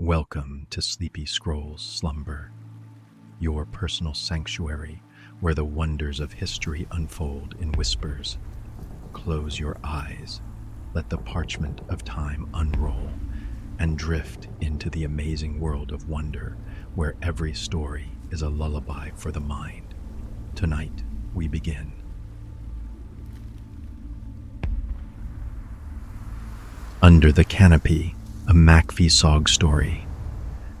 Welcome to Sleepy Scrolls Slumber, your personal sanctuary where the wonders of history unfold in whispers. Close your eyes, let the parchment of time unroll, and drift into the amazing world of wonder where every story is a lullaby for the mind. Tonight, we begin. Under the Canopy, a MACV-SOG story.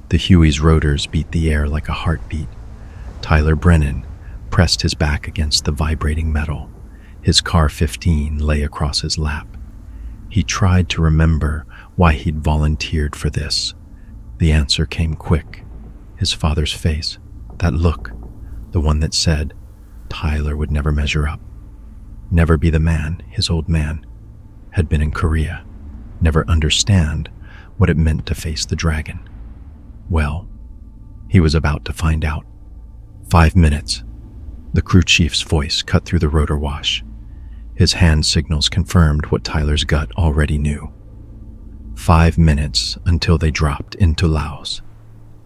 The Huey's rotors beat the air like a heartbeat. Tyler Brennan pressed his back against the vibrating metal. His car 15 lay across his lap. He tried to remember why he'd volunteered for this. The answer came quick. His father's face, that look, the one that said Tyler would never measure up, never be the man his old man had been in Korea, never understand what it meant to face the dragon. Well, he was about to find out. 5 minutes. The crew chief's voice cut through the rotor wash. His hand signals confirmed what Tyler's gut already knew. 5 minutes until they dropped into Laos.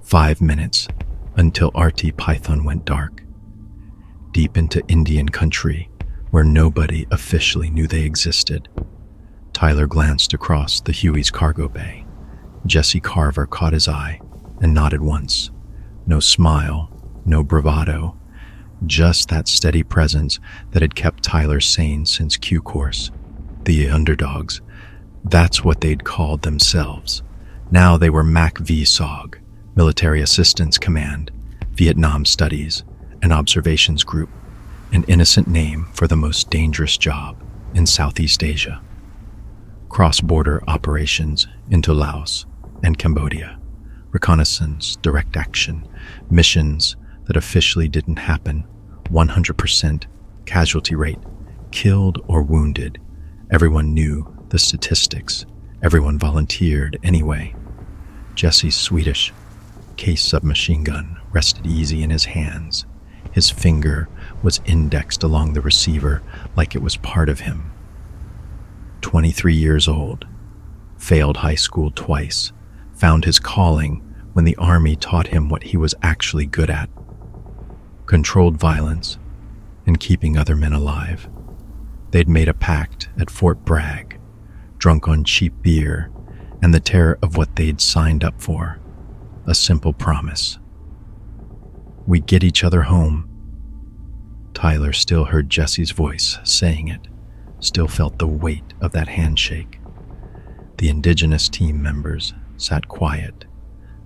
5 minutes until RT Python went dark. Deep into Indian country, where nobody officially knew they existed. Tyler glanced across the Huey's cargo bay. Jesse Carver caught his eye and nodded once. No smile, no bravado, just that steady presence that had kept Tyler sane since Q course. The underdogs, that's what they'd called themselves. Now they were MACV-SOG, Military Assistance Command, Vietnam Studies, and Observations Group, an innocent name for the most dangerous job in Southeast Asia. Cross-border operations into Laos and Cambodia, reconnaissance, direct action, missions that officially didn't happen, 100% casualty rate, killed or wounded. Everyone knew the statistics. Everyone volunteered anyway. Jesse's Swedish case submachine gun rested easy in his hands. His finger was indexed along the receiver like it was part of him. 23 years old, failed high school twice, found his calling when the Army taught him what he was actually good at: controlled violence and keeping other men alive. They'd made a pact at Fort Bragg, drunk on cheap beer and the terror of what they'd signed up for. A simple promise. We get each other home. Tyler still heard Jesse's voice saying it, still felt the weight of that handshake. The indigenous team members sat quiet.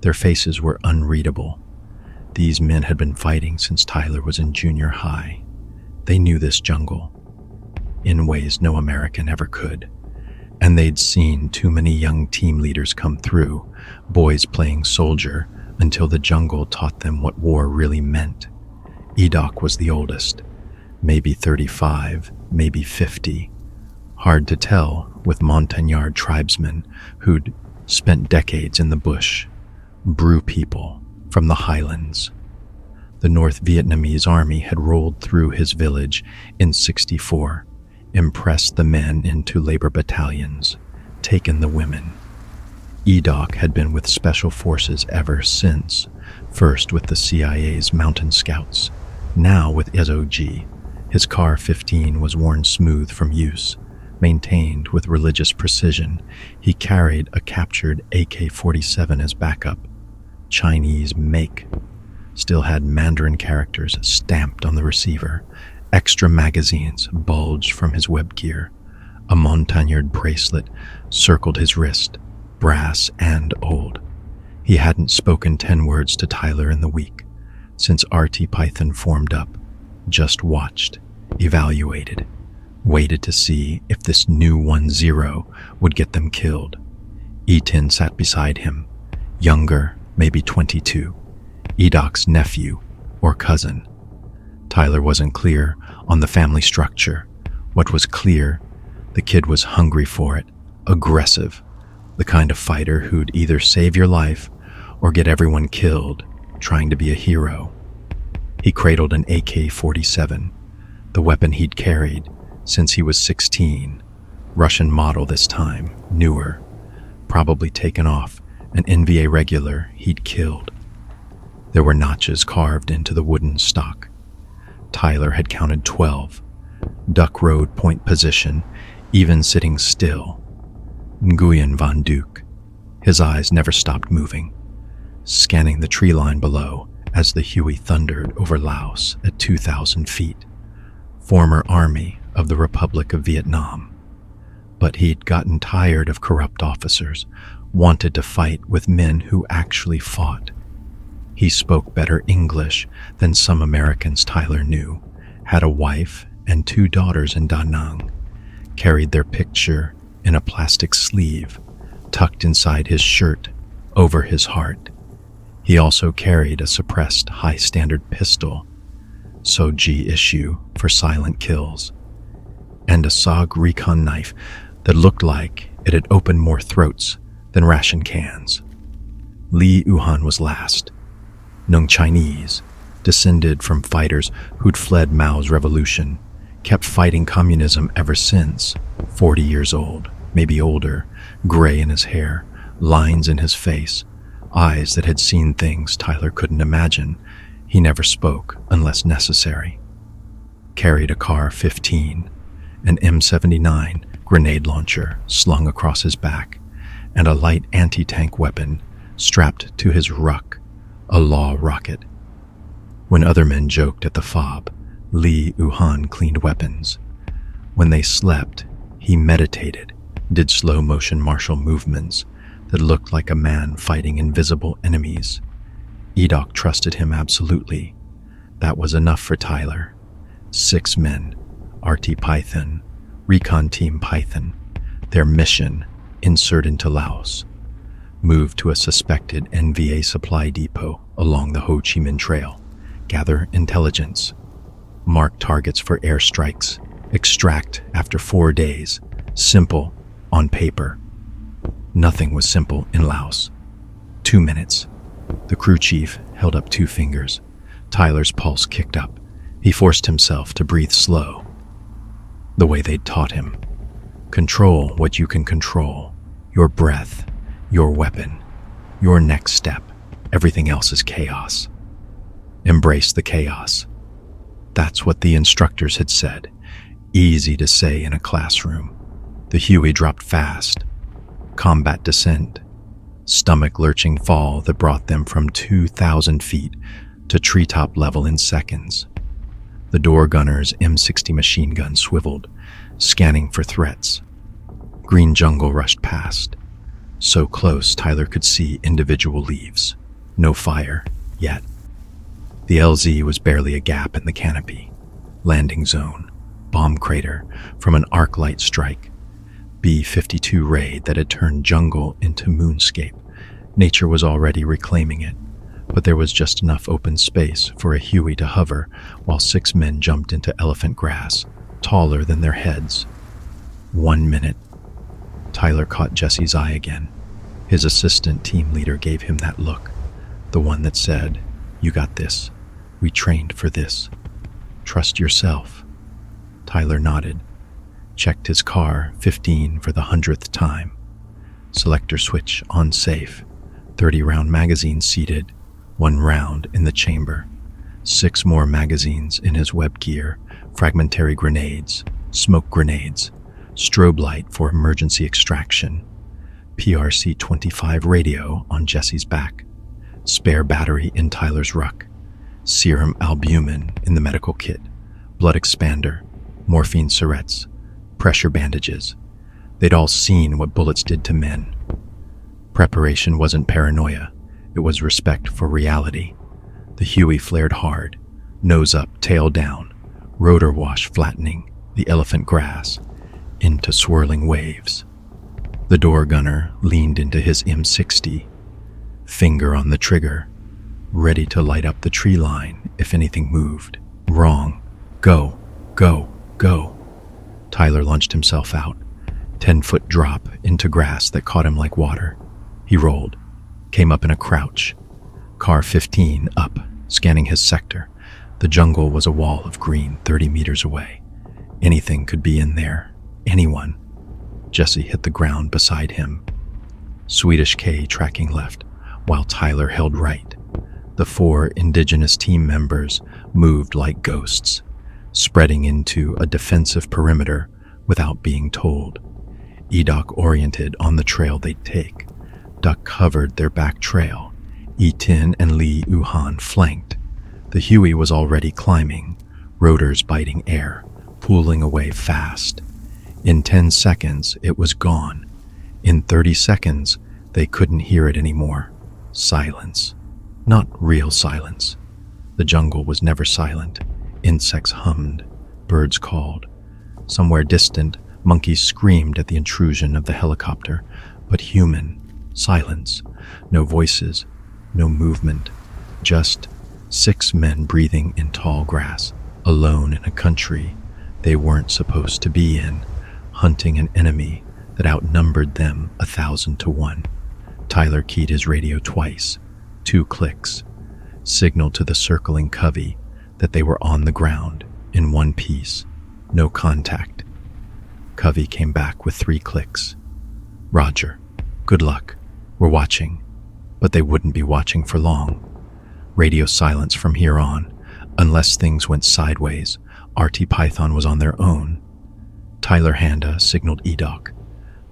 Their faces were unreadable. These men had been fighting since Tyler was in junior high. They knew this jungle in ways no American ever could. And they'd seen too many young team leaders come through, boys playing soldier, until the jungle taught them what war really meant. Edoc was the oldest, maybe 35, maybe 50. Hard to tell with Montagnard tribesmen who'd spent decades in the bush, Brew people from the highlands. The North Vietnamese army had rolled through his village in '64, impressed the men into labor battalions, taken the women. Edoc had been with special forces ever since, first with the CIA's Mountain Scouts, now with SOG. His car 15 was worn smooth from use, maintained with religious precision. He carried a captured AK-47 as backup. Chinese make. Still had Mandarin characters stamped on the receiver. Extra magazines bulged from his web gear. A Montagnard bracelet circled his wrist, brass and old. He hadn't spoken 10 words to Tyler in the week, since RT Python formed up. Just watched, evaluated, waited to see if this new 1-0 would get them killed. Etin sat beside him, younger, maybe 22, Edoc's nephew or cousin. Tyler wasn't clear on the family structure. What was clear, the kid was hungry for it, aggressive, the kind of fighter who'd either save your life or get everyone killed, trying to be a hero. He cradled an AK-47, the weapon he'd carried since he was 16, Russian model this time, newer, probably taken off an NVA regular he'd killed. There were notches carved into the wooden stock. Tyler had counted 12. Duck Road point position, even sitting still. Nguyen Van Duke. His eyes never stopped moving, scanning the tree line below as the Huey thundered over Laos at 2,000 feet. Former Army of the Republic of Vietnam. But he'd gotten tired of corrupt officers, wanted to fight with men who actually fought. He spoke better English than some Americans Tyler knew, had a wife and 2 daughters in Da Nang, carried their picture in a plastic sleeve, tucked inside his shirt, over his heart. He also carried a suppressed high-standard pistol, SOG issue for silent kills, and a SOG Recon knife that looked like it had opened more throats than ration cans. Li Yuhan was last. Nung Chinese, descended from fighters who'd fled Mao's revolution, kept fighting communism ever since, 40 years old, maybe older, gray in his hair, lines in his face, eyes that had seen things Tyler couldn't imagine. He never spoke unless necessary. Carried a Car-15, an M79 grenade launcher slung across his back, and a light anti-tank weapon strapped to his ruck, a law rocket. When other men joked at the fob, Li Yuhan cleaned weapons. When they slept, he meditated, did slow-motion martial movements that looked like a man fighting invisible enemies. Edok trusted him absolutely. That was enough for Tyler. 6 men, RT Python, Recon Team Python, their mission, insert into Laos. Move to a suspected NVA supply depot along the Ho Chi Minh Trail. Gather intelligence. Mark targets for airstrikes. Extract after 4 days. Simple on paper. Nothing was simple in Laos. 2 minutes. The crew chief held up 2 fingers. Tyler's pulse kicked up. He forced himself to breathe slow. The way they'd taught him. Control what you can control. Your breath, your weapon, your next step. Everything else is chaos. Embrace the chaos. That's what the instructors had said. Easy to say in a classroom. The Huey dropped fast. Combat descent. Stomach-lurching fall that brought them from 2,000 feet to treetop level in seconds. The door gunner's M60 machine gun swiveled, scanning for threats. Green jungle rushed past. So close Tyler could see individual leaves. No fire, yet. The LZ was barely a gap in the canopy. Landing zone. Bomb crater from an arc light strike. B-52 raid that had turned jungle into moonscape. Nature was already reclaiming it, but there was just enough open space for a Huey to hover while 6 men jumped into elephant grass, taller than their heads. 1 minute. Tyler caught Jesse's eye again. His assistant team leader gave him that look, the one that said, "You got this. We trained for this. Trust yourself." Tyler nodded, checked his Car-15 for the 100th time. Selector switch on safe. 30-round magazine seated, 1 round in the chamber. 6 more magazines in his web gear, fragmentary grenades, smoke grenades, strobe light for emergency extraction, PRC-25 radio on Jesse's back, spare battery in Tyler's ruck, serum albumin in the medical kit, blood expander, morphine syrettes, pressure bandages. They'd all seen what bullets did to men. Preparation wasn't paranoia, it was respect for reality. The Huey flared hard, nose up, tail down, rotor wash flattening the elephant grass into swirling waves. The door gunner leaned into his M60, finger on the trigger, ready to light up the tree line if anything moved. Wrong. Go, go, go. Tyler launched himself out, 10-foot drop into grass that caught him like water. He rolled, came up in a crouch. Car-15 up, scanning his sector. The jungle was a wall of green 30 meters away. Anything could be in there. Anyone. Jesse hit the ground beside him. Swedish K tracking left, while Tyler held right. The 4 indigenous team members moved like ghosts, spreading into a defensive perimeter without being told. Edok oriented on the trail they'd take. Duck covered their back trail. E-Tin and Lee Uhan flanked. The Huey was already climbing, rotors biting air, pulling away fast. In 10 seconds, it was gone. In 30 seconds, they couldn't hear it anymore. Silence. Not real silence. The jungle was never silent. Insects hummed. Birds called. Somewhere distant, monkeys screamed at the intrusion of the helicopter, but human silence. No voices, no movement. Just 6 men breathing in tall grass, alone in a country they weren't supposed to be in, hunting an enemy that outnumbered them 1,000 to 1. Tyler keyed his radio twice. 2 clicks. Signaled to the circling covey that they were on the ground, in one piece. No contact. Covey came back with 3 clicks. Roger. Good luck. We're watching. But they wouldn't be watching for long. Radio silence from here on. Unless things went sideways, RT Python was on their own. Tyler Handa signaled Edok.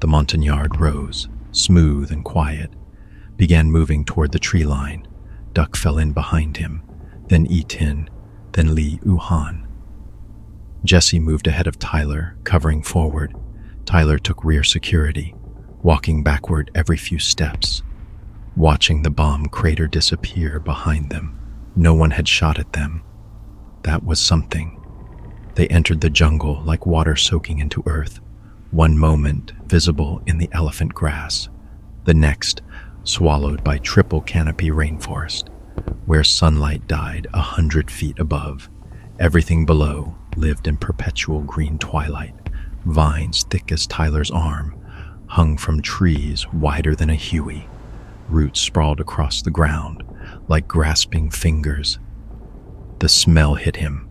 The Montagnard rose, smooth and quiet, began moving toward the tree line. Duck fell in behind him, then E-Tin, then Lee Uhan. Jesse moved ahead of Tyler, covering forward. Tyler took rear security, walking backward every few steps, watching the bomb crater disappear behind them. No one had shot at them. That was something. They entered the jungle like water soaking into earth. One moment visible in the elephant grass, the next swallowed by triple canopy rainforest, where sunlight died 100 feet above. Everything below lived in perpetual green twilight. Vines thick as Tyler's arm hung from trees wider than a Huey. Roots sprawled across the ground like grasping fingers. The smell hit him.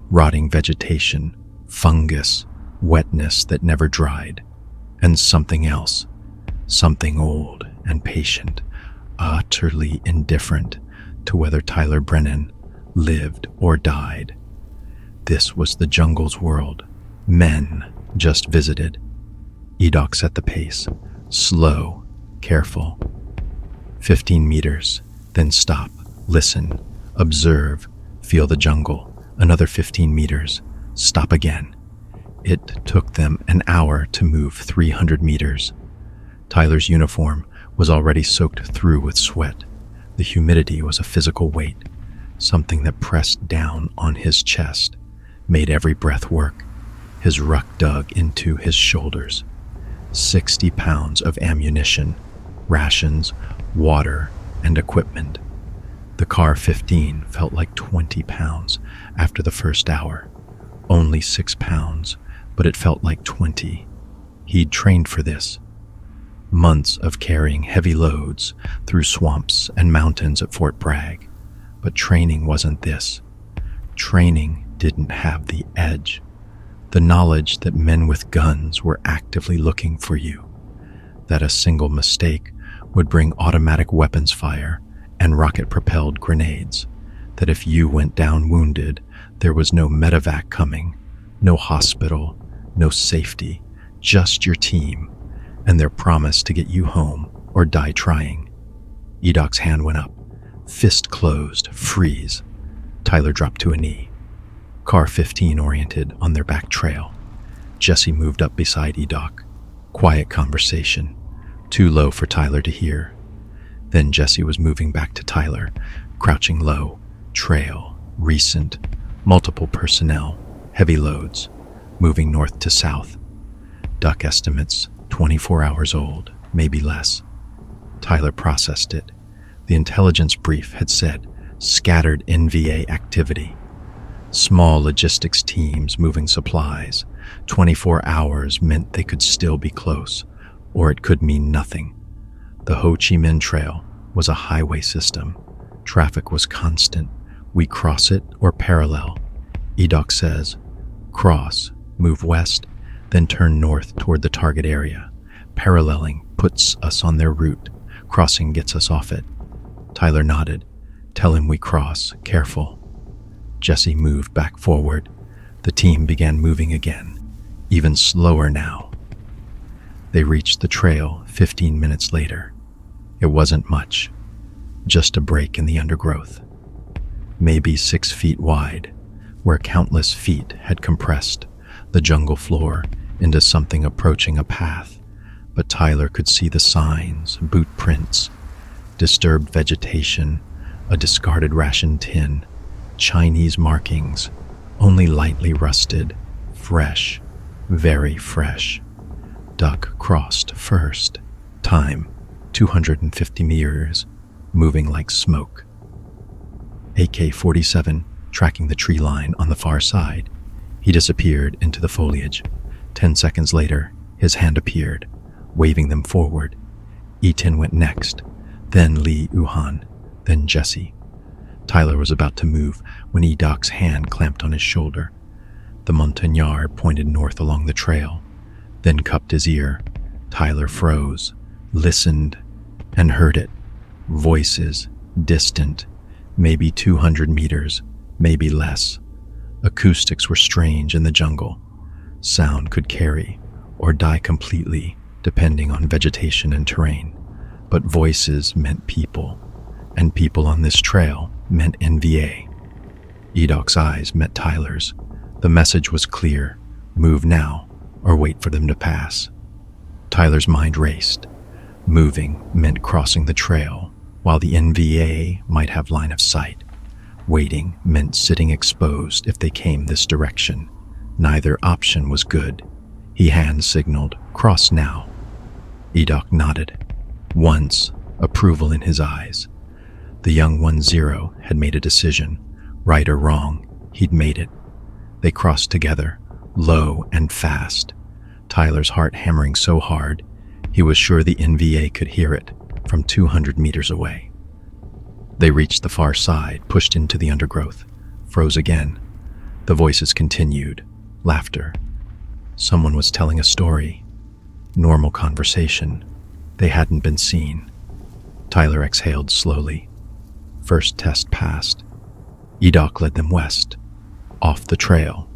Rotting vegetation, fungus, wetness that never dried, and something else, something old and patient, utterly indifferent to whether Tyler Brennan lived or died. This was the jungle's world. Men just visited. Edok set the pace, slow, careful. 15 meters, then stop, listen, observe, feel the jungle. Another 15 meters, stop again. It took them an hour to move 300 meters. Tyler's uniform was already soaked through with sweat. The humidity was a physical weight, something that pressed down on his chest, made every breath work. His ruck dug into his shoulders. 60 pounds of ammunition, rations, water, and equipment. The Car 15 felt like 20 pounds after the first hour. Only 6 pounds, but it felt like 20. He'd trained for this. Months of carrying heavy loads through swamps and mountains at Fort Bragg. But training wasn't this. Training didn't have the edge. The knowledge that men with guns were actively looking for you. That a single mistake would bring automatic weapons fire and rocket-propelled grenades. That if you went down wounded, there was no medevac coming, no hospital, no safety, just your team, and their promise to get you home or die trying. Edok's hand went up, fist closed, freeze. Tyler dropped to a knee. Car 15 oriented on their back trail. Jesse moved up beside Edok. Quiet conversation, too low for Tyler to hear. Then Jesse was moving back to Tyler, crouching low, trail, recent, multiple personnel, heavy loads, moving north to south. Duck estimates, 24 hours old, maybe less. Tyler processed it. The intelligence brief had said scattered NVA activity. Small logistics teams moving supplies. 24 hours meant they could still be close, or it could mean nothing. The Ho Chi Minh Trail was a highway system. Traffic was constant. We cross it or parallel. Edok says, cross, move west, then turn north toward the target area, paralleling, puts us on their route. Crossing gets us off it." Tyler nodded. "Tell him we cross. Careful." Jesse moved back forward. The team began moving again, even slower now. They reached the trail 15 minutes later. It wasn't much, just a break in the undergrowth, maybe 6 feet wide, where countless feet had compressed the jungle floor into something approaching a path. But Tyler could see the signs, boot prints, disturbed vegetation, a discarded ration tin, Chinese markings, only lightly rusted, fresh, very fresh. Duck crossed first. Time, 250 meters, moving like smoke. AK-47 tracking the tree line on the far side. He disappeared into the foliage. 10 seconds later, his hand appeared, waving them forward. Eaton went next, then Lee Uhan, then Jesse. Tyler was about to move when Edoc's hand clamped on his shoulder. The montagnard pointed north along the trail, then cupped his ear. Tyler froze, listened, and heard it. Voices, distant, maybe 200 meters, maybe less. Acoustics were strange in the jungle. Sound could carry or die completely, depending on vegetation and terrain. But voices meant people, and people on this trail meant NVA. Edoc's eyes met Tyler's. The message was clear: move now, or wait for them to pass. Tyler's mind raced. Moving meant crossing the trail, while the NVA might have line of sight. Waiting meant sitting exposed if they came this direction. Neither option was good. He hand-signaled, "Cross now." Edoc nodded. Once, approval in his eyes. The young 1-0 had made a decision. Right or wrong, he'd made it. They crossed together, low and fast. Tyler's heart hammering so hard, he was sure the NVA could hear it from 200 meters away. They reached the far side, pushed into the undergrowth, froze again. The voices continued. Laughter. Someone was telling a story. Normal conversation. They hadn't been seen. Tyler exhaled slowly. First test passed. Edoc led them west, off the trail,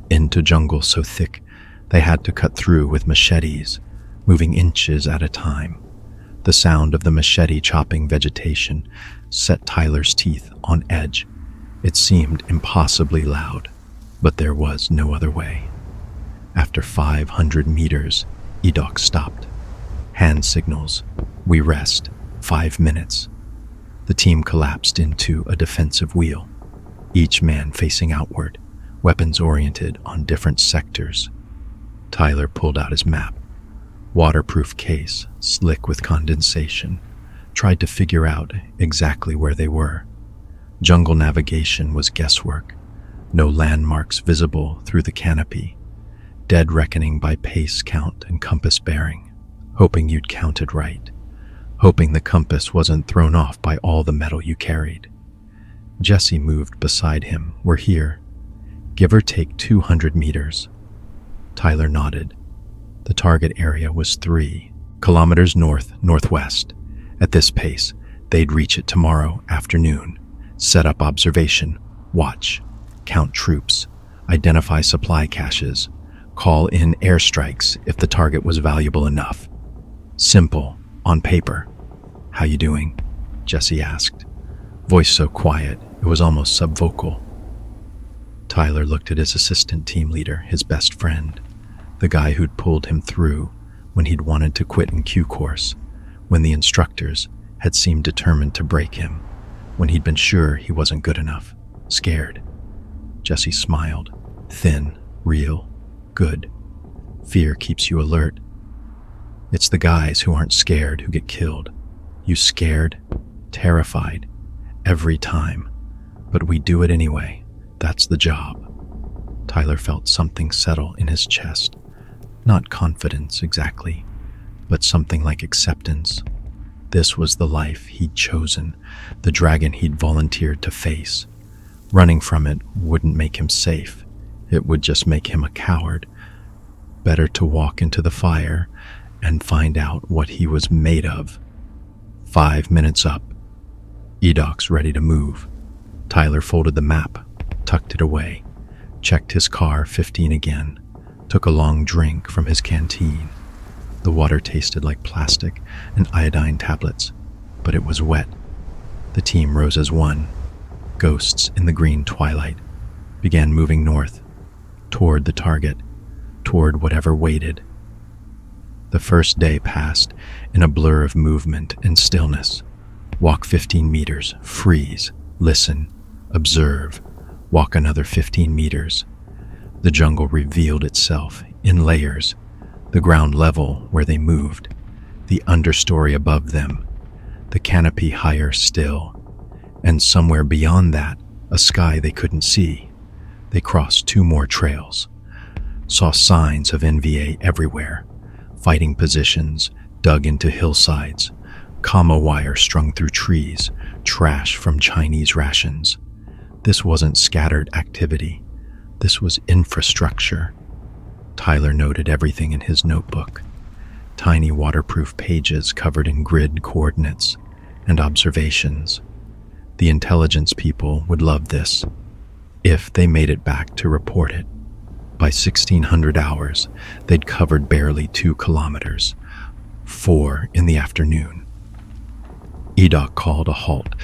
into jungle so thick they had to cut through with machetes, moving inches at a time. The sound of the machete chopping vegetation set Tyler's teeth on edge. It seemed impossibly loud, but there was no other way. After 500 meters, Edoc stopped. Hand signals. We rest. 5 minutes. The team collapsed into a defensive wheel, each man facing outward, weapons oriented on different sectors. Tyler pulled out his map. Waterproof case, slick with condensation. Tried to figure out exactly where they were. Jungle navigation was guesswork. No landmarks visible through the canopy. Dead reckoning by pace count and compass bearing. Hoping you'd counted right. Hoping the compass wasn't thrown off by all the metal you carried. Jesse moved beside him. We're here. Give or take 200 meters. Tyler nodded. The target area was 3 kilometers north-northwest. At this pace, they'd reach it tomorrow afternoon. Set up observation, watch, count troops, identify supply caches, call in airstrikes if the target was valuable enough. Simple, on paper. How you doing? Jesse asked. Voice so quiet, it was almost subvocal. Tyler looked at his assistant team leader, his best friend, the guy who'd pulled him through when he'd wanted to quit in Q course, when the instructors had seemed determined to break him, when he'd been sure he wasn't good enough, scared. Jesse smiled, thin, real, good. Fear keeps you alert. It's the guys who aren't scared who get killed. You scared, terrified, every time. But we do it anyway. That's the job. Tyler felt something settle in his chest. Not confidence exactly, but something like acceptance. This was the life he'd chosen, the dragon he'd volunteered to face. Running from it wouldn't make him safe. It would just make him a coward. Better to walk into the fire and find out what he was made of. 5 minutes up. EDOC's ready to move. Tyler folded the map, tucked it away, checked his car 15 again, took a long drink from his canteen. The water tasted like plastic and iodine tablets, but it was wet. The team rose as one. Ghosts in the green twilight began moving north, toward the target, toward whatever waited. The first day passed in a blur of movement and stillness. Walk 15 meters, freeze, listen, observe, walk another 15 meters. The jungle revealed itself in layers, the ground level where they moved, the understory above them, the canopy higher still, and somewhere beyond that, a sky they couldn't see. They crossed 2 more trails, saw signs of NVA everywhere, fighting positions dug into hillsides, commo wire strung through trees, trash from Chinese rations. This wasn't scattered activity. This was infrastructure. Tyler noted everything in his notebook. Tiny waterproof pages covered in grid coordinates and observations. The intelligence people would love this, if they made it back to report it. By 1600 hours, they'd covered barely 2 kilometers, 4 in the afternoon. EDOC called a halt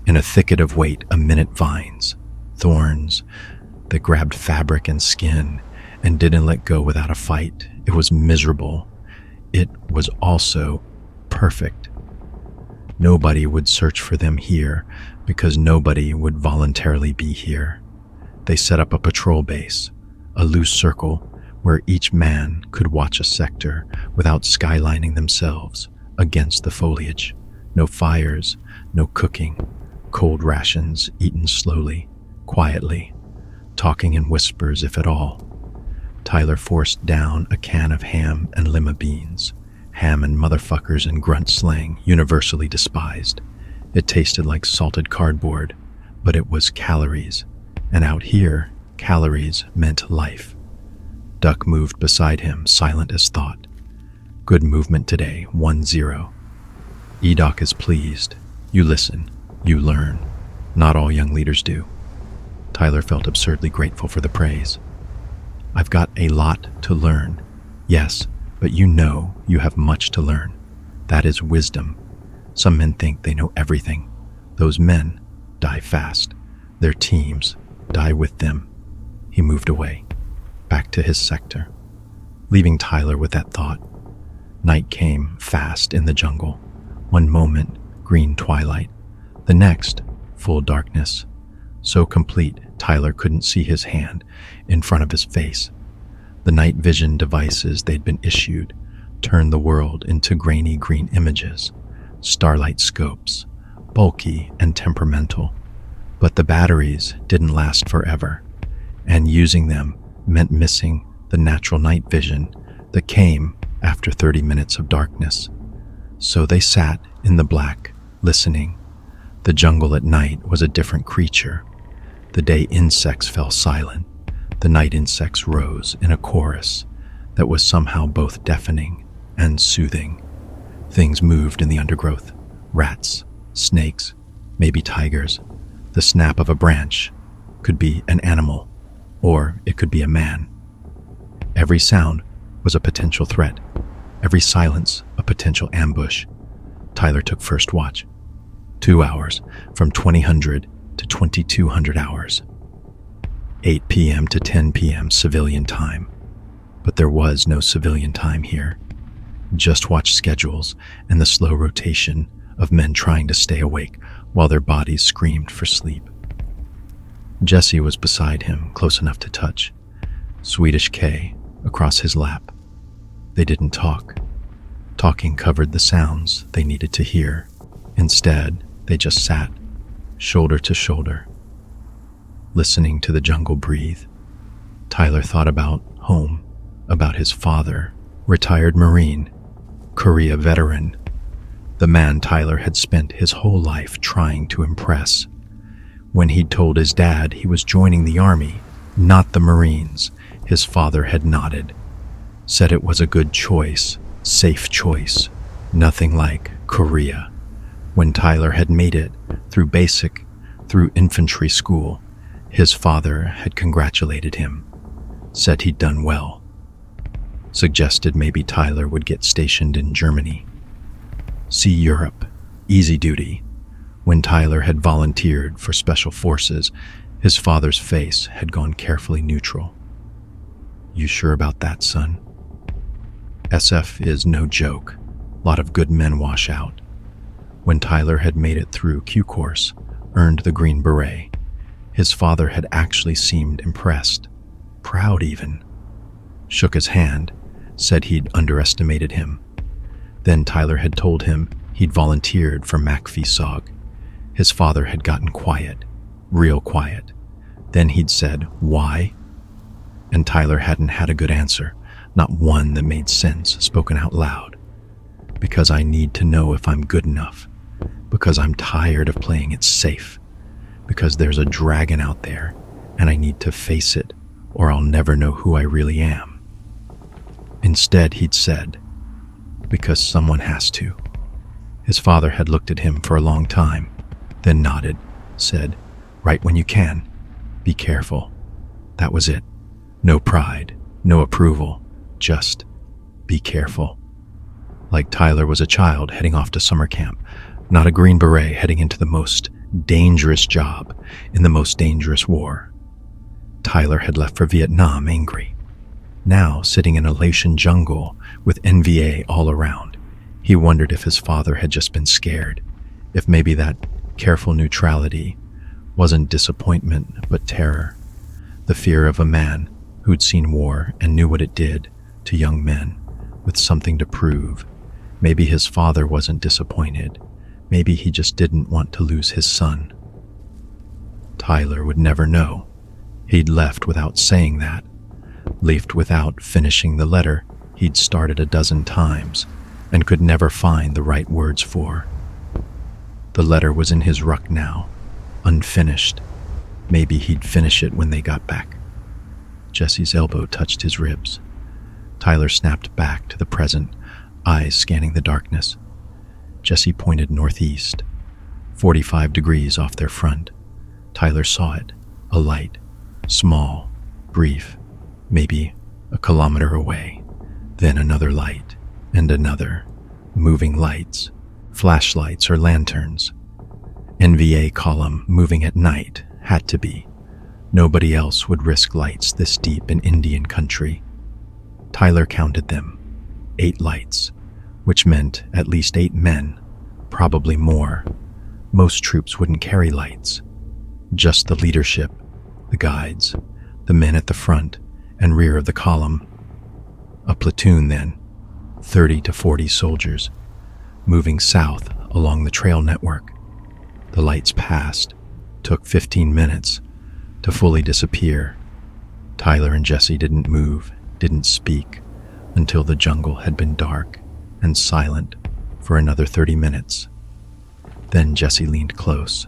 in a thicket of wait-a-minute vines, thorns that grabbed fabric and skin and didn't let go without a fight. It was miserable. It was also perfect. Nobody would search for them here because nobody would voluntarily be here. They set up a patrol base, a loose circle where each man could watch a sector without skylining themselves against the foliage. No fires, no cooking, cold rations eaten slowly, quietly, talking in whispers if at all. Tyler forced down a can of ham and lima beans, ham and motherfuckers in grunt slang universally despised. It tasted like salted cardboard, but it was calories, and out here, calories meant life. Duck moved beside him, silent as thought. Good movement today, 1-0. EDOC is pleased. You listen, you learn. Not all young leaders do. Tyler felt absurdly grateful for the praise. I've got a lot to learn. Yes, but you know you have much to learn. That is wisdom. Some men think they know everything. Those men die fast. Their teams die with them. He moved away, back to his sector, leaving Tyler with that thought. Night came fast in the jungle. One moment, green twilight. The next, full darkness. So complete, Tyler couldn't see his hand in front of his face. The night vision devices they'd been issued turned the world into grainy green images, starlight scopes, bulky and temperamental. But the batteries didn't last forever, and using them meant missing the natural night vision that came after 30 minutes of darkness. So they sat in the black, listening. The jungle at night was a different creature. The day insects fell silent. The night insects rose in a chorus that was somehow both deafening and soothing. Things moved in the undergrowth. Rats, snakes, maybe tigers. The snap of a branch could be an animal, or it could be a man. Every sound was a potential threat. Every silence a potential ambush. Tyler took first watch. 2 hours, from 2000 to 2200 hours. 8 p.m. to 10 p.m. civilian time. But there was no civilian time here. Just watch schedules and the slow rotation of men trying to stay awake while their bodies screamed for sleep. Jesse was beside him, close enough to touch. Swedish K across his lap. They didn't talk. Talking covered the sounds they needed to hear. Instead, they just sat, shoulder to shoulder, listening to the jungle breathe. Tyler thought about home, about his father, retired Marine, Korea veteran, the man Tyler had spent his whole life trying to impress. When he'd told his dad he was joining the Army, not the Marines, his father had nodded, said it was a good choice, Safe choice. Nothing like Korea. When Tyler had made it through infantry school, his father had congratulated him, said he'd done well, suggested maybe Tyler would get stationed in Germany. See Europe, easy duty. When Tyler had volunteered for special forces, his father's face had gone carefully neutral. You sure about that, son? SF is no joke. A lot of good men wash out. When Tyler had made it through Q course, earned the Green Beret, his father had actually seemed impressed, proud even. Shook his hand, said he'd underestimated him. Then Tyler had told him he'd volunteered for MACV-SOG. His father had gotten quiet, real quiet. Then he'd said, "Why?" And Tyler hadn't had a good answer, not one that made sense spoken out loud. Because I need to know if I'm good enough. Because I'm tired of playing it safe. Because there's a dragon out there, and I need to face it, or I'll never know who I really am. Instead, he'd said, because someone has to. His father had looked at him for a long time, then nodded, said, "Right when you can. Be careful." That was it. No pride, no approval, just be careful. Like Tyler was a child heading off to summer camp, not a Green Beret heading into the most dangerous job in the most dangerous war. Tyler had left for Vietnam angry. Now, sitting in a Laotian jungle with NVA all around, he wondered if his father had just been scared, if maybe that careful neutrality wasn't disappointment but terror, the fear of a man who'd seen war and knew what it did to young men with something to prove. Maybe his father wasn't disappointed. Maybe he just didn't want to lose his son. Tyler would never know. He'd left without saying that, left without finishing the letter he'd started a dozen times and could never find the right words for. The letter was in his ruck now, unfinished. Maybe he'd finish it when they got back. Jesse's elbow touched his ribs. Tyler snapped back to the present, eyes scanning the darkness. Jesse pointed northeast, 45 degrees off their front. Tyler saw it, a light, small, brief, maybe a kilometer away. Then another light, and another, moving lights, flashlights or lanterns. NVA column moving at night, had to be. Nobody else would risk lights this deep in Indian country. Tyler counted them, 8 lights, which meant at least 8 men, probably more. Most troops wouldn't carry lights. Just the leadership, the guides, the men at the front and rear of the column. A platoon then, 30 to 40 soldiers, moving south along the trail network. The lights passed, took 15 minutes to fully disappear. Tyler and Jesse didn't move, didn't speak, until the jungle had been dark and silent for another 30 minutes. Then Jesse leaned close.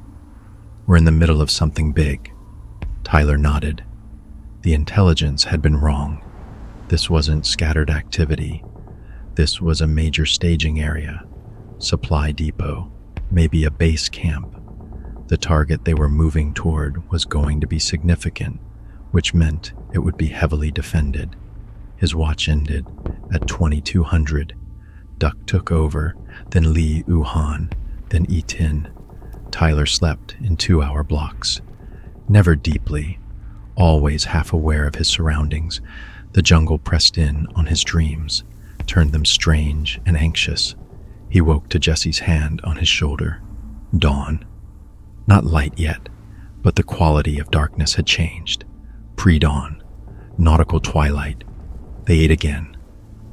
"We're in the middle of something big." Tyler nodded. The intelligence had been wrong. This wasn't scattered activity. This was a major staging area, supply depot, maybe a base camp. The target they were moving toward was going to be significant, which meant it would be heavily defended. His watch ended at 2200. Duck took over, then Lee Uhan, then Etin. Tyler slept in 2-hour blocks. Never deeply, always half aware of his surroundings. The jungle pressed in on his dreams, turned them strange and anxious. He woke to Jesse's hand on his shoulder. Dawn. Not light yet, but the quality of darkness had changed. Pre-dawn, nautical twilight. They ate again,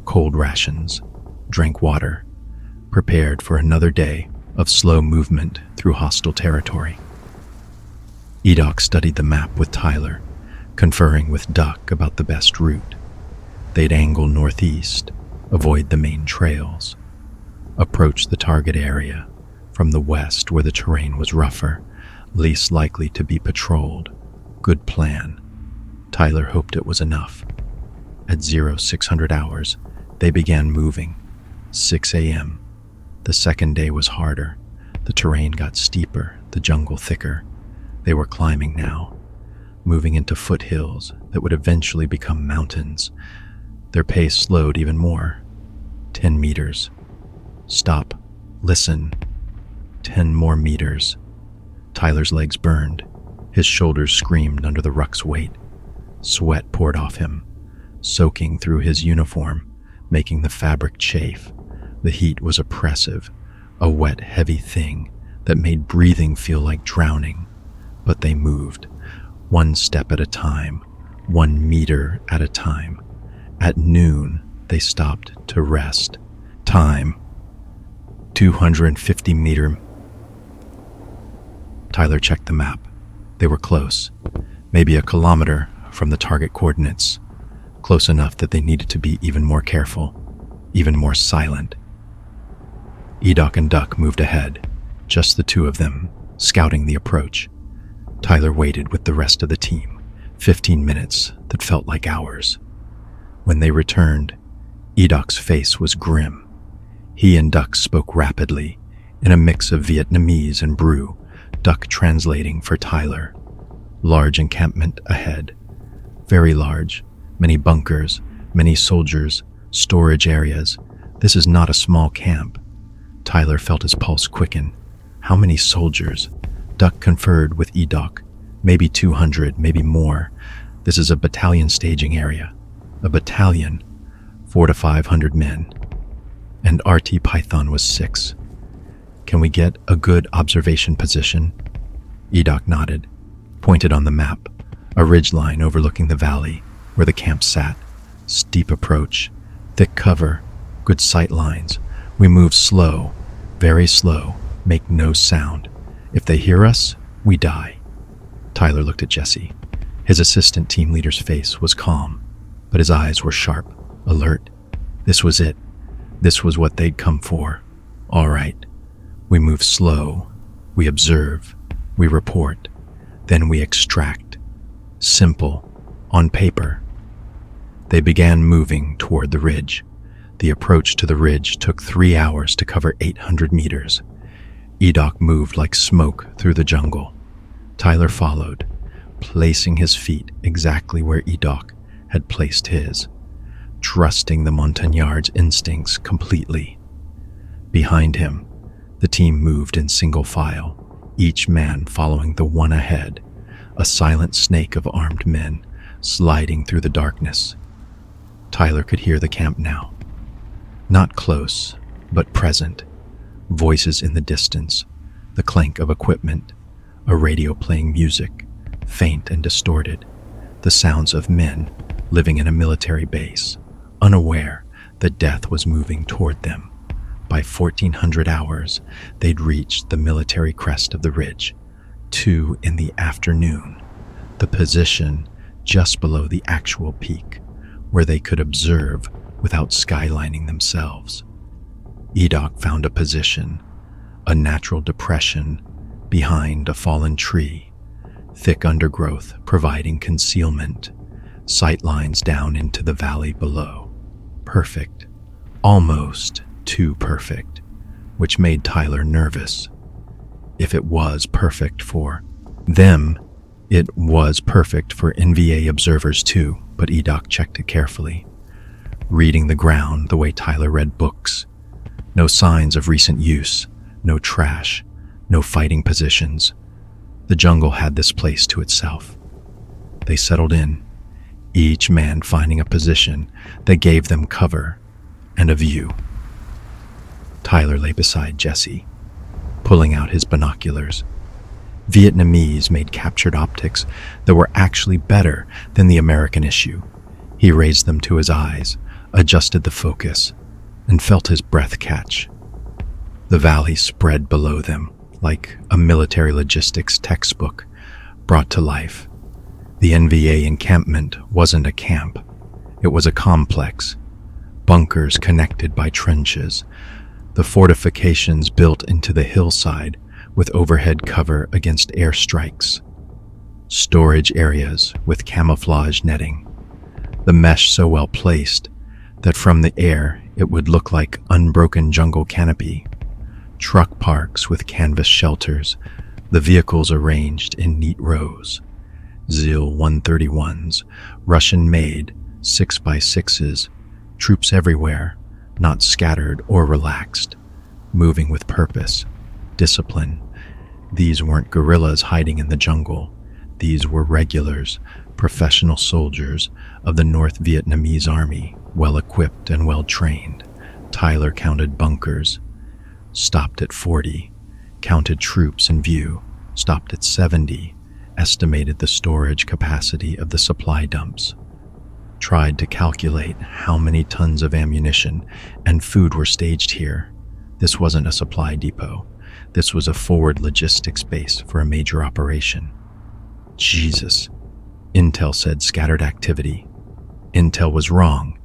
cold rations, drank water, prepared for another day of slow movement through hostile territory. Edok studied the map with Tyler, conferring with Duck about the best route. They'd angle northeast, avoid the main trails, approach the target area from the west where the terrain was rougher, least likely to be patrolled. Good plan. Tyler hoped it was enough. At 0600 hours, they began moving, 6 a.m. The second day was harder. The terrain got steeper, the jungle thicker. They were climbing now, moving into foothills that would eventually become mountains. Their pace slowed even more. 10 meters. Stop. Listen. 10 more meters. Tyler's legs burned. His shoulders screamed under the ruck's weight. Sweat poured off him, soaking through his uniform, making the fabric chafe. The heat was oppressive, a wet, heavy thing that made breathing feel like drowning. But they moved, one step at a time, 1 meter at a time. At noon, they stopped to rest. Time. 250 meter. Tyler checked the map. They were close, maybe a kilometer from the target coordinates. Close enough that they needed to be even more careful, even more silent. Edok and Duck moved ahead, just the two of them, scouting the approach. Tyler waited with the rest of the team, 15 minutes that felt like hours. When they returned, Edok's face was grim. He and Duck spoke rapidly, in a mix of Vietnamese and Brew, Duck translating for Tyler. Large encampment ahead. Very large. Many bunkers, many soldiers, storage areas. This is not a small camp. Tyler felt his pulse quicken. How many soldiers? Duck conferred with Edok. Maybe 200, maybe more. This is a battalion staging area. A battalion. 400 to 500 men. And RT Python was 6. Can we get a good observation position? Edok nodded, pointed on the map, a ridgeline overlooking the valley where the camp sat. Steep approach, thick cover, good sight lines. We move slow, very slow, make no sound. If they hear us, we die. Tyler looked at Jesse. His assistant team leader's face was calm, but his eyes were sharp, alert. This was it. This was what they'd come for. All right. We move slow. We observe. We report. Then we extract. Simple. On paper. They began moving toward the ridge. The approach to the ridge took 3 hours to cover 800 meters. Edok moved like smoke through the jungle. Tyler followed, placing his feet exactly where Edok had placed his, trusting the Montagnard's instincts completely. Behind him, the team moved in single file, each man following the one ahead, a silent snake of armed men sliding through the darkness. Tyler could hear the camp now. Not close, but present. Voices in the distance, the clank of equipment, a radio playing music, faint and distorted, the sounds of men living in a military base, unaware that death was moving toward them. By 1400 hours, they'd reached the military crest of the ridge, 2 in the afternoon, the position just below the actual peak, where they could observe without skylining themselves. Edok found a position, a natural depression behind a fallen tree, thick undergrowth providing concealment, sight lines down into the valley below. Perfect, almost too perfect, which made Tyler nervous. If it was perfect for them, it was perfect for NVA observers too, but Edok checked it carefully, reading the ground the way Tyler read books. No signs of recent use, no trash, no fighting positions. The jungle had this place to itself. They settled in, each man finding a position that gave them cover and a view. Tyler lay beside Jesse, pulling out his binoculars. Vietnamese made captured optics that were actually better than the American issue. He raised them to his eyes, adjusted the focus, and felt his breath catch. The valley spread below them like a military logistics textbook brought to life. The NVA encampment wasn't a camp. It was a complex. Bunkers connected by trenches. The fortifications built into the hillside with overhead cover against airstrikes. Storage areas with camouflage netting. The mesh so well placed that from the air it would look like unbroken jungle canopy. Truck parks with canvas shelters, the vehicles arranged in neat rows. Zil 131s, Russian-made 6x6s, troops everywhere, not scattered or relaxed, moving with purpose, discipline. These weren't guerrillas hiding in the jungle. These were regulars, professional soldiers of the North Vietnamese army, well-equipped and well-trained. Tyler counted bunkers, stopped at 40, counted troops in view, stopped at 70, estimated the storage capacity of the supply dumps, tried to calculate how many tons of ammunition and food were staged here. This wasn't a supply depot. This was a forward logistics base for a major operation. Jesus. Intel said scattered activity. Intel was wrong,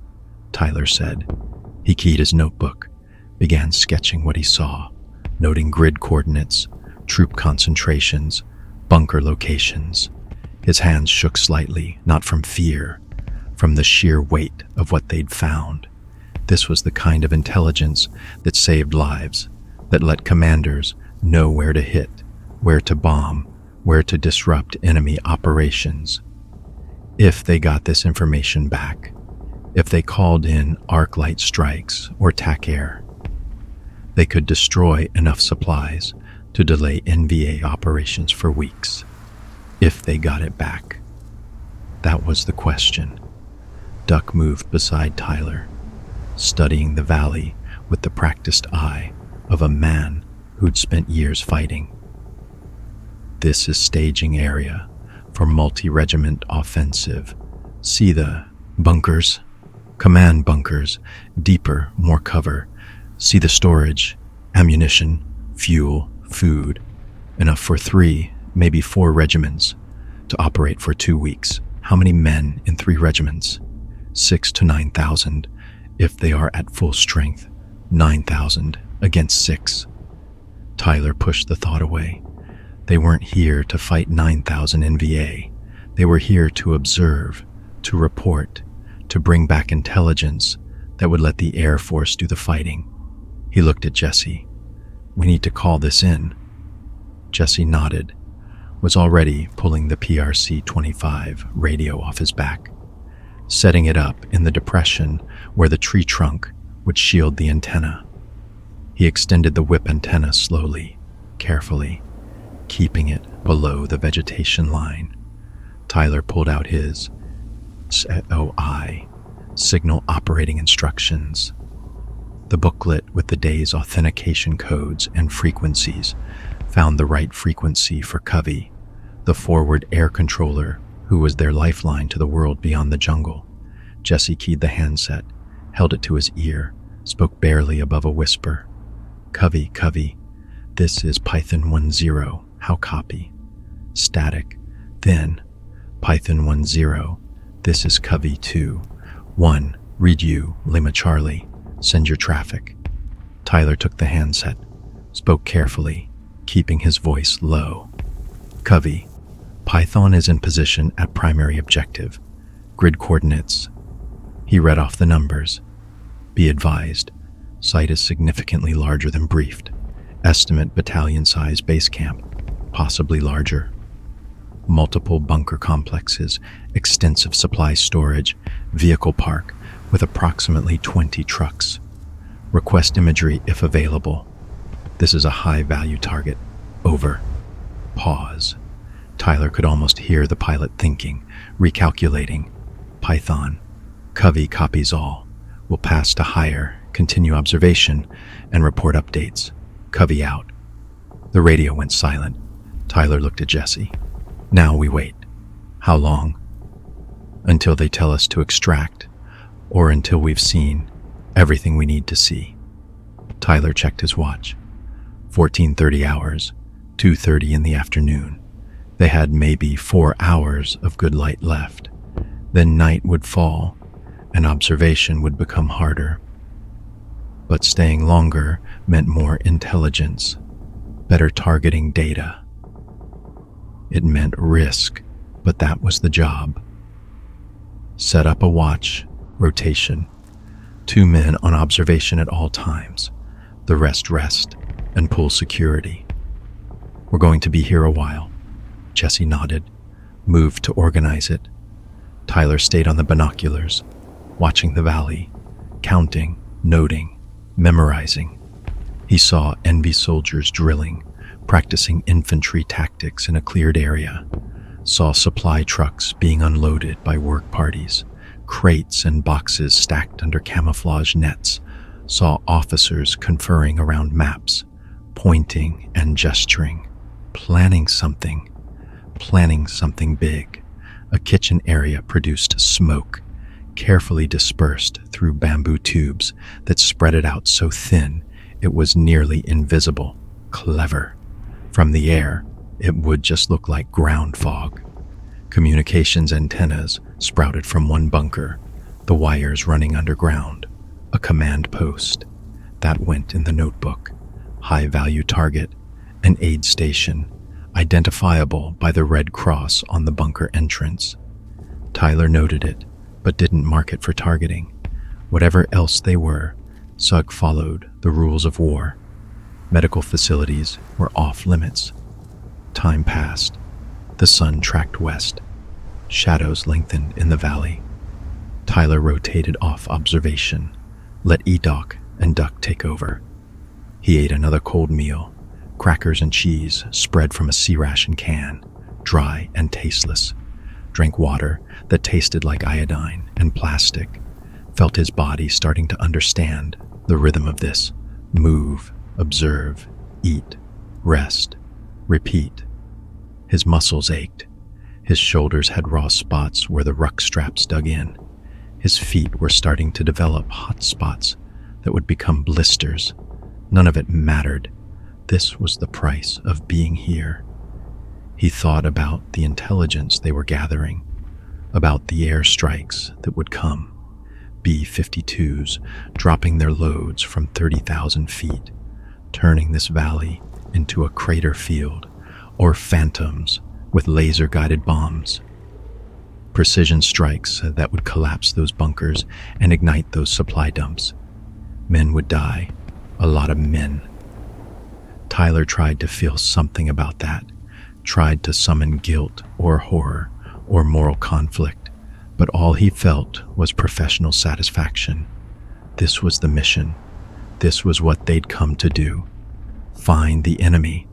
Tyler said. He keyed his notebook, began sketching what he saw, noting grid coordinates, troop concentrations, bunker locations. His hands shook slightly, not from fear, from the sheer weight of what they'd found. This was the kind of intelligence that saved lives, that let commanders know where to hit, where to bomb, where to disrupt enemy operations. If they got this information back, if they called in arc light strikes or TAC air, they could destroy enough supplies to delay NVA operations for weeks. If they got it back. That was the question. Duck moved beside Tyler, studying the valley with the practiced eye of a man who'd spent years fighting. This is staging area for multi-regiment offensive. See the bunkers, command bunkers, deeper, more cover. See the storage, ammunition, fuel, food, enough for 3, maybe 4 regiments to operate for 2 weeks. How many men in 3 regiments? 6 to 9,000 if they are at full strength. 9,000 against 6. Tyler pushed the thought away. They weren't here to fight 9,000 NVA. They were here to observe, to report, to bring back intelligence that would let the Air Force do the fighting. He looked at Jesse. We need to call this in. Jesse nodded, was already pulling the PRC-25 radio off his back, setting it up in the depression where the tree trunk would shield the antenna. He extended the whip antenna slowly, carefully, keeping it below the vegetation line. Tyler pulled out his SOI, Signal Operating Instructions, the booklet with the day's authentication codes and frequencies. Found the right frequency for Covey, the forward air controller who was their lifeline to the world beyond the jungle. Jesse keyed the handset, held it to his ear, spoke barely above a whisper. Covey, this is Python 10, how copy? Static, then, Python 10, this is Covey 2. 1, read you, Lima Charlie, send your traffic. Tyler took the handset, spoke carefully, keeping his voice low. Covey, Python is in position at primary objective. Grid coordinates. He read off the numbers. Be advised, site is significantly larger than briefed. Estimate battalion size base camp, possibly larger. Multiple bunker complexes, extensive supply storage, vehicle park with approximately 20 trucks. Request imagery if available. This is a high-value target. Over. Pause. Tyler could almost hear the pilot thinking, recalculating. Python. Covey copies all. Will pass to higher, continue observation, and report updates. Covey out. The radio went silent. Tyler looked at Jesse. Now we wait. How long? Until they tell us to extract, or until we've seen everything we need to see. Tyler checked his watch. 14:30 hours, 2:30 in the afternoon. They had maybe 4 hours of good light left. Then night would fall, and observation would become harder. But staying longer meant more intelligence, better targeting data. It meant risk, but that was the job. Set up a watch, rotation. 2 men on observation at all times. The rest, and pull security. We're going to be here a while. Jesse nodded, moved to organize it. Tyler stayed on the binoculars, watching the valley, counting, noting, memorizing. He saw envy soldiers drilling, practicing infantry tactics in a cleared area. Saw supply trucks being unloaded by work parties, crates and boxes stacked under camouflage nets. Saw officers conferring around maps, pointing and gesturing, planning something big. A kitchen area produced smoke, carefully dispersed through bamboo tubes that spread it out so thin it was nearly invisible. Clever. From the air, it would just look like ground fog. Communications antennas sprouted from one bunker, the wires running underground. A command post. That went in the notebook. High-value target, an aid station, identifiable by the red cross on the bunker entrance. Tyler noted it, but didn't mark it for targeting. Whatever else they were, SOG followed the rules of war. Medical facilities were off limits. Time passed. The sun tracked west. Shadows lengthened in the valley. Tyler rotated off observation, let E-Doc and Duck take over. He ate another cold meal, crackers and cheese spread from a C-ration can, dry and tasteless. Drank water that tasted like iodine and plastic. Felt his body starting to understand the rhythm of this. Move, observe, eat, rest, repeat. His muscles ached. His shoulders had raw spots where the ruck straps dug in. His feet were starting to develop hot spots that would become blisters. None of it mattered. This was the price of being here. He thought about the intelligence they were gathering, about the airstrikes that would come, B-52s dropping their loads from 30,000 feet, turning this valley into a crater field, or phantoms with laser-guided bombs. Precision strikes that would collapse those bunkers and ignite those supply dumps. Men would die, a lot of men. Tyler tried to feel something about that, tried to summon guilt or horror or moral conflict, but all he felt was professional satisfaction. This was the mission. This was what they'd come to do. Find the enemy,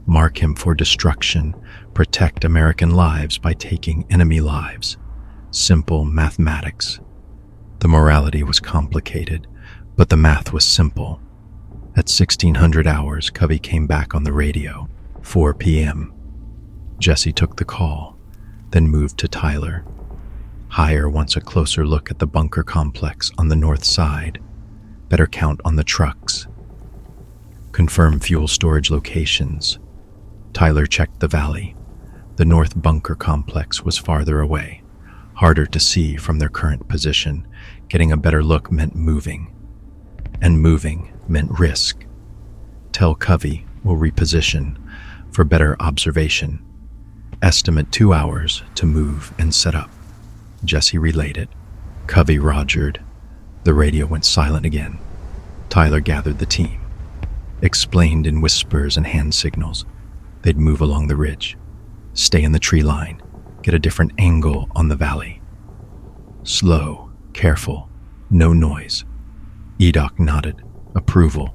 mark him for destruction, protect American lives by taking enemy lives. Simple mathematics. The morality was complicated, but the math was simple. At 1600 hours, Covey came back on the radio, 4 p.m. Jesse took the call, then moved to Tyler. Hire wants a closer look at the bunker complex on the north side. Better count on the trucks. Confirm fuel storage locations. Tyler checked the valley. The north bunker complex was farther away, harder to see from their current position. Getting a better look meant moving. And moving meant risk. Tell Covey we'll reposition for better observation. Estimate 2 hours to move and set up. Jesse relayed it. Covey rogered. The radio went silent again. Tyler gathered the team. Explained in whispers and hand signals. They'd move along the ridge. Stay in the tree line. Get a different angle on the valley. Slow, careful, no noise. E-Doc nodded. Approval.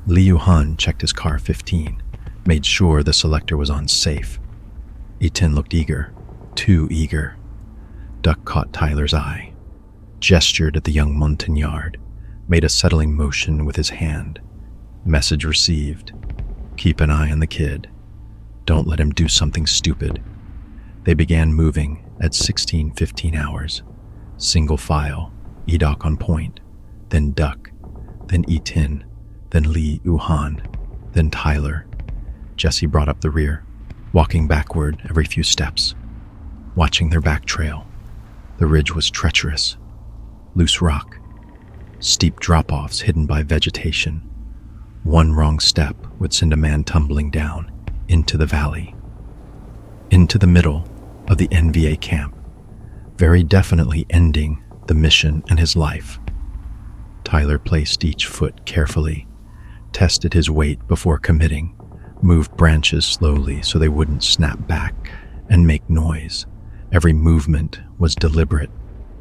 Li Yuhan checked his car 15, made sure the selector was on safe. E-10 looked eager, too eager. Duck caught Tyler's eye, gestured at the young Montagnard, made a settling motion with his hand. Message received. Keep an eye on the kid. Don't let him do something stupid. They began moving at 16:15 hours. Single file, E-Doc on point, then Duck, then E-10, then Li Yuhan, then Tyler. Jesse brought up the rear, walking backward every few steps, watching their back trail. The ridge was treacherous, loose rock, steep drop-offs hidden by vegetation. One wrong step would send a man tumbling down into the valley, into the middle of the NVA camp, very definitely ending the mission and his life. Tyler placed each foot carefully, tested his weight before committing, moved branches slowly so they wouldn't snap back and make noise. Every movement was deliberate,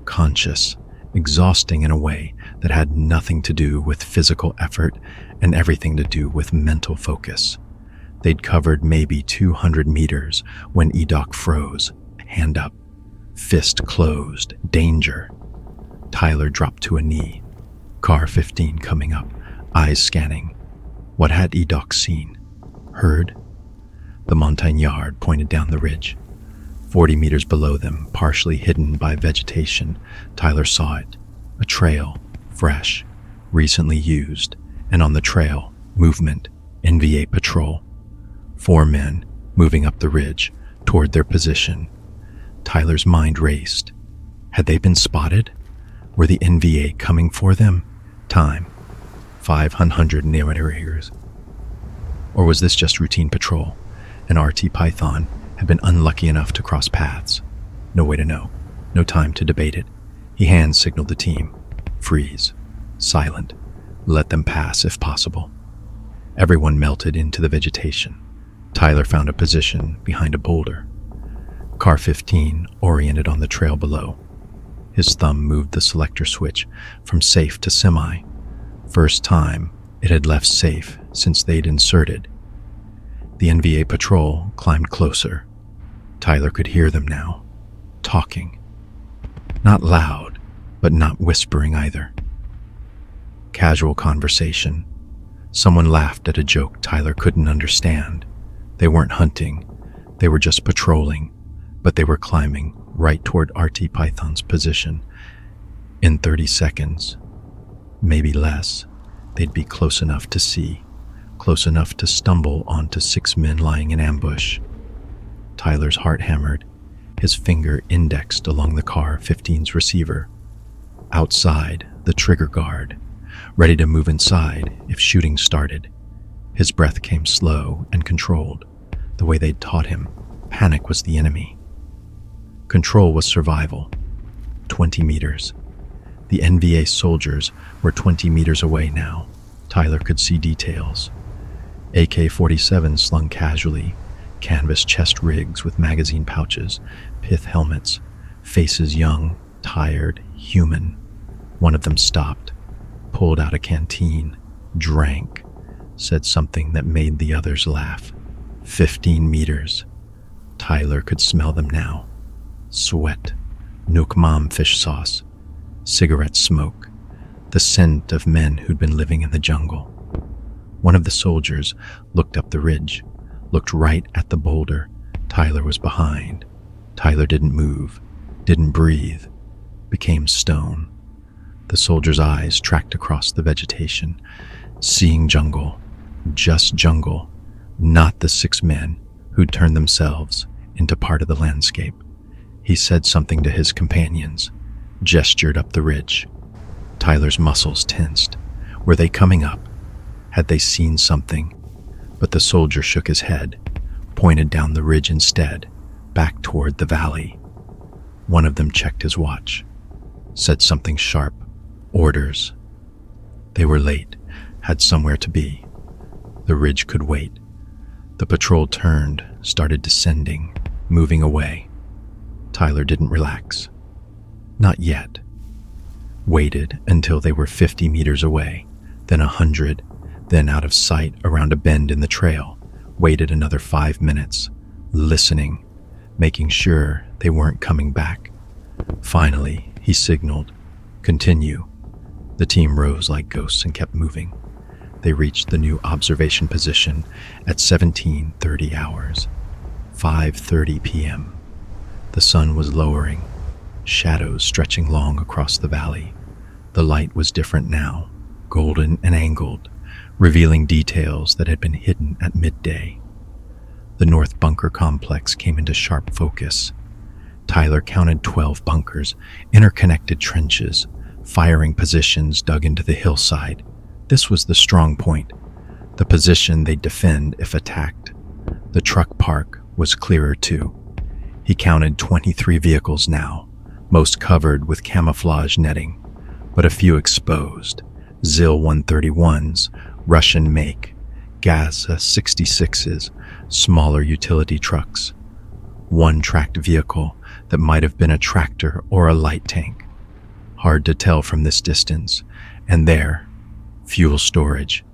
conscious, exhausting in a way that had nothing to do with physical effort and everything to do with mental focus. They'd covered maybe 200 meters when Edoc froze, hand up, fist closed, danger. Tyler dropped to a knee, car 15 coming up, eyes scanning. What had Edoc seen? Heard? The Montagnard pointed down the ridge. 40 meters below them, partially hidden by vegetation, Tyler saw it. A trail, fresh, recently used, and on the trail, movement, NVA patrol. 4 men moving up the ridge toward their position. Tyler's mind raced. Had they been spotted? Were the NVA coming for them? Time, 500 narrators. Or was this just routine patrol? An RT Python had been unlucky enough to cross paths. No way to know. No time to debate it. He hand signaled the team. Freeze. Silent. Let them pass if possible. Everyone melted into the vegetation. Tyler found a position behind a boulder. Car 15 oriented on the trail below. His thumb moved the selector switch from safe to semi. First time it had left safe since they'd inserted. The NVA patrol climbed closer. Tyler could hear them now, talking. Not loud, but not whispering either. Casual conversation. Someone laughed at a joke Tyler couldn't understand. They weren't hunting, they were just patrolling, but they were climbing right toward RT Python's position. In 30 seconds, maybe less, they'd be close enough to see, close enough to stumble onto 6 men lying in ambush. Tyler's heart hammered, his finger indexed along the car 15's receiver. Outside, the trigger guard, ready to move inside if shooting started. His breath came slow and controlled, the way they'd taught him. Panic was the enemy. Control was survival. 20 meters. The NVA soldiers were 20 meters away now. Tyler could see details. AK-47 slung casually, canvas chest rigs with magazine pouches, pith helmets, faces young, tired, human. One of them stopped, pulled out a canteen, drank, said something that made the others laugh. 15 meters. Tyler could smell them now. Sweat, Nook Mom fish sauce, cigarette smoke, the scent of men who'd been living in the jungle. One of the soldiers looked up the ridge, looked right at the boulder. Tyler was behind. Tyler didn't move, didn't breathe, became stone. The soldier's eyes tracked across the vegetation, seeing jungle, just jungle, not the 6 men who'd turned themselves into part of the landscape. He said something to his companions, gestured up the ridge. Tyler's muscles tensed. Were they coming up? Had they seen something? But the soldier shook his head, pointed down the ridge instead, back toward the valley. One of them checked his watch, said something sharp. Orders. They were late, had somewhere to be. The ridge could wait. The patrol turned, started descending, moving away. Tyler didn't relax. Not yet. Waited until they were 50 meters away, then 100, then out of sight around a bend in the trail. Waited another 5 minutes, listening, making sure they weren't coming back. Finally, he signaled, "Continue." The team rose like ghosts and kept moving. They reached the new observation position at 17:30 hours, 5:30 p.m. The sun was lowering, shadows stretching long across the valley. The light was different now, golden and angled, revealing details that had been hidden at midday. The North Bunker complex came into sharp focus. Tyler counted 12 bunkers, interconnected trenches, firing positions dug into the hillside. This was the strong point, the position they'd defend if attacked. The truck park was clearer too. He counted 23 vehicles now, most covered with camouflage netting, but a few exposed, ZIL-131s, Russian make, GAZ-66s, smaller utility trucks, one tracked vehicle that might have been a tractor or a light tank. Hard to tell from this distance. And there, fuel storage.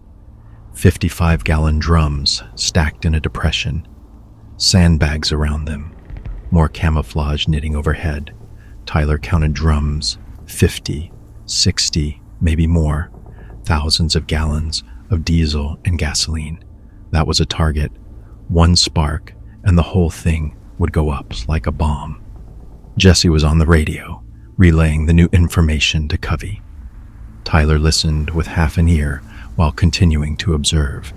55-gallon drums stacked in a depression. Sandbags around them. More camouflage knitting overhead. Tyler counted drums, 50, 60, maybe more. Thousands of gallons of diesel and gasoline. That was a target. One spark, and the whole thing would go up like a bomb. Jesse was on the radio, relaying the new information to Covey. Tyler listened with half an ear while continuing to observe.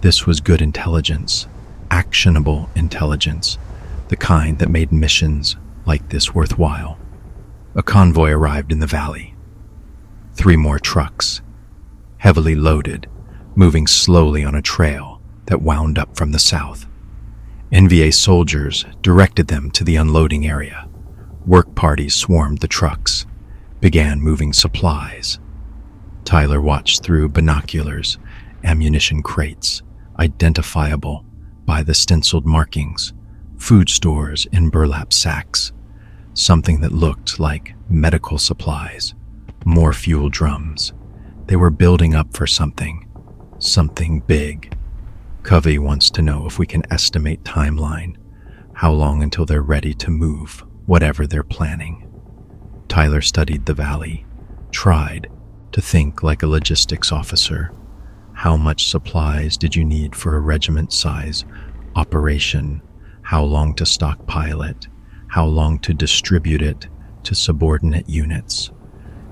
This was good intelligence, actionable intelligence, the kind that made missions like this worthwhile. A convoy arrived in the valley. 3 more trucks, heavily loaded, moving slowly on a trail that wound up from the south. NVA soldiers directed them to the unloading area. Work parties swarmed the trucks, began moving supplies. Tyler watched through binoculars, ammunition crates, identifiable by the stenciled markings, food stores in burlap sacks, something that looked like medical supplies, more fuel drums. They were building up for something big. Covey wants to know if we can estimate timeline, how long until they're ready to move, whatever they're planning. Tyler studied the valley, tried to think like a logistics officer. How much supplies did you need for a regiment-size operation? How long to stockpile it? How long to distribute it to subordinate units?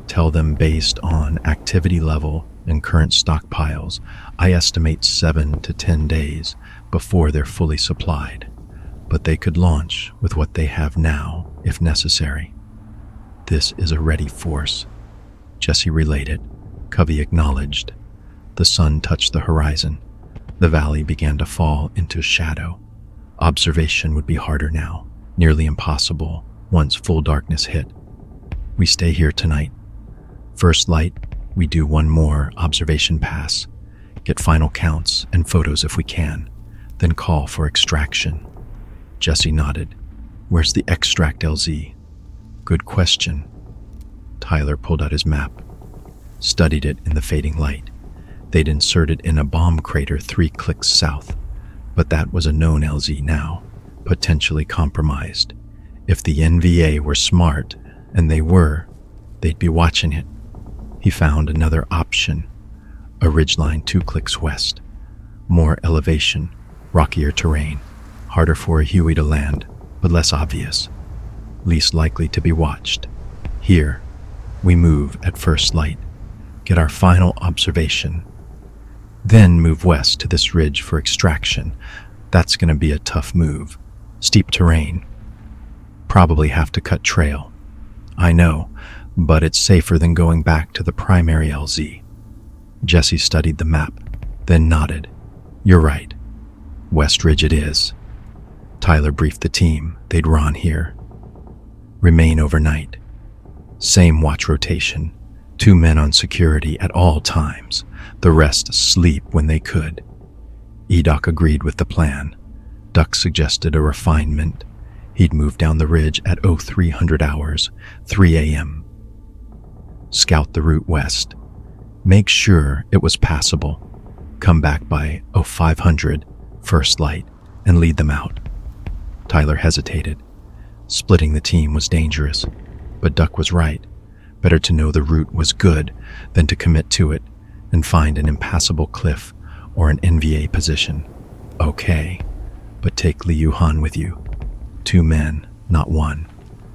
Tell them based on activity level and current stockpiles, I estimate 7 to 10 days before they're fully supplied, but they could launch with what they have now if necessary. This is a ready force. Jesse relayed it. Covey acknowledged. The sun touched the horizon. The valley began to fall into shadow. Observation would be harder now, nearly impossible once full darkness hit. We stay here tonight. First light, we do one more observation pass, get final counts and photos if we can, then call for extraction. Jesse nodded. Where's the extract, LZ? Good question. Tyler pulled out his map, studied it in the fading light. They'd inserted in a bomb crater 3 clicks south, but that was a known LZ now, potentially compromised. If the NVA were smart, and they were, they'd be watching it. He found another option, a ridgeline 2 clicks west. More elevation, rockier terrain, harder for a Huey to land, but less obvious, least likely to be watched. Here, we move at first light, get our final observation, then move west to this ridge for extraction. That's going to be a tough move. Steep terrain. Probably have to cut trail. I know, but it's safer than going back to the primary LZ. Jesse studied the map, then nodded. You're right. West Ridge it is. Tyler briefed the team they'd run here. Remain overnight. Same watch rotation. 2 men on security at all times. The rest sleep when they could. Edoc agreed with the plan. Duck suggested a refinement. He'd move down the ridge at 0300 hours, 3 a.m. Scout the route west. Make sure it was passable. Come back by 0500, first light, and lead them out. Tyler hesitated. Splitting the team was dangerous, but Duck was right. Better to know the route was good than to commit to it and find an impassable cliff or an NVA position. Okay, but take Liu Han with you. 2 men, not 1.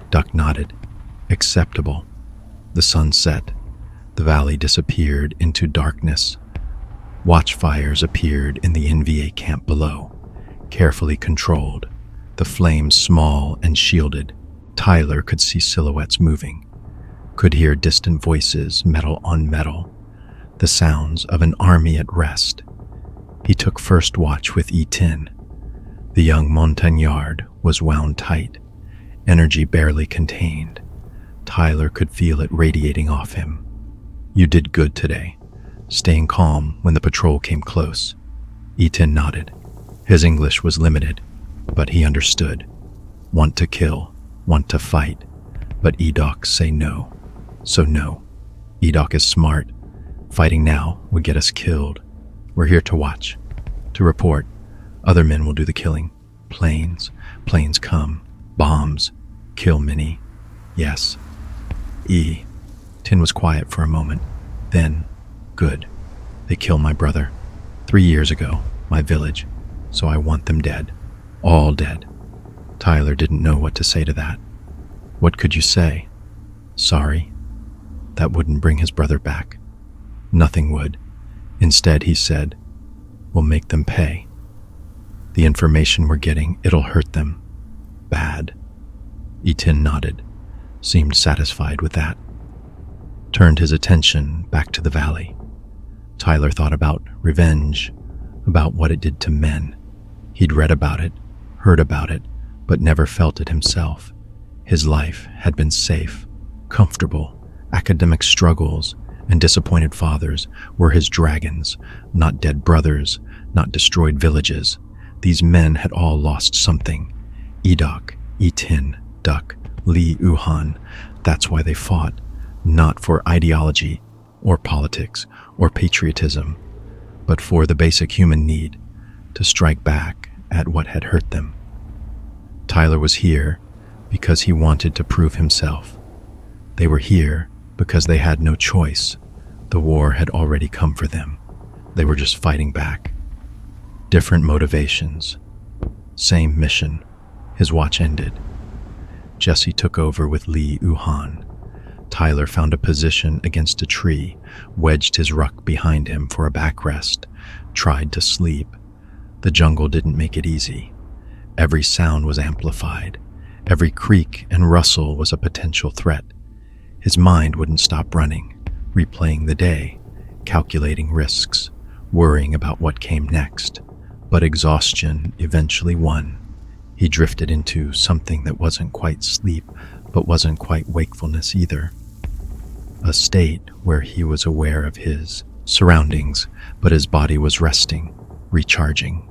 Duck nodded. Acceptable. The sun set. The valley disappeared into darkness. Watchfires appeared in the NVA camp below, carefully controlled, the flames small and shielded. Tyler could see silhouettes moving, could hear distant voices, metal on metal, the sounds of an army at rest. He took first watch with E10. The young Montagnard was wound tight, energy barely contained. Tyler could feel it radiating off him. You did good today, staying calm when the patrol came close. Eaton nodded. His English was limited, but he understood. Want to kill, want to fight, but Edok say no. So no. Edok is smart. Fighting now would get us killed. We're here to watch, to report. Other men will do the killing. Planes come. Bombs. Kill Minnie. Yes. Tin was quiet for a moment. Then, good. They killed my brother. 3 years ago, my village. So I want them dead. All dead. Tyler didn't know what to say to that. What could you say? Sorry? That wouldn't bring his brother back. Nothing would. Instead, he said, we'll make them pay. The information we're getting, it'll hurt them. Bad. Eaton nodded, seemed satisfied with that. Turned his attention back to the valley. Tyler thought about revenge, about what it did to men. He'd read about it, heard about it, but never felt it himself. His life had been safe, comfortable. Academic struggles and disappointed fathers were his dragons, not dead brothers, not destroyed villages. These men had all lost something. Edok, Etin, Duck, Li Uhan. That's why they fought, not for ideology or politics or patriotism, but for the basic human need to strike back at what had hurt them. Tyler was here because he wanted to prove himself. They were here because they had no choice. The war had already come for them. They were just fighting back. Different motivations. Same mission. His watch ended. Jesse took over with Li Uhan. Tyler found a position against a tree, wedged his ruck behind him for a backrest, tried to sleep. The jungle didn't make it easy. Every sound was amplified. Every creak and rustle was a potential threat. His mind wouldn't stop running, replaying the day, calculating risks, worrying about what came next. But exhaustion eventually won. He drifted into something that wasn't quite sleep, but wasn't quite wakefulness either. A state where he was aware of his surroundings, but his body was resting, recharging.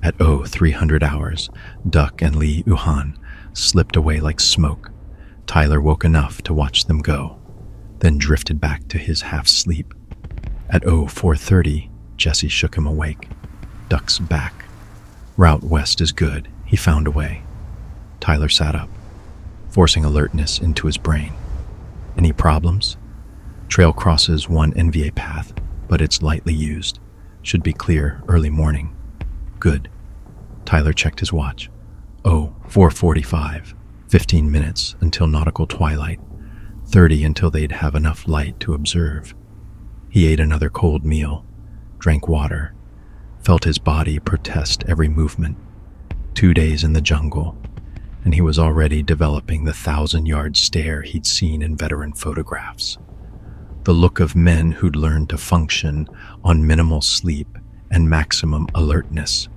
At 0300 hours, Duck and Li Uhan slipped away like smoke. Tyler woke enough to watch them go, then drifted back to his half-sleep. At 0430, Jesse shook him awake. Duck's back. Route west is good. He found a way. Tyler sat up, forcing alertness into his brain. Any problems? Trail crosses one NVA path, but it's lightly used. Should be clear early morning. Good. Tyler checked his watch. 0445. 15 minutes until nautical twilight. 30 until they'd have enough light to observe. He ate another cold meal, drank water, felt his body protest every movement. 2 days in the jungle, and he was already developing the 1,000-yard stare he'd seen in veteran photographs. The look of men who'd learned to function on minimal sleep and maximum alertness.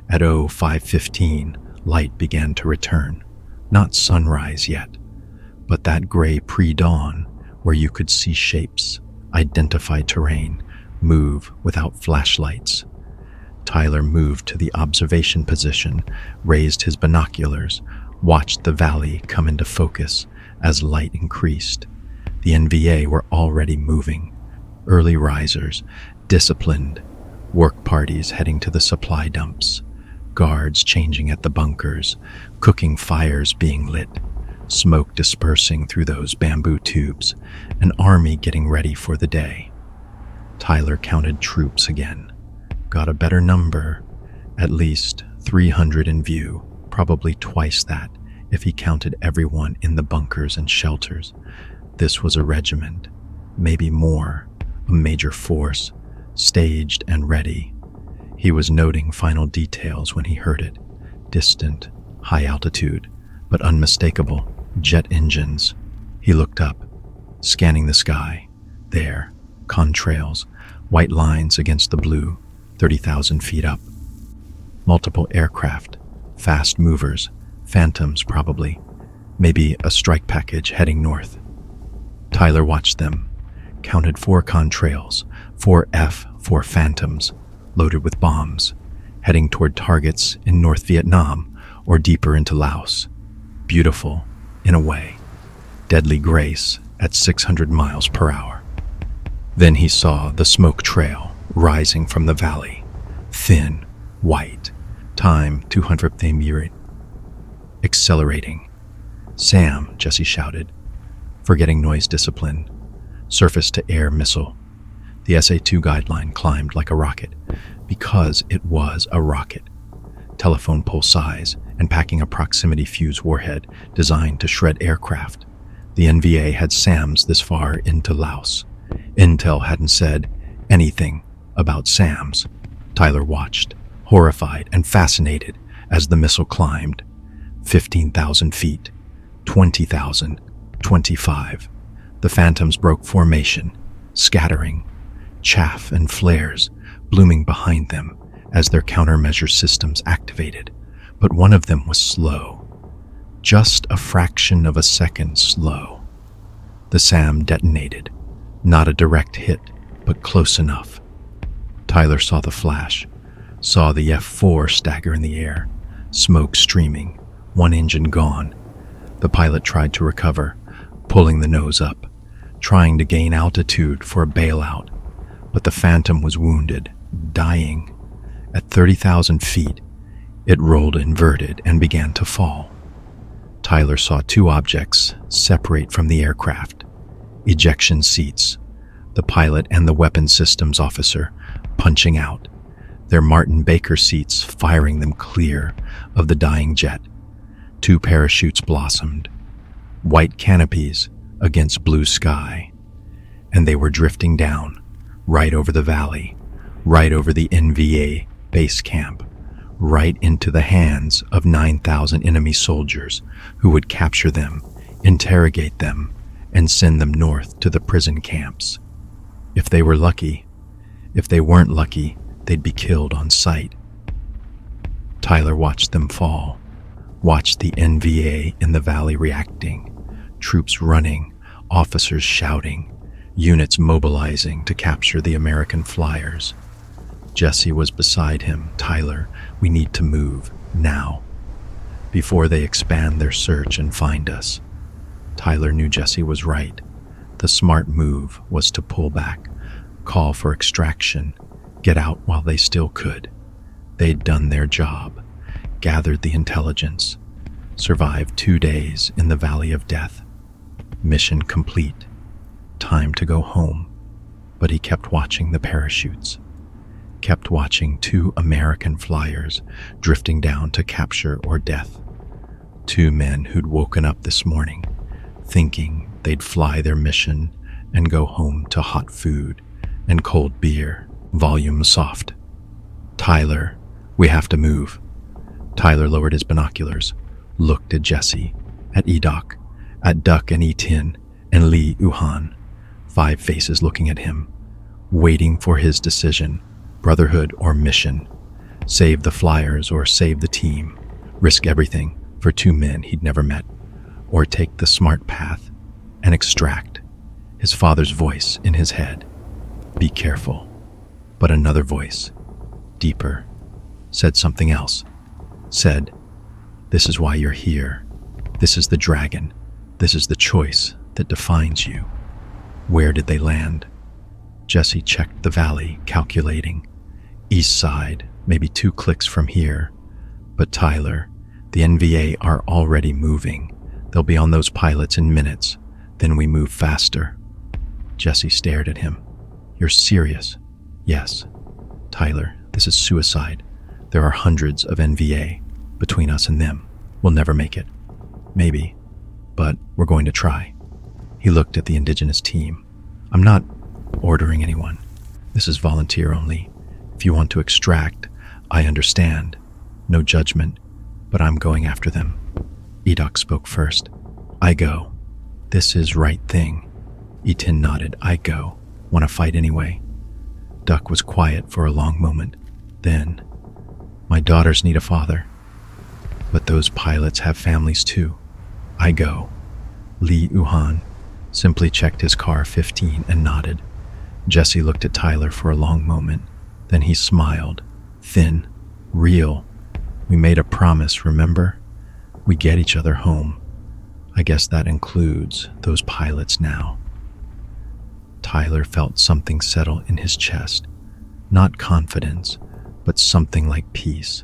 At 0515, light began to return. Not sunrise yet, but that gray pre-dawn where you could see shapes, identify terrain, move without flashlights. Tyler moved to the observation position, raised his binoculars, watched the valley come into focus as light increased. The NVA were already moving. Early risers, disciplined, work parties heading to the supply dumps, guards changing at the bunkers, cooking fires being lit, smoke dispersing through those bamboo tubes, an army getting ready for the day. Tyler counted troops again. Got a better number, at least 300 in view, probably twice that if he counted everyone in the bunkers and shelters. This was a regiment, maybe more, a major force, staged and ready. He was noting final details when he heard it. Distant, high altitude, but unmistakable, jet engines. He looked up, scanning the sky. There, contrails, white lines against the blue, 30,000 feet up. Multiple aircraft, fast movers, phantoms probably, maybe a strike package heading north. Tyler watched them, counted 4 contrails, 4 F-4 Phantoms, loaded with bombs, heading toward targets in North Vietnam or deeper into Laos. Beautiful, in a way. Deadly grace at 600 miles per hour. Then he saw the smoke trail rising from the valley, thin, white, time 200 meters. Accelerating. "Sam," Jesse shouted, forgetting noise discipline. Surface-to-air missile. The SA-2 guideline climbed like a rocket, because it was a rocket. Telephone pole size and packing a proximity fuse warhead designed to shred aircraft. The NVA had SAMs this far into Laos. Intel hadn't said anything about SAMs. Tyler watched, horrified and fascinated, as the missile climbed. 15,000 feet, 20,000, 25. The Phantoms broke formation, scattering, chaff and flares blooming behind them as their countermeasure systems activated. But one of them was slow, just a fraction of a second slow. The SAM detonated, not a direct hit, but close enough. Tyler saw the flash, saw the F-4 stagger in the air, smoke streaming, one engine gone. The pilot tried to recover, pulling the nose up, trying to gain altitude for a bailout, but the Phantom was wounded, dying. At 30,000 feet, it rolled inverted and began to fall. Tyler saw 2 objects separate from the aircraft. Ejection seats, the pilot and the weapons systems officer punching out, their Martin Baker seats firing them clear of the dying jet. 2 parachutes blossomed, white canopies against blue sky, and they were drifting down, right over the valley, right over the NVA base camp, right into the hands of 9,000 enemy soldiers who would capture them, interrogate them, and send them north to the prison camps. If they were lucky. If they weren't lucky, they'd be killed on sight. Tyler watched them fall, watched the NVA in the valley reacting, troops running, officers shouting, units mobilizing to capture the American flyers. Jesse was beside him. "Tyler, we need to move, now, before they expand their search and find us." Tyler knew Jesse was right. The smart move was to pull back, call for extraction, get out while they still could. They'd done their job, gathered the intelligence, survived 2 days in the Valley of Death. Mission complete. Time to go home. But he kept watching the parachutes, kept watching 2 American flyers drifting down to capture or death. 2 men who'd woken up this morning, thinking they'd fly their mission and go home to hot food and cold beer, volume soft. "Tyler, we have to move." Tyler lowered his binoculars, looked at Jesse, at Edok, at Duck and E-Tin, and Lee Uhan. 5 faces looking at him, waiting for his decision, Brotherhood or mission. Save the flyers or save the team. Risk everything for 2 men he'd never met. Or take the smart path and extract. His father's voice in his head. "Be careful." But another voice, deeper, said something else. Said, "This is why you're here. This is the dragon. This is the choice that defines you." Where did they land? Jesse checked the valley, calculating. East side, maybe 2 clicks from here. But Tyler, the NVA are already moving. They'll be on those pilots in minutes. Then we move faster. Jesse stared at him. "You're serious?" "Yes." "Tyler, this is suicide. There are hundreds of NVA. Between us and them, we'll never make it." "Maybe, but we're going to try." He looked at the indigenous team. "I'm not ordering anyone. This is volunteer only. If you want to extract, I understand. No judgment, but I'm going after them." Edok spoke first. "I go. This is right thing." E-Tin nodded. "I go. Want to fight anyway." Duck was quiet for a long moment. Then, "My daughters need a father. But those pilots have families too. I go." Lee Uhan Simply checked his car 15 and nodded. Jesse looked at Tyler for a long moment. Then he smiled. Thin. Real. We made a promise, remember? We get each other home. I guess that includes those pilots now. Tyler felt something settle in his chest. Not confidence, but something like peace.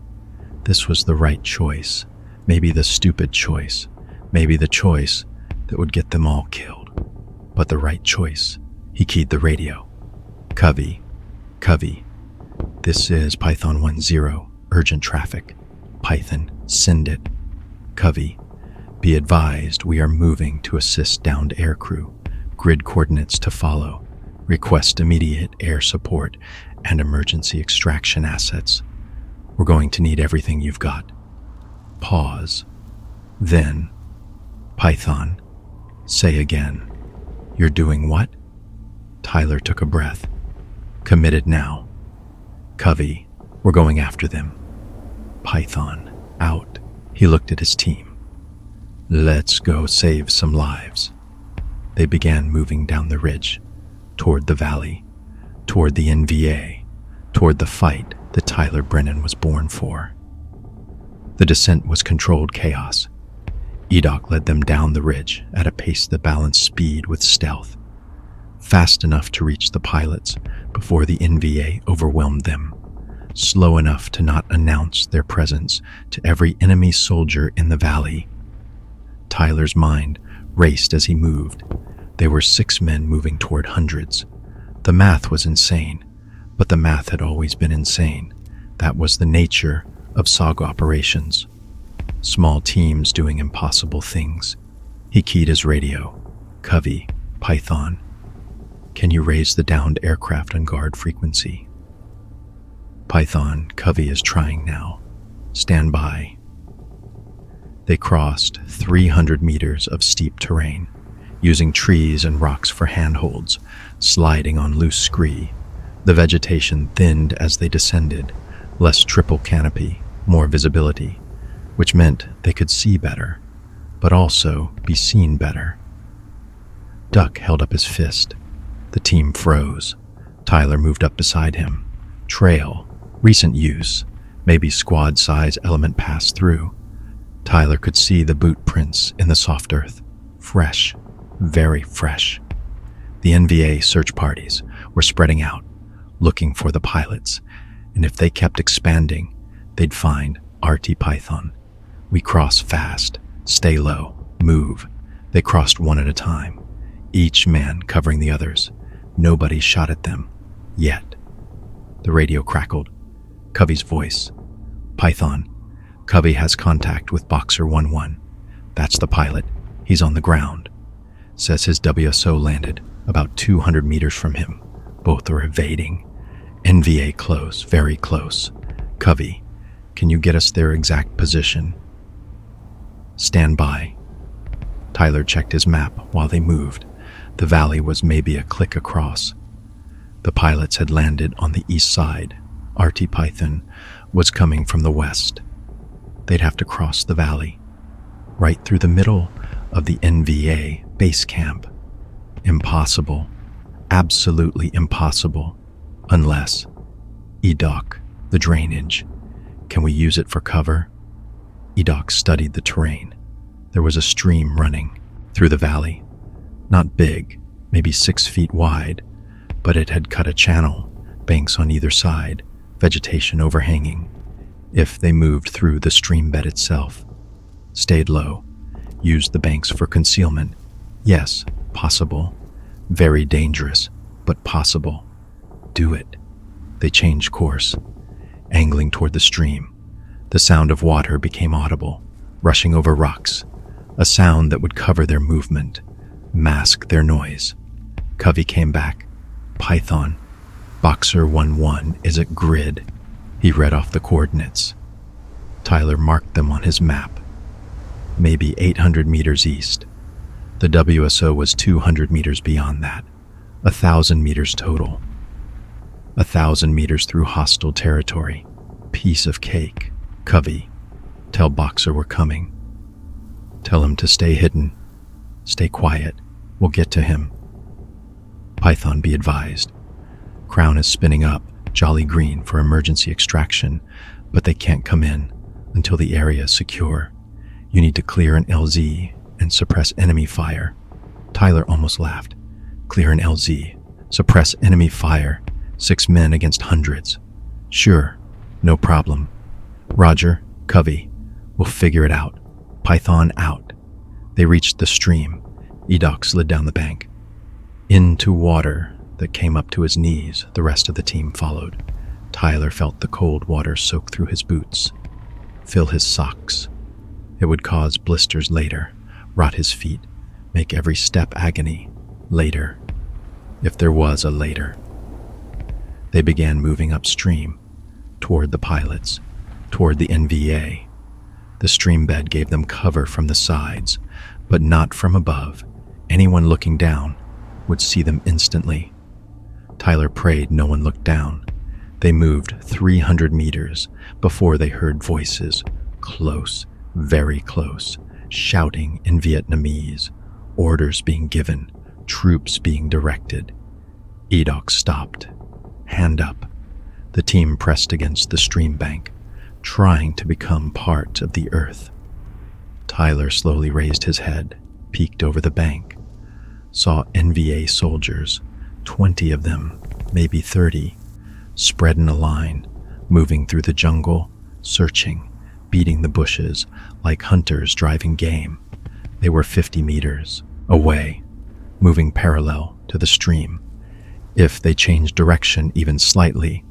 This was the right choice. Maybe the stupid choice. Maybe the choice that would get them all killed. But the right choice. He keyed the radio. Covey. This is Python 10, urgent traffic. Python, send it. Covey, be advised we are moving to assist downed aircrew. Grid coordinates to follow. Request immediate air support and emergency extraction assets. We're going to need everything you've got. Pause. Then, Python, say again. You're doing what? Tyler took a breath. Committed now. Covey, we're going after them. Python, out. He looked at his team. Let's go save some lives. They began moving down the ridge, toward the valley, toward the NVA, toward the fight that Tyler Brennan was born for. The descent was controlled chaos. EDOC led them down the ridge at a pace that balanced speed with stealth, fast enough to reach the pilots before the NVA overwhelmed them, slow enough to not announce their presence to every enemy soldier in the valley. Tyler's mind raced as he moved. They were 6 men moving toward hundreds. The math was insane, but the math had always been insane. That was the nature of SOG operations. Small teams doing impossible things. He keyed his radio. Covey, Python. Can you raise the downed aircraft on guard frequency? Python, Covey is trying now. Stand by. They crossed 300 meters of steep terrain, using trees and rocks for handholds, sliding on loose scree. The vegetation thinned as they descended, less triple canopy, more visibility, which meant they could see better, but also be seen better. Duck held up his fist. The team froze. Tyler moved up beside him. Trail, recent use, maybe squad-size element passed through. Tyler could see the boot prints in the soft earth. Fresh, very fresh. The NVA search parties were spreading out, looking for the pilots, and if they kept expanding, they'd find RT Python. We cross fast, stay low, move. They crossed one at a time, each man covering the others. Nobody shot at them, yet. The radio crackled. Covey's voice. Python, Covey has contact with Boxer 11. That's the pilot. He's on the ground. Says his WSO landed about 200 meters from him. Both are evading. NVA close, very close. Covey, can you get us their exact position? Stand by. Tyler checked his map while they moved. The valley was maybe a click across. The pilots had landed on the east side. RT Python was coming from the west. They'd have to cross the valley, right through the middle of the NVA base camp. Impossible. Absolutely impossible. Unless, EDOC, the drainage. Can we use it for cover? EDOC studied the terrain. There was a stream running through the valley. Not big, maybe 6 feet wide, but it had cut a channel, banks on either side, vegetation overhanging. If they moved through the stream bed itself, stayed low, used the banks for concealment, yes, possible. Very dangerous, but possible. Do it. They changed course, angling toward the stream. The sound of water became audible, rushing over rocks, a sound that would cover their movement, mask their noise. Covey came back. Python, Boxer 11 is at grid. He read off the coordinates. Tyler marked them on his map. Maybe 800 meters east. The WSO was 200 meters beyond that. 1,000 meters total. 1,000 meters through hostile territory. Piece of cake. Covey, tell Boxer we're coming. Tell him to stay hidden. Stay quiet. We'll get to him. Python, be advised. Crown is spinning up, jolly green for emergency extraction, but they can't come in until the area is secure. You need to clear an LZ and suppress enemy fire. Tyler almost laughed. Clear an LZ, suppress enemy fire. 6 men against hundreds. Sure, no problem. Roger, Covey, we'll figure it out. Python out. They reached the stream. Edoc slid down the bank. Into water that came up to his knees, the rest of the team followed. Tyler felt the cold water soak through his boots, fill his socks. It would cause blisters later, rot his feet, make every step agony. Later, if there was a later. They began moving upstream, toward the pilots, toward the NVA. The stream bed gave them cover from the sides, but not from above. Anyone looking down would see them instantly. Tyler prayed no one looked down. They moved 300 meters before they heard voices, close, very close, shouting in Vietnamese, orders being given, troops being directed. Edoc stopped, hand up. The team pressed against the stream bank, trying to become part of the earth. Tyler slowly raised his head, peeked over the bank, saw NVA soldiers, 20 of them, maybe 30, spread in a line, moving through the jungle, searching, beating the bushes like hunters driving game. They were 50 meters away, moving parallel to the stream. If they changed direction even slightly,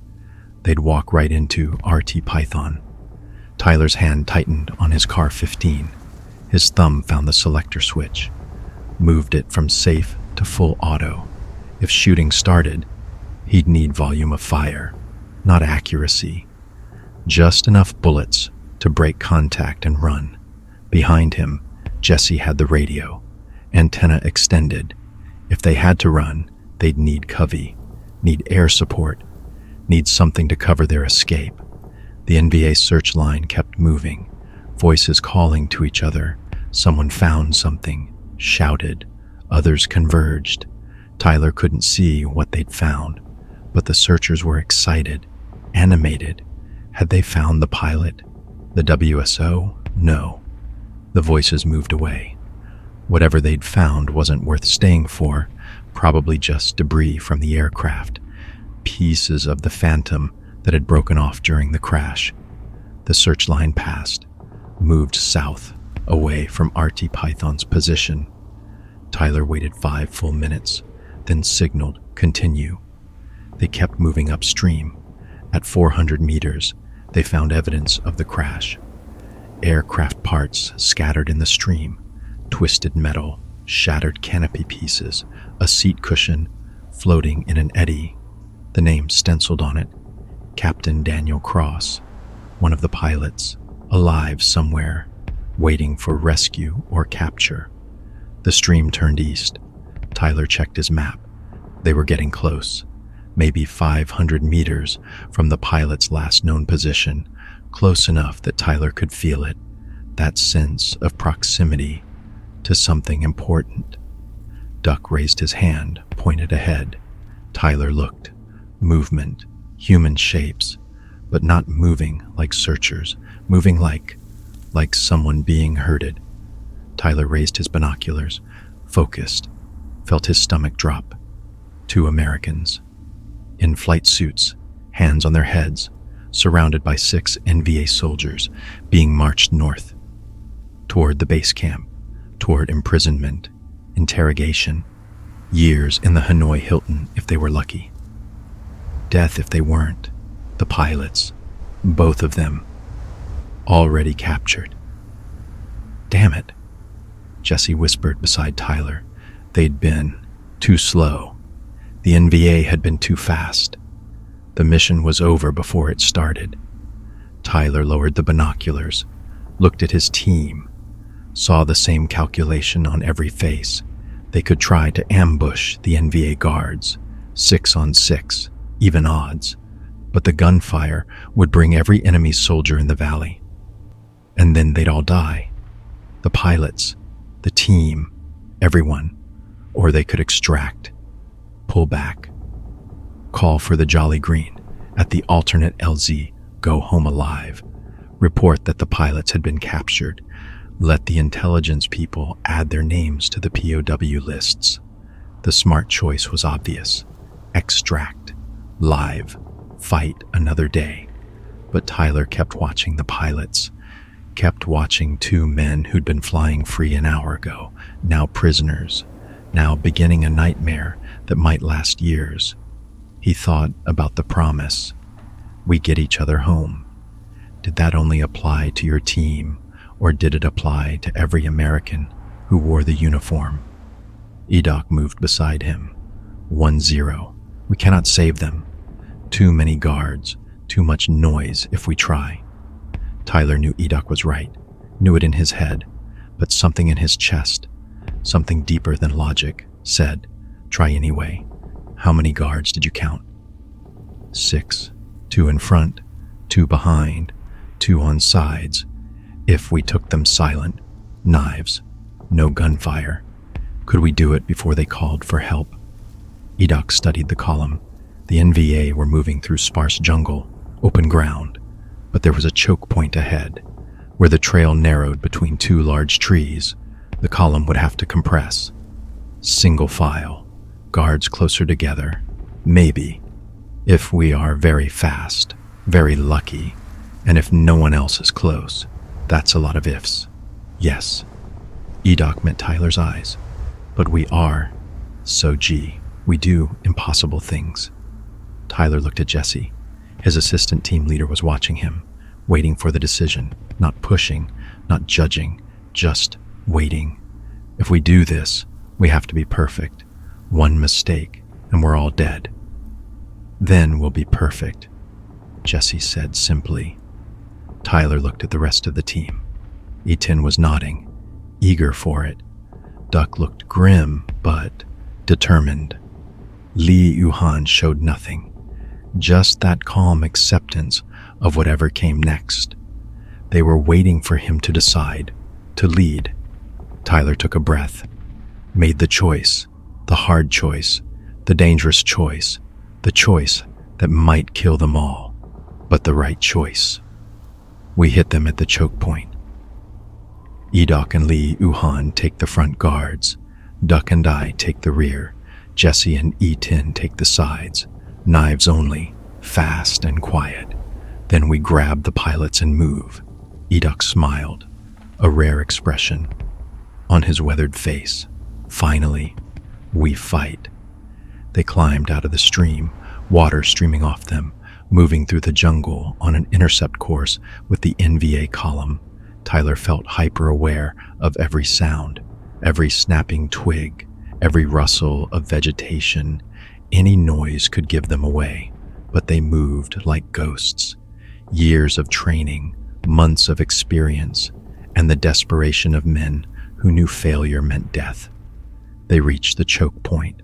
they'd walk right into RT Python. Tyler's hand tightened on his Car 15. His thumb found the selector switch, moved it from safe to full auto. If shooting started, he'd need volume of fire, not accuracy. Just enough bullets to break contact and run. Behind him, Jesse had the radio, antenna extended. If they had to run, they'd need Covey, need air support, need something to cover their escape. The NVA search line kept moving, voices calling to each other. Someone found something, shouted. Others converged. Tyler couldn't see what they'd found, but the searchers were excited, animated. Had they found the pilot? The WSO? No. The voices moved away. Whatever they'd found wasn't worth staying for, probably just debris from the aircraft, pieces of the Phantom that had broken off during the crash. The search line passed, moved south, away from RT Python's position. Tyler waited 5 full minutes, then signaled continue. They kept moving upstream. At 400 meters, they found evidence of the crash. Aircraft parts scattered in the stream, twisted metal, shattered canopy pieces, a seat cushion floating in an eddy. The name stenciled on it, Captain Daniel Cross, one of the pilots, alive somewhere, waiting for rescue or capture. The stream turned east. Tyler checked his map. They were getting close, maybe 500 meters from the pilot's last known position, close enough that Tyler could feel it, that sense of proximity to something important. Duck raised his hand, pointed ahead. Tyler looked. Movement, human shapes, but not moving like searchers, moving like someone being herded. Tyler raised his binoculars, focused, felt his stomach drop. 2 Americans, in flight suits, hands on their heads, surrounded by 6 NVA soldiers, being marched north, toward the base camp, toward imprisonment, interrogation, years in the Hanoi Hilton if they were lucky. Death if they weren't. The pilots, both of them, already captured. Damn it, Jesse whispered beside Tyler. They'd been too slow. The NVA had been too fast. The mission was over before it started. Tyler lowered the binoculars, looked at his team, saw the same calculation on every face. They could try to ambush the NVA guards, 6 on 6, even odds, but the gunfire would bring every enemy soldier in the valley. And then they'd all die. The pilots, the team, everyone. or they could extract, pull back, call for the Jolly Green at the alternate LZ, go home alive, report that the pilots had been captured, let the intelligence people add their names to the POW lists. The smart choice was obvious: extract, live, fight another day. But Tyler kept watching the pilots, kept watching two men who'd been flying free an hour ago, now prisoners, now beginning a nightmare that might last years. He thought about the promise: we get each other home. Did that only apply to your team, or did it apply to every American who wore the uniform? Edoc moved beside him. 1-0. We cannot save them. Too many guards, too much noise if we try. Tyler knew Edoc was right, knew it in his head, but something in his chest, something deeper than logic, said, try anyway. How many guards did you count? 6. 2 in front, 2 behind, 2 on sides. If we took them silent, knives, no gunfire, could we do it before they called for help? Edoc studied the column. The NVA were moving through sparse jungle, open ground, but there was a choke point ahead. Where the trail narrowed between 2 large trees, the column would have to compress. Single file, guards closer together, maybe, if we are very fast, very lucky, and if no one else is close. That's a lot of ifs. Yes. Edoc met Tyler's eyes. But we are. So gee, we do impossible things. Tyler looked at Jesse. His assistant team leader was watching him, waiting for the decision, not pushing, not judging, just waiting. If we do this, we have to be perfect. One mistake, and we're all dead. Then we'll be perfect, Jesse said simply. Tyler looked at the rest of the team. Etin was nodding, eager for it. Duck looked grim, but determined. Li Yuhan showed nothing, just that calm acceptance of whatever came next. They were waiting for him to decide, to lead. Tyler took a breath, made the choice, the hard choice, the dangerous choice, the choice that might kill them all, but the right choice. We hit them at the choke point. Edoc and Li Yuhan take the front guards. Duck and I take the rear. Jesse and Etin take the sides. Knives only, fast and quiet. Then we grab the pilots and move. Edoc smiled, a rare expression on his weathered face. Finally, we fight. They climbed out of the stream, water streaming off them, moving through the jungle on an intercept course with the NVA column. Tyler felt hyper-aware of every sound, every snapping twig, every rustle of vegetation. Any noise could give them away, but they moved like ghosts. Years of training, months of experience, and the desperation of men who knew failure meant death. They reached the choke point,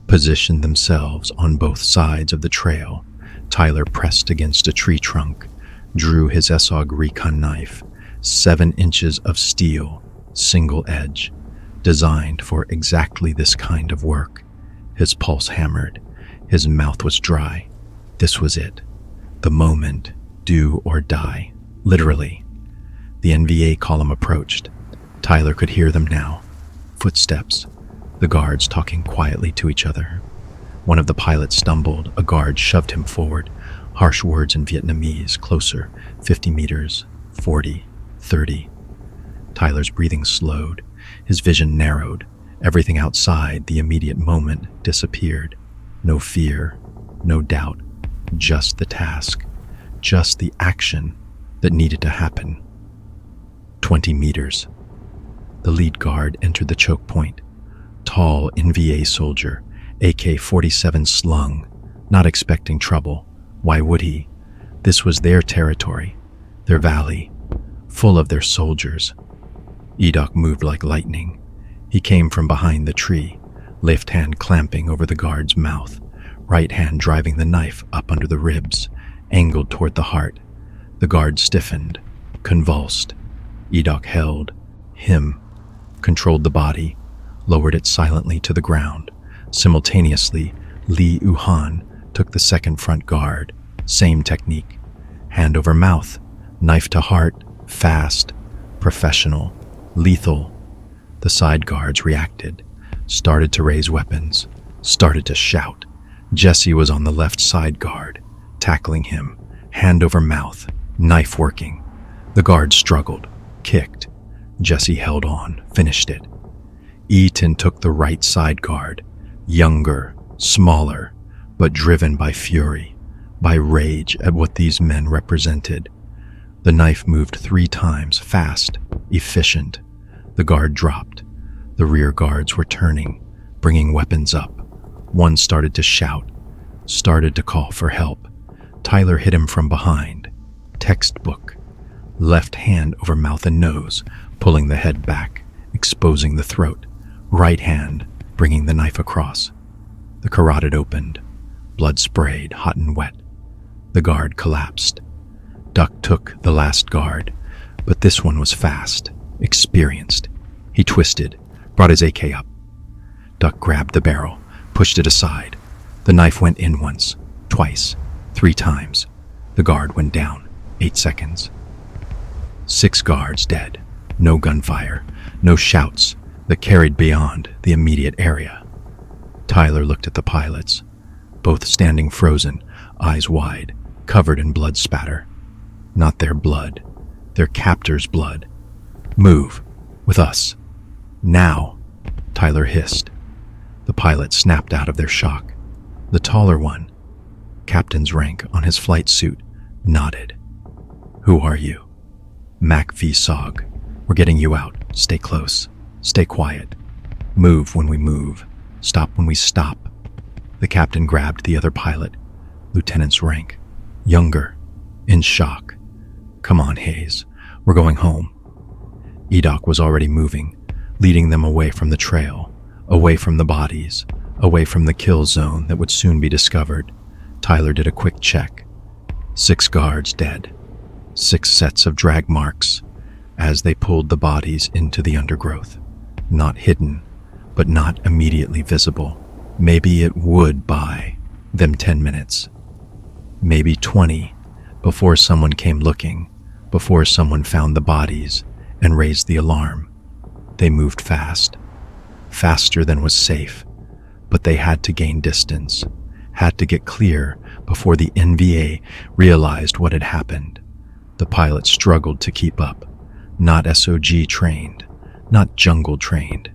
positioned themselves on both sides of the trail. Tyler pressed against a tree trunk, drew his SOG Recon knife, 7 inches of steel, single edge, designed for exactly this kind of work. His pulse hammered. His mouth was dry. This was it. The moment, do or die, literally. The NVA column approached. Tyler could hear them now. Footsteps, the guards talking quietly to each other. One of the pilots stumbled. A guard shoved him forward. Harsh words in Vietnamese, closer, 50 meters, 40, 30. Tyler's breathing slowed. His vision narrowed. Everything outside the immediate moment disappeared. No fear, no doubt, just the task, just the action that needed to happen. 20 meters. The lead guard entered the choke point. Tall NVA soldier, AK-47 slung, not expecting trouble. Why would he? This was their territory, their valley, full of their soldiers. Edoc moved like lightning. He came from behind the tree, left hand clamping over the guard's mouth, right hand driving the knife up under the ribs, angled toward the heart. The guard stiffened, convulsed. Edoc held him, controlled the body, lowered it silently to the ground. Simultaneously, Li Yuhan took the second front guard. Same technique. Hand over mouth, knife to heart, fast, professional, lethal. The side guards reacted, started to raise weapons, started to shout. Jesse was on the left side guard, tackling him, hand over mouth, knife working. The guard struggled, kicked. Jesse held on, finished it. Eaton took the right side guard, younger, smaller, but driven by fury, by rage at what these men represented. The knife moved 3 times, fast, efficient. The guard dropped. The rear guards were turning, bringing weapons up. One started to shout, started to call for help. Tyler hit him from behind. Textbook. Left hand over mouth and nose, pulling the head back, exposing the throat. Right hand, bringing the knife across. The carotid opened. Blood sprayed, hot and wet. The guard collapsed. Duck took the last guard, but this one was fast, experienced. He twisted, brought his AK up. Duck grabbed the barrel, pushed it aside. The knife went in once, twice, 3 times. The guard went down, 8 seconds. 6 guards dead. No gunfire, no shouts that carried beyond the immediate area. Tyler looked at the pilots, both standing frozen, eyes wide, covered in blood spatter. Not their blood, their captor's blood. Move, with us. Now, Tyler hissed. The pilots snapped out of their shock. The taller one, captain's rank on his flight suit, nodded. Who are you? MACV-SOG. We're getting you out. Stay close. Stay quiet. Move when we move. Stop when we stop. The captain grabbed the other pilot, lieutenant's rank, younger, in shock. Come on, Hayes. We're going home. Edoc was already moving, leading them away from the trail, away from the bodies, away from the kill zone that would soon be discovered. Tyler did a quick check. 6 guards dead. 6 sets of drag marks as they pulled the bodies into the undergrowth. Not hidden, but not immediately visible. Maybe it would buy them 10 minutes. Maybe 20 before someone came looking, before someone found the bodies and raised the alarm. They moved fast, faster than was safe, but they had to gain distance, had to get clear before the NVA realized what had happened. The pilot struggled to keep up, not SOG trained, not jungle trained,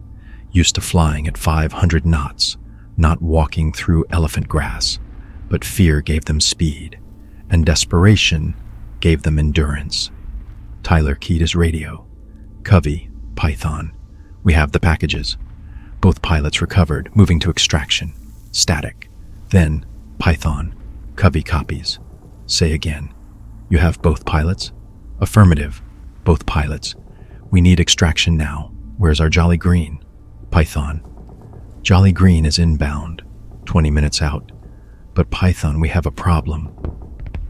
used to flying at 500 knots, not walking through elephant grass, but fear gave them speed, and desperation gave them endurance. Tyler keyed his radio. Covey, Python, we have the packages. Both pilots recovered, moving to extraction. Static. Then, Python, Covey copies. Say again. You have both pilots? Affirmative. Both pilots. We need extraction now. Where's our Jolly Green? Python. Jolly Green is inbound, 20 minutes out. But Python, we have a problem.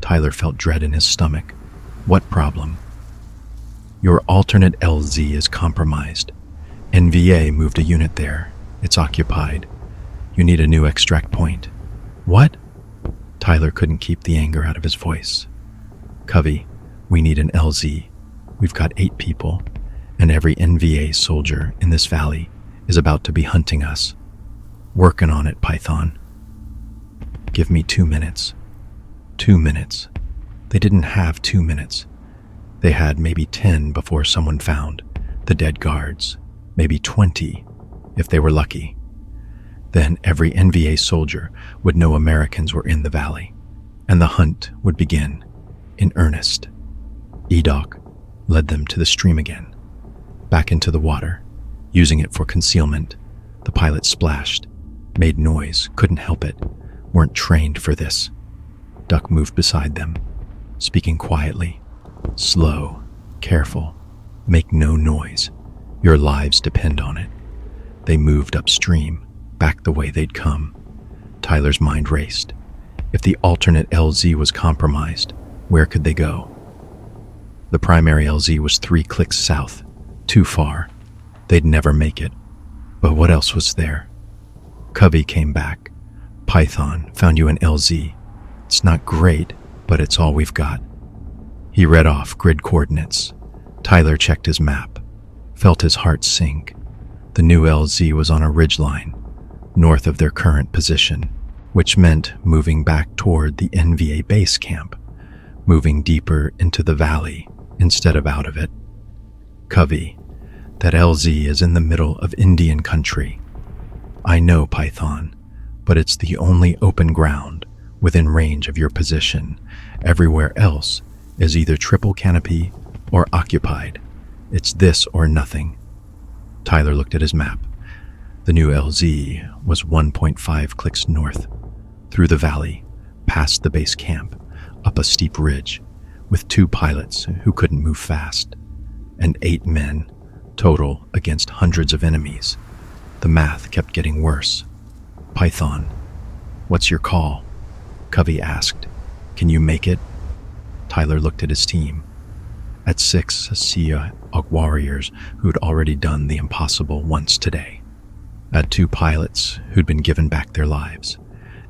Tyler felt dread in his stomach. What problem? Your alternate LZ is compromised. NVA moved a unit there. It's occupied. You need a new extract point. What? Tyler couldn't keep the anger out of his voice. Covey, we need an LZ. We've got 8 people, and every NVA soldier in this valley is about to be hunting us. Working on it, Python. Give me 2 minutes. 2 minutes. They didn't have 2 minutes. They had maybe 10 before someone found the dead guards, maybe 20 if they were lucky. Then every NVA soldier would know Americans were in the valley, and the hunt would begin in earnest. Edoc led them to the stream again, back into the water, using it for concealment. The pilot splashed, made noise, couldn't help it, weren't trained for this. Duck moved beside them, speaking quietly. Slow, careful, make no noise. Your lives depend on it. They moved upstream, back the way they'd come. Tyler's mind raced. If the alternate LZ was compromised, where could they go? The primary LZ was 3 clicks south, too far. They'd never make it. But what else was there? Covey came back. Python found you in LZ. It's not great, but it's all we've got. He read off grid coordinates. Tyler checked his map, felt his heart sink. The new LZ was on a ridgeline, north of their current position, which meant moving back toward the NVA base camp, moving deeper into the valley instead of out of it. Covey, that LZ is in the middle of Indian country. I know, Python, but it's the only open ground within range of your position. Everywhere else is either triple canopy or occupied. It's this or nothing. Tyler looked at his map. The new LZ was 1.5 clicks north, through the valley, past the base camp, up a steep ridge, with 2 pilots who couldn't move fast, and 8 men total against hundreds of enemies. The math kept getting worse. Python, what's your call? Covey asked. Can you make it? Tyler looked at his team. At 6 Sea warriors who'd already done the impossible once today. At 2 pilots who'd been given back their lives.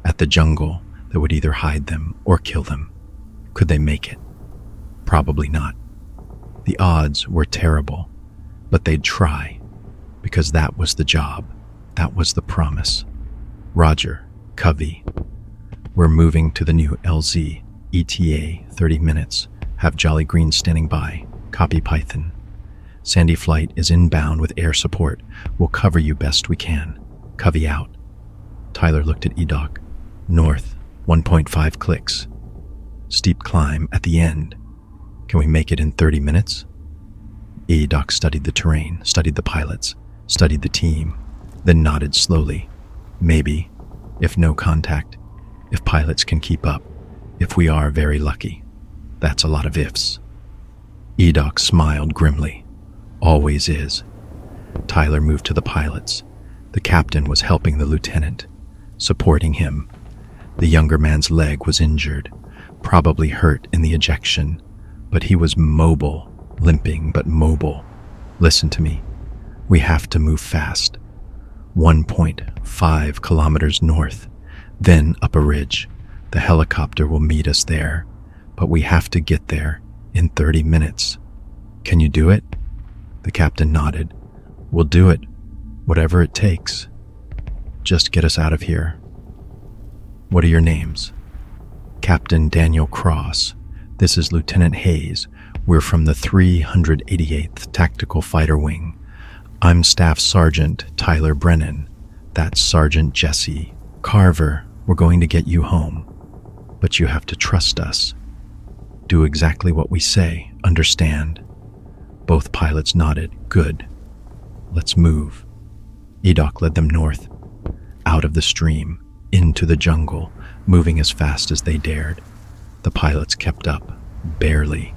At the jungle that would either hide them or kill them. Could they make it? Probably not. The odds were terrible, but they'd try, because that was the job. That was the promise. Roger, Covey. We're moving to the new LZ. ETA 30 minutes. Have Jolly Green standing by. Copy, Python. Sandy Flight is inbound with air support. We'll cover you best we can. Covey out. Tyler looked at EDOC. North, 1.5 clicks. Steep climb at the end. Can we make it in 30 minutes? EDOC studied the terrain, studied the pilots, studied the team, then nodded slowly. Maybe, if no contact, if pilots can keep up, if we are very lucky. That's a lot of ifs. EDOC smiled grimly. Always is. Tyler moved to the pilots. The captain was helping the lieutenant, supporting him. The younger man's leg was injured, probably hurt in the ejection, but he was mobile, limping but mobile. Listen to me. We have to move fast. 1.5 kilometers north, then up a ridge. The helicopter will meet us there, but we have to get there in 30 minutes. Can you do it? The captain nodded. We'll do it, whatever it takes. Just get us out of here. What are your names? Captain Daniel Cross. This is Lieutenant Hayes. We're from the 388th Tactical Fighter Wing. I'm Staff Sergeant Tyler Brennan. That's Sergeant Jesse. Carver, we're going to get you home. But you have to trust us. Do exactly what we say, understand? Both pilots nodded. Good. Let's move. EDOC led them north, out of the stream, into the jungle, moving as fast as they dared. The pilots kept up, barely.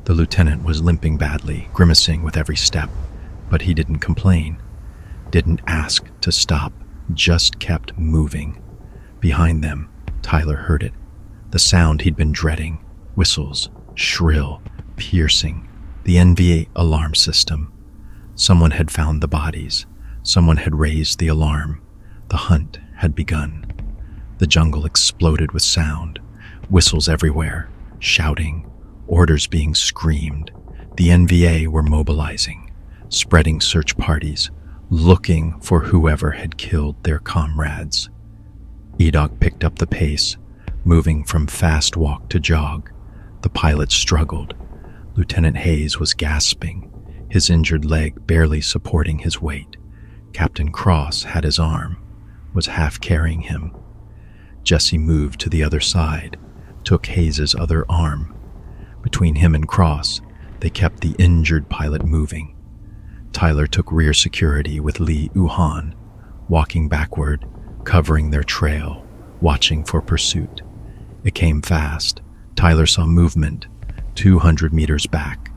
The lieutenant was limping badly, grimacing with every step, but he didn't complain, didn't ask to stop, just kept moving. Behind them, Tyler heard it, the sound he'd been dreading, whistles, shrill, piercing, the NVA alarm system. Someone had found the bodies, someone had raised the alarm, the hunt had begun. The jungle exploded with sound, whistles everywhere, shouting, orders being screamed. The NVA were mobilizing, spreading search parties, looking for whoever had killed their comrades. EDOC picked up the pace, moving from fast walk to jog. The pilot struggled. Lieutenant Hayes was gasping, his injured leg barely supporting his weight. Captain Cross had his arm, was half carrying him. Jesse moved to the other side, took Hayes's other arm. Between him and Cross, they kept the injured pilot moving. Tyler took rear security with Lee Uhan, walking backward, covering their trail, watching for pursuit. It came fast. Tyler saw movement, 200 meters back.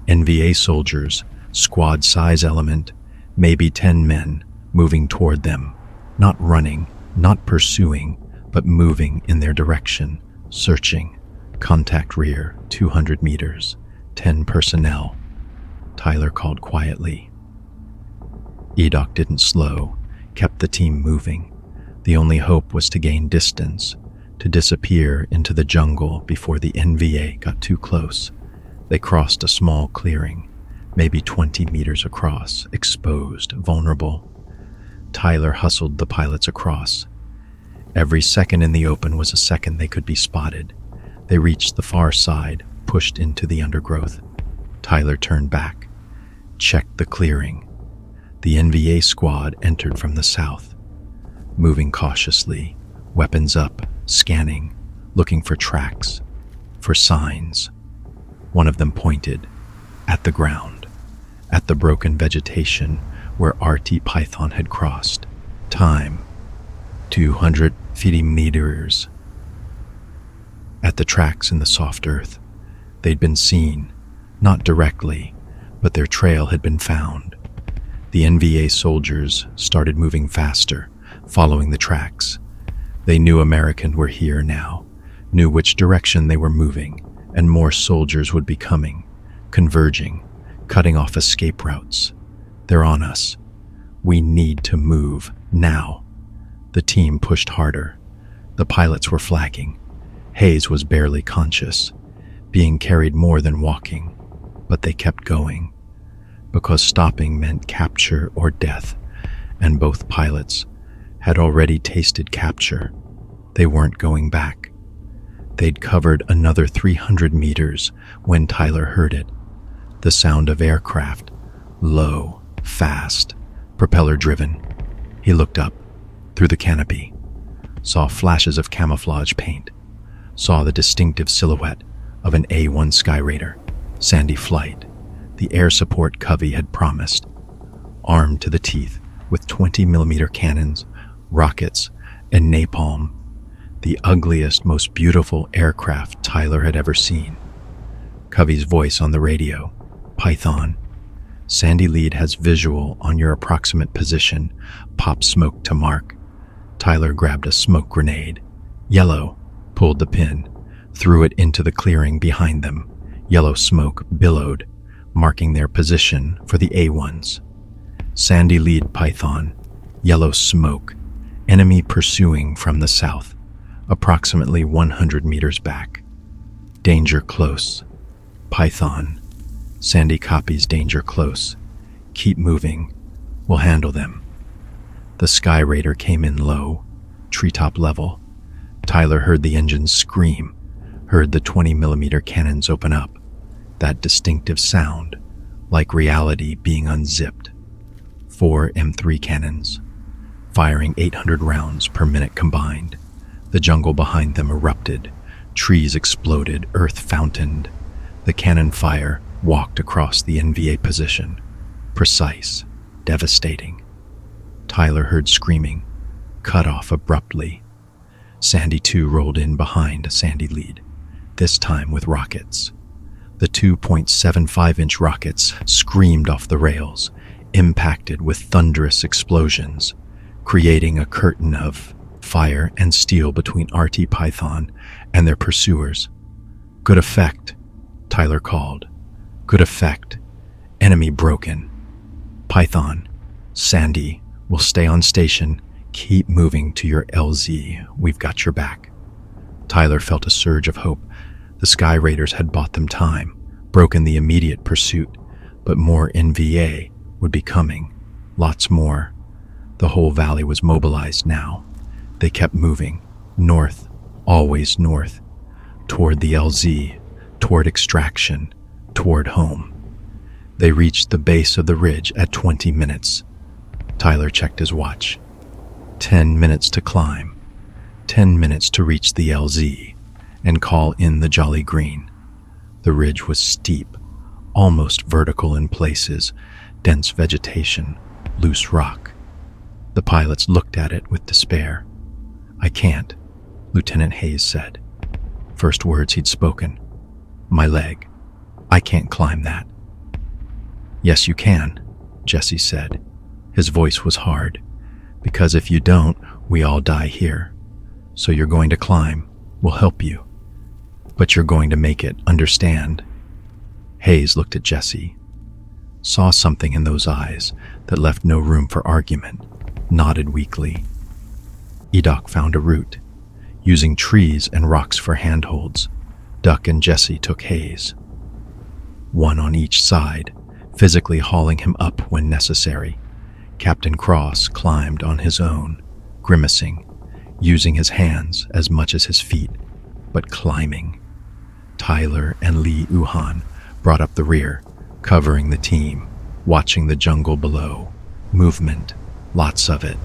NVA soldiers, squad size element, maybe 10 men, moving toward them, not running, not pursuing, but moving in their direction, searching. Contact rear, 200 meters, 10 personnel. Tyler called quietly. Edoc didn't slow, kept the team moving. The only hope was to gain distance, to disappear into the jungle before the NVA got too close. They crossed a small clearing, maybe 20 meters across, exposed, vulnerable. Tyler hustled the pilots across. Every second in the open was a second they could be spotted. They reached the far side, pushed into the undergrowth. Tyler turned back, checked the clearing. The NVA squad entered from the south, moving cautiously, weapons up, scanning, looking for tracks, for signs. One of them pointed at the ground, at the broken vegetation where RT Python had crossed. Time, 250 meters. At the tracks in the soft earth. They'd been seen, not directly, but their trail had been found. The NVA soldiers started moving faster, following the tracks. They knew Americans were here now, knew which direction they were moving, and more soldiers would be coming, converging, cutting off escape routes. They're on us. We need to move, now. The team pushed harder. The pilots were flagging. Hayes was barely conscious, being carried more than walking, but they kept going, because stopping meant capture or death, and both pilots had already tasted capture. They weren't going back. They'd covered another 300 meters when Tyler heard it, the sound of aircraft, low, fast, propeller-driven. He looked up, through the canopy, saw flashes of camouflage paint, saw the distinctive silhouette of an A-1 Sky Raider, Sandy Flight, the air support Covey had promised, armed to the teeth with 20mm cannons, rockets, and napalm, the ugliest, most beautiful aircraft Tyler had ever seen. Covey's voice on the radio, Python, Sandy Lead has visual on your approximate position, pop smoke to mark. Tyler grabbed a smoke grenade. Yellow, pulled the pin, threw it into the clearing behind them. Yellow smoke billowed, marking their position for the A-1s. Sandy Lead Python, yellow smoke, enemy pursuing from the south, approximately 100 meters back. Danger close. Python, Sandy copies danger close. Keep moving. We'll handle them. The Sky Raider came in low, treetop level. Tyler heard the engines scream, heard the 20mm cannons open up. That distinctive sound, like reality being unzipped. 4 M3 cannons, firing 800 rounds per minute combined. The jungle behind them erupted. Trees exploded, earth fountained. The cannon fire walked across the NVA position, precise, devastating. Tyler heard screaming, cut off abruptly. Sandy 2 rolled in behind Sandy Lead, this time with rockets. The 2.75-inch rockets screamed off the rails, impacted with thunderous explosions, creating a curtain of fire and steel between RT Python and their pursuers. Good effect, Tyler called. Good effect. Enemy broken. Python, Sandy, will stay on station. Keep moving to your LZ. We've got your back. Tyler felt a surge of hope. The Sky Raiders had bought them time, broken the immediate pursuit, but more NVA would be coming. Lots more. The whole valley was mobilized now. They kept moving. North, always north. Toward the LZ, toward extraction, toward home. They reached the base of the ridge at 20 minutes. Tyler checked his watch. 10 minutes to climb. 10 minutes to reach the LZ and call in the Jolly Green. The ridge was steep, almost vertical in places, dense vegetation, loose rock. The pilots looked at it with despair. I can't, Lieutenant Hayes said. First words he'd spoken. My leg. I can't climb that. Yes, you can, Jesse said. His voice was hard. Because if you don't, we all die here. So you're going to climb. We'll help you. But you're going to make it, understand? Hayes looked at Jesse. saw something in those eyes that left no room for argument, nodded weakly. Edok found a route. Using trees and rocks for handholds, Duck and Jesse took Hayes, one on each side, physically hauling him up when necessary. Captain Cross climbed on his own, grimacing, using his hands as much as his feet, but climbing. Tyler and Lee Uhan brought up the rear, covering the team, watching the jungle below. Movement, lots of it.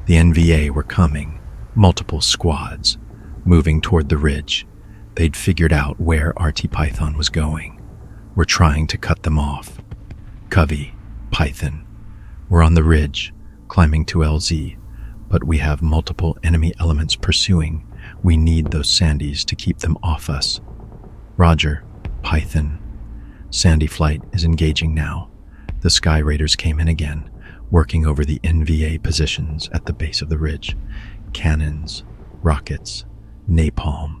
The NVA were coming, multiple squads, moving toward the ridge. They'd figured out where RT Python was going. We're trying to cut them off. Covey, Python. We're on the ridge, climbing to LZ, but we have multiple enemy elements pursuing. We need those Sandies to keep them off us. Roger, Python. Sandy Flight is engaging now. The Sky Raiders came in again, working over the NVA positions at the base of the ridge. Cannons, rockets, napalm.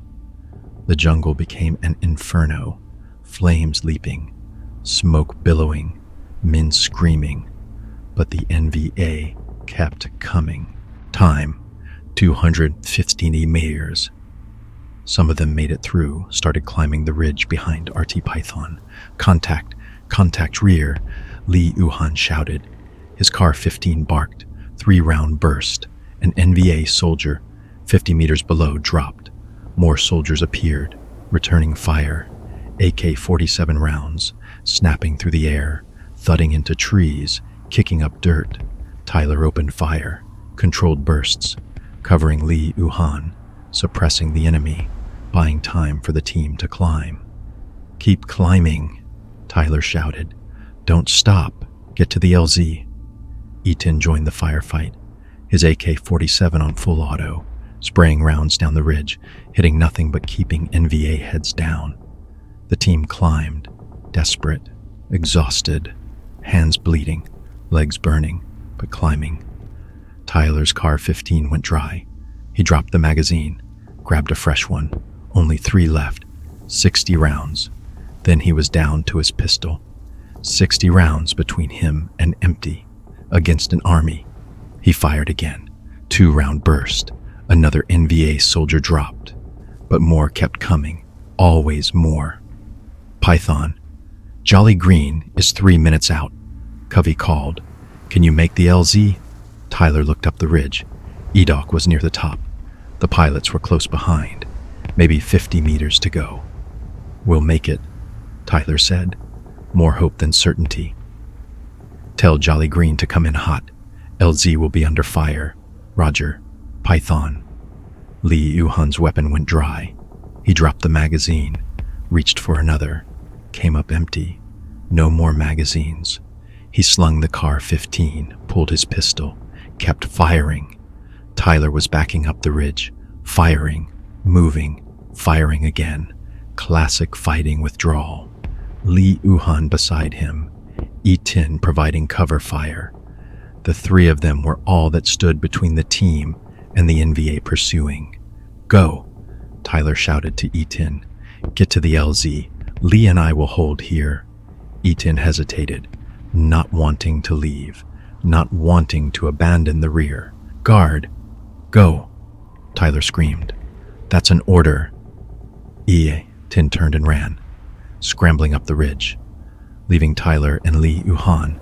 The jungle became an inferno, flames leaping, smoke billowing, men screaming, but the NVA kept coming. Time, 250 meters. Some of them made it through, started climbing the ridge behind RT Python. Contact rear, Lee Uhan shouted. His Car 15 barked, 3-round burst. An NVA soldier, 50 meters below, dropped. More soldiers appeared, returning fire. AK-47 rounds, snapping through the air, thudding into trees, kicking up dirt. Tyler opened fire, controlled bursts, covering Lee Uhan, suppressing the enemy, buying time for the team to climb. Keep climbing, Tyler shouted. Don't stop. Get to the LZ. Eaton joined the firefight, his AK-47 on full auto, spraying rounds down the ridge, hitting nothing but keeping NVA heads down. The team climbed, desperate, exhausted, hands bleeding, legs burning, but climbing. Tyler's Car 15 went dry. He dropped the magazine, grabbed a fresh one. Only 3 left, 60 rounds. Then he was down to his pistol. 60 rounds between him and empty, against an army. He fired again. 2-round burst. Another NVA soldier dropped. But more kept coming. Always more. Python. Jolly Green is 3 minutes out. Covey called. Can you make the LZ? Tyler looked up the ridge. Edok was near the top. The pilots were close behind. Maybe 50 meters to go. We'll make it, Tyler said. More hope than certainty. Tell Jolly Green to come in hot. LZ will be under fire. Roger. Python. Lee Uhan's weapon went dry. He dropped the magazine, reached for another, came up empty. No more magazines. He slung the Car 15, pulled his pistol, kept firing. Tyler was backing up the ridge, firing, moving, firing again. Classic fighting withdrawal. Lee Uhan beside him, E-10 providing cover fire. The 3 of them were all that stood between the team and the NVA pursuing. Go, Tyler shouted to E-10. Get to the LZ. Lee and I will hold here. E-10 hesitated, not wanting to leave, not wanting to abandon the rear. Guard, go, Tyler screamed. That's an order. E-10 turned and ran, scrambling up the ridge, leaving Tyler and Lee Uhan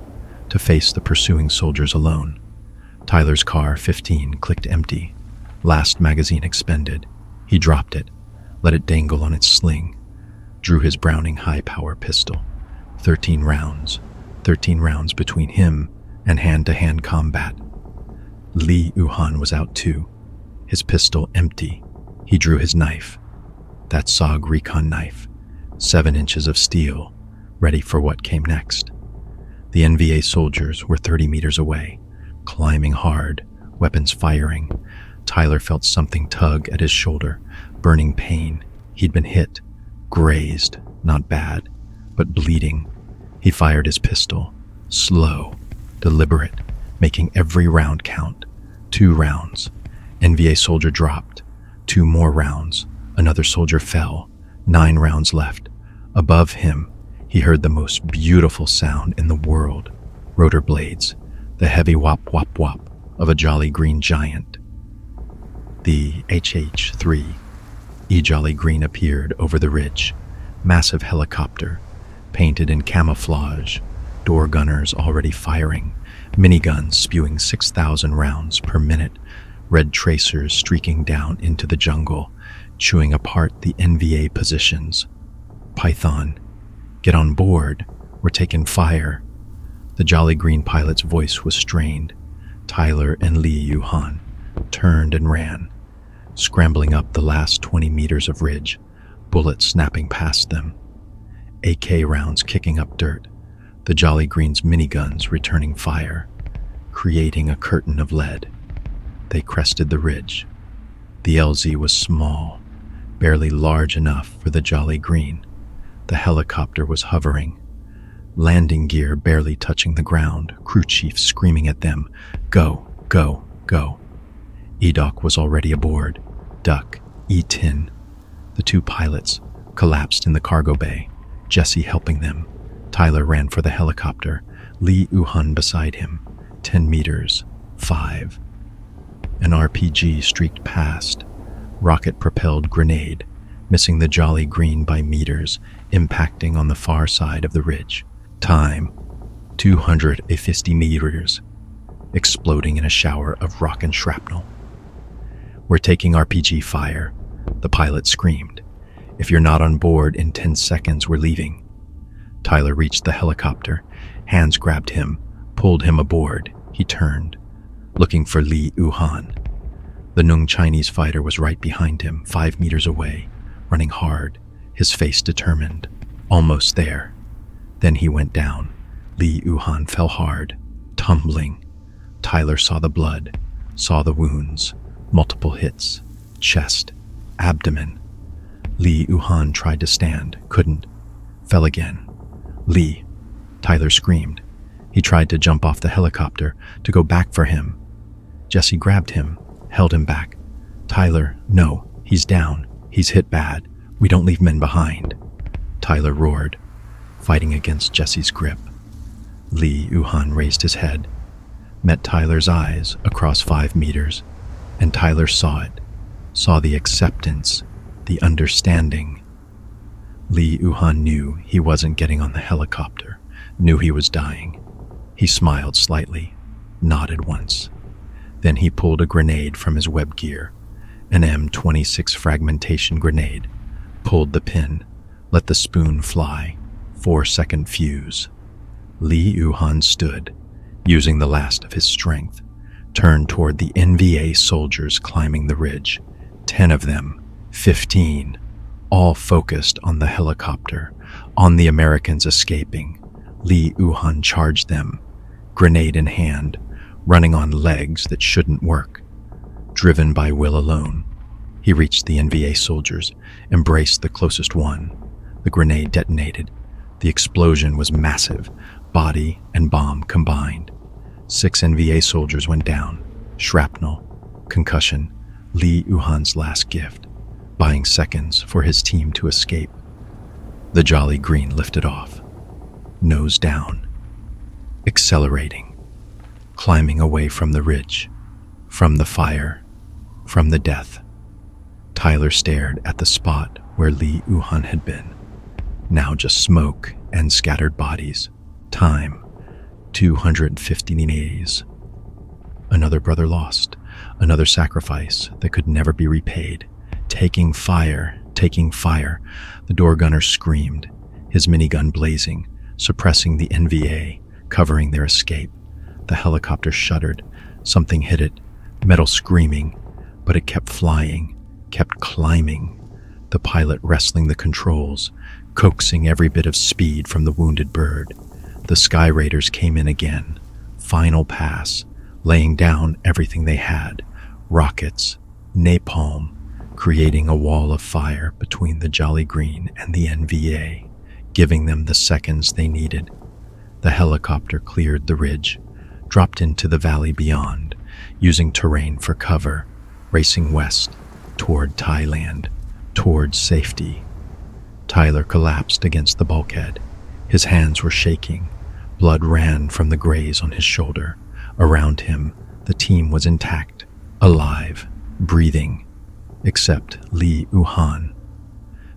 to face the pursuing soldiers alone. Tyler's Car 15 clicked empty, last magazine expended. He dropped it, let it dangle on its sling, drew his Browning high-power pistol. 13 rounds between him and hand-to-hand combat. Lee Uhan was out too, his pistol empty. He drew his knife, that SOG Recon knife, 7 inches of steel, ready for what came next. The NVA soldiers were 30 meters away, climbing hard, weapons firing. Tyler felt something tug at his shoulder, burning pain. He'd been hit, grazed, not bad, but bleeding. He fired his pistol, slow, deliberate, making every round count. 2 rounds. NVA soldier dropped. 2 more rounds. Another soldier fell. 9 rounds left. Above him, He heard the most beautiful sound in the world, rotor blades, the heavy whop whop whop of a jolly green giant. The HH-3 Jolly Green appeared over the ridge, massive helicopter, painted in camouflage, door gunners already firing, miniguns spewing 6,000 rounds per minute, red tracers streaking down into the jungle, chewing apart the NVA positions. Python, get on board, we're taking fire. The Jolly Green pilot's voice was strained. Tyler and Li Yuhan turned and ran, scrambling up the last 20 meters of ridge, bullets snapping past them. AK rounds kicking up dirt, the Jolly Green's miniguns returning fire, creating a curtain of lead. They crested the ridge. The LZ was small, barely large enough for the Jolly Green. The helicopter was hovering, landing gear barely touching the ground, crew chief screaming at them, "Go, go, go." Edoc was already aboard. Duck, E-10. The two pilots collapsed in the cargo bay, Jesse helping them. Tyler ran for the helicopter, Li Yuhan beside him. 10 meters, 5. An RPG streaked past, rocket-propelled grenade, missing the Jolly Green by meters, impacting on the far side of the ridge. Time, 250 meters, exploding in a shower of rock and shrapnel. "We're taking RPG fire," the pilot screamed. "If you're not on board in 10 seconds, we're leaving." Tyler reached the helicopter. Hands grabbed him, pulled him aboard. He turned, looking for Li Yuhan. The Nung Chinese fighter was right behind him, 5 meters away, running hard, his face determined. Almost there. Then he went down. Li Yuhan fell hard, tumbling. Tyler saw the blood, saw the wounds, multiple hits, chest, abdomen. Li Yuhan tried to stand, couldn't, fell again. "Li," Tyler screamed. He tried to jump off the helicopter, to go back for him. Jesse grabbed him, held him back. "Tyler, no, he's down. He's hit bad. We don't leave men behind." Tyler roared, fighting against Jesse's grip. Li Yuhan raised his head, met Tyler's eyes across 5 meters, and Tyler saw it, saw the acceptance, the understanding. Li Yuhan knew he wasn't getting on the helicopter, knew he was dying. He smiled slightly, nodded once. Then he pulled a grenade from his web gear, an M26 fragmentation grenade, pulled the pin, let the spoon fly, 4-second fuse. Li Yuhan stood, using the last of his strength, turned toward the NVA soldiers climbing the ridge. 10 of them, 15, all focused on the helicopter, on the Americans escaping. Li Yuhan charged them, grenade in hand, running on legs that shouldn't work. Driven by will alone, he reached the NVA soldiers, embraced the closest one. The grenade detonated. The explosion was massive, body and bomb combined. 6 NVA soldiers went down, shrapnel, concussion, Li Yuhan's last gift, buying seconds for his team to escape. The Jolly Green lifted off, nose down, accelerating, climbing away from the ridge, from the fire, from the death. Tyler stared at the spot where Li Yuhan had been. Now just smoke and scattered bodies. Time, 250 days. Another brother lost, another sacrifice that could never be repaid. Taking fire, taking fire. The door gunner screamed, his minigun blazing, suppressing the NVA, covering their escape. The helicopter shuddered. Something hit it, metal screaming, but it kept flying, kept climbing. The pilot wrestling the controls, coaxing every bit of speed from the wounded bird. The Sky Raiders came in again, final pass, laying down everything they had, rockets, napalm, creating a wall of fire between the Jolly Green and the NVA, giving them the seconds they needed. The helicopter cleared the ridge, dropped into the valley beyond, using terrain for cover, racing west, toward Thailand, toward safety. Tyler collapsed against the bulkhead, His hands were shaking. Blood ran from the graze on his shoulder. Around him, the team was intact, alive, breathing, except Li Yuhan.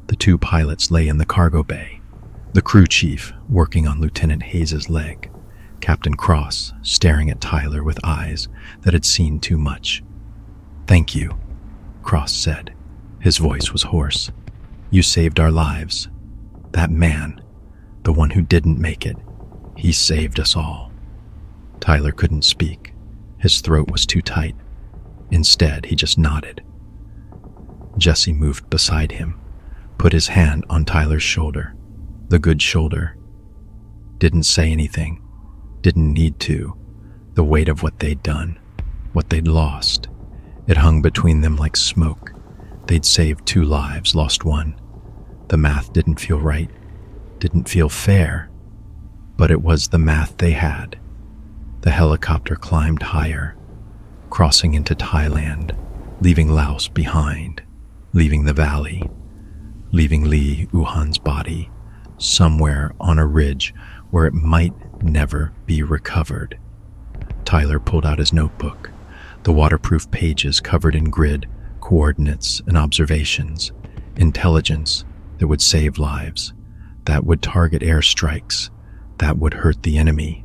The two pilots lay in the cargo bay, the crew chief working on Lieutenant Hayes' leg, Captain Cross staring at Tyler with eyes that had seen too much. "Thank you," Cross said. His voice was hoarse. "You saved our lives. That man, the one who didn't make it, he saved us all." Tyler couldn't speak. His throat was too tight. Instead, he just nodded. Jesse moved beside him, put his hand on Tyler's shoulder, the good shoulder. Didn't say anything, didn't need to. The weight of what they'd done, what they'd lost, it hung between them like smoke. They'd saved 2 lives, lost 1. The math didn't feel right, didn't feel fair, but it was the math they had. The helicopter climbed higher, crossing into Thailand, leaving Laos behind, leaving the valley, leaving Li Yuhan's body somewhere on a ridge where it might never be recovered. Tyler pulled out his notebook, the waterproof pages covered in grid, coordinates, and observations, intelligence that would save lives, that would target airstrikes, that would hurt the enemy.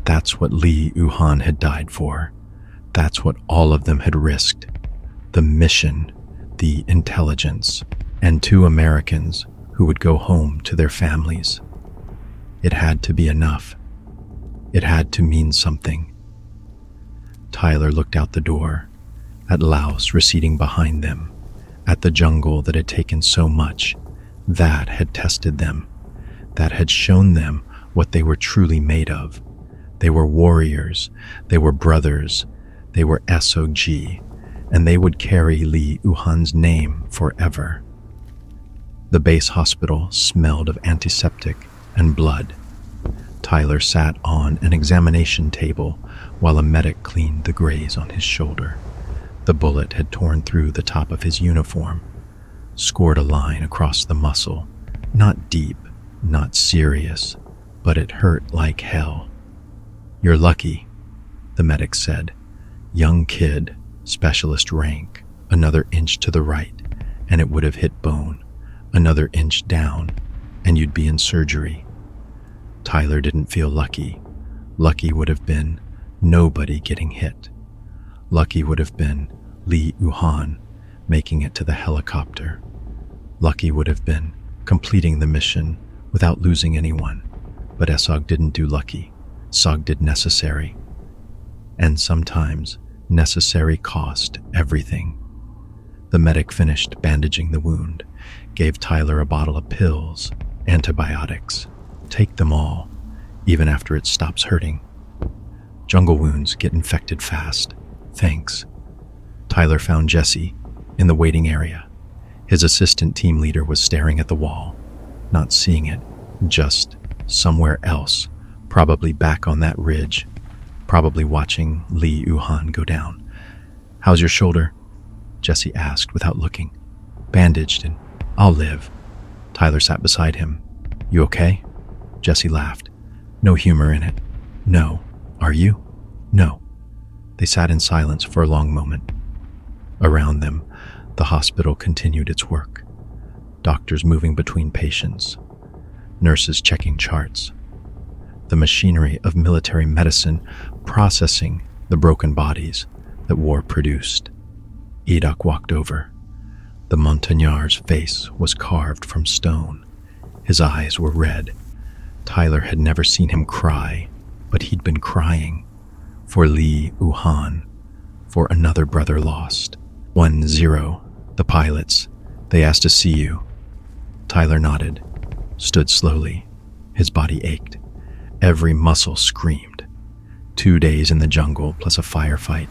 That's what Li Yuhan had died for. That's what all of them had risked. The mission, the intelligence, and 2 Americans who would go home to their families. It had to be enough. It had to mean something. Tyler looked out the door, at Laos receding behind them, at the jungle that had taken so much, that had tested them, that had shown them what they were truly made of. They were warriors, they were brothers, they were SOG, and they would carry Li Yuhan's name forever. The base hospital smelled of antiseptic and blood. Tyler sat on an examination table while a medic cleaned the graze on his shoulder. The bullet had torn through the top of his uniform, scored a line across the muscle, not deep, not serious, but it hurt like hell. "You're lucky," the medic said. "Young kid, specialist rank, another inch to the right, and it would have hit bone. Another inch down, and you'd be in surgery." Tyler didn't feel lucky. Lucky would have been nobody getting hit. Lucky would have been Li Yuhan making it to the helicopter. Lucky would have been completing the mission without losing anyone. But SOG didn't do lucky. SOG did necessary. And sometimes necessary cost everything. The medic finished bandaging the wound, gave Tyler a bottle of pills, antibiotics. Take them all, even after it stops hurting. Jungle wounds get infected fast. Thanks. Tyler found Jesse in the waiting area. His assistant team leader was staring at the wall, not seeing it, just somewhere else, probably back on that ridge, probably watching Li Yuhan go down. "How's your shoulder?" Jesse asked without looking. "Bandaged, and I'll live." Tyler sat beside him. "You okay?" Jesse laughed. No humor in it. "No. Are you?" "No." They sat in silence for a long moment. Around them, the hospital continued its work. Doctors moving between patients. Nurses checking charts. The machinery of military medicine processing the broken bodies that war produced. Edok walked over. The Montagnard's face was carved from stone. His eyes were red. Tyler had never seen him cry, but he'd been crying. For Li Yuhan, for another brother lost. 1-0, the pilots. They asked to see you. Tyler nodded, stood slowly. His body ached. Every muscle screamed. 2 days in the jungle, plus a firefight,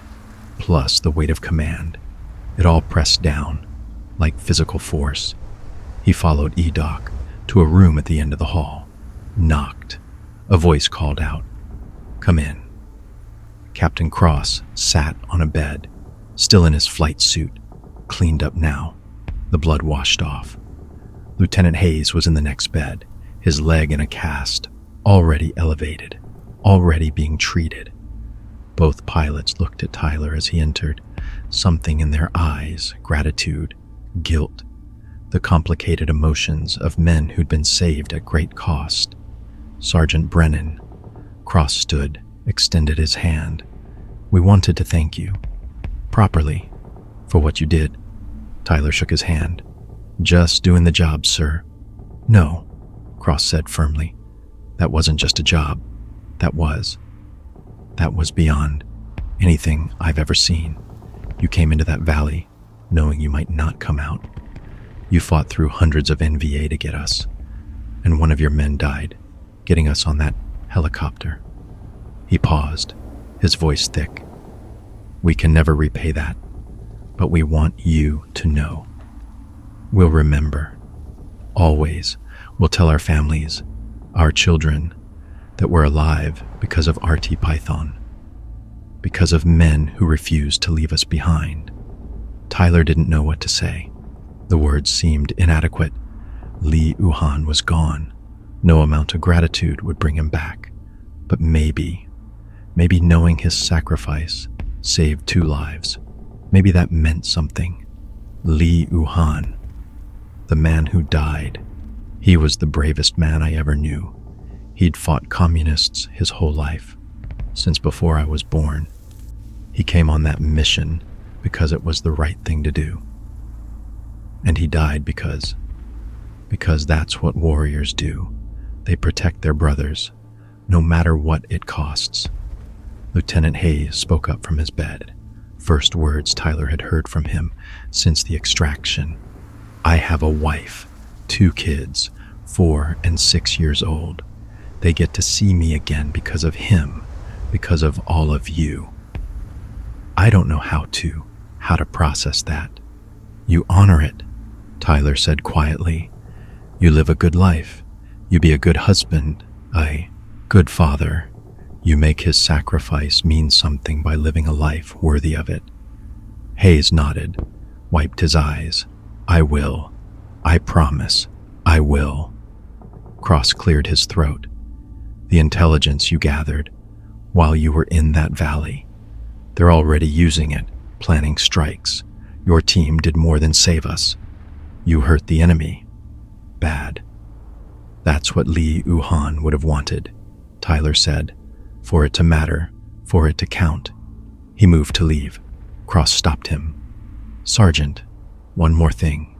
plus the weight of command. It all pressed down, like physical force. He followed Edok to a room at the end of the hall. Knocked. A voice called out, "Come in." Captain Cross sat on a bed, still in his flight suit, cleaned up now, the blood washed off. Lieutenant Hayes was in the next bed, his leg in a cast, already elevated, already being treated. Both pilots looked at Tyler as he entered, something in their eyes, gratitude, guilt, the complicated emotions of men who'd been saved at great cost. Sergeant Brennan, cross-stood, extended his hand. "We wanted to thank you, properly, for what you did." Tyler shook his hand. "Just doing the job, sir." "No," Cross said firmly. "That wasn't just a job. That was beyond anything I've ever seen. You came into that valley knowing you might not come out. You fought through hundreds of NVA to get us, and one of your men died, getting us on that helicopter." He paused, his voice thick. "We can never repay that, but we want you to know. We'll remember. Always. We'll tell our families, our children, that we're alive because of RT Python, because of men who refused to leave us behind." Tyler didn't know what to say. The words seemed inadequate. Lee Uhan was gone. No amount of gratitude would bring him back. But maybe knowing his sacrifice saved 2 lives. Maybe that meant something. Lee Uhan, the man who died. He was the bravest man I ever knew. He'd fought communists his whole life, since before I was born. He came on that mission because it was the right thing to do. And he died because that's what warriors do. They protect their brothers, no matter what it costs. Lieutenant Hayes spoke up from his bed. First words Tyler had heard from him since the extraction. "I have a wife, 2 kids, 4 and 6 years old. They get to see me again because of him, because of all of you. I don't know how to process that." "You honor it," Tyler said quietly. "You live a good life. You be a good husband, a good father. You make his sacrifice mean something by living a life worthy of it." Hayes nodded, wiped his eyes. "I will. I promise. I will." Cross cleared his throat. "The intelligence you gathered while you were in that valley, they're already using it, planning strikes. Your team did more than save us. You hurt the enemy. Bad. That's what Lee Uhan would have wanted," Tyler said. "For it to matter, for it to count." He moved to leave. Cross stopped him. "Sergeant, one more thing.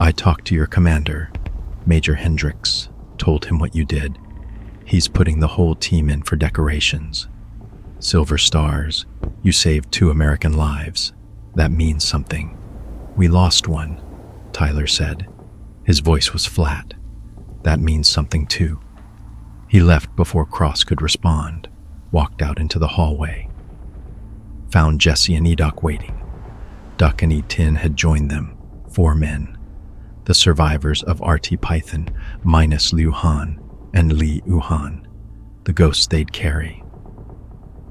I talked to your commander, Major Hendricks, told him what you did. He's putting the whole team in for decorations. Silver stars. You saved 2 American lives. That means something." "We lost one," Tyler said. His voice was flat. "That means something too." He left before Cross could respond, walked out into the hallway. Found Jesse and Edok waiting. Duck and E-Tin had joined them, 4 men. The survivors of RT Python, minus Liu Han and Lee Uhan, the ghosts they'd carry.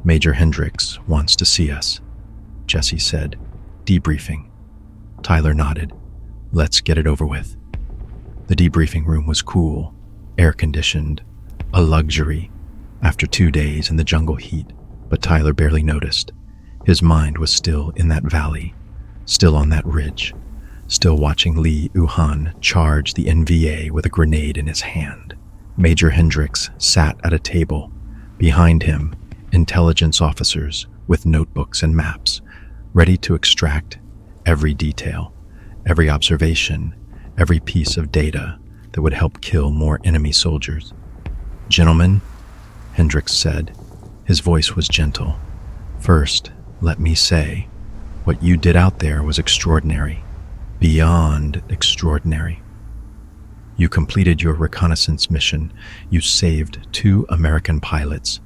"Major Hendricks wants to see us," Jesse said, debriefing. Tyler nodded. "Let's get it over with." The debriefing room was cool, air-conditioned, a luxury after 2 days in the jungle heat, but Tyler barely noticed. His mind was still in that valley, still on that ridge, still watching Lee Uhan charge the NVA with a grenade in his hand. Major Hendricks sat at a table. Behind him, intelligence officers with notebooks and maps, ready to extract every detail, every observation, every piece of data that would help kill more enemy soldiers. "Gentlemen," Hendricks said. His voice was gentle. "First, let me say, what you did out there was extraordinary, beyond extraordinary. You completed your reconnaissance mission, you saved 2 American pilots,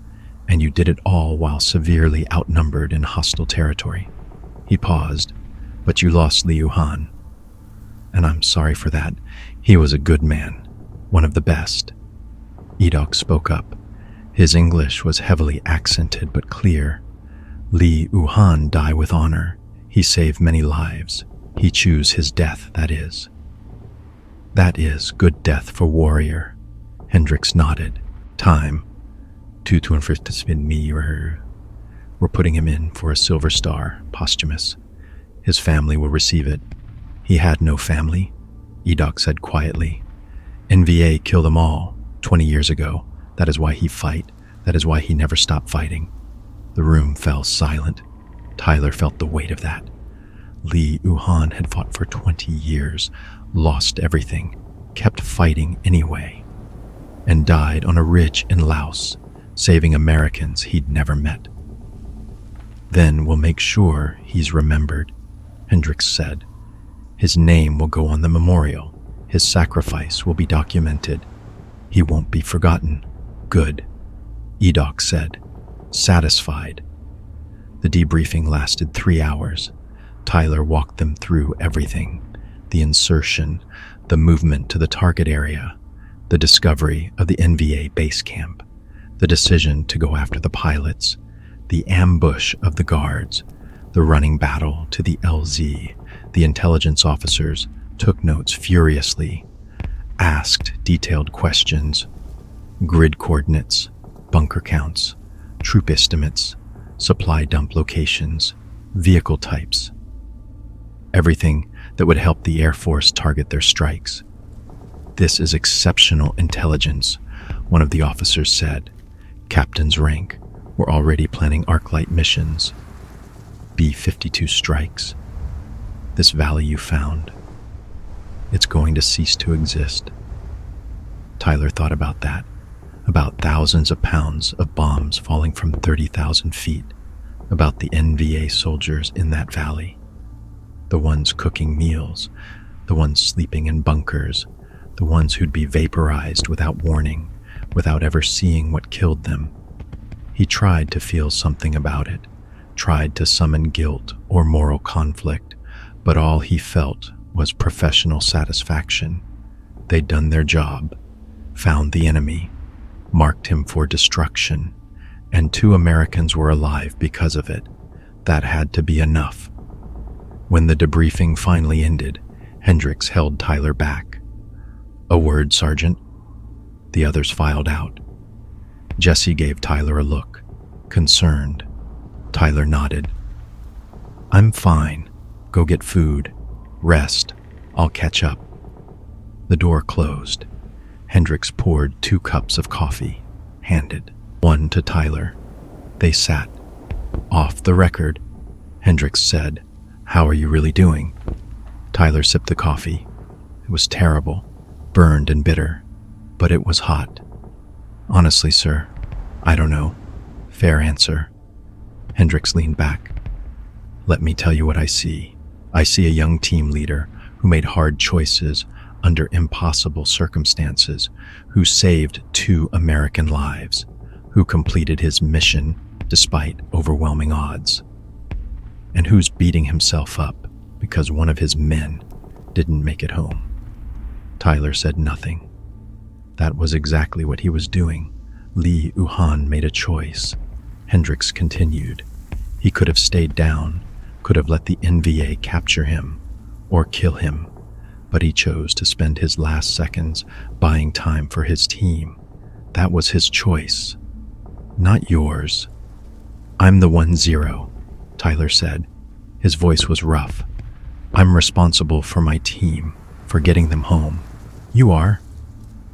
and you did it all while severely outnumbered in hostile territory." He paused. "But you lost Liu Han. And I'm sorry for that. He was a good man, one of the best." Edok spoke up. His English was heavily accented but clear. "Lee Uhan die with honor. He saved many lives. He choose his death, that is. That is good death for warrior, Hendricks nodded. Time. 251 me. We're putting him in for a Silver Star, posthumous. His family will receive it. He had no family, Edoc said quietly. NVA killed them all 20 years ago. That is why he fight. That is why he never stopped fighting. The room fell silent. Tyler felt the weight of that. Li Yuhan had fought for 20 years, lost everything, kept fighting anyway, and died on a ridge in Laos, saving Americans he'd never met. Then we'll make sure he's remembered, Hendricks said. His name will go on the memorial. His sacrifice will be documented. He won't be forgotten. Good, Edoc said, satisfied. The debriefing lasted 3 hours. Tyler walked them through everything: the insertion, the movement to the target area, the discovery of the NVA base camp, the decision to go after the pilots, the ambush of the guards, the running battle to the LZ. The intelligence officers took notes furiously, asked detailed questions: grid coordinates, bunker counts, troop estimates, supply dump locations, vehicle types. Everything that would help the Air Force target their strikes. This is exceptional intelligence, one of the officers said. Captain's rank. We're already planning Arclight missions. B-52 strikes. This valley you found, it's going to cease to exist. Tyler thought about that, about thousands of pounds of bombs falling from 30,000 feet, about the NVA soldiers in that valley, the ones cooking meals, the ones sleeping in bunkers, the ones who'd be vaporized without warning, without ever seeing what killed them. He tried to feel something about it, tried to summon guilt or moral conflict, but all he felt was professional satisfaction. They'd done their job, found the enemy, marked him for destruction, and 2 Americans were alive because of it. That had to be enough. When the debriefing finally ended, Hendricks held Tyler back. "A word, Sergeant." The others filed out. Jesse gave Tyler a look, concerned. Tyler nodded. "I'm fine. Go get food. Rest. I'll catch up." The door closed. Hendricks poured 2 cups of coffee, handed one to Tyler. They sat. "Off the record," Hendricks said. "How are you really doing?" Tyler sipped the coffee. It was terrible, burned and bitter, but it was hot. "Honestly, sir, I don't know." Fair answer. Hendricks leaned back. "Let me tell you what I see. I see a young team leader who made hard choices under impossible circumstances, who saved 2 American lives, who completed his mission despite overwhelming odds, and who's beating himself up because one of his men didn't make it home." Tyler said nothing. That was exactly what he was doing. Li Yuhan made a choice. Hendricks continued. He could have stayed down, could have let the NVA capture him or kill him, but he chose to spend his last seconds buying time for his team. That was his choice, not yours. "I'm the 1-0, Tyler said. His voice was rough. "I'm responsible for my team, for getting them home." "You are,"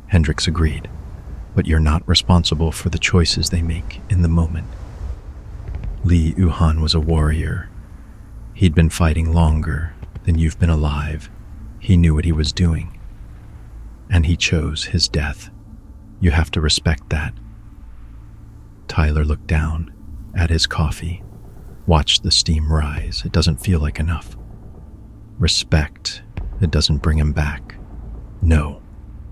Hendricks agreed, "but you're not responsible for the choices they make in the moment." Li Yuhan was a warrior. He'd been fighting longer than you've been alive. He knew what he was doing, and he chose his death. You have to respect that. Tyler looked down at his coffee, watched the steam rise. It doesn't feel like enough. Respect, it doesn't bring him back. "No,"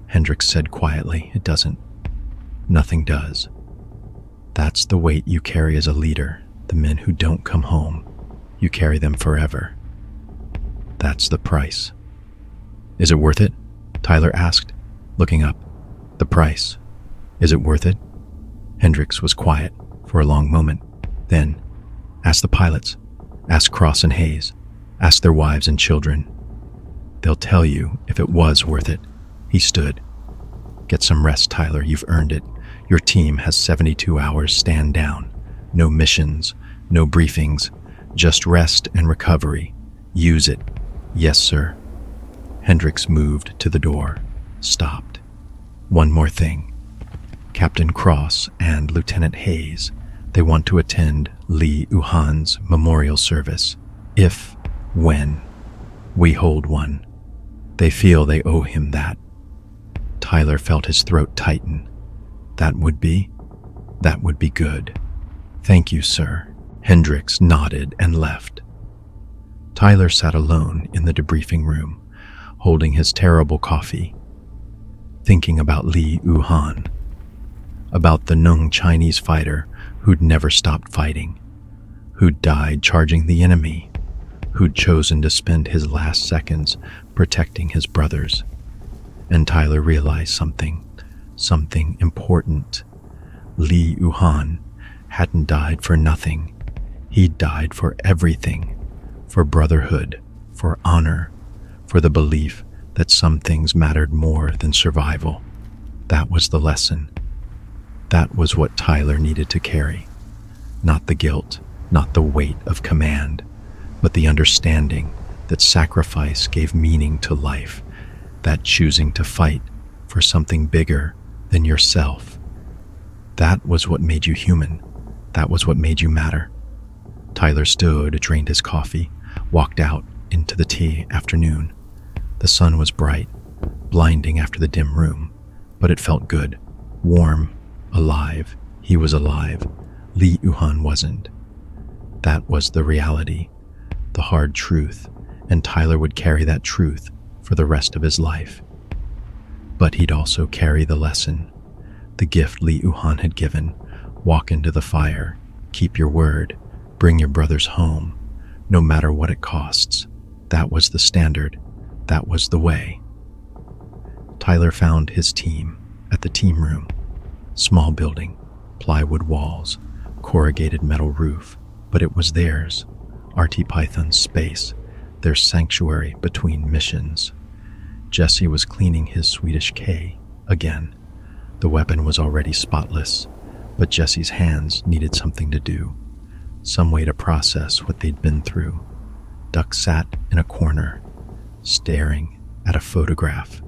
Hendricks said quietly, "it doesn't. Nothing does. That's the weight you carry as a leader, the men who don't come home. You carry them forever. That's the price." "Is it worth it?" Tyler asked, looking up. "The price. Is it worth it?" Hendricks was quiet for a long moment. Then, "Ask the pilots. Ask Cross and Hayes. Ask their wives and children. They'll tell you if it was worth it." He stood. Get some rest, Tyler. You've earned it. Your team has 72 hours. Stand down. No missions, no briefings, just rest and recovery. Use it. Yes, sir. Hendricks moved to the door, stopped. One more thing. Captain Cross and Lieutenant Hayes, they want to attend Li Yuhan's memorial service. When we hold one. They feel they owe him that. Tyler felt his throat tighten. That would be good. Thank you, sir. Hendricks nodded and left. Tyler sat alone in the debriefing room, holding his terrible coffee, thinking about Li Yuhan, about the Nung Chinese fighter who'd never stopped fighting, who'd died charging the enemy, who'd chosen to spend his last seconds protecting his brothers. And Tyler realized something important. Li Yuhan hadn't died for nothing. He'd died for everything, for brotherhood, for honor, for the belief that some things mattered more than survival. That was the lesson. That was what Tyler needed to carry. Not the guilt, not the weight of command, but the understanding that sacrifice gave meaning to life, that choosing to fight for something bigger than yourself. That was what made you human. That was what made you matter. Tyler stood, drained his coffee, walked out into the afternoon. The sun was bright, blinding after the dim room, but it felt good, warm, alive. He was alive. Li Yuhan wasn't. That was the reality, the hard truth, and Tyler would carry that truth for the rest of his life. But he'd also carry the lesson, the gift Li Yuhan had given. Walk into the fire, keep your word, bring your brothers home, no matter what it costs. That was the standard. That was the way. Tyler found his team at the team room. Small building, plywood walls, corrugated metal roof, but it was theirs. RT Python's space, their sanctuary between missions. Jesse was cleaning his Swedish K again. The weapon was already spotless, but Jesse's hands needed something to do, some way to process what they'd been through. Duck sat in a corner, staring at a photograph.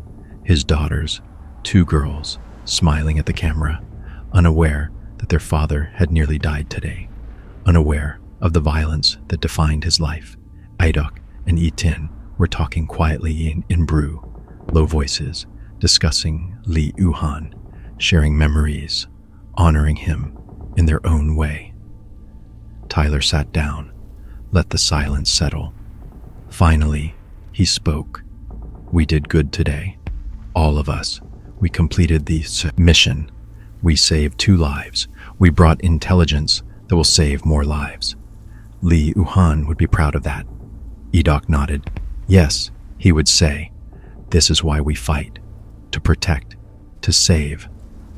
His daughters, 2 girls, smiling at the camera, unaware that their father had nearly died today, unaware of the violence that defined his life. Idok and Etin were talking quietly in brew, low voices, discussing Li Yuhan, sharing memories, honoring him in their own way. Tyler sat down, let the silence settle. Finally, he spoke. We did good today. All of us. We completed the mission. We saved 2 lives. We brought intelligence that will save more lives. Li Yuhan would be proud of that. Edok nodded. Yes, he would say. This is why we fight. To protect. To save.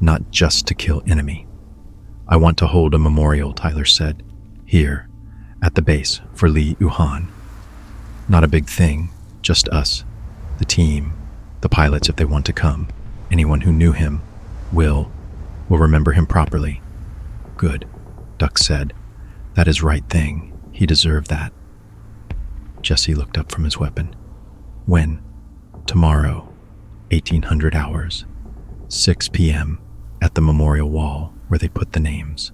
Not just to kill enemy. I want to hold a memorial, Tyler said. Here, at the base, for Li Yuhan. Not a big thing, just us. The team. The pilots if they want to come. Anyone who knew him will remember him properly. Good, Duck said. That is right thing. He deserved that. Jesse looked up from his weapon. When? Tomorrow, 1800 hours, 6 p.m., at the memorial wall where they put the names.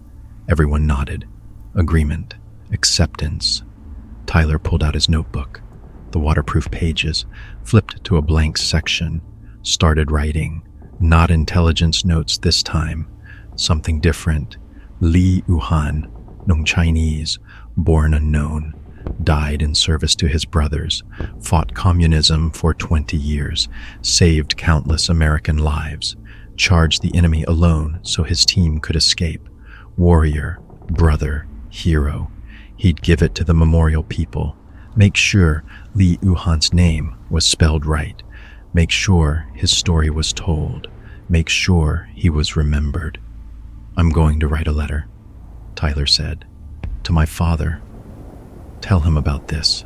Everyone nodded. Agreement. Acceptance. Tyler pulled out his notebook, the waterproof pages, flipped to a blank section, started writing. Not intelligence notes this time. Something different. Li Yuhan, Nung Chinese, born unknown, died in service to his brothers, fought communism for 20 years, saved countless American lives, charged the enemy alone so his team could escape. Warrior, brother, hero. He'd give it to the memorial people. Make sure Li Yuhan's name was spelled right. Make sure his story was told. Make sure he was remembered. I'm going to write a letter, Tyler said, to my father. Tell him about this,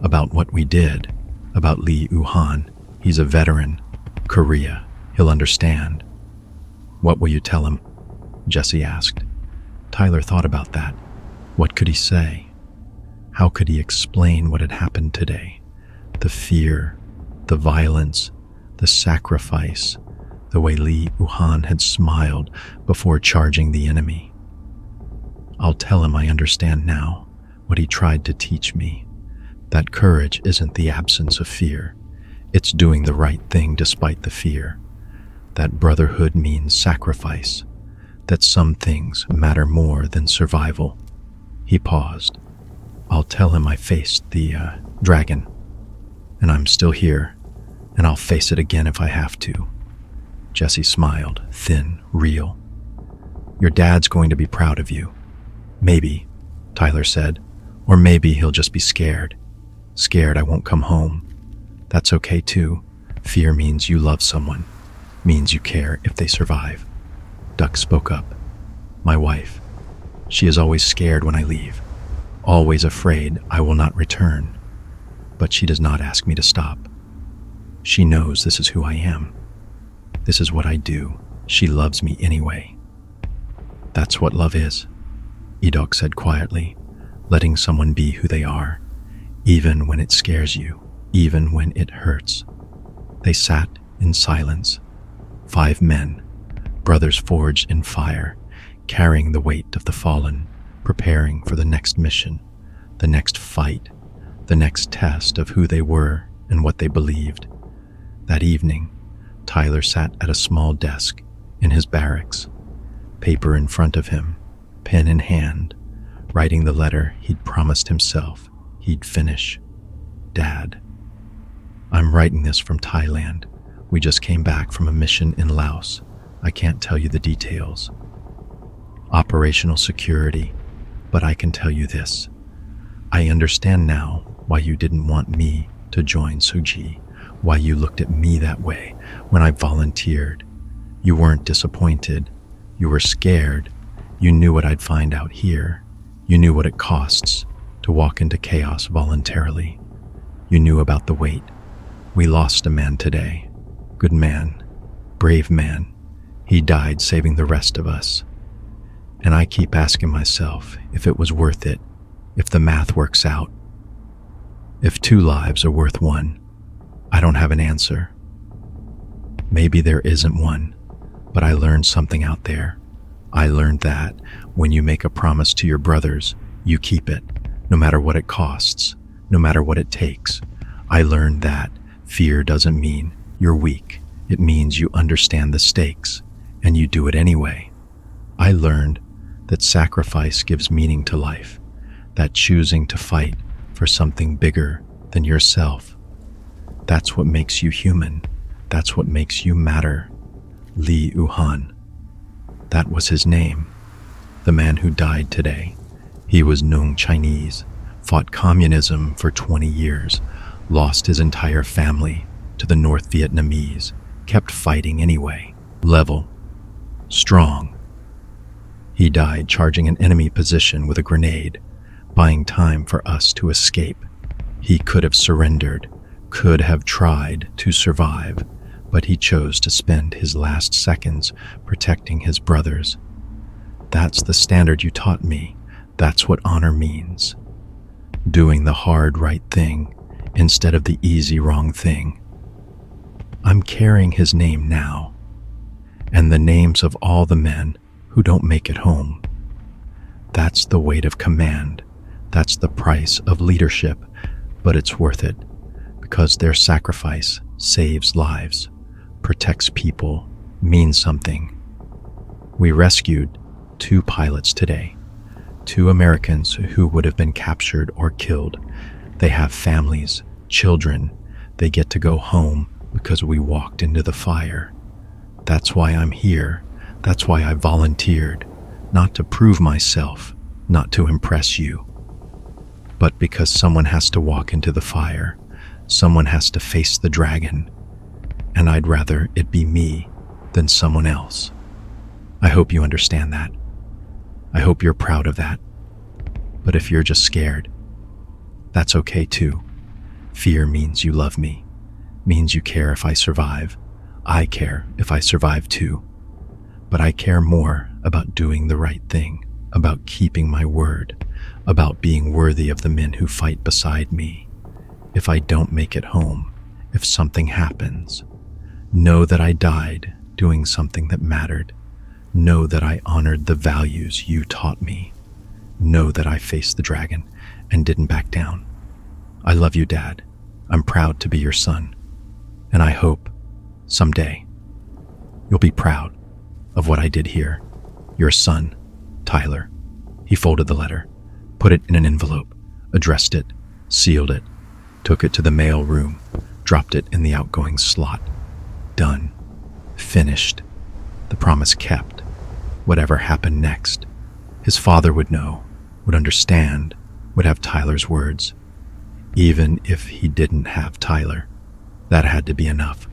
about what we did, about Li Yuhan. He's a veteran. Korea, He'll understand. What will you tell him? Jesse asked. Tyler thought about that. What could he say? How could he explain what had happened today? The fear, the violence, the sacrifice, the way Li Wuhan had smiled before charging the enemy. I'll tell him I understand now what he tried to teach me. That courage isn't the absence of fear. It's doing the right thing despite the fear. That brotherhood means sacrifice. That some things matter more than survival. He paused. I'll tell him I faced the dragon. And I'm still here. And I'll face it again if I have to. Jesse smiled, thin, real. Your dad's going to be proud of you. Maybe, Tyler said. Or maybe he'll just be scared. Scared I won't come home. That's okay too. Fear means you love someone. Means you care if they survive. Duck spoke up. My wife. She is always scared when I leave. Always afraid I will not return. But she does not ask me to stop. She knows this is who I am. This is what I do. She loves me anyway. That's what love is, Edok said quietly, letting someone be who they are, even when it scares you, even when it hurts. They sat in silence, 5 men, brothers forged in fire, carrying the weight of the fallen, preparing for the next mission, the next fight, the next test of who they were and what they believed. That evening, Tyler sat at a small desk in his barracks, paper in front of him, pen in hand, writing the letter he'd promised himself he'd finish. Dad, I'm writing this from Thailand. We just came back from a mission in Laos. I can't tell you the details. Operational security, but I can tell you this. I understand now why you didn't want me to join SOG, why you looked at me that way when I volunteered. You weren't disappointed. You were scared. You knew what I'd find out here. You knew what it costs to walk into chaos voluntarily. You knew about the weight. We lost a man today. Good man. Brave man. He died saving the rest of us. And I keep asking myself if it was worth it, if the math works out. If 2 lives are worth 1, I don't have an answer. Maybe there isn't one, but I learned something out there. I learned that when you make a promise to your brothers, you keep it, no matter what it costs, no matter what it takes. I learned that fear doesn't mean you're weak. It means you understand the stakes, and you do it anyway. I learned that sacrifice gives meaning to life, that choosing to fight for something bigger than yourself. That's what makes you human. That's what makes you matter. Li Wuhan. That was his name. The man who died today. He was Nung Chinese, fought communism for 20 years, lost his entire family to the North Vietnamese, kept fighting anyway. Level. Strong. He died charging an enemy position with a grenade, buying time for us to escape. He could have surrendered, could have tried to survive, but he chose to spend his last seconds protecting his brothers. That's the standard you taught me. That's what honor means. Doing the hard right thing instead of the easy wrong thing. I'm carrying his name now, and the names of all the men who don't make it home. That's the weight of command. That's the price of leadership, but it's worth it because their sacrifice saves lives, protects people, means something. We rescued 2 pilots today, 2 Americans who would have been captured or killed. They have families, children. They get to go home because we walked into the fire. That's why I'm here. That's why I volunteered, not to prove myself, not to impress you, but because someone has to walk into the fire. Someone has to face the dragon, and I'd rather it be me than someone else. I hope you understand that. I hope you're proud of that. But if you're just scared, that's okay too. Fear means you love me, means you care if I survive. I care if I survive too. But I care more about doing the right thing, about keeping my word, about being worthy of the men who fight beside me. If I don't make it home, if something happens, know that I died doing something that mattered. Know that I honored the values you taught me. Know that I faced the dragon and didn't back down. I love you, Dad. I'm proud to be your son. And I hope, someday, you'll be proud of what I did here. Your son, Tyler. He folded the letter, put it in an envelope, addressed it, sealed it, took it to the mail room, dropped it in the outgoing slot. Done. Finished. The promise kept. Whatever happened next, his father would know, would understand, would have Tyler's words. Even if he didn't have Tyler, that had to be enough.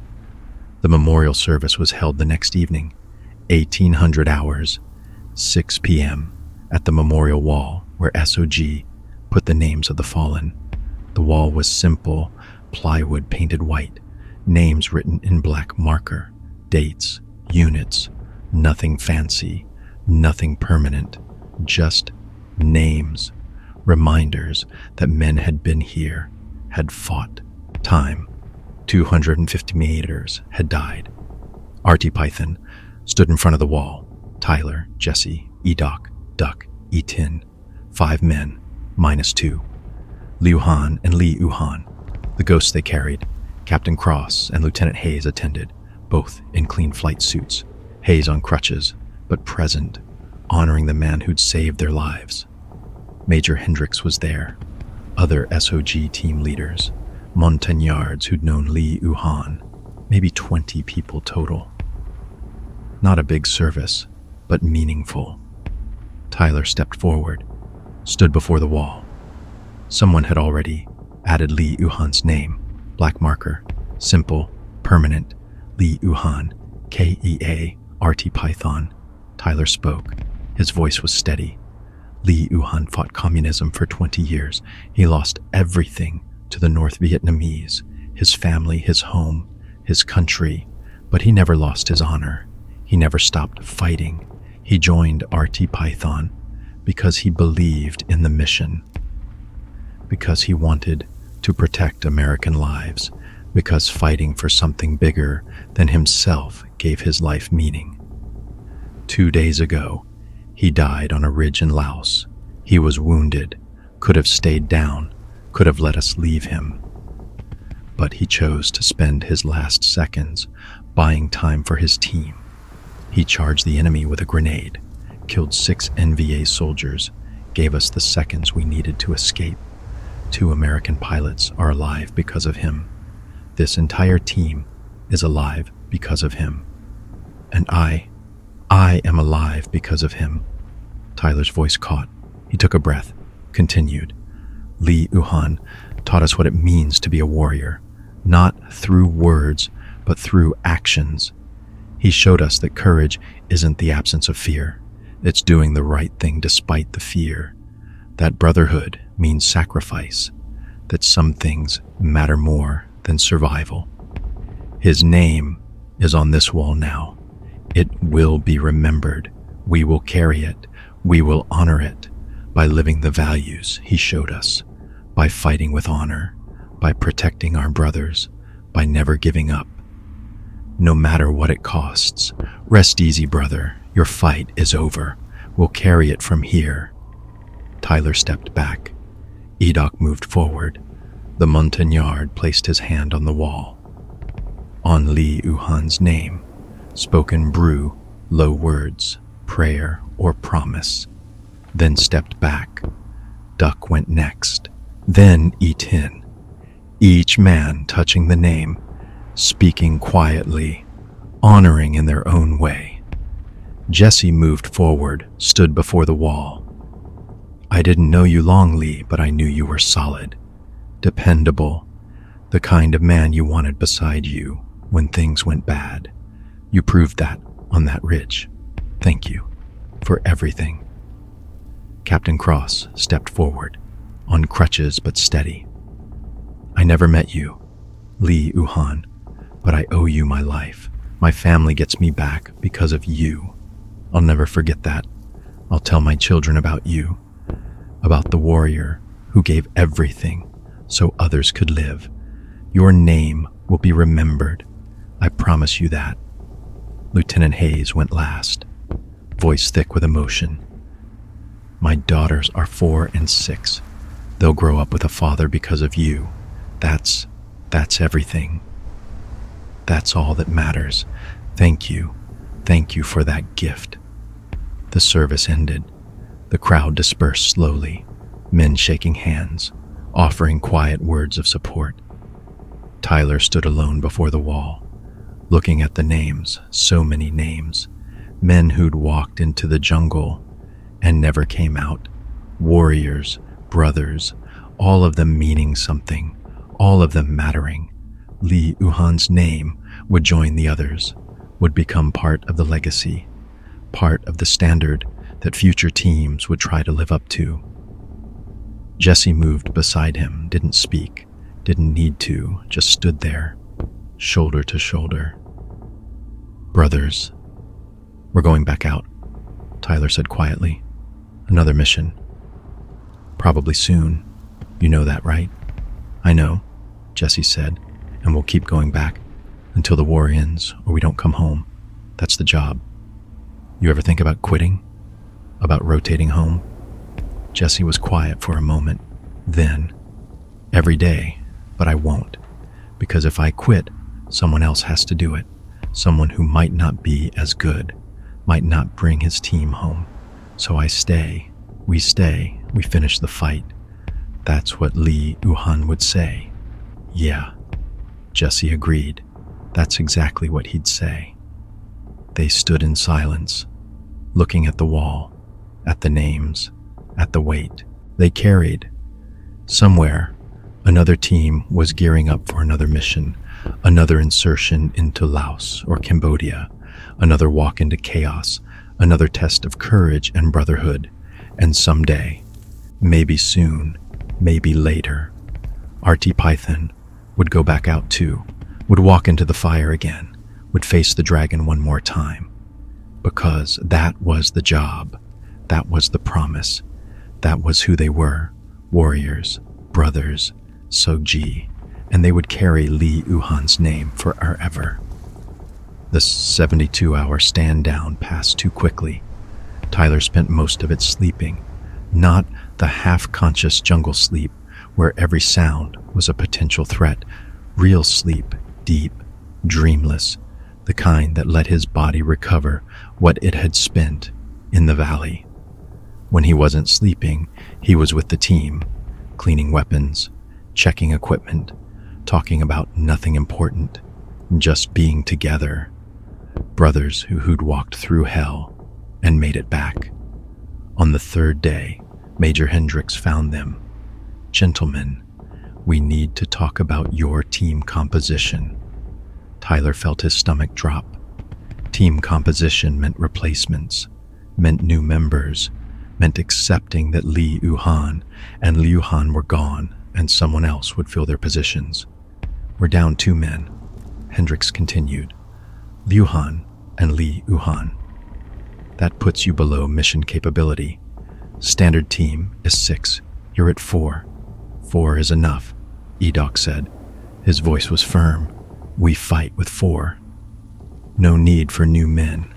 The memorial service was held the next evening, 1800 hours, 6 p.m., at the memorial wall where SOG put the names of the fallen. The wall was simple, plywood painted white, names written in black marker, dates, units, nothing fancy, nothing permanent, just names, reminders that men had been here, had fought. Time, 250 meters, had died. Artie Python stood in front of the wall. Tyler, Jesse, E-Doc, Duck, E-Tin, 5 men, -2. Liu Han and Li Uhan, the ghosts they carried. Captain Cross and Lieutenant Hayes attended, both in clean flight suits. Hayes on crutches, but present, honoring the man who'd saved their lives. Major Hendricks was there, other SOG team leaders, montagnards who'd known Li Uhan, maybe 20 people total. Not a big service, but meaningful. Tyler stepped forward, stood before the wall. Someone had already added Li Uhan's name, black marker, simple, permanent, Li Uhan, KEA, RT Python. Tyler spoke. His voice was steady. Li Uhan fought communism for 20 years. He lost everything to the North Vietnamese, his family, his home, his country, but he never lost his honor. He never stopped fighting. He joined RT Python because he believed in the mission, because he wanted to protect American lives, because fighting for something bigger than himself gave his life meaning. 2 days ago, he died on a ridge in Laos. He was wounded, could have stayed down, could have let us leave him. But he chose to spend his last seconds buying time for his team. He charged the enemy with a grenade, killed 6 NVA soldiers, gave us the seconds we needed to escape. 2 American pilots are alive because of him. This entire team is alive because of him. And I am alive because of him. Tyler's voice caught. He took a breath, continued. Li Uhan taught us what it means to be a warrior, not through words, but through actions. He showed us that courage isn't the absence of fear. It's doing the right thing despite the fear. That brotherhood means sacrifice, that some things matter more than survival. His name is on this wall now. It will be remembered. We will carry it. We will honor it by living the values he showed us, by fighting with honor, by protecting our brothers, by never giving up. No matter what it costs. Rest easy, brother. Your fight is over. We'll carry it from here. Tyler stepped back. E-Doc moved forward. The montagnard placed his hand on the wall. On Li Uhan's name, spoken brew, low words, prayer or promise. Then stepped back. Duck went next. Then E-Tin. Each man touching the name, speaking quietly, honoring in their own way. Jesse moved forward, stood before the wall. I didn't know you long, Lee, but I knew you were solid, dependable, the kind of man you wanted beside you when things went bad. You proved that on that ridge. Thank you for everything. Captain Cross stepped forward, on crutches but steady. I never met you, Li Uhan, but I owe you my life. My family gets me back because of you. I'll never forget that. I'll tell my children about you, about the warrior who gave everything so others could live. Your name will be remembered. I promise you that. Lieutenant Hayes went last, voice thick with emotion. My daughters are 4 and 6. They'll grow up with a father because of you. That's everything. That's all that matters. Thank you. Thank you for that gift. The service ended. The crowd dispersed slowly, men shaking hands, offering quiet words of support. Tyler stood alone before the wall, looking at the names, so many names, men who'd walked into the jungle and never came out, warriors, brothers, all of them meaning something, all of them mattering. Li Yuhan's name would join the others, would become part of the legacy, part of the standard that future teams would try to live up to. Jesse moved beside him, didn't speak, didn't need to, just stood there, shoulder to shoulder. Brothers, we're going back out, Tyler said quietly. Another mission. Probably soon. You know that, right? I know, Jesse said, and we'll keep going back until the war ends or we don't come home. That's the job. You ever think about quitting? About rotating home? Jesse was quiet for a moment. Then, every day, but I won't. Because if I quit, someone else has to do it. Someone who might not be as good, might not bring his team home. So I stay, we finish the fight. That's what Li Yuhan would say. Yeah, Jesse agreed. That's exactly what he'd say. They stood in silence, looking at the wall, at the names, at the weight they carried. Somewhere, another team was gearing up for another mission, another insertion into Laos or Cambodia, another walk into chaos, another test of courage and brotherhood. And someday, maybe soon, maybe later, RT Python would go back out too, would walk into the fire again, would face the dragon one more time. Because that was the job, that was the promise, that was who they were, warriors, brothers, SOG, and they would carry Li Yuhan's name forever. The 72-hour stand down passed too quickly. Tyler spent most of it sleeping, not the half-conscious jungle sleep where every sound was a potential threat, real sleep, deep, dreamless, the kind that let his body recover what it had spent in the valley. When he wasn't sleeping, he was with the team, cleaning weapons, checking equipment, talking about nothing important, just being together. Brothers who'd walked through hell and made it back. On the 3rd day, Major Hendricks found them. Gentlemen, we need to talk about your team composition. Tyler felt his stomach drop. Team composition meant replacements, meant new members, meant accepting that Li Yuhan and Li Yuhan were gone and someone else would fill their positions. We're down 2 men, Hendricks continued. Li Yuhan and Li Yuhan. That puts you below mission capability. Standard team is 6. You're at 4. 4 is enough, Edoc said. His voice was firm. We fight with 4. No need for new men.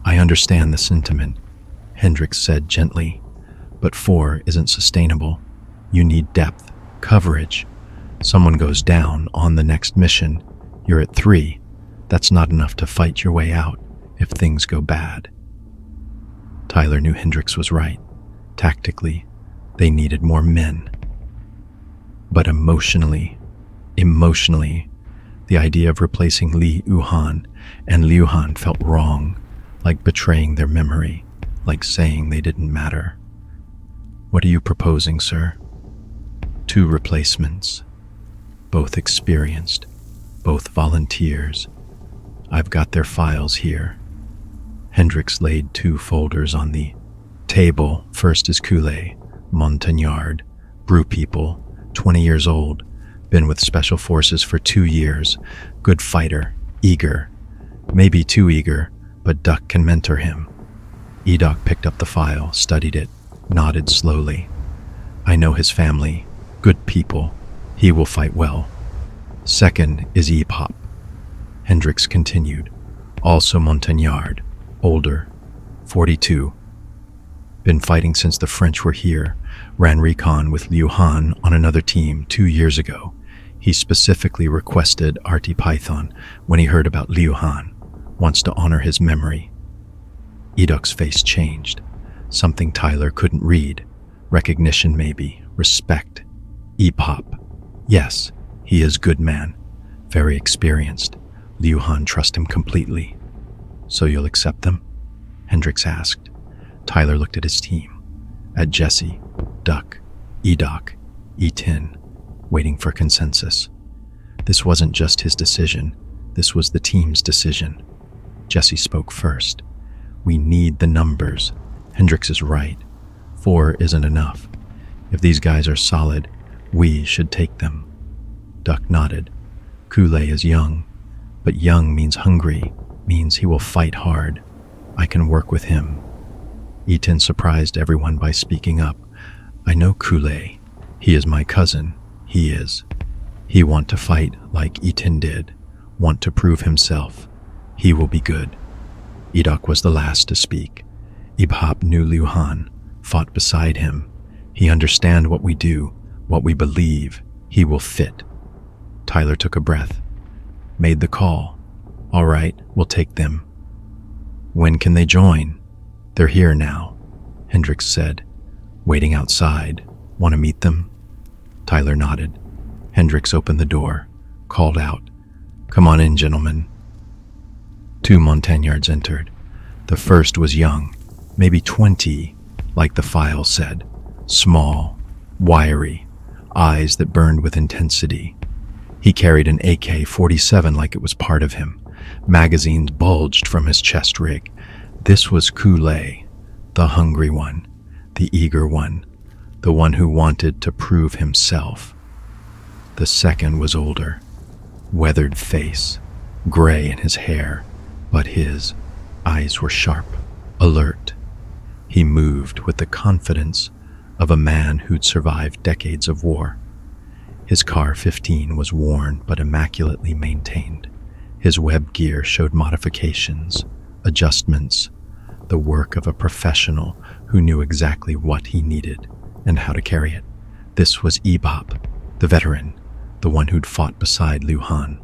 I understand the sentiment, Hendricks said gently, but 4 isn't sustainable. You need depth, coverage. Someone goes down on the next mission. You're at 3. That's not enough to fight your way out if things go bad. Tyler knew Hendricks was right. Tactically, they needed more men. But emotionally, the idea of replacing Li Yuhan and Li Yuhan felt wrong, like betraying their memory, like saying they didn't matter. What are you proposing, sir? 2 replacements, both experienced, both volunteers. I've got their files here. Hendricks laid 2 folders on the table. First is Kool-Aid, Montagnard, brew people, 20 years old, been with Special Forces for 2 years, good fighter, eager. Maybe too eager, but Duck can mentor him. Edoc picked up the file, studied it, nodded slowly. I know his family. Good people. He will fight well. Second is Epop. Hendricks continued. Also Montagnard. Older. 42. Been fighting since the French were here. Ran Recon with Liu Han on another team 2 years ago. He specifically requested Artie Python when he heard about Liu Han. Wants to honor his memory. Edoc's face changed. Something Tyler couldn't read. Recognition maybe. Respect. Epop. Yes, he is good man. Very experienced. Liu Han trusts him completely. So you'll accept them? Hendricks asked. Tyler looked at his team. At Jesse, Duck, Edoc, E10, waiting for consensus. This wasn't just his decision. This was the team's decision. Jesse spoke first. We need the numbers. Hendricks is right. 4 isn't enough. If these guys are solid, we should take them. Duck nodded. Kool-Aid is young, but young means hungry, means he will fight hard. I can work with him. Eaton surprised everyone by speaking up. I know Kool-Aid. He is my cousin. He is. He want to fight like Eaton did. Want to prove himself. He will be good. Edoc was the last to speak. Ibhop knew Liu Han, fought beside him. He understand what we do, what we believe. He will fit. Tyler took a breath. Made the call. All right, we'll take them. When can they join? They're here now, Hendricks said. Waiting outside. Want to meet them? Tyler nodded. Hendricks opened the door, called out, Come on in, gentlemen. 2 Montagnards entered. The first was young, maybe 20, like the file said. Small, wiry, eyes that burned with intensity. He carried an AK-47 like it was part of him. Magazines bulged from his chest rig. This was Kool-Aid, the hungry one, the eager one, the one who wanted to prove himself. The second was older, weathered face, gray in his hair, but his eyes were sharp, alert. He moved with the confidence of a man who'd survived decades of war. His car 15 was worn but immaculately maintained. His web gear showed modifications, adjustments, the work of a professional who knew exactly what he needed and how to carry it. This was Ebop, the veteran, the one who'd fought beside Liu Han.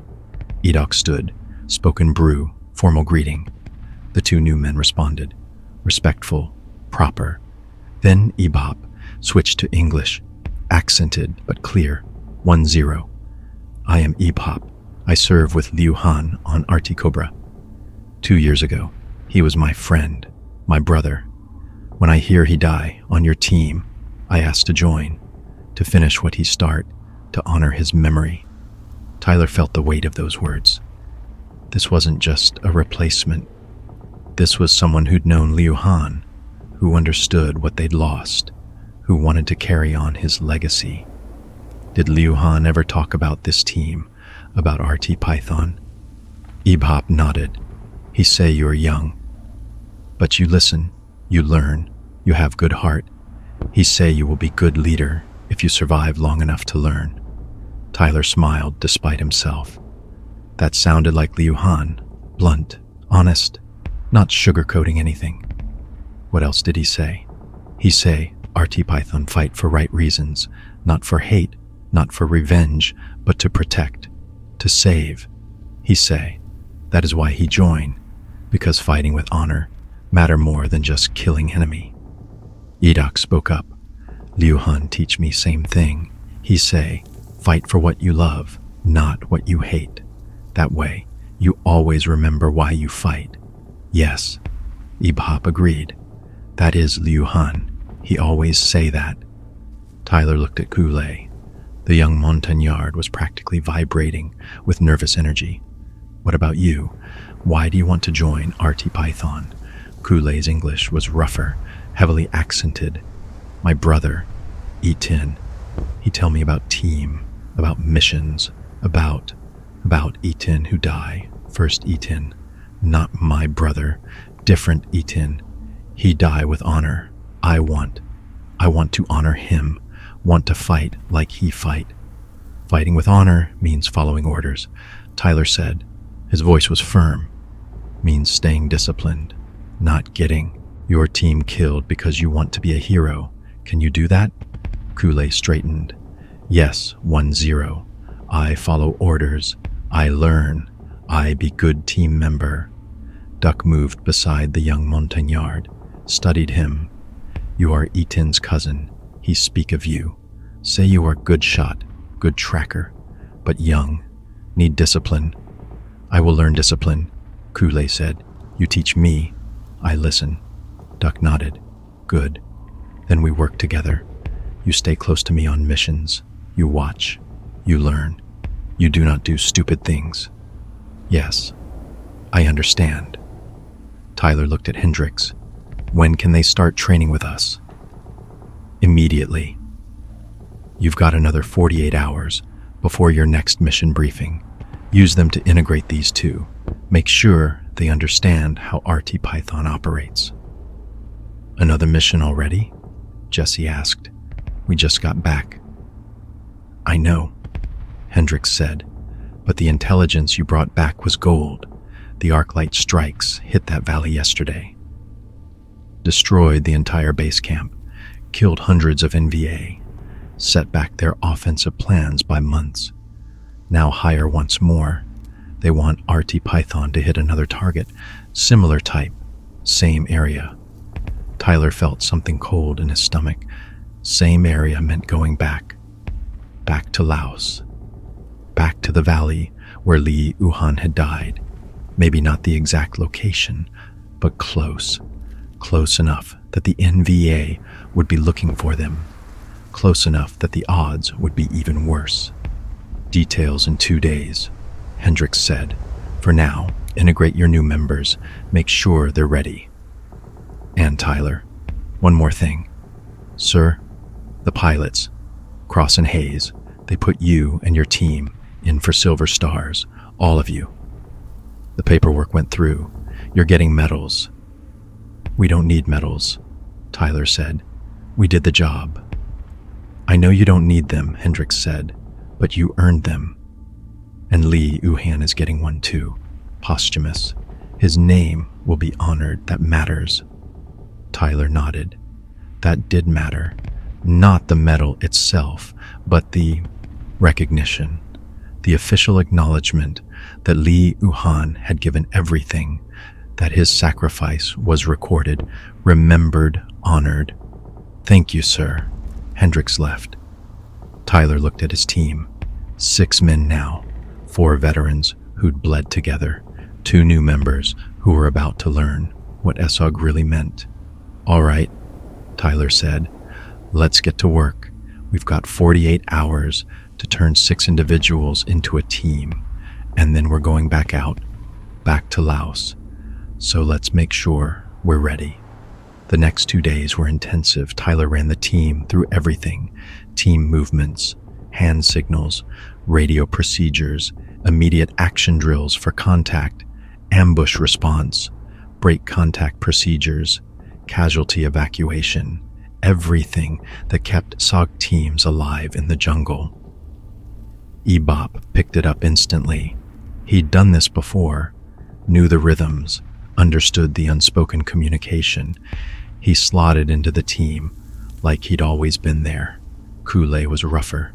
Edoc stood, spoke in brew, formal greeting. The 2 new men responded, respectful, proper. Then Ebop switched to English, accented but clear, 1-0. I am Epop. I serve with Liu Han on Artie Cobra. 2 years ago, he was my friend, my brother. When I hear he die on your team, I asked to join, to finish what he start, to honor his memory. Tyler felt the weight of those words. This wasn't just a replacement. This was someone who'd known Liu Han, who understood what they'd lost, who wanted to carry on his legacy. Did Liu Han ever talk about this team, about RT Python? Ebop nodded. He say you're young. But you listen, you learn, you have good heart. He say you will be good leader if you survive long enough to learn. Tyler smiled despite himself. That sounded like Liu Han, blunt, honest, not sugarcoating anything. What else did he say? He say RT Python fight for right reasons, not for hate, not for revenge, but to protect, to save. He say that is why he join, because fighting with honor matter more than just killing enemy. Edoc spoke up. Liu Han teach me same thing. He say, fight for what you love, not what you hate. That way, you always remember why you fight. Yes, Ebop agreed. That is Liu Han. He always say that. Tyler looked at Kool-Aid. The young Montagnard was practically vibrating with nervous energy. What about you? Why do you want to join RT Python? Kool-Aid's English was rougher, heavily accented. My brother, E10, he tell me about team, about missions, about E10 who die. First E10, Not my brother. Different, Etin. He die with honor. I want to honor him. Want to fight like he fight. Fighting with honor means following orders, Tyler said. His voice was firm. Means staying disciplined, not getting your team killed because you want to be a hero. Can you do that? Kool-Aid straightened. Yes, 1-0. I follow orders. I learn. I be good team member. Duck moved beside the young montagnard, studied him. You are Etin's cousin. He speak of you. Say you are good shot, good tracker, but young. Need discipline. I will learn discipline, Kool-Aid said. You teach me. I listen. Duck nodded. Good. Then we work together. You stay close to me on missions. You watch. You learn. You do not do stupid things. Yes, I understand. Tyler looked at Hendricks. When can they start training with us? Immediately. You've got another 48 hours before your next mission briefing. Use them to integrate these two. Make sure they understand how RT Python operates. Another mission already? Jesse asked. We just got back. I know, Hendricks said, but the intelligence you brought back was gold. The Arclight strikes hit that valley yesterday. Destroyed the entire base camp, killed hundreds of NVA, set back their offensive plans by months. Now hire once more. They want RT Python to hit another target, similar type, same area. Tyler felt something cold in his stomach. Same area meant going back. Back to Laos. Back to the valley where Li Wuhan had died. Maybe not the exact location, but close. Close enough that the NVA would be looking for them. Close enough that the odds would be even worse. Details in 2 days, Hendricks said. For now, integrate your new members. Make sure they're ready. And Tyler, one more thing. Sir, the pilots, Cross and Hayes, they put you and your team in for silver stars, all of you. The paperwork went through. You're getting medals. We don't need medals, Tyler said. We did the job. I know you don't need them, Hendricks said, but you earned them. And Li Wuhan is getting one too, posthumous. His name will be honored. That matters. Tyler nodded. That did matter. Not the medal itself, but the recognition, the official acknowledgement that Li Wuhan had given everything, that his sacrifice was recorded, remembered, honored. Thank you, sir. Hendricks left. Tyler looked at his team. 6 men now, 4 veterans who'd bled together, 2 new members who were about to learn what SOG really meant. All right, Tyler said. Let's get to work. We've got 48 hours to turn 6 individuals into a team, and then we're going back out, back to Laos. So let's make sure we're ready. The next 2 days were intensive. Tyler ran the team through everything: team movements, hand signals, radio procedures, immediate action drills for contact, ambush response, break contact procedures, casualty evacuation, everything that kept SOG teams alive in the jungle. Ebop picked it up instantly. He'd done this before, knew the rhythms, understood the unspoken communication. He slotted into the team like he'd always been there. Kool-Aid was rougher,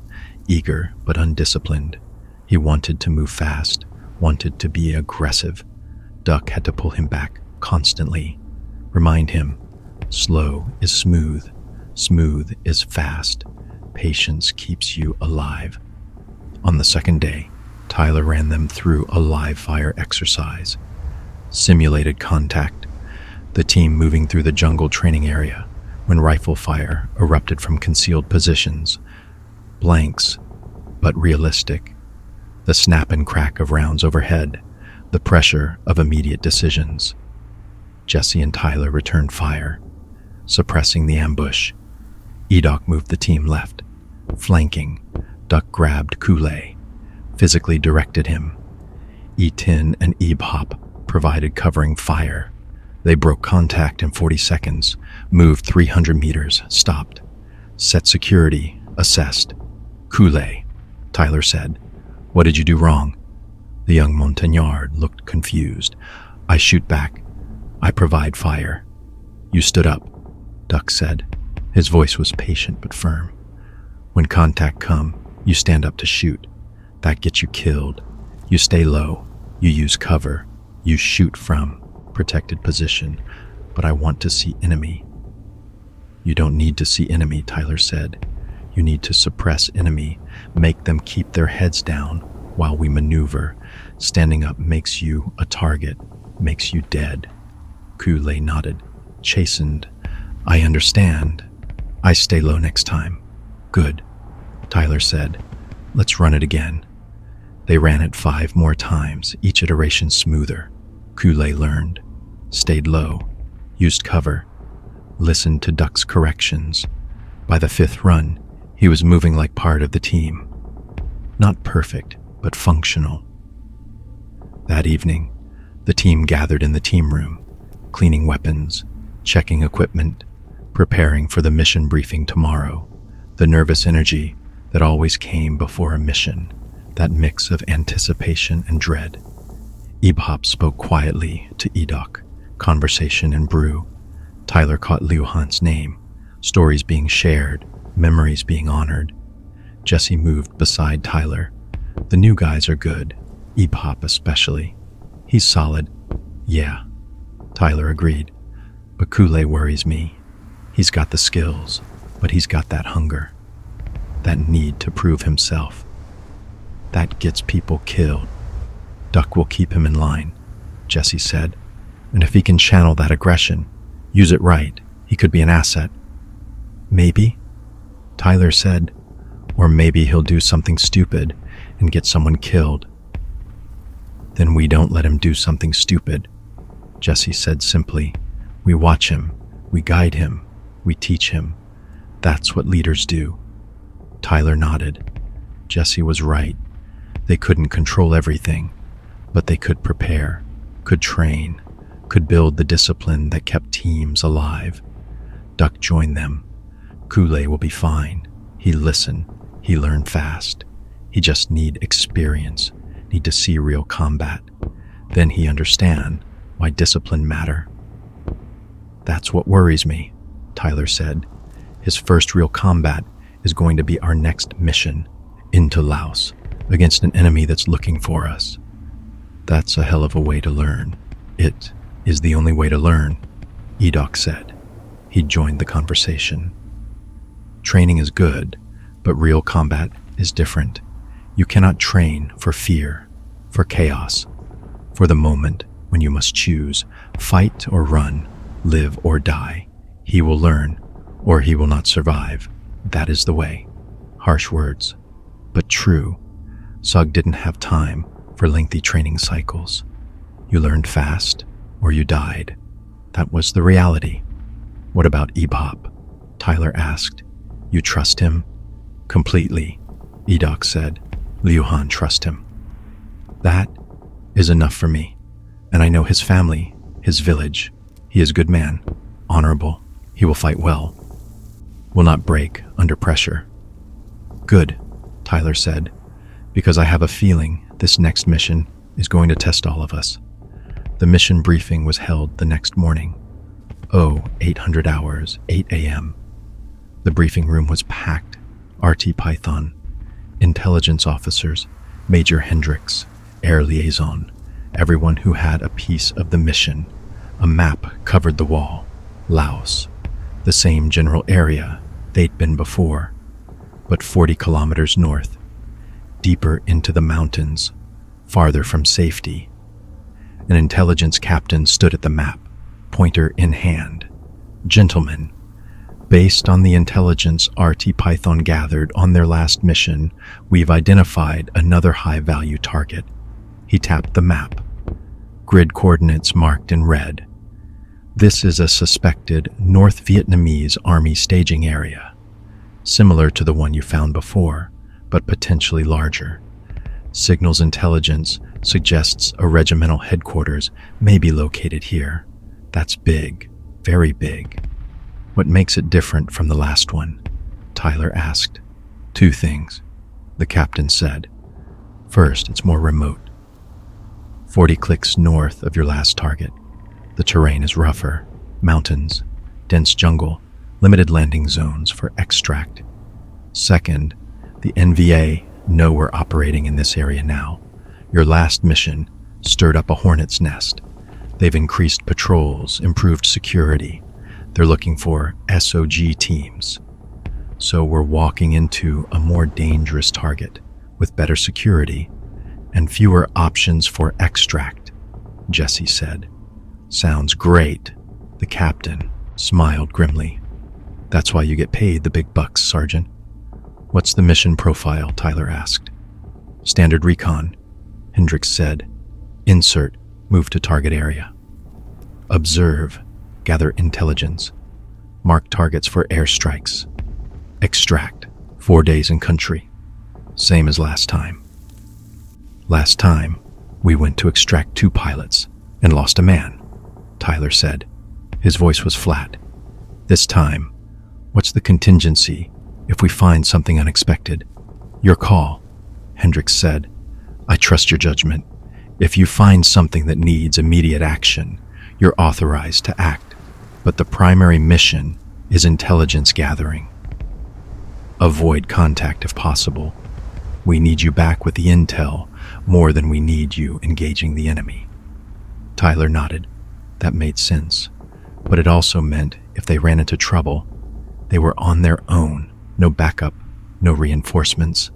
eager but undisciplined. He wanted to move fast, wanted to be aggressive. Duck had to pull him back constantly. Remind him, slow is smooth, smooth is fast. Patience keeps you alive. On the second day, Tyler ran them through a live fire exercise. Simulated contact, the team moving through the jungle training area when rifle fire erupted from concealed positions. Blanks, but realistic. The snap and crack of rounds overhead, the pressure of immediate decisions. Jesse and Tyler returned fire, suppressing the ambush. Edoc moved the team left, flanking. Duck grabbed Kool-Aid, physically directed him. Etin and Ebop provided covering fire. They broke contact in 40 seconds, moved 300 meters, stopped. Set security, assessed. Kool-Aid, Tyler said. What did you do wrong? The young Montagnard looked confused. I shoot back. I provide fire. You stood up, Duck said. His voice was patient but firm. When contact come, you stand up to shoot. That gets you killed. You stay low. You use cover. You shoot from protected position. But I want to see enemy. You don't need to see enemy, Tyler said. You need to suppress enemy, make them keep their heads down while we maneuver. Standing up makes you a target, makes you dead. Kool-Aid nodded, chastened. I understand. I stay low next time. Good, Tyler said. Let's run it again. They ran it 5 more times, each iteration smoother. Kool-Aid learned, stayed low, used cover, listened to Duck's corrections. By the 5th run, he was moving like part of the team. Not perfect, but functional. That evening, the team gathered in the team room, cleaning weapons, checking equipment, preparing for the mission briefing tomorrow. The nervous energy that always came before a mission, that mix of anticipation and dread. Ibhop spoke quietly to Edok, conversation and brew. Tyler caught Liu Han's name, stories being shared, memories being honored. Jesse moved beside Tyler. The new guys are good, Ibhop especially. He's solid. Yeah, Tyler agreed. But Kool-Aid worries me. He's got the skills, but he's got that hunger, that need to prove himself. That gets people killed. Duck will keep him in line, Jesse said. And if he can channel that aggression, use it right, he could be an asset. Maybe, Tyler said, or maybe he'll do something stupid and get someone killed. Then we don't let him do something stupid, Jesse said simply. We watch him, we guide him, we teach him. That's what leaders do. Tyler nodded. Jesse was right. They couldn't control everything, but they could prepare, could train, could build the discipline that kept teams alive. Duck joined them. Kool-Aid will be fine. He listened. He learned fast. He just need experience, need to see real combat. Then he understand why discipline matter. That's what worries me, Tyler said. His first real combat is going to be our next mission, into Laos, against an enemy that's looking for us. That's a hell of a way to learn. It is the only way to learn, Edok said. He joined the conversation. Training is good, but real combat is different. You cannot train for fear, for chaos, for the moment when you must choose, fight or run, live or die. He will learn, or he will not survive. That is the way. Harsh words, but true. SOG didn't have time for lengthy training cycles. You learned fast, or you died. That was the reality. What about Ibhop? Tyler asked. You trust him? Completely, Edok said. Liu Han trust him. That is enough for me. And I know his family, his village. He is a good man, honorable. He will fight well. Will not break under pressure. Good, Tyler said, because I have a feeling this next mission is going to test all of us. The mission briefing was held the next morning. 800 hours, 8 a.m. The briefing room was packed. RT Python, intelligence officers, Major Hendricks, air liaison, everyone who had a piece of the mission. A map covered the wall. Laos, the same general area they'd been before, but 40 kilometers north, deeper into the mountains, farther from safety. An intelligence captain stood at the map, pointer in hand. Gentlemen, based on the intelligence RT Python gathered on their last mission, we've identified another high-value target. He tapped the map. Grid coordinates marked in red. This is a suspected North Vietnamese Army staging area, similar to the one you found before, but potentially larger. Signals intelligence suggests a regimental headquarters may be located here. That's big, very big. What makes it different from the last one? Tyler asked. 2 things, the captain said. First, it's more remote. 40 clicks north of your last target. The terrain is rougher, mountains, dense jungle, limited landing zones for extract. Second, the NVA know we're operating in this area now. Your last mission stirred up a hornet's nest. They've increased patrols, improved security. They're looking for SOG teams. So we're walking into a more dangerous target with better security and fewer options for extract, Jesse said. Sounds great, the captain smiled grimly. That's why you get paid the big bucks, Sergeant. What's the mission profile? Tyler asked. Standard recon, Hendricks said. Insert, move to target area. Observe, gather intelligence. Mark targets for airstrikes. Extract, 4 days in country. Same as last time. Last time, we went to extract 2 pilots and lost a man, Tyler said. His voice was flat. This time, what's the contingency if we find something unexpected? Your call, Hendricks said. I trust your judgment. If you find something that needs immediate action, you're authorized to act. But the primary mission is intelligence gathering. Avoid contact if possible. We need you back with the intel more than we need you engaging the enemy. Tyler nodded. That made sense. But it also meant if they ran into trouble, they were on their own. No backup, no reinforcements.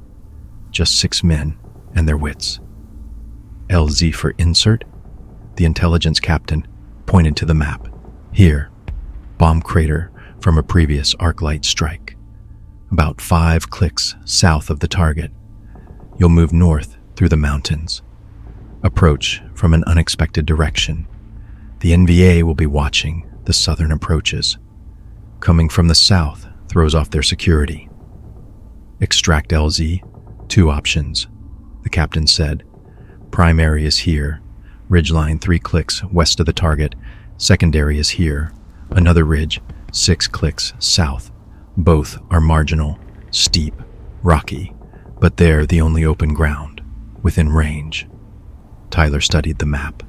Just 6 men and their wits. LZ for insert? The intelligence captain pointed to the map. Here, bomb crater from a previous arc-light strike. About 5 clicks south of the target. You'll move north through the mountains. Approach from an unexpected direction. The NVA will be watching the southern approaches. Coming from the south throws off their security. Extract LZ, 2 options, the captain said. Primary is here, ridgeline 3 clicks west of the target. Secondary is here, another ridge 6 clicks south. Both are marginal, steep, rocky, but they're the only open ground, within range. Tyler studied the map.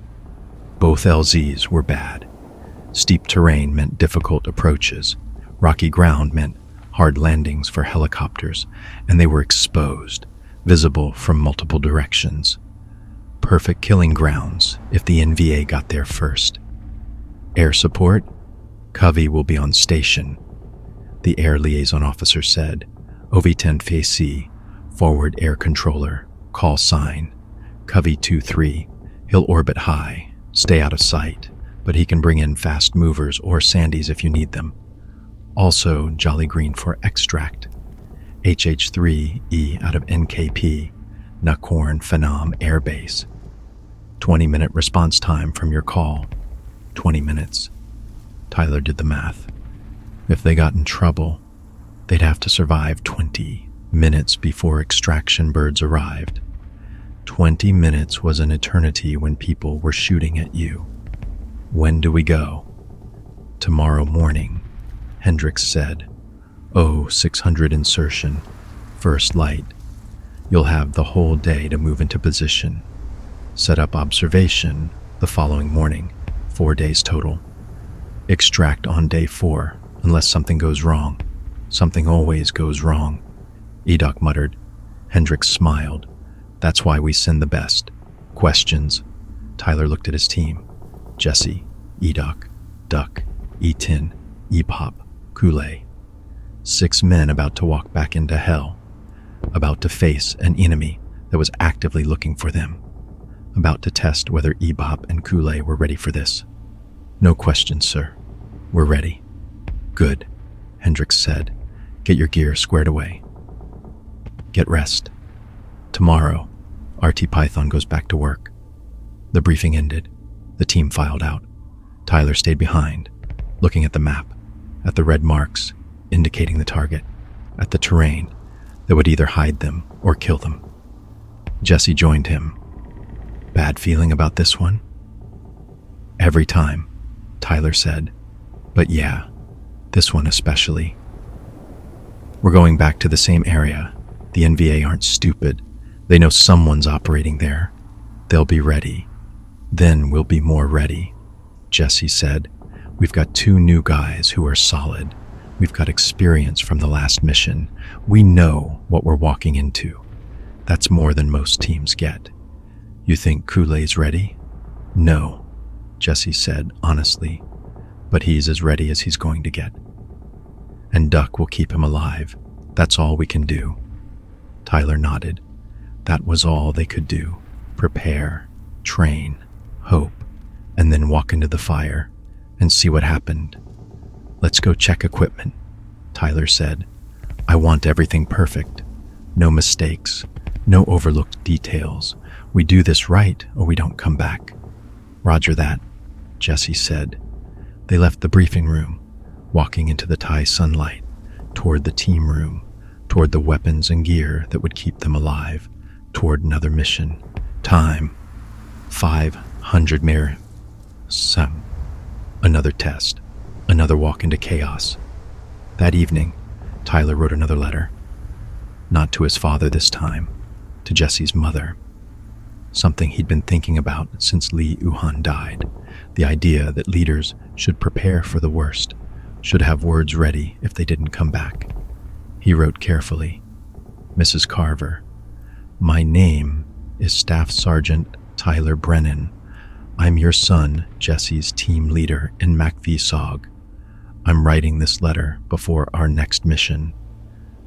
Both LZs were bad. Steep terrain meant difficult approaches. Rocky ground meant hard landings for helicopters, and they were exposed, visible from multiple directions. Perfect killing grounds if the NVA got there first. Air support? Covey will be on station, the air liaison officer said. OV-10 FAC, forward air controller, call sign. Covey 2-3, he'll orbit high, stay out of sight, but he can bring in fast movers or Sandys if you need them. Also Jolly Green for extract. HH-3E out of NKP, Nakorn Phenom Air Base. 20-minute response time from your call. 20 minutes. Tyler did the math. If they got in trouble, they'd have to survive 20 minutes before extraction birds arrived. 20 minutes was an eternity when people were shooting at you. When do we go? Tomorrow morning, Hendricks said. 0600 insertion, first light. You'll have the whole day to move into position. Set up observation the following morning, 4 days total. Extract on day 4, unless something goes wrong. Something always goes wrong, Edoc muttered. Hendricks smiled. That's why we send the best. Questions? Tyler looked at his team. Jesse, Edoc, Duck, E-Tin, E-Pop, Kool-Aid. 6 men about to walk back into hell. About to face an enemy that was actively looking for them. About to test whether E-Bop and Kool-Aid were ready for this. No questions, sir. We're ready. Good, Hendricks said. Get your gear squared away. Get rest. Tomorrow, RT Python goes back to work. The briefing ended. The team filed out. Tyler stayed behind, looking at the map, at the red marks indicating the target, at the terrain that would either hide them or kill them. Jesse joined him. Bad feeling about this one? Every time, Tyler said. But yeah, this one especially. We're going back to the same area. The NVA aren't stupid. They know someone's operating there. They'll be ready. Then we'll be more ready. Jesse said, we've got 2 new guys who are solid. We've got experience from the last mission. We know what we're walking into. That's more than most teams get. You think Kool-Aid's ready? No, Jesse said honestly, but he's as ready as he's going to get. And Duck will keep him alive. That's all we can do. Tyler nodded. That was all they could do. Prepare, train, hope, and then walk into the fire and see what happened. Let's go check equipment, Tyler said. I want everything perfect. No mistakes, no overlooked details. We do this right or we don't come back. Roger that, Jesse said. They left the briefing room, walking into the Thai sunlight, toward the team room, toward the weapons and gear that would keep them alive, toward another mission. Time, 500 mir. Some. Another test, another walk into chaos. That evening, Tyler wrote another letter. Not to his father this time, to Jesse's mother. Something he'd been thinking about since Lee Uhan died. The idea that leaders should prepare for the worst, should have words ready if they didn't come back. He wrote carefully, Mrs. Carver, my name is Staff Sergeant Tyler Brennan. I'm your son, Jesse's team leader in MACV-SOG. I'm writing this letter before our next mission,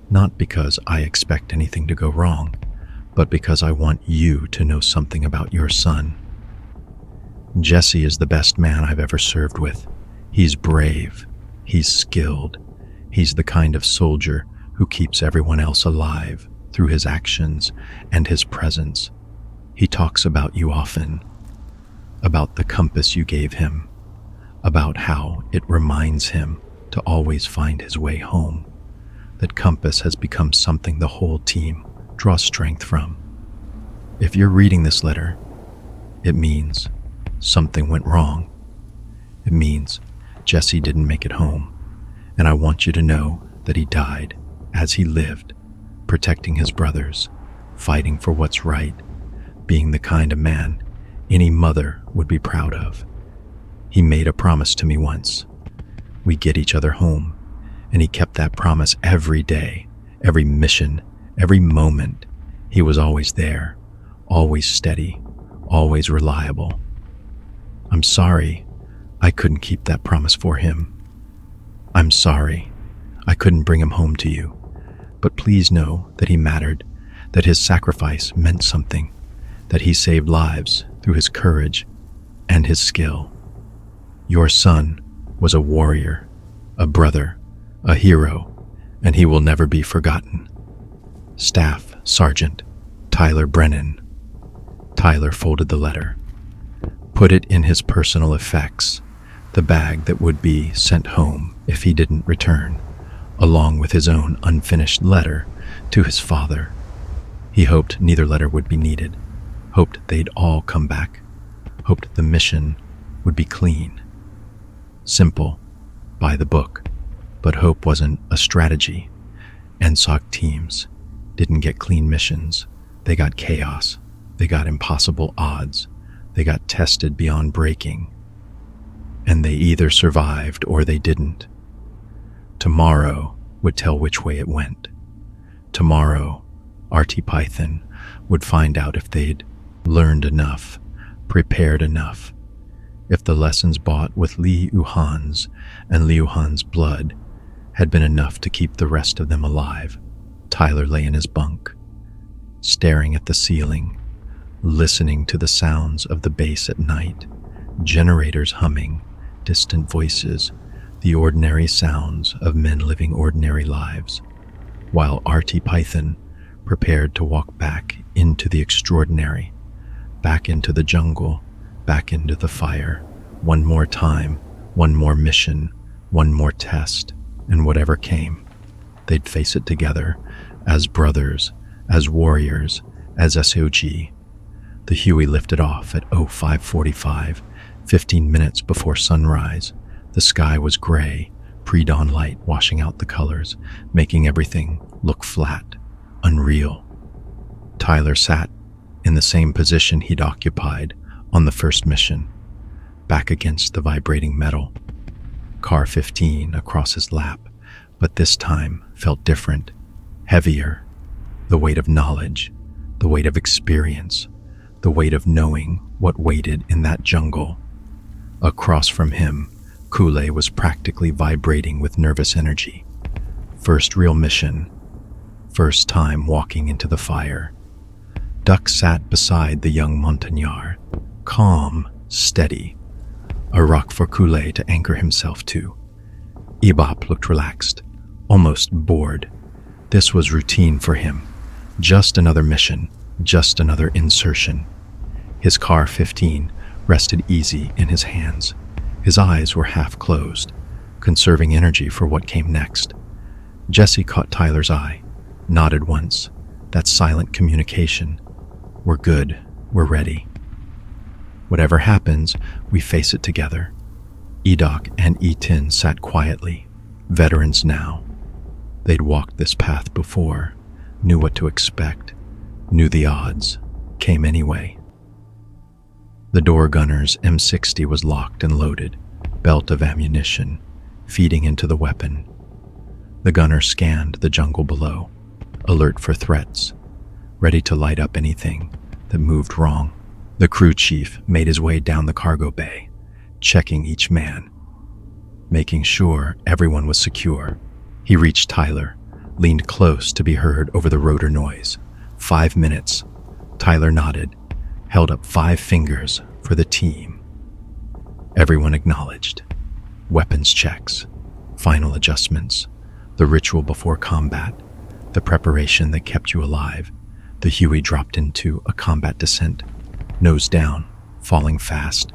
not because I expect anything to go wrong, but because I want you to know something about your son. Jesse is the best man I've ever served with. He's brave. He's skilled. He's the kind of soldier who keeps everyone else alive through his actions and his presence. He talks about you often, about the compass you gave him, about how it reminds him to always find his way home. That compass has become something the whole team draws strength from. If you're reading this letter, it means something went wrong. It means Jesse didn't make it home, and I want you to know that he died as he lived, protecting his brothers, fighting for what's right, being the kind of man any mother would be proud of. He made a promise to me once. We get each other home, and he kept that promise every day, every mission, every moment. He was always there, always steady, always reliable. I'm sorry I couldn't keep that promise for him. I'm sorry I couldn't bring him home to you, but please know that he mattered, that his sacrifice meant something, that he saved lives through his courage and his skill. Your son was a warrior, a brother, a hero, and he will never be forgotten. Staff Sergeant Tyler Brennan. Tyler folded the letter, put it in his personal effects, the bag that would be sent home if he didn't return, along with his own unfinished letter to his father. He hoped neither letter would be needed, hoped they'd all come back, hoped the mission would be clean. Simple, by the book, but hope wasn't a strategy. NSOG teams didn't get clean missions. They got chaos. They got impossible odds. They got tested beyond breaking. And they either survived or they didn't. Tomorrow would tell which way it went. Tomorrow, RT Python would find out if they'd learned enough, prepared enough, if the lessons bought with Lee Uhan's and Lee Uhan's blood had been enough to keep the rest of them alive. Tyler lay in his bunk, staring at the ceiling, listening to the sounds of the base at night, generators humming, distant voices, the ordinary sounds of men living ordinary lives, while RT Python prepared to walk back into the extraordinary, back into the jungle, back into the fire, one more time, one more mission, one more test, and whatever came, they'd face it together, as brothers, as warriors, as SOG. The Huey lifted off at 05:45, 15 minutes before sunrise. The sky was gray, pre-dawn light washing out the colors, making everything look flat, unreal. Tyler sat in the same position he'd occupied on the first mission, back against the vibrating metal. Car 15 across his lap, but this time felt different, heavier. The weight of knowledge, the weight of experience, the weight of knowing what waited in that jungle. Across from him, Kool-Aid was practically vibrating with nervous energy. First real mission, first time walking into the fire. Duck sat beside the young Montagnard, calm, steady, a rock for Kool-Aid to anchor himself to. Ebop looked relaxed, almost bored. This was routine for him. Just another mission, just another insertion. His car 15 rested easy in his hands. His eyes were half closed, conserving energy for what came next. Jesse caught Tyler's eye, nodded once. That silent communication. We're good, we're ready. Whatever happens, we face it together. Edoc and Etin sat quietly, veterans now. They'd walked this path before, knew what to expect, knew the odds, came anyway. The door gunner's M60 was locked and loaded, belt of ammunition, feeding into the weapon. The gunner scanned the jungle below, alert for threats, ready to light up anything that moved wrong. The crew chief made his way down the cargo bay, checking each man, making sure everyone was secure. He reached Tyler, leaned close to be heard over the rotor noise. 5 minutes. Tyler nodded, held up 5 fingers for the team. Everyone acknowledged. Weapons checks, final adjustments, the ritual before combat, the preparation that kept you alive. The Huey dropped into a combat descent, nose down, falling fast.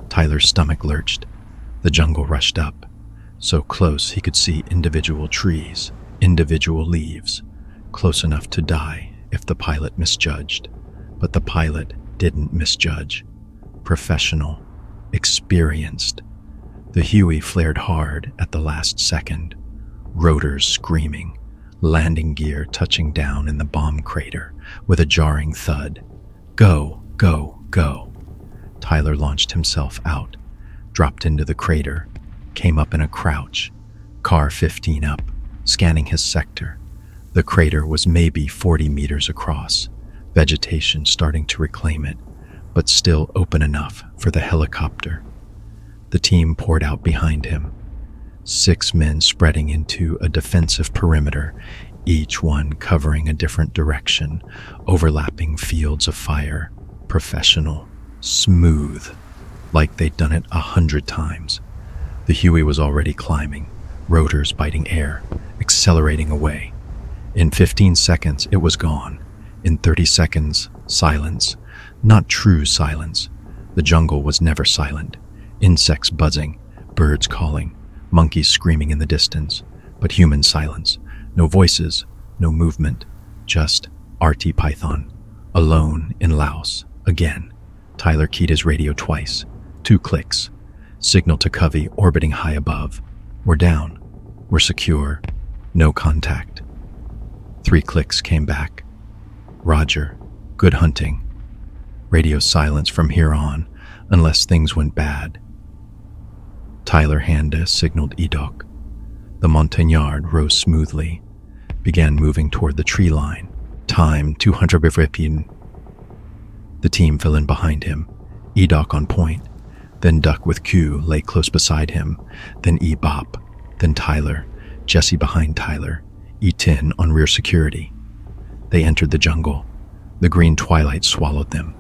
Tyler's stomach lurched. The jungle rushed up, so close he could see individual trees, individual leaves, close enough to die if the pilot misjudged. But the pilot didn't misjudge. Professional, experienced. The Huey flared hard at the last second, rotors screaming, landing gear touching down in the bomb crater with a jarring thud. Go, go, go. Tyler launched himself out, dropped into the crater, came up in a crouch, car 15 up, scanning his sector. The crater was maybe 40 meters across, vegetation starting to reclaim it, but still open enough for the helicopter. The team poured out behind him, 6 men spreading into a defensive perimeter, each one covering a different direction, overlapping fields of fire, professional, smooth, like they'd done it 100 times. The Huey was already climbing, rotors biting air, accelerating away. In 15 seconds, it was gone. In 30 seconds, silence. Not true silence. The jungle was never silent. Insects buzzing, birds calling, monkeys screaming in the distance, but human silence. No voices, no movement, just RT Python, alone in Laos. Again, Tyler keyed his radio twice. 2 clicks. Signal to Covey orbiting high above. We're down. We're secure. No contact. 3 clicks came back. Roger. Good hunting. Radio silence from here on, unless things went bad. Tyler Handa signaled Edoc. The Montagnard rose smoothly, began moving toward the tree line. Time 200 bivripian. The team fell in behind him. Edoc on point. Then Duck with Q lay close beside him. Then E-Bop. Then Tyler. Jesse behind Tyler. E-Tin on rear security. They entered the jungle. The green twilight swallowed them.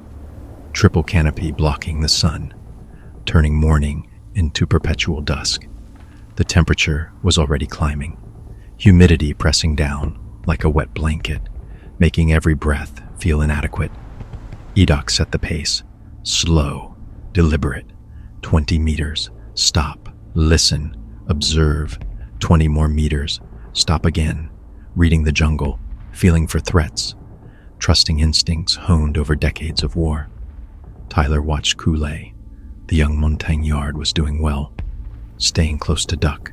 Triple canopy blocking the sun, turning morning into perpetual dusk. The temperature was already climbing. Humidity pressing down like a wet blanket, making every breath feel inadequate. Edoc set the pace. Slow, deliberate. 20 meters. Stop. Listen. Observe. 20 more meters. Stop again. Reading the jungle. Feeling for threats. Trusting instincts honed over decades of war. Tyler watched Kool-Aid. The young montagnard was doing well, staying close to Duck,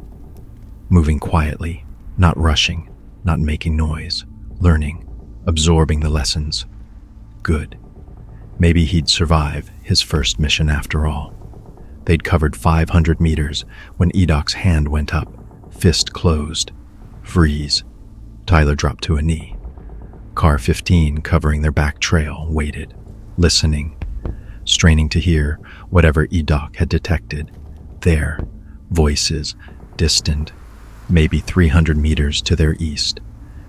moving quietly, not rushing, not making noise, learning, absorbing the lessons. Good. Maybe he'd survive his first mission after all. They'd covered 500 meters when Edoc's hand went up, fist closed. Freeze. Tyler dropped to a knee. Car 15, covering their back trail, waited, listening, straining to hear whatever Edoc had detected. There, voices, distant, maybe 300 meters to their east,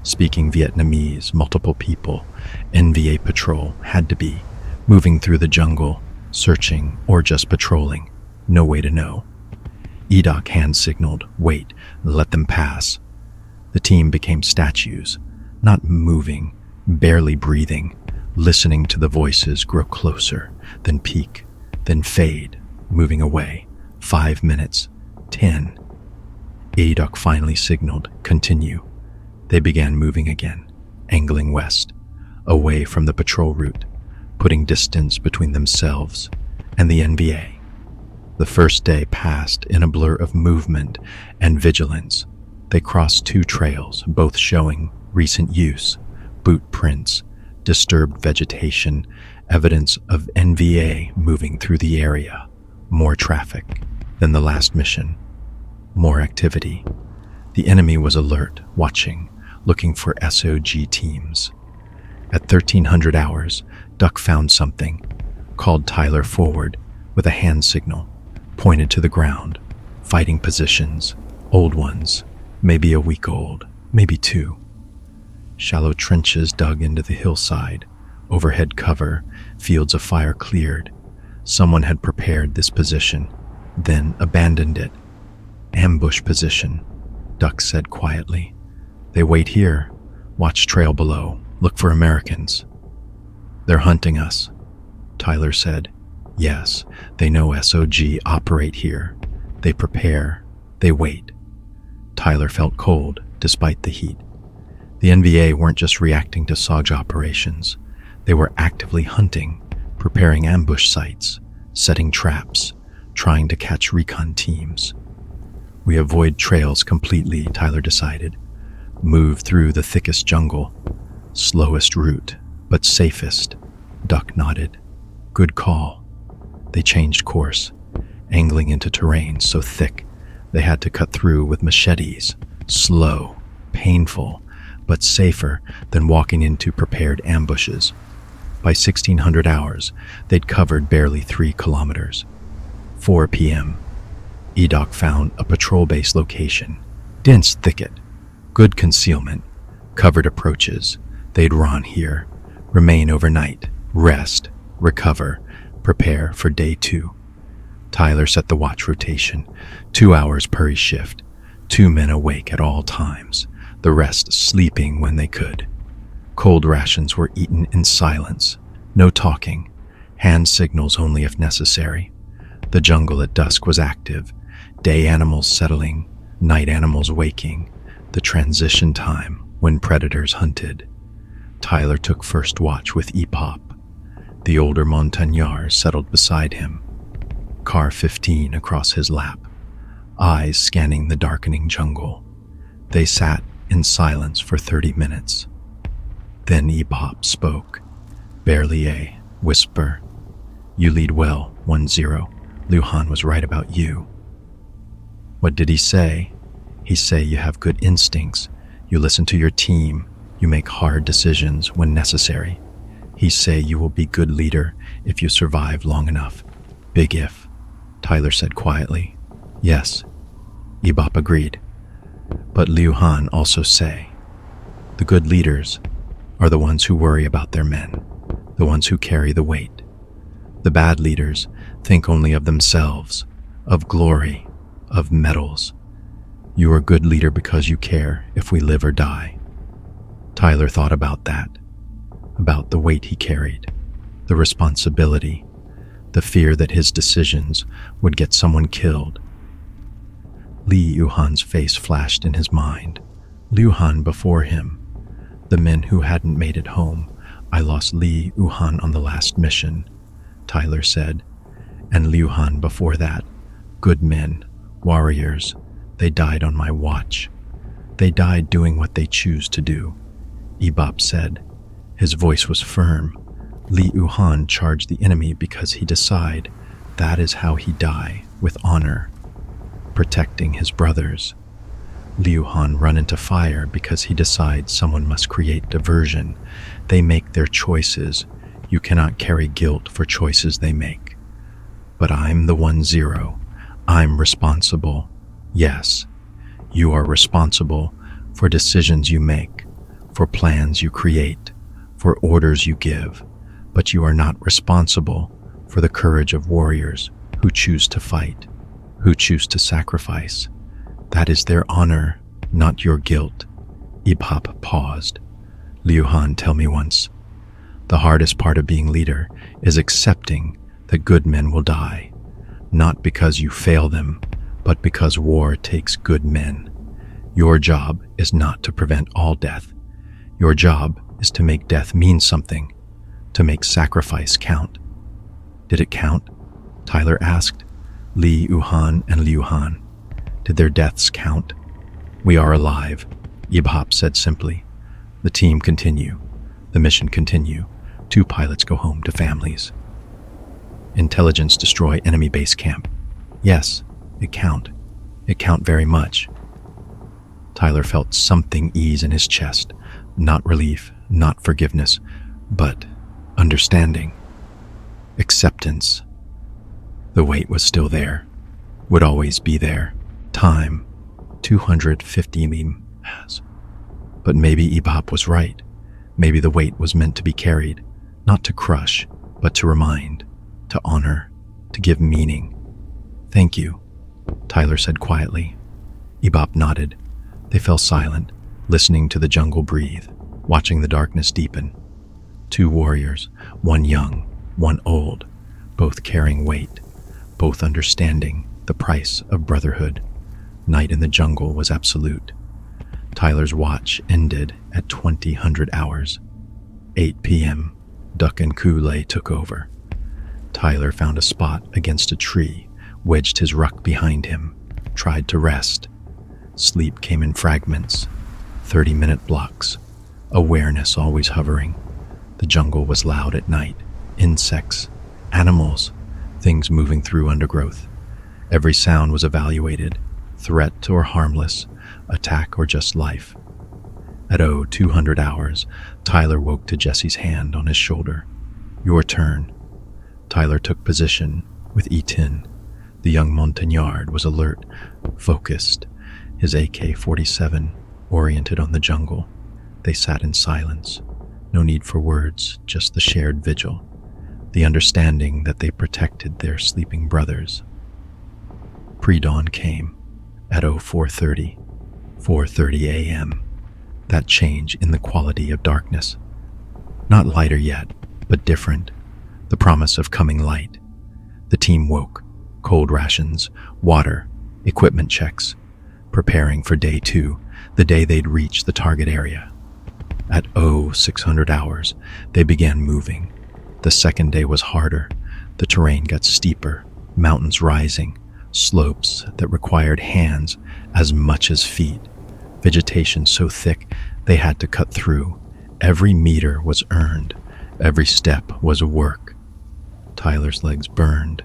speaking Vietnamese, multiple people. NVA patrol had to be, moving through the jungle, searching or just patrolling. No way to know. Edoc hand signaled, wait, let them pass. The team became statues, not moving, barely breathing, listening to the voices grow closer, then peak, then fade, moving away. 5 minutes, 10. Edoc finally signaled, continue. They began moving again, angling west, away from the patrol route, putting distance between themselves and the NVA. The first day passed in a blur of movement and vigilance. They crossed 2 trails, both showing recent use, boot prints, disturbed vegetation, evidence of NVA moving through the area. More traffic than the last mission. More activity. The enemy was alert, watching, looking for SOG teams. At 1300 hours, Duck found something, called Tyler forward with a hand signal, pointed to the ground. Fighting positions, old ones, maybe a week old, maybe 2. Shallow trenches dug into the hillside, overhead cover, fields of fire cleared. Someone had prepared this position, then abandoned it. Ambush position, Duck said quietly. They wait here, watch trail below, look for Americans. They're hunting us, Tyler said. Yes, they know SOG operate here. They prepare, they wait. Tyler felt cold, despite the heat. The NVA weren't just reacting to SOG operations. They were actively hunting, preparing ambush sites, setting traps, trying to catch recon teams. We avoid trails completely, Tyler decided. Move through the thickest jungle. Slowest route, but safest. Duck nodded. Good call. They changed course, angling into terrain so thick they had to cut through with machetes. Slow, painful, but safer than walking into prepared ambushes. By 1600 hours, they'd covered barely 3 kilometers. 4 p.m. Edoc found a patrol base location. Dense thicket, good concealment, covered approaches. They'd run here, remain overnight, rest, recover, prepare for day 2. Tyler set the watch rotation, 2 hours per shift, 2 men awake at all times, the rest sleeping when they could. Cold rations were eaten in silence, no talking, hand signals only if necessary. The jungle at dusk was active, day animals settling, night animals waking, the transition time when predators hunted. Tyler took first watch with EPOP. The older montagnard settled beside him, Car 15 across his lap, eyes scanning the darkening jungle. They sat in silence for 30 minutes. Then EPOP spoke, barely a whisper. You lead well, 1-0. Luhan was right about you. What did he say? He say you have good instincts, you listen to your team, you make hard decisions when necessary. He say you will be good leader if you survive long enough. Big if, Tyler said quietly. Yes, Ebop agreed. But Liu Han also say, the good leaders are the ones who worry about their men, the ones who carry the weight. The bad leaders think only of themselves, of glory, of medals. You are a good leader because you care if we live or die. Tyler thought about that, about the weight he carried, the responsibility, the fear that his decisions would get someone killed. Li Yuhan's face flashed in his mind. Liu Han before him, the men who hadn't made it home. I lost Li Yuhan on the last mission. Tyler said. And Liu Han before that. Good men, warriors. They died on my watch. They died doing what they choose to do, Ibop said. His voice was firm. Liu Han charged the enemy because he decided that is how he die, with honor, protecting his brothers. Liu Han run into fire because he decides someone must create diversion. They make their choices. You cannot carry guilt for choices they make. But I'm the 1-0. I'm responsible. Yes, you are responsible for decisions you make, for plans you create, for orders you give, but you are not responsible for the courage of warriors who choose to fight, who choose to sacrifice. That is their honor, not your guilt. Ibop paused. Liu Han tell me once, the hardest part of being leader is accepting that good men will die, not because you fail them, but because war takes good men. Your job is not to prevent all death. Your job is to make death mean something, to make sacrifice count. Did it count? Tyler asked. Liu Han and Liu Han. Did their deaths count? We are alive, Ibop said simply. The team continue. The mission continue. 2 pilots go home to families. Intelligence destroy enemy base camp. Yes, it count. It count very much. Tyler felt something ease in his chest. Not relief, not forgiveness, but understanding. Acceptance. The weight was still there. Would always be there. Time. 250 miles. But maybe Ibop was right. Maybe the weight was meant to be carried, not to crush, but to remind, to honor, to give meaning. Thank you, Tyler said quietly. Ibop nodded. They fell silent, listening to the jungle breathe, watching the darkness deepen. 2 warriors, one young, one old, both carrying weight, both understanding the price of brotherhood. Night in the jungle was absolute. Tyler's watch ended at 2000 hours. 8 p.m., Duck and Kool-Aid took over. Tyler found a spot against a tree, wedged his ruck behind him, tried to rest. Sleep came in fragments, 30-minute blocks, awareness always hovering. The jungle was loud at night. Insects, animals, things moving through undergrowth. Every sound was evaluated, threat or harmless, attack or just life. At 200 hours, Tyler woke to Jesse's hand on his shoulder. Your turn. Tyler took position with E10. The young Montagnard was alert, focused, his AK-47 oriented on the jungle. They sat in silence. No need for words, just the shared vigil, the understanding that they protected their sleeping brothers. Pre-dawn came at 4:30 a.m. That change in the quality of darkness. Not lighter yet, but different. The promise of coming light. The team woke. Cold rations, water, equipment checks, preparing for day 2, the day they'd reach the target area. At 600 hours, they began moving. The second day was harder. The terrain got steeper, mountains rising, slopes that required hands as much as feet. Vegetation so thick they had to cut through. Every meter was earned. Every step was work. Tyler's legs burned.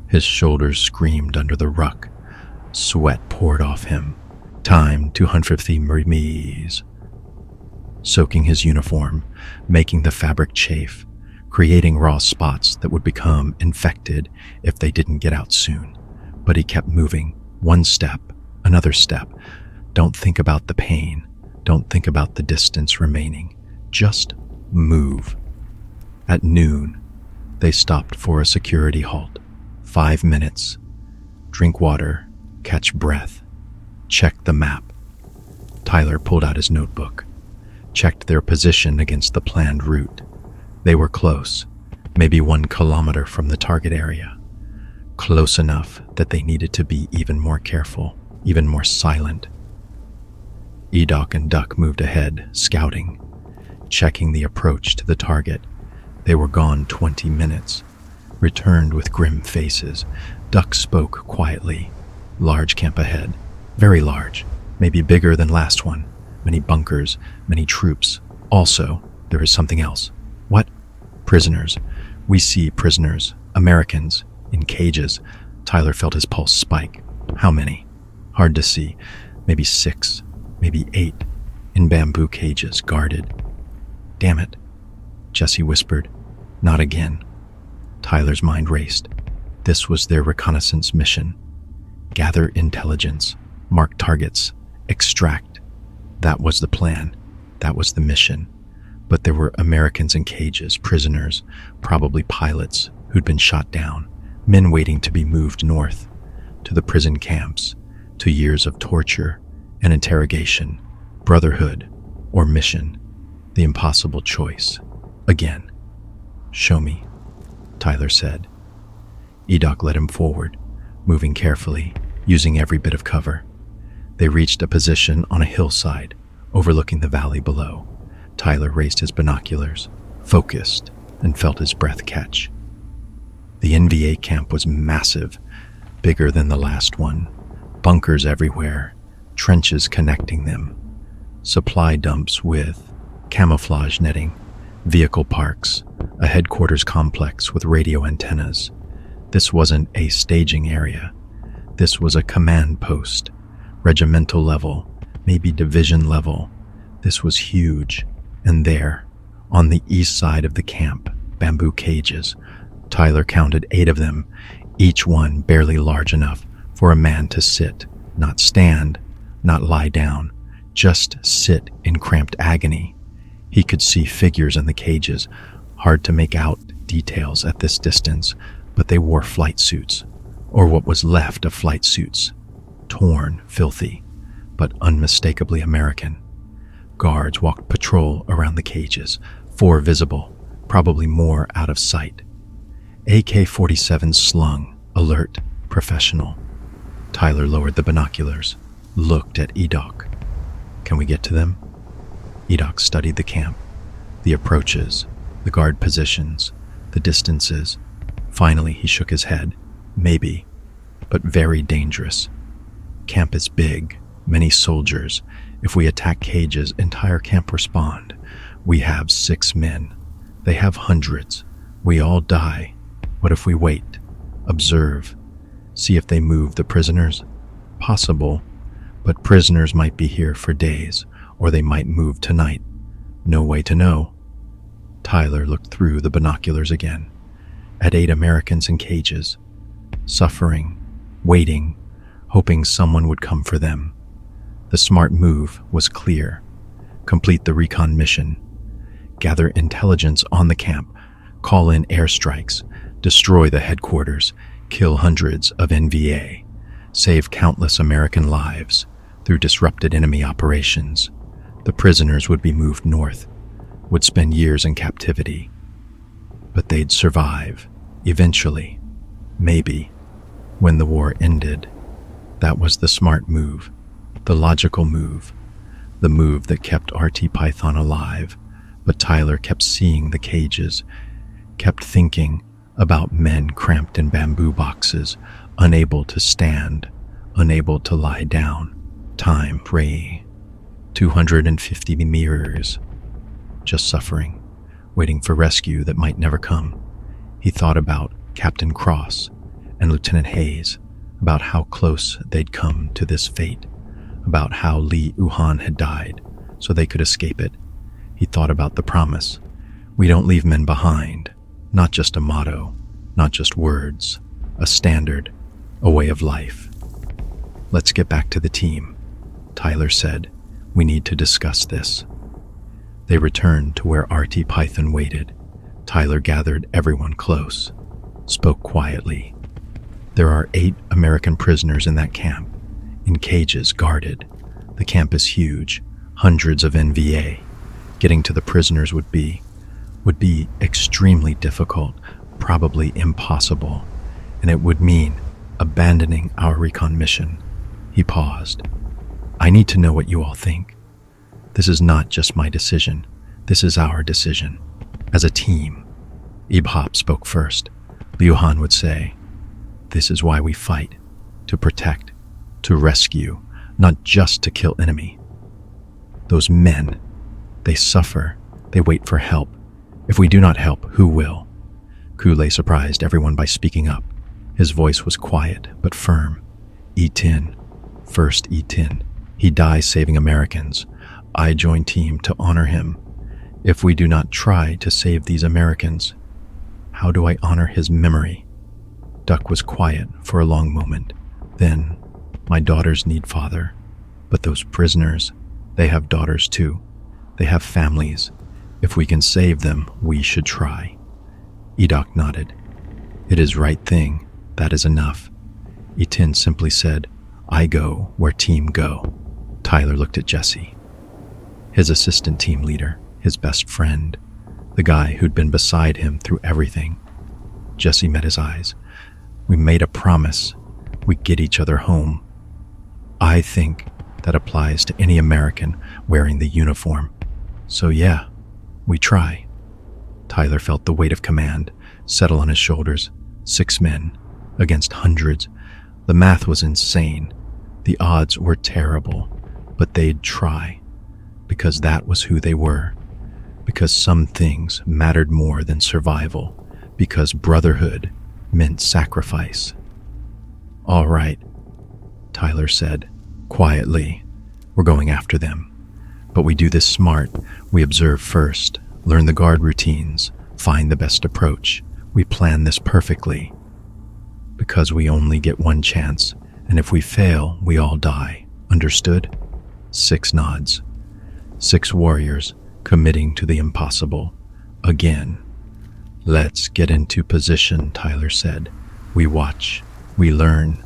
His shoulders screamed under the ruck. Sweat poured off him. Time 250 miles. Soaking his uniform, making the fabric chafe, creating raw spots that would become infected if they didn't get out soon. But he kept moving, one step, another step. Don't think about the pain. Don't think about the distance remaining. Just move. At noon, they stopped for a security halt. 5 minutes. Drink water, catch breath, check the map. Tyler pulled out his notebook, checked their position against the planned route. They were close, maybe 1 kilometer from the target area. Close enough that they needed to be even more careful, even more silent. Edoc and Duck moved ahead, scouting, checking the approach to the target. They were gone 20 minutes. returned with grim faces. Duck spoke quietly. Large camp ahead. Very large. Maybe bigger than last one. Many bunkers, many troops. Also, there is something else. What? Prisoners. We see prisoners. Americans. In cages. Tyler felt his pulse spike. How many? Hard to see. Maybe 6. Maybe 8. In bamboo cages, guarded. Damn it. Jesse whispered. Not again. Tyler's mind raced. This was their reconnaissance mission. Gather intelligence. Mark targets. Extract. That was the plan. That was the mission. But there were Americans in cages, prisoners, probably pilots who'd been shot down, men waiting to be moved north, to the prison camps, to years of torture and interrogation, brotherhood or mission, the impossible choice. Again. Show me, Tyler said. Edoc led him forward, moving carefully, using every bit of cover. They reached a position on a hillside, overlooking the valley below. Tyler raised his binoculars, focused, and felt his breath catch. The NVA camp was massive, bigger than the last one. Bunkers everywhere, trenches connecting them, supply dumps with camouflage netting, vehicle parks, a headquarters complex with radio antennas. This wasn't a staging area. This was a command post, regimental level, maybe division level. This was huge. And there, on the east side of the camp, bamboo cages. Tyler counted 8 of them, each one barely large enough for a man to sit, not stand, not lie down, just sit in cramped agony. He could see figures in the cages, hard to make out details at this distance, but they wore flight suits, or what was left of flight suits, torn, filthy, but unmistakably American. Guards walked patrol around the cages, 4 visible, probably more out of sight. AK-47 slung, alert, professional. Tyler lowered the binoculars, looked at Edoc. Can we get to them? Edoc studied the camp, the approaches, the guard positions, the distances. Finally, he shook his head. Maybe, but very dangerous. Camp is big, many soldiers. If we attack cages, entire camp respond. We have 6 men. They have hundreds. We all die. What if we wait, observe, see if they move the prisoners? Possible, but prisoners might be here for days, or they might move tonight. No way to know. Tyler looked through the binoculars again, at 8 Americans in cages, suffering, waiting, hoping someone would come for them. The smart move was clear. Complete the recon mission. Gather intelligence on the camp. Call in airstrikes. Destroy the headquarters. Kill hundreds of NVA. Save countless American lives through disrupted enemy operations. The prisoners would be moved north, would spend years in captivity. But they'd survive, eventually. Maybe, when the war ended. That was the smart move. The logical move, the move that kept RT Python alive, but Tyler kept seeing the cages, kept thinking about men cramped in bamboo boxes, unable to stand, unable to lie down. Time, 250 meters, just suffering, waiting for rescue that might never come. He thought about Captain Cross and Lieutenant Hayes, about how close they'd come to this fate, about how Lee Uhan had died so they could escape it. He thought about the promise. We don't leave men behind. Not just a motto, not just words, a standard, a way of life. Let's get back to the team, Tyler said. We need to discuss this. They returned to where RT Python waited. Tyler gathered everyone close, spoke quietly. There are 8 American prisoners in that camp, in cages, guarded. The camp is huge, hundreds of NVA. Getting to the prisoners would be extremely difficult, probably impossible, and it would mean abandoning our recon mission. He paused. I need to know what you all think. This is not just my decision. This is our decision. As a team. Ibhop spoke first. Liu Han would say, "This is why we fight, to protect, to rescue, not just to kill enemy." Those men, they suffer, they wait for help. If we do not help, who will? Kule surprised everyone by speaking up. His voice was quiet but firm. E-10, first E-10. He dies saving Americans. I join team to honor him. If we do not try to save these Americans, how do I honor his memory? Duck was quiet for a long moment. Then, my daughters need father. But those prisoners, they have daughters too. They have families. If we can save them, we should try. Edok nodded. It is right thing. That is enough. E-10 simply said, I go where team go. Tyler looked at Jesse. His assistant team leader, his best friend, the guy who'd been beside him through everything. Jesse met his eyes. We made a promise. We get each other home. I think that applies to any American wearing the uniform. So yeah, we try. Tyler felt the weight of command settle on his shoulders. 6 men against hundreds. The math was insane. The odds were terrible, but they'd try. Because that was who they were. Because some things mattered more than survival. Because brotherhood meant sacrifice. All right, Tyler said, quietly. We're going after them. But we do this smart. We observe first, learn the guard routines, find the best approach. We plan this perfectly. Because we only get one chance, and if we fail, we all die. Understood? 6 nods. 6 warriors committing to the impossible. Again. Let's get into position, Tyler said. We watch. We learn.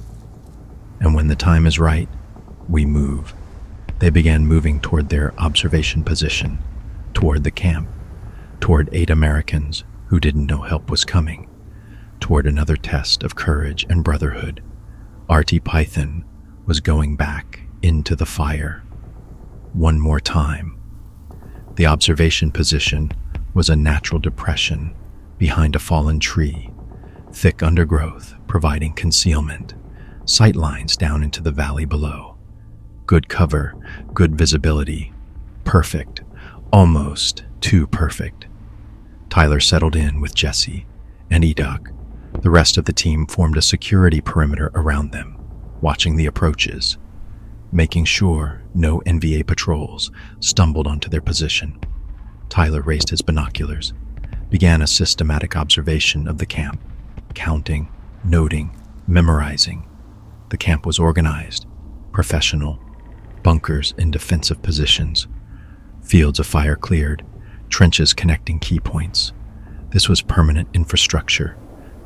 And when the time is right, we move. They began moving toward their observation position, toward the camp, toward 8 Americans who didn't know help was coming, toward another test of courage and brotherhood. Artie Python was going back into the fire. One more time. The observation position was a natural depression behind a fallen tree, thick undergrowth providing concealment, sight lines down into the valley below. Good cover, good visibility, perfect, almost too perfect. Tyler settled in with Jesse and Edok. The rest of the team formed a security perimeter around them, watching the approaches, making sure no NVA patrols stumbled onto their position. Tyler raised his binoculars, began a systematic observation of the camp, counting, noting, memorizing. The camp was organized, professional, bunkers in defensive positions, fields of fire cleared, trenches connecting key points. This was permanent infrastructure,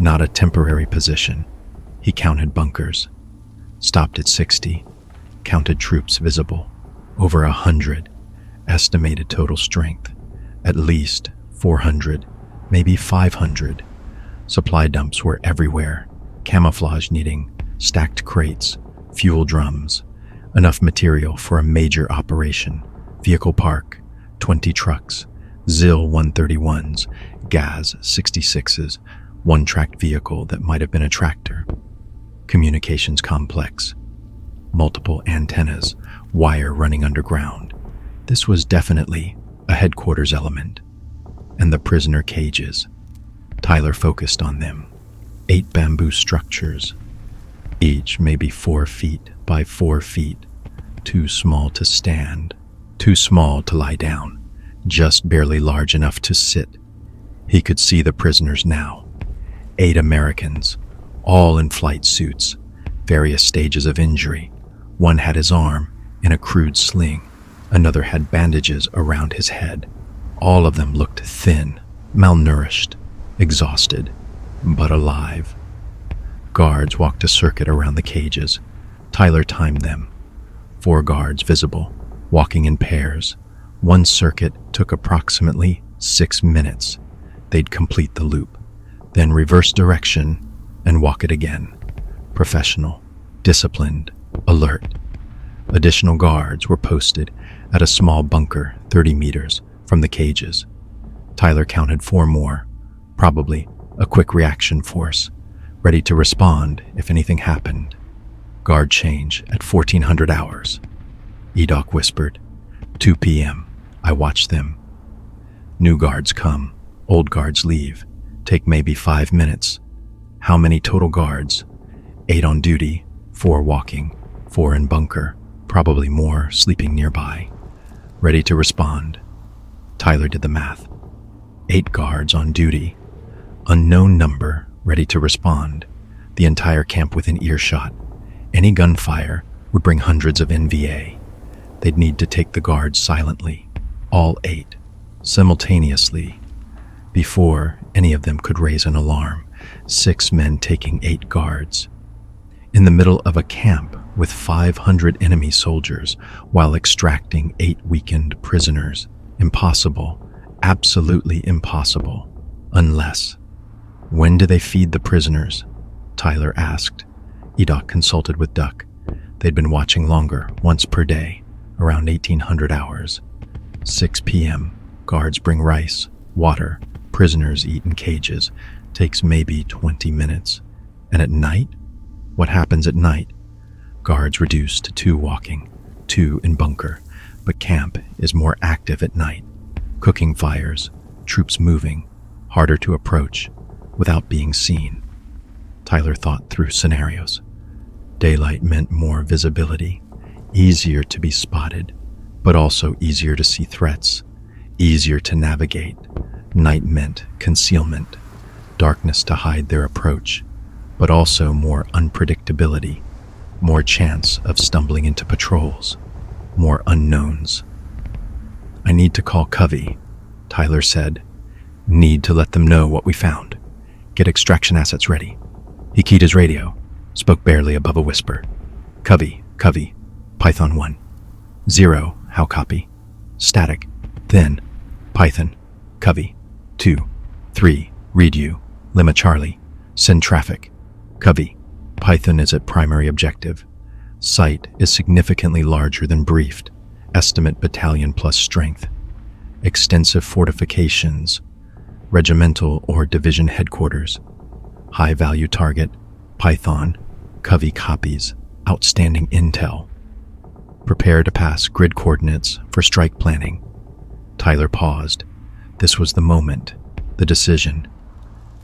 not a temporary position. He counted bunkers, stopped at 60, counted troops visible, over 100, estimated total strength, at least 400, maybe 500. Supply dumps were everywhere, camouflage needing stacked crates, fuel drums, enough material for a major operation, vehicle park, 20 trucks, ZIL 131s, GAZ 66s, one tracked vehicle that might have been a tractor, communications complex, multiple antennas, wire running underground. This was definitely a headquarters element. And the prisoner cages. Tyler focused on them. 8 bamboo structures, each maybe 4 feet by 4 feet, too small to stand, too small to lie down, just barely large enough to sit. He could see the prisoners now. 8 Americans, all in flight suits, various stages of injury. One had his arm in a crude sling. Another had bandages around his head. All of them looked thin, malnourished, exhausted, but alive. Guards walked a circuit around the cages. Tyler timed them. 4 guards visible, walking in pairs. One circuit took approximately 6 minutes. They'd complete the loop, then reverse direction and walk it again. Professional, disciplined, alert. Additional guards were posted at a small bunker 30 meters from the cages. Tyler counted 4 more, probably a quick reaction force, ready to respond if anything happened. Guard change at 1400 hours. Edoc whispered. 2 p.m. I watched them. New guards come, old guards leave. Take maybe 5 minutes. How many total guards? 8 on duty, 4 walking, 4 in bunker, probably more sleeping nearby. Ready to respond. Tyler did the math. 8 guards on duty. Unknown number, ready to respond. The entire camp within earshot. Any gunfire would bring hundreds of NVA. They'd need to take the guards silently, all 8, simultaneously. Before any of them could raise an alarm, 6 men taking 8 guards. In the middle of a camp with 500 enemy soldiers while extracting 8 weakened prisoners. Impossible, absolutely impossible. Unless. When do they feed the prisoners? Tyler asked. Edoc consulted with Duck. They'd been watching longer, once per day, around 1800 hours. 6 p.m. Guards bring rice, water, prisoners eat in cages. Takes maybe 20 minutes. And at night? What happens at night? Guards reduced to 2 walking, 2 in bunker, but camp is more active at night. Cooking fires, troops moving, harder to approach, without being seen. Tyler thought through scenarios. Daylight meant more visibility, easier to be spotted, but also easier to see threats, easier to navigate. Night meant concealment, darkness to hide their approach, but also more unpredictability, more chance of stumbling into patrols, more unknowns. I need to call Covey, Tyler said. Need to let them know what we found. Get extraction assets ready. He keyed his radio, spoke barely above a whisper. Covey, Python 1. 0, how copy? Static, then, Python, Covey. 2, 3, read you, Lima Charlie, send traffic. Covey, Python is at primary objective. Site is significantly larger than briefed. Estimate battalion plus strength. Extensive fortifications. Regimental or division headquarters. High-value target. Python. Covey copies. Outstanding intel. Prepare to pass grid coordinates for strike planning. Tyler paused. This was the moment. The decision.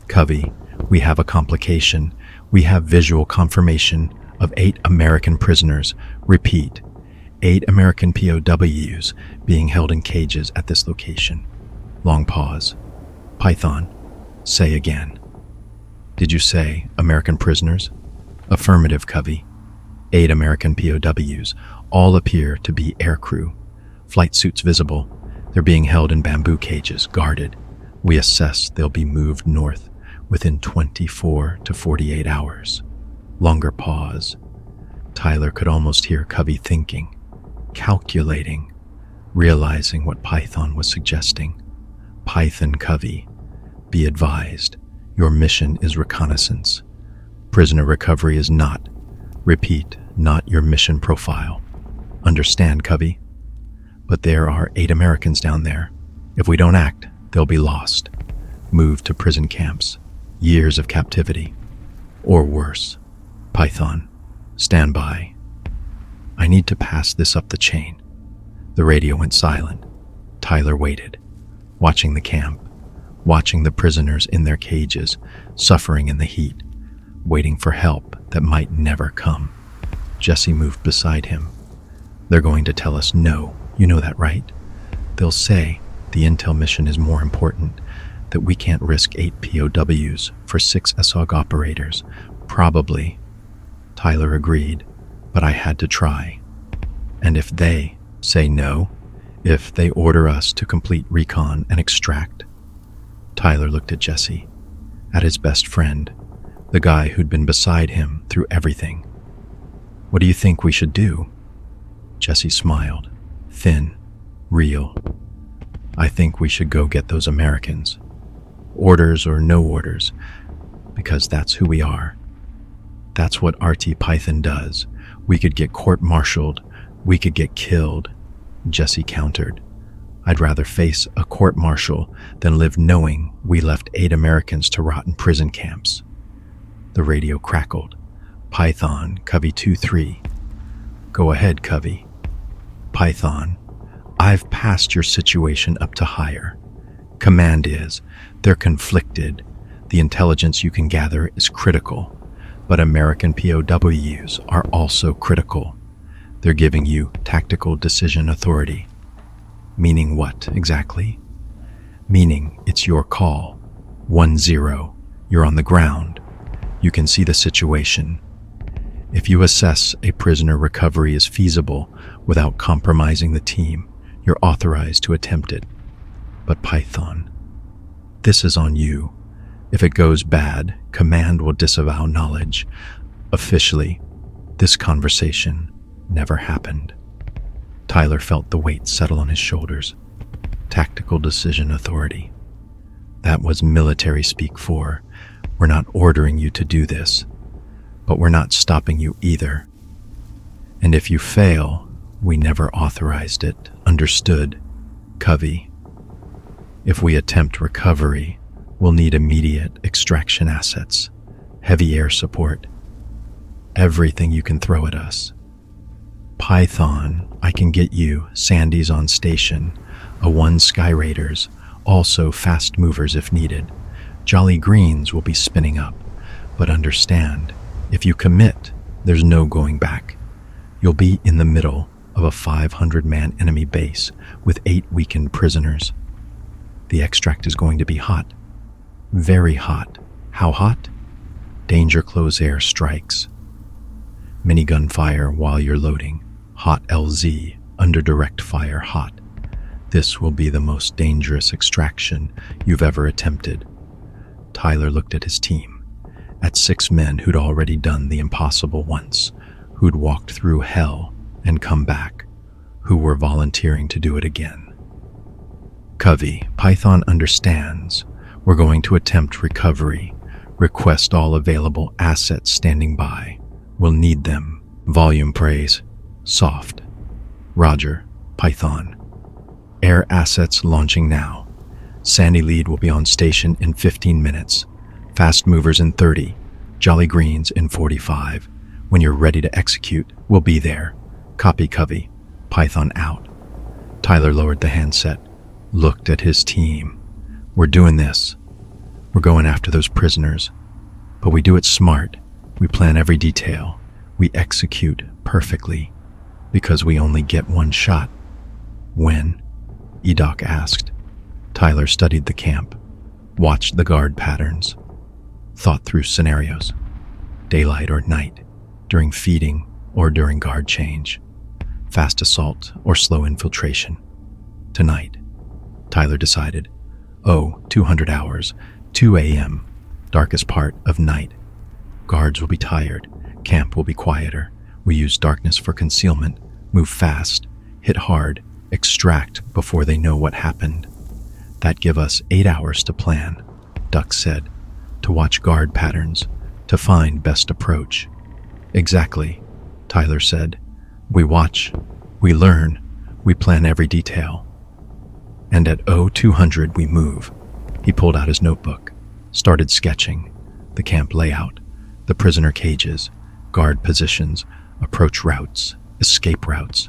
Covey, we have a complication. We have visual confirmation of 8 American prisoners. Repeat, 8 American POWs being held in cages at this location. Long pause. Python, say again. Did you say American prisoners? Affirmative, Covey. 8 American POWs. All appear to be aircrew. Flight suits visible. They're being held in bamboo cages, guarded. We assess they'll be moved north within 24 to 48 hours. Longer pause. Tyler could almost hear Covey thinking, calculating, realizing what Python was suggesting. Python, Covey, be advised, your mission is reconnaissance. Prisoner recovery is not, repeat, not your mission profile. Understand, Covey? But there are 8 Americans down there. If we don't act, they'll be lost. Moved to prison camps. Years of captivity. Or worse. Python, stand by. I need to pass this up the chain. The radio went silent. Tyler waited, watching the camp, watching the prisoners in their cages, suffering in the heat, waiting for help that might never come. Jesse moved beside him. They're going to tell us no, you know that, right? They'll say the intel mission is more important, that we can't risk 8 POWs for 6 SOG operators. Probably. Tyler agreed, but I had to try. And if they say no, if they order us to complete recon and extract? Tyler looked at Jesse, at his best friend, the guy who'd been beside him through everything. What do you think we should do? Jesse smiled, thin, real. I think we should go get those Americans. Orders or no orders, because that's who we are. That's what RT Python does. We could get court-martialed. We could get killed. Jesse countered. I'd rather face a court-martial than live knowing we left 8 Americans to rot in prison camps. The radio crackled. Python, Covey 2-3. Go ahead, Covey. Python, I've passed your situation up to higher. Command is, they're conflicted. The intelligence you can gather is critical, but American POWs are also critical. They're giving you tactical decision authority. Meaning what, exactly? Meaning it's your call. 1-0. You're on the ground. You can see the situation. If you assess a prisoner recovery is feasible without compromising the team, you're authorized to attempt it. But Python, this is on you. If it goes bad, command will disavow knowledge. Officially, this conversation never happened. Tyler felt the weight settle on his shoulders. Tactical decision authority. That was military speak for, we're not ordering you to do this, but we're not stopping you either. And if you fail, we never authorized it. Understood, Covey? If we attempt recovery, we'll need immediate extraction assets, heavy air support, everything you can throw at us. Python, I can get you Sandy's on station, a 1 Sky Raiders, also fast movers if needed. Jolly Greens will be spinning up, but understand, if you commit, there's no going back. You'll be in the middle of a 500-man enemy base with 8 weakened prisoners. The extract is going to be hot. Very hot. How hot? Danger close air strikes. Minigun fire while you're loading. Hot LZ, under direct fire hot. This will be the most dangerous extraction you've ever attempted. Tyler looked at his team, at 6 men who'd already done the impossible once, who'd walked through hell and come back, who were volunteering to do it again. Covey, Python understands. We're going to attempt recovery. Request all available assets standing by. We'll need them. Volume praise. Soft. Roger, Python. Air assets launching now. Sandy Lead will be on station in 15 minutes. Fast movers in 30. Jolly Greens in 45. When you're ready to execute, we'll be there. Copy, Covey. Python out. Tyler lowered the handset, looked at his team. We're doing this. We're going after those prisoners. But we do it smart. We plan every detail. We execute perfectly. Because we only get 1 shot. When? Edoc asked. Tyler studied the camp, watched the guard patterns, thought through scenarios. Daylight or night, during feeding or during guard change, fast assault or slow infiltration. Tonight, Tyler decided. 200 hours, 2 a.m., darkest part of night. Guards will be tired, camp will be quieter. We use darkness for concealment, move fast, hit hard, extract before they know what happened. That give us 8 hours to plan, Duck said, to watch guard patterns, to find best approach. Exactly, Tyler said. We watch, we learn, we plan every detail. And at 0200 we move. He pulled out his notebook, started sketching, the camp layout, the prisoner cages, guard positions, approach routes, escape routes,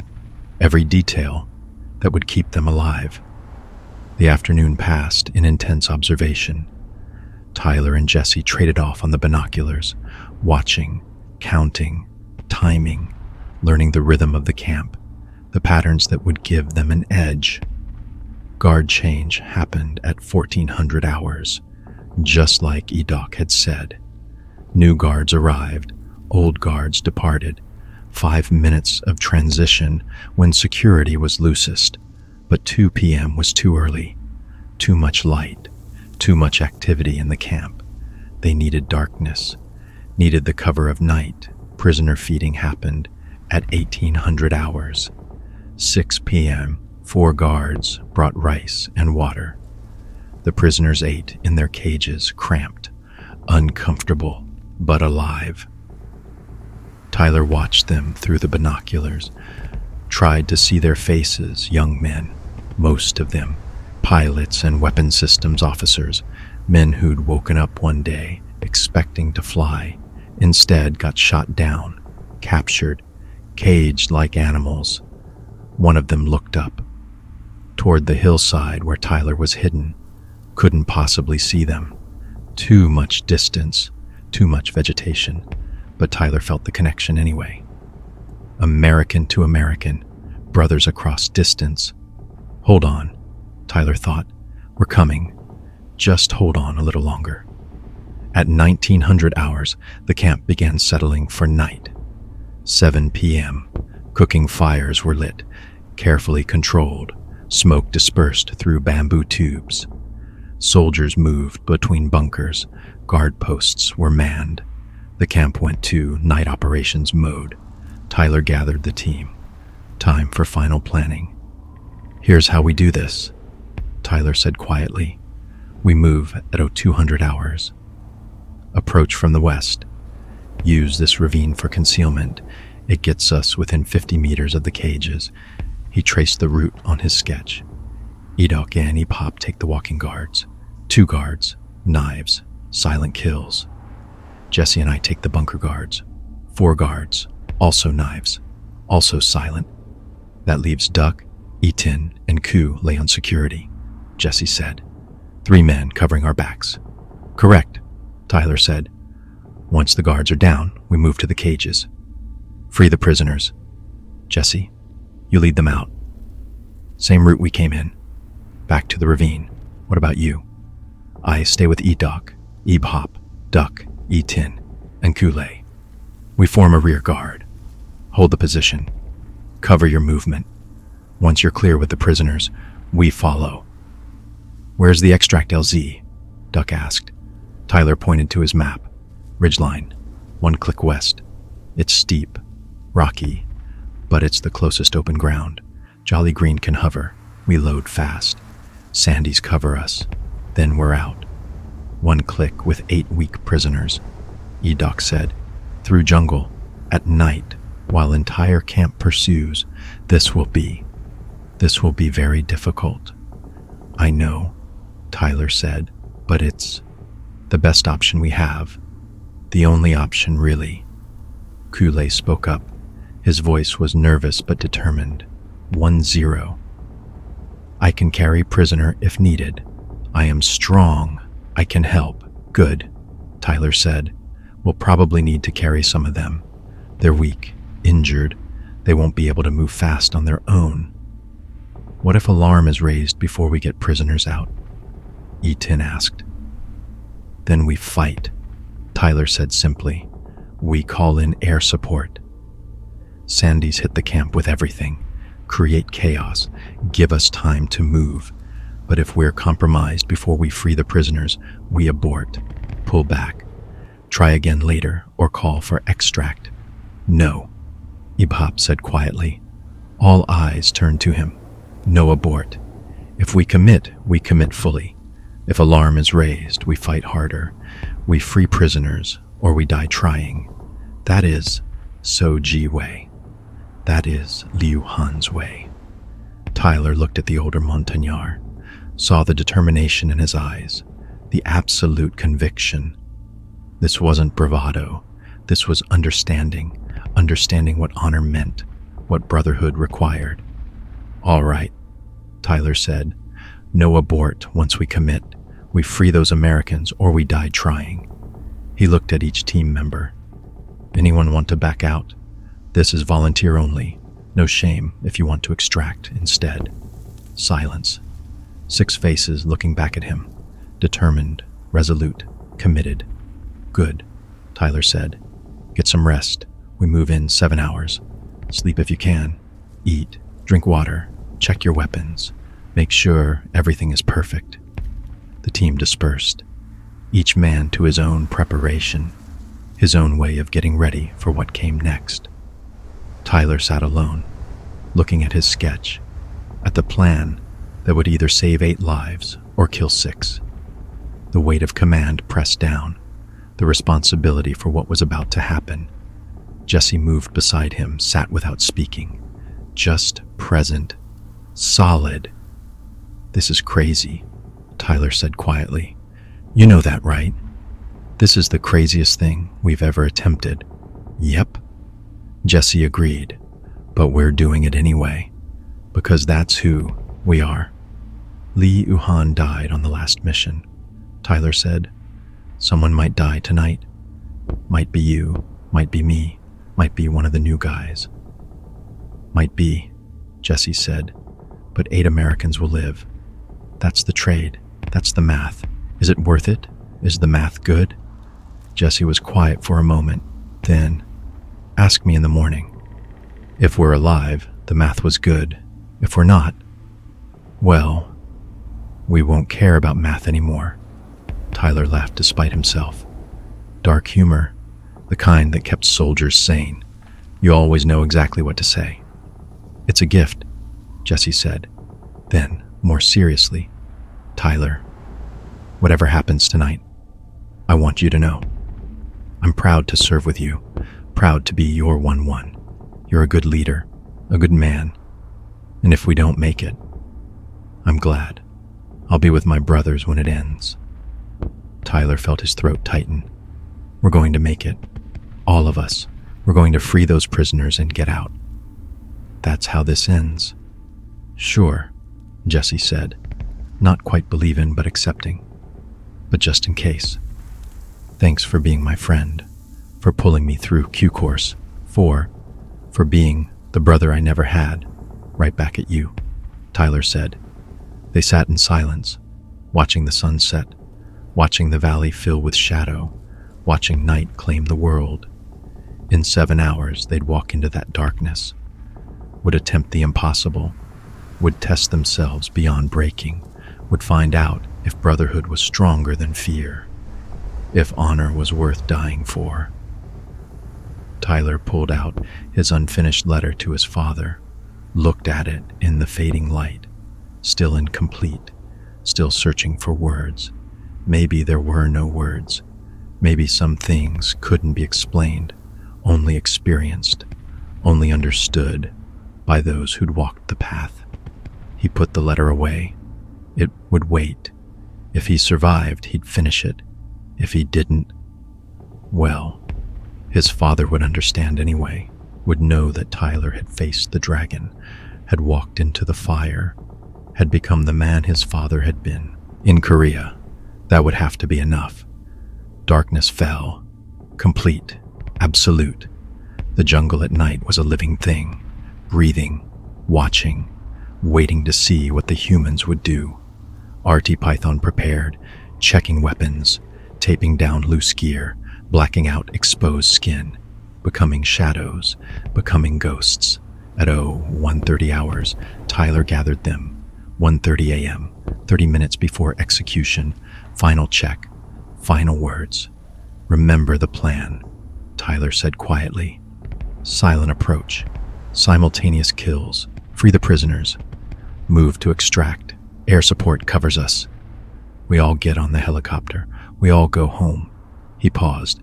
every detail that would keep them alive. The afternoon passed in intense observation. Tyler and Jesse traded off on the binoculars, watching, counting, timing, learning the rhythm of the camp, the patterns that would give them an edge. Guard change happened at 1400 hours, just like Edoc had said. New guards arrived, old guards departed. 5 minutes of transition when security was loosest, but 2 p.m. was too early. Too much light, too much activity in the camp. They needed darkness, needed the cover of night. Prisoner feeding happened at 1800 hours. 6 p.m., 4 guards brought rice and water. The prisoners ate in their cages, cramped, uncomfortable, but alive. Tyler watched them through the binoculars, tried to see their faces, young men, Most of them, pilots and weapons systems officers, men who'd woken up one day expecting to fly, instead got shot down, captured, caged like animals. One of them looked up, toward the hillside where Tyler was hidden. Couldn't possibly see them. Too much distance, too much vegetation, but Tyler felt the connection anyway. American to American, brothers across distance. Hold on, Tyler thought. We're coming. Just hold on a little longer. At 1900 hours, the camp began settling for night. 7 p.m. Cooking fires were lit, carefully controlled, smoke dispersed through bamboo tubes. Soldiers moved between bunkers, guard posts were manned. The camp went to night operations mode. Tyler gathered the team. Time for final planning. Here's how we do this, Tyler said quietly. We move at 0200 hours. Approach from the west. Use this ravine for concealment. It gets us within 50 meters of the cages. He traced the route on his sketch. Edok and Epop take the walking guards. 2 guards, knives, silent kills. Jesse and I take the bunker guards. 4 guards, also knives, also silent. That leaves Duck, Etin, and Ku lay on security, Jesse said. 3 men covering our backs. Correct, Tyler said. Once the guards are down, we move to the cages. Free the prisoners. Jesse, you lead them out. Same route we came in. Back to the ravine. What about you? I stay with Edok, Ebhop, Duck, Etin, and Kule. We form a rear guard. Hold the position. Cover your movement. Once you're clear with the prisoners, we follow. Where's the extract LZ? Duck asked. Tyler pointed to his map. Ridgeline, 1 click west. It's steep, rocky, but it's the closest open ground. Jolly Green can hover. We load fast. Sandy's cover us. Then we're out. 1 click with 8 weak prisoners, Edok said. Through jungle, at night, while entire camp pursues. This will be very difficult. I know, Tyler said, but it's the best option we have. The only option, really. Kule spoke up. His voice was nervous but determined. 1-0. I can carry prisoner if needed. I am strong. I can help. Good, Tyler said. We'll probably need to carry some of them. They're weak, injured. They won't be able to move fast on their own. What if alarm is raised before we get prisoners out? Etin asked. Then we fight, Tyler said simply. We call in air support. Sandy's hit the camp with everything. Create chaos. Give us time to move. But if we're compromised before we free the prisoners, we abort. Pull back. Try again later or call for extract. No, Ebhop said quietly. All eyes turned to him. No abort. If we commit fully. If alarm is raised, we fight harder. We free prisoners or we die trying. That is SOG way. That is Liu Han's way. Tyler looked at the older Montagnard, saw the determination in his eyes, the absolute conviction. This wasn't bravado. This was understanding what honor meant, what brotherhood required. All right, Tyler said. No abort once we commit. We free those Americans or we die trying. He looked at each team member. Anyone want to back out? This is volunteer only. No shame if you want to extract instead. Silence. 6 faces looking back at him. Determined, resolute, committed. Good, Tyler said. Get some rest. We move in 7 hours. Sleep if you can. Eat, drink water, check your weapons. Make sure everything is perfect. The team dispersed, each man to his own preparation, his own way of getting ready for what came next. Tyler sat alone, looking at his sketch, at the plan that would either save 8 lives or kill 6. The weight of command pressed down, the responsibility for what was about to happen. Jesse moved beside him, sat without speaking, just present, solid, This is crazy, Tyler said quietly. You know that, right? This is the craziest thing we've ever attempted. Yep. Jesse agreed, but we're doing it anyway, because that's who we are. Lee Uhan died on the last mission, Tyler said. Someone might die tonight. Might be you, might be me, might be one of the new guys. Might be, Jesse said, but 8 Americans will live. That's the trade. That's the math. Is it worth it? Is the math good? Jesse was quiet for a moment. Then, ask me in the morning. If we're alive, the math was good. If we're not, well, we won't care about math anymore. Tyler laughed despite himself. Dark humor, the kind that kept soldiers sane. You always know exactly what to say. It's a gift, Jesse said. Then, more seriously, Tyler, whatever happens tonight, I want you to know. I'm proud to serve with you, proud to be your 1-1. You're a good leader, a good man. And if we don't make it, I'm glad. I'll be with my brothers when it ends. Tyler felt his throat tighten. We're going to make it. All of us. We're going to free those prisoners and get out. That's how this ends. Sure, Jesse said, not quite believing but accepting. But just in case. Thanks for being my friend, for pulling me through Q course, for being the brother I never had, right back at you, Tyler said. They sat in silence, watching the sunset, watching the valley fill with shadow, watching night claim the world. In 7 hours, they'd walk into that darkness, would attempt the impossible, would test themselves beyond breaking, would find out if brotherhood was stronger than fear, if honor was worth dying for. Tyler pulled out his unfinished letter to his father, looked at it in the fading light, still incomplete, still searching for words. Maybe there were no words. Maybe some things couldn't be explained, only experienced, only understood by those who'd walked the path. He put the letter away. It would wait. If he survived, he'd finish it. If he didn't, well, his father would understand anyway, would know that Tyler had faced the dragon, had walked into the fire, had become the man his father had been. In Korea, that would have to be enough. Darkness fell, complete, absolute. The jungle at night was a living thing, breathing, watching, waiting to see what the humans would do. RT Python prepared, checking weapons, taping down loose gear, blacking out exposed skin, becoming shadows, becoming ghosts. At 1:30 hours, Tyler gathered them. 1:30 a.m., 30 minutes before execution. Final check, final words. Remember the plan, Tyler said quietly. Silent approach, simultaneous kills, free the prisoners. Move to extract, air support covers us. We all get on the helicopter, we all go home. He paused.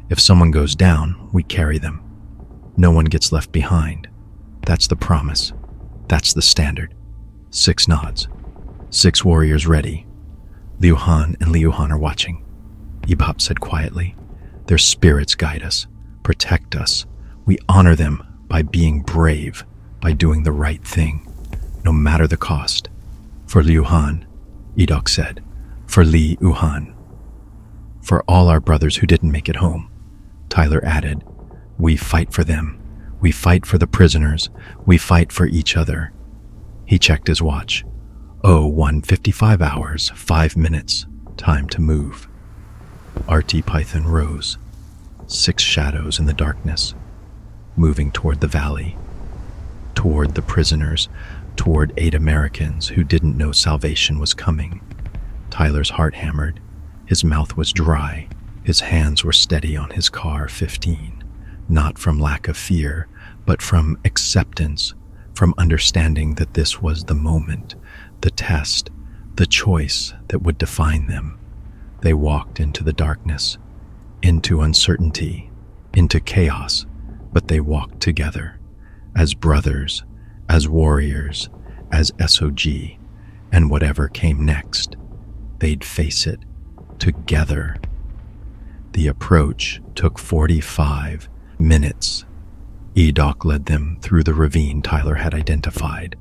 If someone goes down, we carry them. No one gets left behind. That's the promise. That's the standard. 6 nods. 6 warriors ready. Liu Han and Liu Han are watching. Ibop said quietly. Their spirits guide us, protect us. We honor them by being brave, by doing the right thing, no matter the cost. For Liu Han, Edok said. For Li Uhan. For all our brothers who didn't make it home, Tyler added. We fight for them. We fight for the prisoners. We fight for each other. He checked his watch. 1:55 hours, 5 minutes. Time to move. RT Python rose. 6 shadows in the darkness, moving toward the valley, toward the prisoners, toward 8 Americans who didn't know salvation was coming. Tyler's heart hammered. His mouth was dry. His hands were steady on his car 15, not from lack of fear, but from acceptance, from understanding that this was the moment, the test, the choice that would define them. They walked into the darkness, into uncertainty, into chaos, but they walked together, as brothers, as warriors, as SOG, and whatever came next, they'd face it together. The approach took 45 minutes. EDOC led them through the ravine Tyler had identified,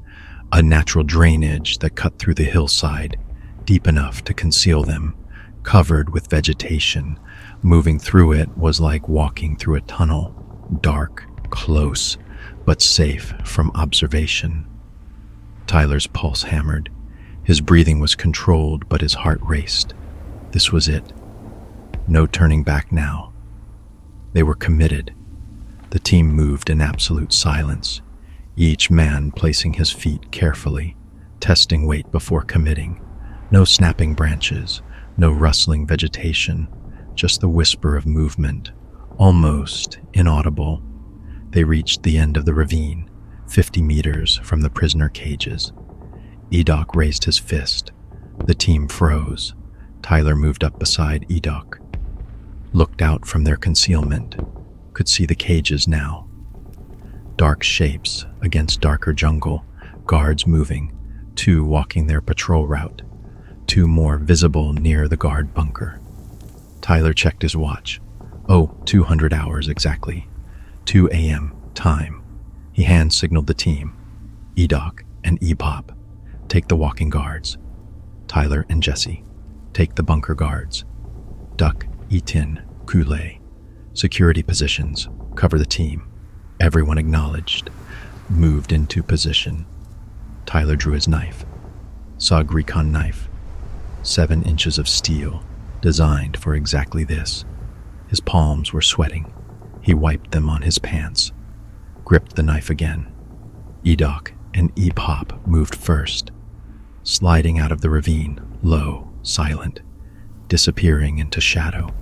a natural drainage that cut through the hillside, deep enough to conceal them, covered with vegetation. Moving through it was like walking through a tunnel, dark, close, but safe from observation. Tyler's pulse hammered. His breathing was controlled, but his heart raced. This was it. No turning back now. They were committed. The team moved in absolute silence, each man placing his feet carefully, testing weight before committing. No snapping branches, no rustling vegetation, just the whisper of movement, almost inaudible. They reached the end of the ravine, 50 meters from the prisoner cages. EDOC raised his fist. The team froze. Tyler moved up beside EDOC, looked out from their concealment, could see the cages now. Dark shapes against darker jungle, guards moving, 2 walking their patrol route, 2 more visible near the guard bunker. Tyler checked his watch. 200 hours exactly. 2 a.m. time. He hand-signaled the team. EDOC and EPOP, take the walking guards. Tyler and Jesse, take the bunker guards. Duck, Etin, Kool-Aid. Security positions, cover the team. Everyone acknowledged, moved into position. Tyler drew his knife. SOG Recon knife. 7 inches of steel, designed for exactly this. His palms were sweating. He wiped them on his pants, gripped the knife again. EDOC and EPOP moved first, sliding out of the ravine, low, silent, disappearing into shadow.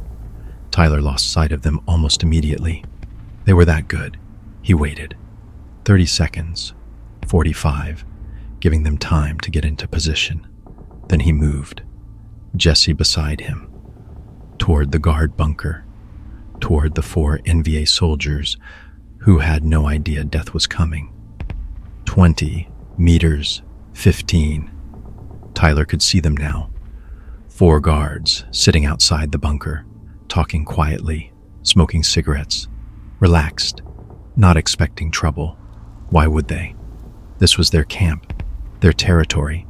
Tyler lost sight of them almost immediately. They were that good. He waited. 30 seconds, 45, giving them time to get into position. Then he moved, Jesse beside him, toward the guard bunker, toward the 4 NVA soldiers who had no idea death was coming. 20 meters, 15. Tyler could see them now. 4 guards sitting outside the bunker, talking quietly, smoking cigarettes, relaxed, not expecting trouble. Why would they? This was their camp, their territory,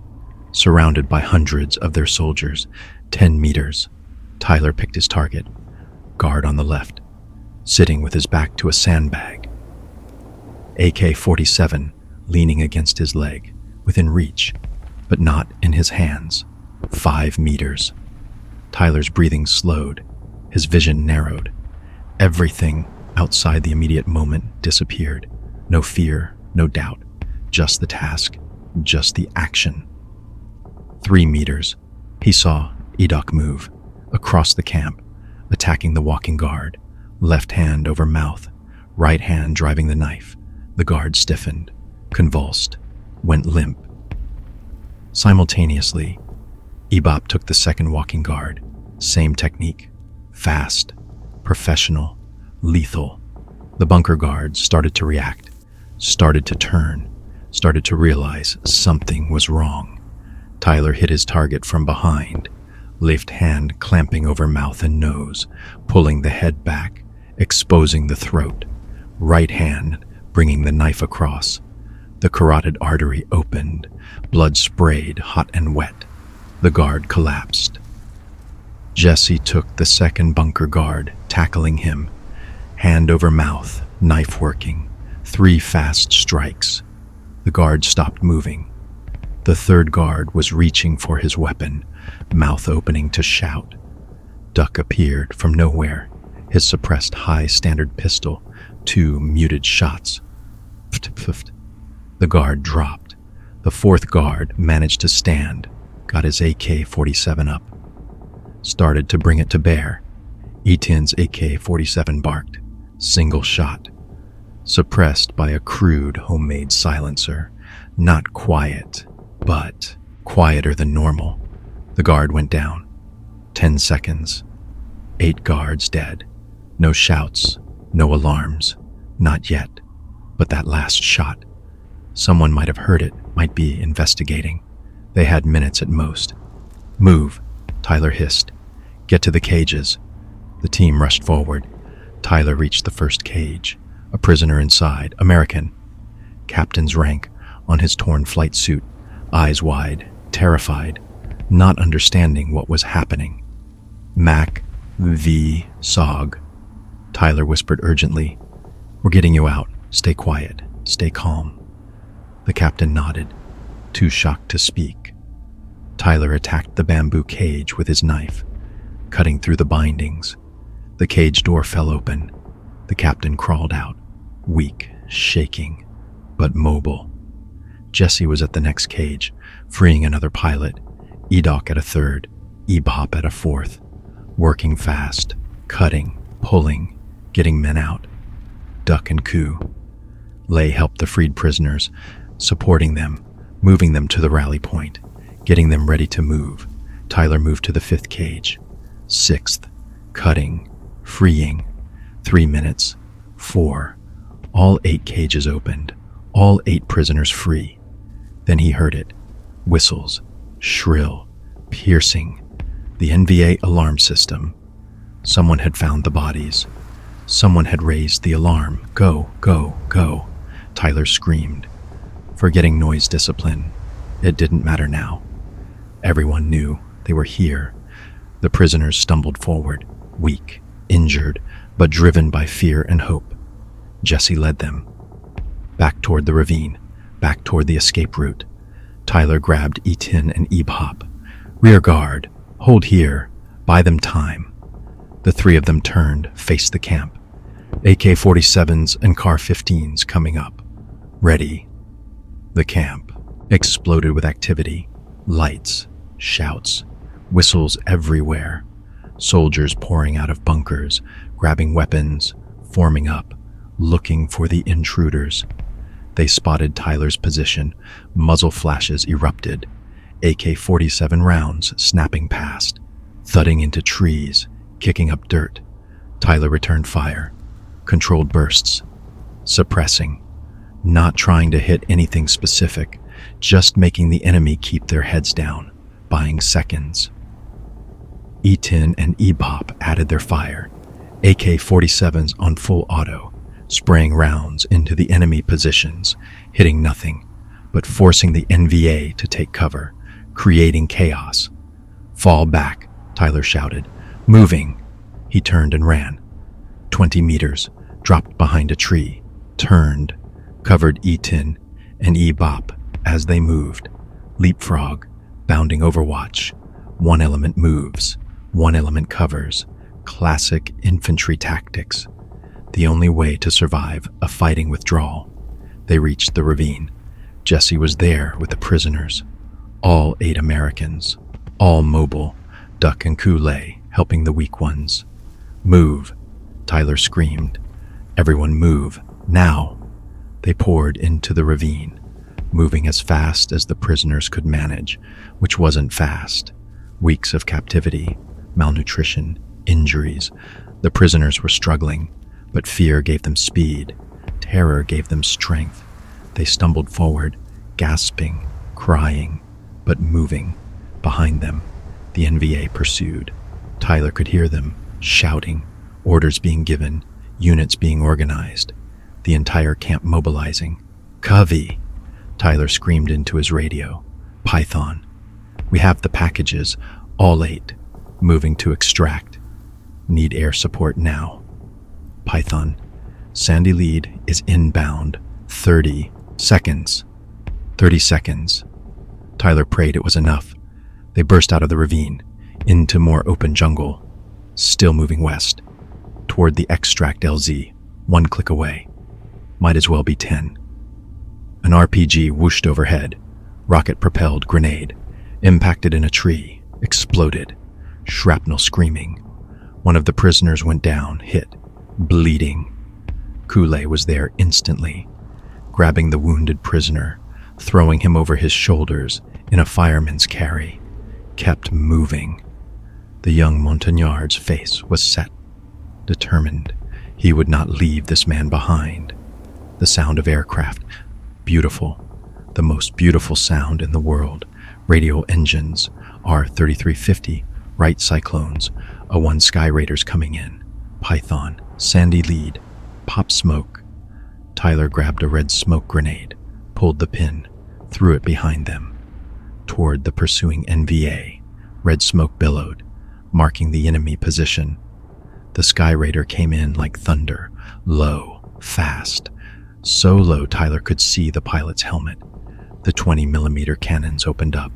surrounded by hundreds of their soldiers. 10 meters. Tyler picked his target. Guard on the left, sitting with his back to a sandbag. AK-47 leaning against his leg, within reach, but not in his hands. 5 meters. Tyler's breathing slowed, his vision narrowed. Everything outside the immediate moment disappeared. No fear, no doubt, just the task, just the action. 3 meters. He saw EDOC move, across the camp, attacking the walking guard, left hand over mouth, right hand driving the knife. The guard stiffened, convulsed, went limp. Simultaneously, EBOP took the second walking guard. Same technique. Fast, professional, lethal. The bunker guards started to react, started to turn, started to realize something was wrong. Tyler hit his target from behind, left hand clamping over mouth and nose, pulling the head back, exposing the throat. Right hand bringing the knife across. The carotid artery opened, blood sprayed hot and wet. The guard collapsed. Jesse took the second bunker guard, tackling him. Hand over mouth, knife working. 3 fast strikes. The guard stopped moving. The third guard was reaching for his weapon, mouth opening to shout. Duck appeared from nowhere, his suppressed high-standard pistol, 2 muted shots. The guard dropped. The 4th guard managed to stand, got his AK-47 up. Started to bring it to bear. Etin's AK-47 barked. Single shot. Suppressed by a crude homemade silencer. Not quiet, but quieter than normal. The guard went down. 10 seconds. 8 guards dead. No shouts, no alarms. Not yet. But that last shot. Someone might have heard it, might be investigating. They had minutes at most. "Move," Tyler hissed. "Get to the cages." The team rushed forward. Tyler reached the first cage. A prisoner inside, American. Captain's rank on his torn flight suit, eyes wide, terrified, not understanding what was happening. "MACV-SOG," Tyler whispered urgently. "We're getting you out. Stay quiet. Stay calm." The captain nodded, too shocked to speak. Tyler attacked the bamboo cage with his knife, cutting through the bindings. The cage door fell open. The captain crawled out, weak, shaking, but mobile. Jesse was at the next cage, freeing another pilot, Edoc at a third, Ebop at a fourth, working fast, cutting, pulling, getting men out. Duck and Koo. Lay helped the freed prisoners, supporting them, moving them to the rally point, getting them ready to move. Tyler moved to the fifth cage. Sixth, cutting, freeing. 3 minutes. 4. All 8 cages opened. All 8 prisoners free. Then he heard it. Whistles. Shrill. Piercing. The NVA alarm system. Someone had found the bodies. Someone had raised the alarm. "Go, go, go," Tyler screamed. Forgetting noise discipline. It didn't matter now. Everyone knew they were here. The prisoners stumbled forward, weak, injured, but driven by fear and hope. Jesse led them. Back toward the ravine, back toward the escape route. Tyler grabbed E-Tin and Ebop. "Rear guard, hold here, buy them time." The 3 of them turned, faced the camp. AK-47s and CAR-15s coming up. Ready. The camp exploded with activity. Lights, shouts, whistles everywhere. Soldiers pouring out of bunkers, grabbing weapons, forming up, looking for the intruders. They spotted Tyler's position. Muzzle flashes erupted. AK-47 rounds snapping past, thudding into trees, kicking up dirt. Tyler returned fire. Controlled bursts. Suppressing. Not trying to hit anything specific, just making the enemy keep their heads down, buying seconds. E-Tin and Ebop added their fire. AK-47s on full auto, spraying rounds into the enemy positions, hitting nothing, but forcing the NVA to take cover, creating chaos. "Fall back," Tyler shouted. "Moving." He turned and ran. 20 meters, dropped behind a tree, turned, covered E-Tin and Ebop as they moved. Leapfrog, bounding Overwatch. One element moves, one element covers. Classic infantry tactics. The only way to survive a fighting withdrawal. They reached the ravine. Jesse was there with the prisoners. All 8 Americans. All mobile. Duck and Kool-Aid helping the weak ones. "Move," Tyler screamed. "Everyone move, now." They poured into the ravine, moving as fast as the prisoners could manage, which wasn't fast. Weeks of captivity, malnutrition, injuries. The prisoners were struggling, but fear gave them speed. Terror gave them strength. They stumbled forward, gasping, crying, but moving. Behind them, the NVA pursued. Tyler could hear them, shouting, orders being given, units being organized, the entire camp mobilizing. "Covey!" Tyler screamed into his radio. "Python. We have the packages, all 8, moving to extract. Need air support now." Python. "Sandy Lead is inbound. 30 seconds. 30 seconds. Tyler prayed it was enough. They burst out of the ravine, into more open jungle, still moving west, toward the extract LZ, 1 click away. Might as well be 10. An RPG whooshed overhead, rocket-propelled grenade, impacted in a tree, exploded, shrapnel screaming. One of the prisoners went down, hit, bleeding. Kool-Aid was there instantly, grabbing the wounded prisoner, throwing him over his shoulders in a fireman's carry, kept moving. The young Montagnard's face was set, determined. He would not leave this man behind. The sound of aircraft, beautiful, the most beautiful sound in the world, radial engines, R-3350, right cyclones, A-1 Sky Raiders coming in, Python, Sandy lead, pop smoke. Tyler grabbed a red smoke grenade, pulled the pin, threw it behind them. Toward the pursuing NVA, red smoke billowed, marking the enemy position. The Sky Raider came in like thunder, low, fast, so low Tyler could see the pilot's helmet. The 20mm cannons opened up.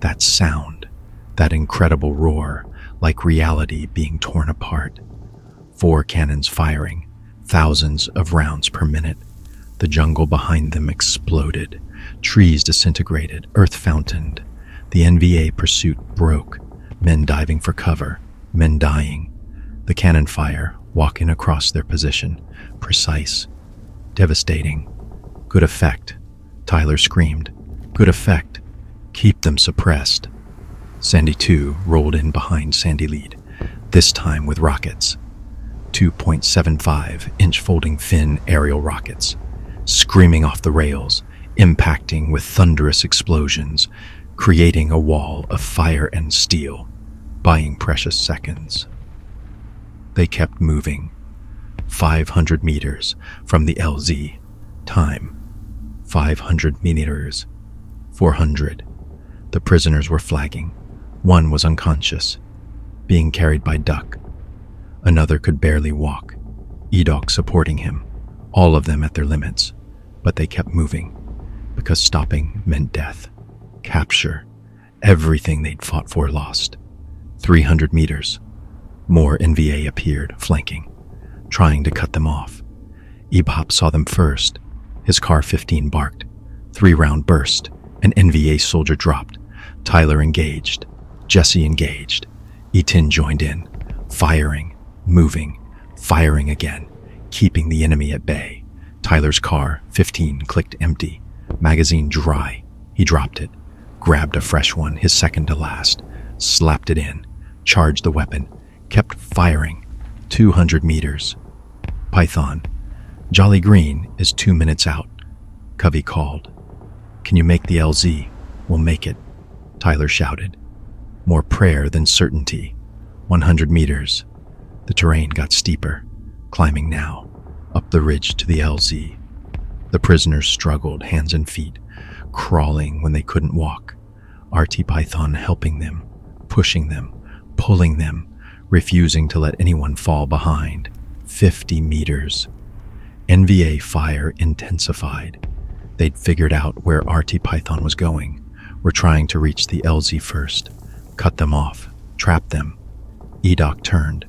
That sound, that incredible roar, like reality being torn apart. 4 cannons firing, thousands of rounds per minute. The jungle behind them exploded. Trees disintegrated, earth fountained. The NVA pursuit broke. Men diving for cover, men dying. The cannon fire, walking across their position. Precise. Devastating. Good effect. Tyler screamed. Good effect. Keep them suppressed. Sandy 2 rolled in behind Sandy lead, this time with rockets. 2.75-inch folding fin aerial rockets, screaming off the rails, impacting with thunderous explosions, creating a wall of fire and steel, buying precious seconds. They kept moving. 500 meters from the LZ. Time. 500 meters. 400. The prisoners were flagging. One was unconscious, being carried by Duck. Another could barely walk, Edok supporting him, all of them at their limits. But they kept moving, because stopping meant death, capture, everything they'd fought for lost. 300 meters. More NVA appeared, flanking, trying to cut them off. Ebop saw them first. His car 15 barked. 3-round burst. An NVA soldier dropped. Tyler engaged. Jesse engaged. E10 joined in, firing, moving, firing again, keeping the enemy at bay. Tyler's car, 15, clicked empty. Magazine dry. He dropped it, grabbed a fresh one, his second to last, slapped it in, charged the weapon, kept firing. 200 meters. Python. Jolly Green is 2 minutes out. Covey called. Can you make the LZ? We'll make it, Tyler shouted. More prayer than certainty. 100 meters. The terrain got steeper, climbing now, up the ridge to the LZ. The prisoners struggled, hands and feet, crawling when they couldn't walk. RT Python helping them, pushing them, pulling them, refusing to let anyone fall behind. 50 meters. NVA fire intensified. They'd figured out where RT Python was going, were trying to reach the LZ first, cut them off, trap them. Edok turned,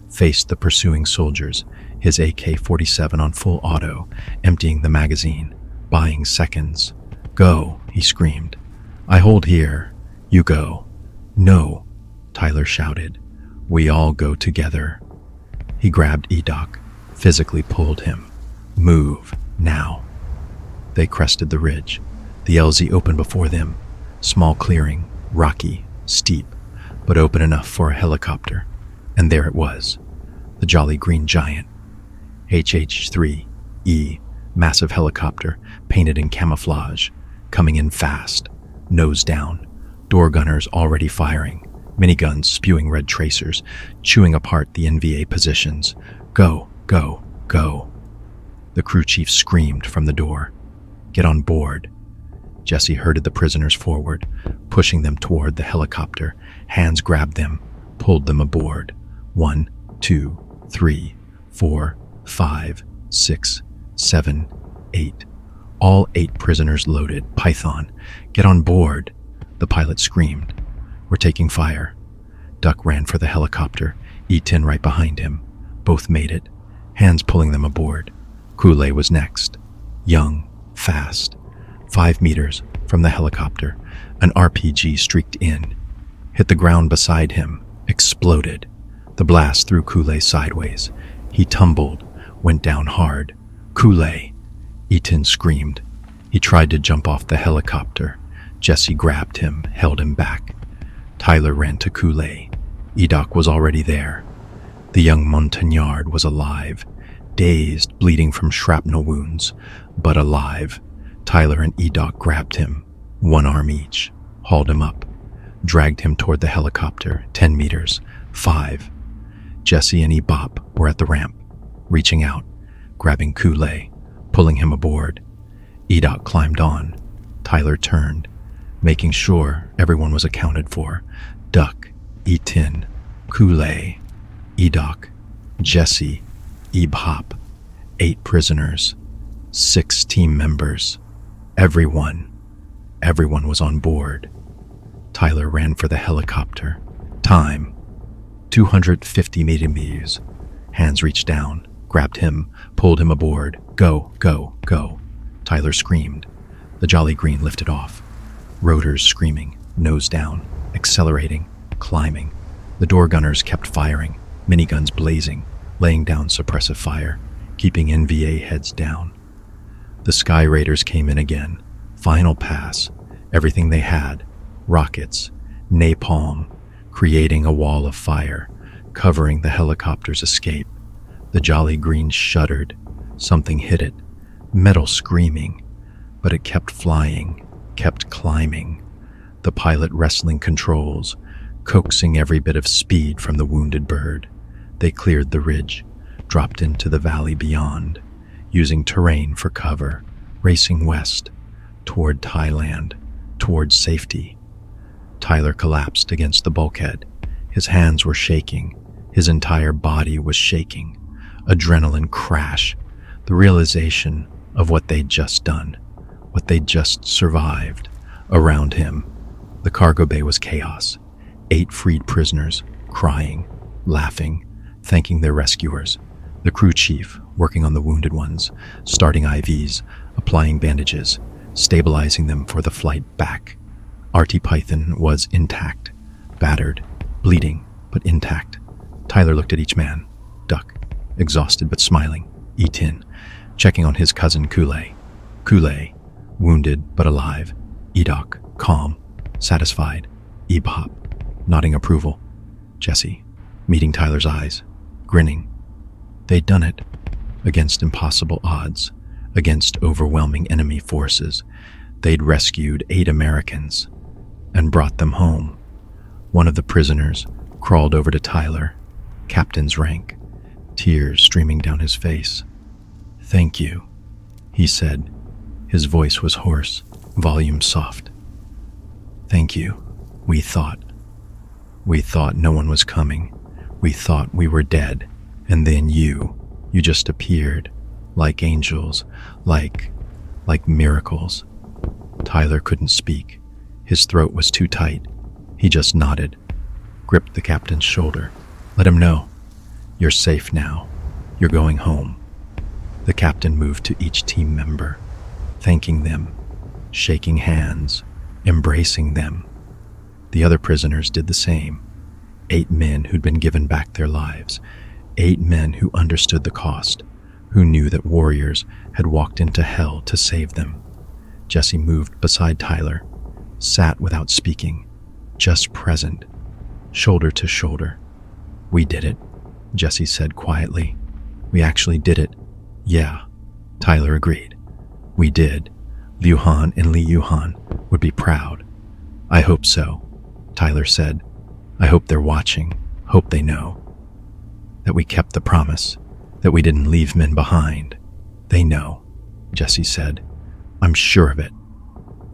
faced the pursuing soldiers, his AK-47 on full auto, emptying the magazine, buying seconds. Go, he screamed. I hold here. You go. No, Tyler shouted. We all go together. He grabbed Edok, physically pulled him. Move, now. They crested the ridge. The LZ opened before them. Small clearing, rocky, steep, but open enough for a helicopter. And there it was, the Jolly Green Giant. HH-3E, massive helicopter, painted in camouflage, coming in fast, nose down, door gunners already firing, miniguns spewing red tracers, chewing apart the NVA positions. Go, go, go. The crew chief screamed from the door. Get on board. Jesse herded the prisoners forward, pushing them toward the helicopter. Hands grabbed them, pulled them aboard. 1, 2, 3, 4, 5, 6, 7, 8. All 8 prisoners loaded. Python, get on board. The pilot screamed. We're taking fire. Duck ran for the helicopter, E10 right behind him. Both made it, hands pulling them aboard. Kool-Aid was next. Young, fast. 5 meters from the helicopter, an RPG streaked in, hit the ground beside him, exploded. The blast threw Kool-Aid sideways. He tumbled, went down hard. Kool-Aid! Eaton screamed. He tried to jump off the helicopter. Jesse grabbed him, held him back. Tyler ran to Kool-Aid. Edok was already there. The young Montagnard was alive, dazed, bleeding from shrapnel wounds, but alive. Tyler and Edok grabbed him, one arm each, hauled him up, dragged him toward the helicopter. 10 meters. 5. Jesse and Ebop were at the ramp, reaching out, grabbing Kool-Aid, pulling him aboard. Edok climbed on. Tyler turned, making sure everyone was accounted for. Duck, Etin, Kool-Aid, Edok, Jesse, Ebop. 8 prisoners, 6 team members. Everyone was on board. Tyler ran for the helicopter. Time, 250 meters. Hands reached down, grabbed him, pulled him aboard. Go, go, go. Tyler screamed. The Jolly Green lifted off. Rotors screaming, nose down, accelerating, climbing. The door gunners kept firing, miniguns blazing, laying down suppressive fire, keeping NVA heads down. The Sky Raiders came in again. Final pass. Everything they had. Rockets, napalm, creating a wall of fire, covering the helicopter's escape. The Jolly Green shuddered. Something hit it. Metal screaming. But it kept flying, kept climbing. The pilot wrestling controls, coaxing every bit of speed from the wounded bird. They cleared the ridge, dropped into the valley beyond, using terrain for cover, racing west, toward Thailand, toward safety. Tyler collapsed against the bulkhead. His hands were shaking. His entire body was shaking. Adrenaline crash. The realization of what they'd just done, what they'd just survived. Around him, the cargo bay was chaos. 8 freed prisoners, crying, laughing, thanking their rescuers. The crew chief, working on the wounded ones, starting IVs, applying bandages, stabilizing them for the flight back. Artie Python was intact, battered, bleeding, but intact. Tyler looked at each man. Duck, exhausted but smiling. Etin, checking on his cousin Kool-Aid. Kool-Aid, wounded but alive. Edok, calm, satisfied. Ebop, nodding approval. Jesse, meeting Tyler's eyes, grinning. They'd done it. Against impossible odds, against overwhelming enemy forces. They'd rescued 8 Americans and brought them home. One of the prisoners crawled over to Tyler, captain's rank, tears streaming down his face. "Thank you," he said. His voice was hoarse, volume soft. "Thank you. We thought no one was coming. We thought we were dead. And then you just appeared, like angels, like miracles." Tyler couldn't speak. His throat was too tight. He just nodded, gripped the captain's shoulder. "Let him know. You're safe now. You're going home." The captain moved to each team member, thanking them, shaking hands, embracing them. The other prisoners did the same. 8 men who'd been given back their lives. 8 men who understood the cost, who knew that warriors had walked into hell to save them. Jesse moved beside Tyler, sat without speaking, just present, shoulder to shoulder. "We did it," Jesse said quietly. "We actually did it." "Yeah," Tyler agreed. "We did. Liu Han and Li Yuhan would be proud." "I hope so," Tyler said. "I hope they're watching, hope they know. That we kept the promise, that we didn't leave men behind. They know," Jesse said. "I'm sure of it."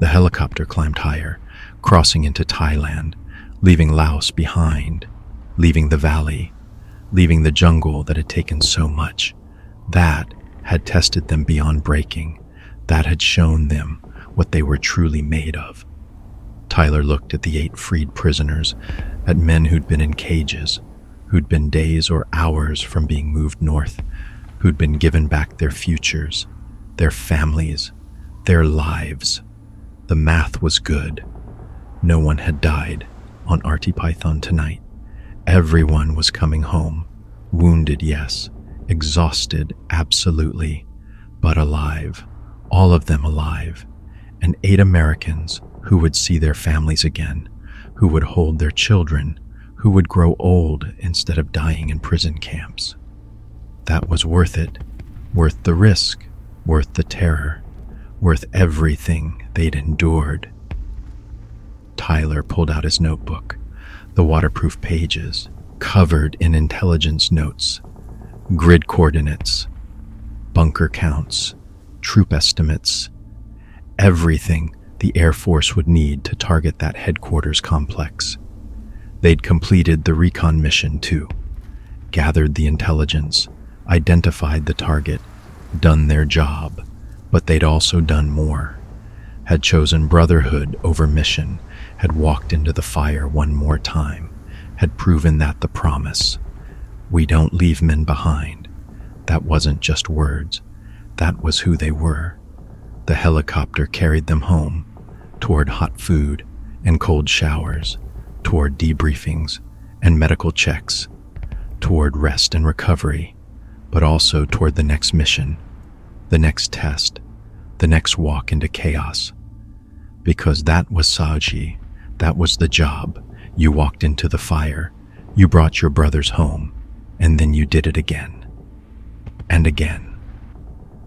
The helicopter climbed higher, crossing into Thailand, leaving Laos behind, leaving the valley, leaving the jungle that had taken so much. That had tested them beyond breaking. That had shown them what they were truly made of. Tyler looked at the 8 freed prisoners, at men who'd been in cages, who'd been days or hours from being moved north, who'd been given back their futures, their families, their lives. The math was good. No one had died on Artie Python tonight. Everyone was coming home. Wounded, yes. Exhausted, absolutely. But alive. All of them alive. And 8 Americans who would see their families again, who would hold their children, who would grow old instead of dying in prison camps. That was worth it. Worth the risk. Worth the terror. Worth everything they'd endured. Tyler pulled out his notebook, the waterproof pages, covered in intelligence notes, grid coordinates, bunker counts, troop estimates, everything the Air Force would need to target that headquarters complex. They'd completed the Recon mission too, gathered the intelligence, identified the target, done their job, but they'd also done more. Had chosen Brotherhood over mission, had walked into the fire one more time, had proven that the promise, "We don't leave men behind," that wasn't just words, that was who they were. The helicopter carried them home, toward hot food and cold showers, toward debriefings and medical checks, toward rest and recovery, but also toward the next mission, the next test, the next walk into chaos. Because that was SOG, that was the job. You walked into the fire, you brought your brothers home, and then you did it again. And again.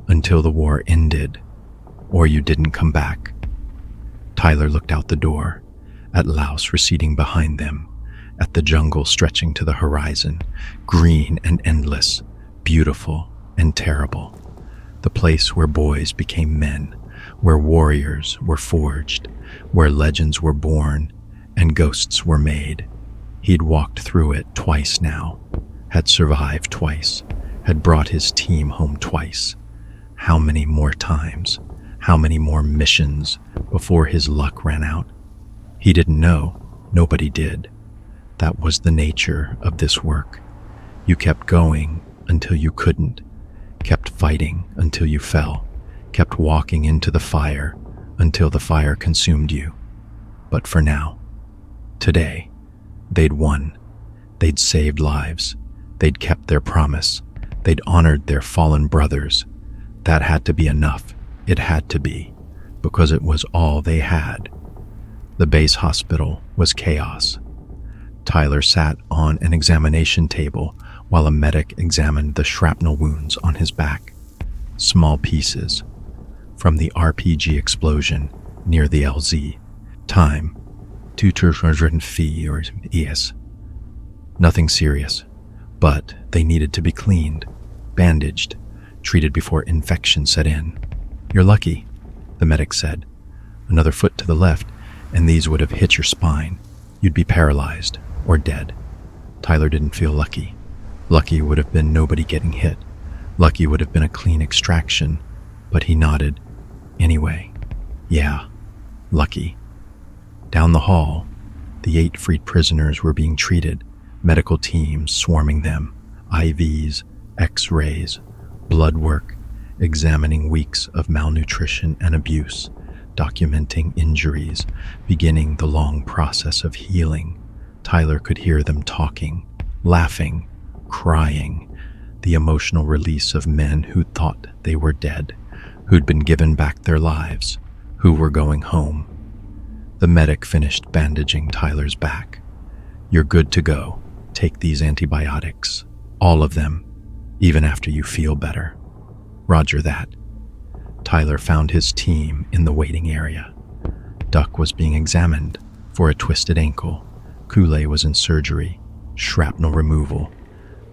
Until the war ended, or you didn't come back. Tyler looked out the door, at Laos receding behind them, at the jungle stretching to the horizon, green and endless, beautiful and terrible. The place where boys became men, where warriors were forged, where legends were born and ghosts were made. He'd walked through it twice now, had survived twice, had brought his team home twice. How many more times? How many more missions before his luck ran out? He didn't know. Nobody did. That was the nature of this work. You kept going until you couldn't, kept fighting until you fell, kept walking into the fire until the fire consumed you. But for now, today, they'd won. They'd saved lives. They'd kept their promise. They'd honored their fallen brothers. That had to be enough. It had to be, because it was all they had. The base hospital was chaos. Tyler sat on an examination table while a medic examined the shrapnel wounds on his back. Small pieces from the RPG explosion near the LZ. Time, 2 or ES. Nothing serious, but they needed to be cleaned, bandaged, treated before infection set in. "You're lucky," the medic said. "Another foot to the left, and these would have hit your spine. You'd be paralyzed or dead." Tyler didn't feel lucky. Lucky would have been nobody getting hit. Lucky would have been a clean extraction, but he nodded. Anyway, yeah, lucky. Down the hall, the 8 freed prisoners were being treated, medical teams swarming them, IVs, X-rays, blood work, examining weeks of malnutrition and abuse, documenting injuries, beginning the long process of healing. Tyler could hear them talking, laughing, crying, the emotional release of men who thought they were dead, who'd been given back their lives, who were going home. The medic finished bandaging Tyler's back. "You're good to go. Take these antibiotics. All of them, even after you feel better." "Roger that." Tyler found his team in the waiting area. Duck was being examined for a twisted ankle. Kool-Aid was in surgery, shrapnel removal.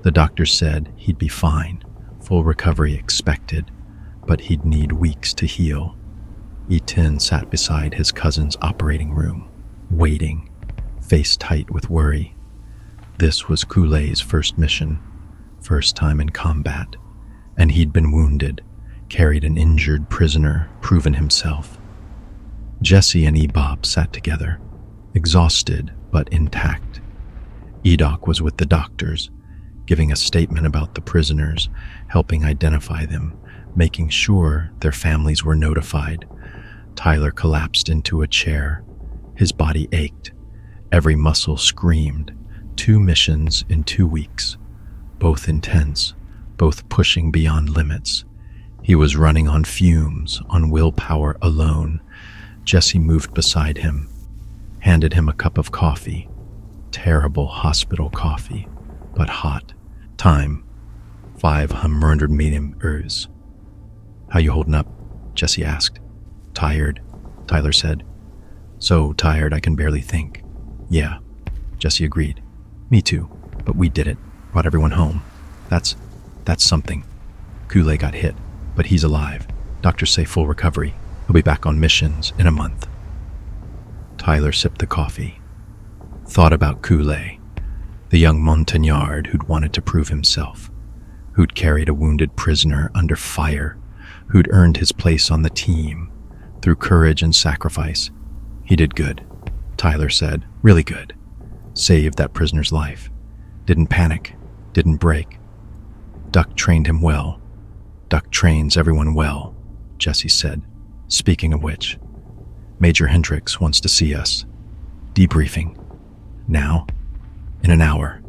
The doctor said he'd be fine, full recovery expected, but he'd need weeks to heal. E10 sat beside his cousin's operating room, waiting, face tight with worry. This was Kool-Aid's first mission, first time in combat, and he'd been wounded, carried an injured prisoner, proven himself. Jesse and E-Bob sat together, exhausted but intact. E-Doc was with the doctors, giving a statement about the prisoners, helping identify them, making sure their families were notified. Tyler collapsed into a chair. His body ached. Every muscle screamed. 2 missions in 2 weeks, both intense, both pushing beyond limits. He was running on fumes, on willpower alone. Jesse moved beside him, handed him a cup of coffee. Terrible hospital coffee, but hot. Time, 500 medium hours. "How you holding up?" Jesse asked. "Tired," Tyler said. So tired I can barely think. Yeah, Jesse agreed. Me too, but we did it. Brought everyone home. That's something. Kool-Aid got hit, but he's alive. Doctors say full recovery. He'll be back on missions in a month. Tyler sipped the coffee. Thought about Kool-Aid, the young Montagnard who'd wanted to prove himself, who'd carried a wounded prisoner under fire, who'd earned his place on the team through courage and sacrifice. He did good, Tyler said, really good. Saved that prisoner's life. Didn't panic, didn't break. Duck trained him well. Duck trains everyone well, Jesse said. Speaking of which, Major Hendricks wants to see us. Debriefing. Now? In an hour.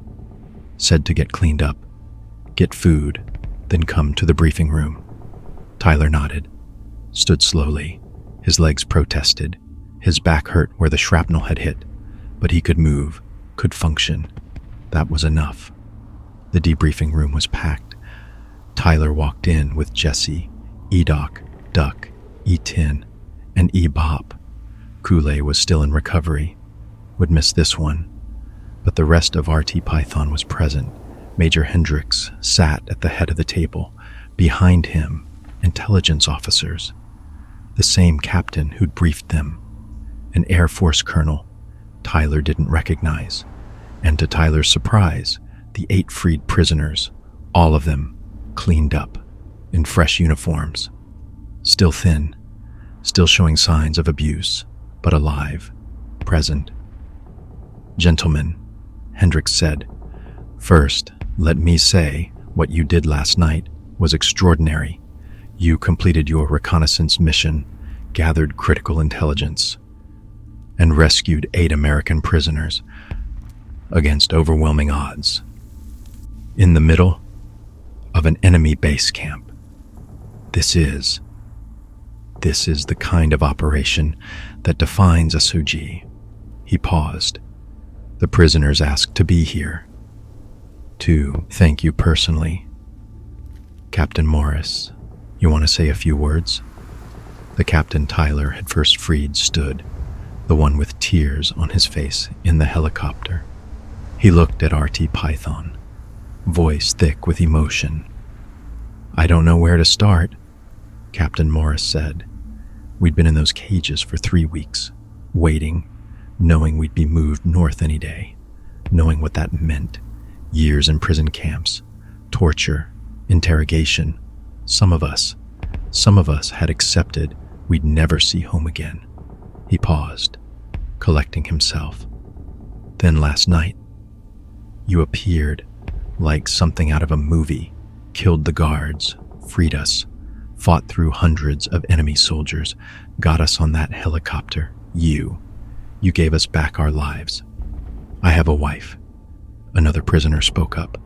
Said to get cleaned up, get food, then come to the briefing room. Tyler nodded, stood slowly. His legs protested. His back hurt where the shrapnel had hit, but he could move, could function. That was enough. The debriefing room was packed. Tyler walked in with Jesse, E-Doc, Duck, E-Tin, and E-Bop. Kool-Aid was still in recovery. Would miss this one. But the rest of RT Python was present. Major Hendricks sat at the head of the table. Behind him, intelligence officers. The same captain who'd briefed them. An Air Force colonel Tyler didn't recognize. And to Tyler's surprise, the 8 freed prisoners, all of them cleaned up, in fresh uniforms. Still thin, still showing signs of abuse, but alive, present. Gentlemen, Hendricks said, first, let me say what you did last night was extraordinary. You completed your reconnaissance mission, gathered critical intelligence, and rescued 8 American prisoners against overwhelming odds in the middle of an enemy base camp. This is the kind of operation that defines a SOG. He paused. The prisoners asked to be here. To thank you personally. Captain Morris, you want to say a few words? The captain Tyler had first freed stood, the one with tears on his face in the helicopter. He looked at RT Python, voice thick with emotion. I don't know where to start, Captain Morris said. We'd been in those cages for 3 weeks, waiting, knowing we'd be moved north any day, knowing what that meant. Years in prison camps, torture, interrogation. Some of us had accepted we'd never see home again. He paused, collecting himself. Then last night, you appeared like something out of a movie, killed the guards, freed us, fought through hundreds of enemy soldiers, got us on that helicopter. You gave us back our lives. I have a wife. Another prisoner spoke up.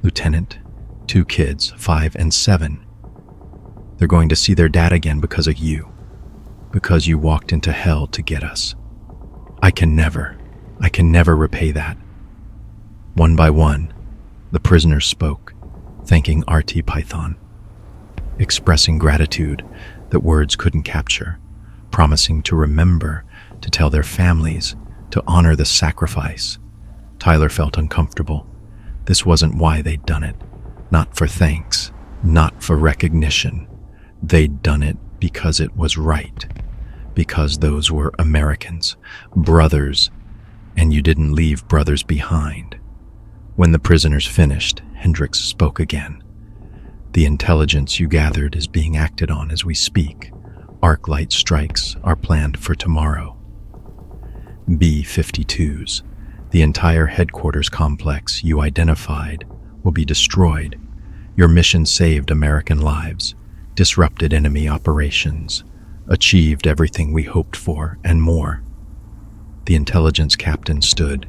Lieutenant, 2 kids, 5 and 7. They're going to see their dad again because of you. Because you walked into hell to get us. I can never repay that. One by one, the prisoners spoke, thanking RT Python, expressing gratitude that words couldn't capture, promising to remember, to tell their families, to honor the sacrifice. Tyler felt uncomfortable. This wasn't why they'd done it. Not for thanks, not for recognition. They'd done it because it was right. Because those were Americans, brothers, and you didn't leave brothers behind. When the prisoners finished, Hendricks spoke again. The intelligence you gathered is being acted on as we speak. Arc light strikes are planned for tomorrow. B-52s, the entire headquarters complex you identified, will be destroyed. Your mission saved American lives, disrupted enemy operations, achieved everything we hoped for and more. The intelligence captain stood.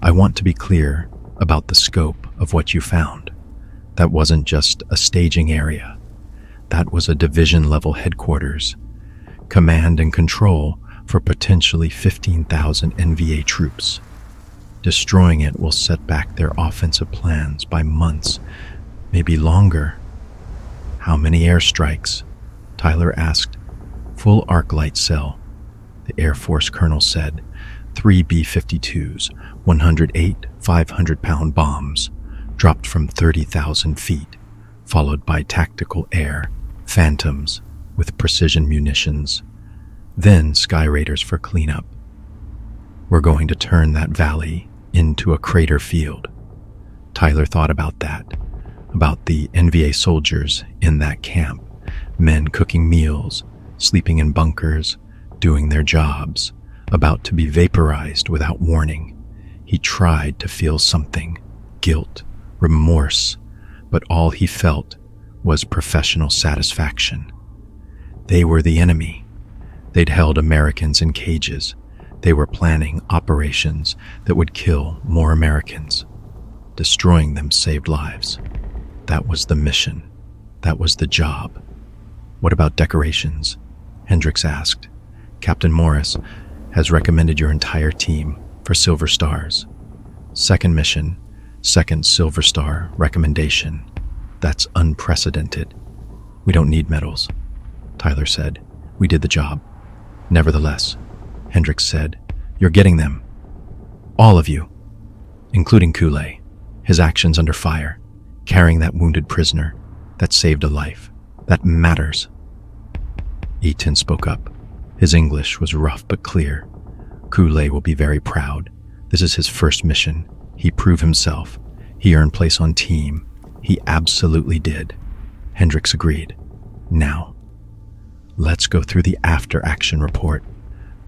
I want to be clear about the scope of what you found. That wasn't just a staging area. That was a division-level headquarters, command and control for potentially 15,000 NVA troops. Destroying it will set back their offensive plans by months, maybe longer. How many airstrikes? Tyler asked. Full arc light cell. The Air Force colonel said, 3 B-52s, 108 500-pound bombs, dropped from 30,000 feet, followed by tactical air, Phantoms with precision munitions, then Sky Raiders for cleanup. We're going to turn that valley into a crater field. Tyler thought about that, about the NVA soldiers in that camp, men cooking meals, sleeping in bunkers, doing their jobs, about to be vaporized without warning. He tried to feel something, guilt, remorse, but all he felt was professional satisfaction. They were the enemy. They'd held Americans in cages. They were planning operations that would kill more Americans. Destroying them saved lives. That was the mission. That was the job. What about decorations? Hendricks asked. Captain Morris has recommended your entire team for Silver Stars. Second mission, second Silver Star recommendation. That's unprecedented. We don't need medals, Tyler said. We did the job. Nevertheless, Hendricks said, you're getting them. All of you, including Kool-Aid, his actions under fire, carrying that wounded prisoner, that saved a life. That matters. Eaton spoke up. His English was rough but clear. Kool-Aid will be very proud. This is his first mission. He proved himself. He earned place on team. He absolutely did. Hendricks agreed. Now, let's go through the after-action report.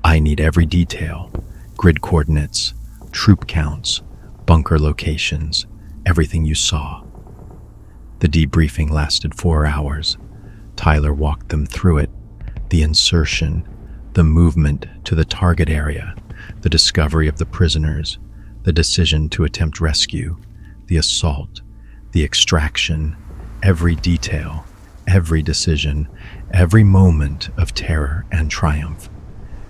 I need every detail. Grid coordinates, troop counts, bunker locations, everything you saw. The debriefing lasted 4 hours. Tyler walked them through it. The insertion, the movement to the target area, the discovery of the prisoners, the decision to attempt rescue, the assault, the extraction, every detail, every decision, every moment of terror and triumph.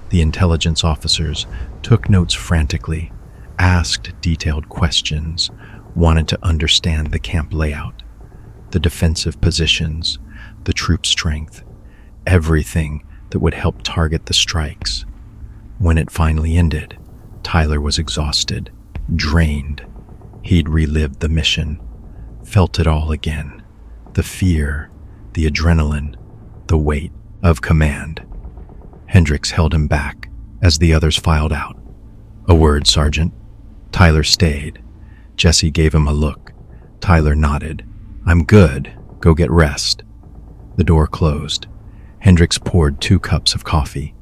The intelligence officers took notes frantically, asked detailed questions, wanted to understand the camp layout, the defensive positions, the troop strength, everything that would help target the strikes. When it finally ended, Tyler was exhausted, drained. He'd relived the mission, felt it all again. The fear, the adrenaline, the weight of command. Hendricks held him back as the others filed out. A word, Sergeant. Tyler stayed. Jesse gave him a look. Tyler nodded. I'm good. Go get rest. The door closed. Hendricks poured 2 cups of coffee,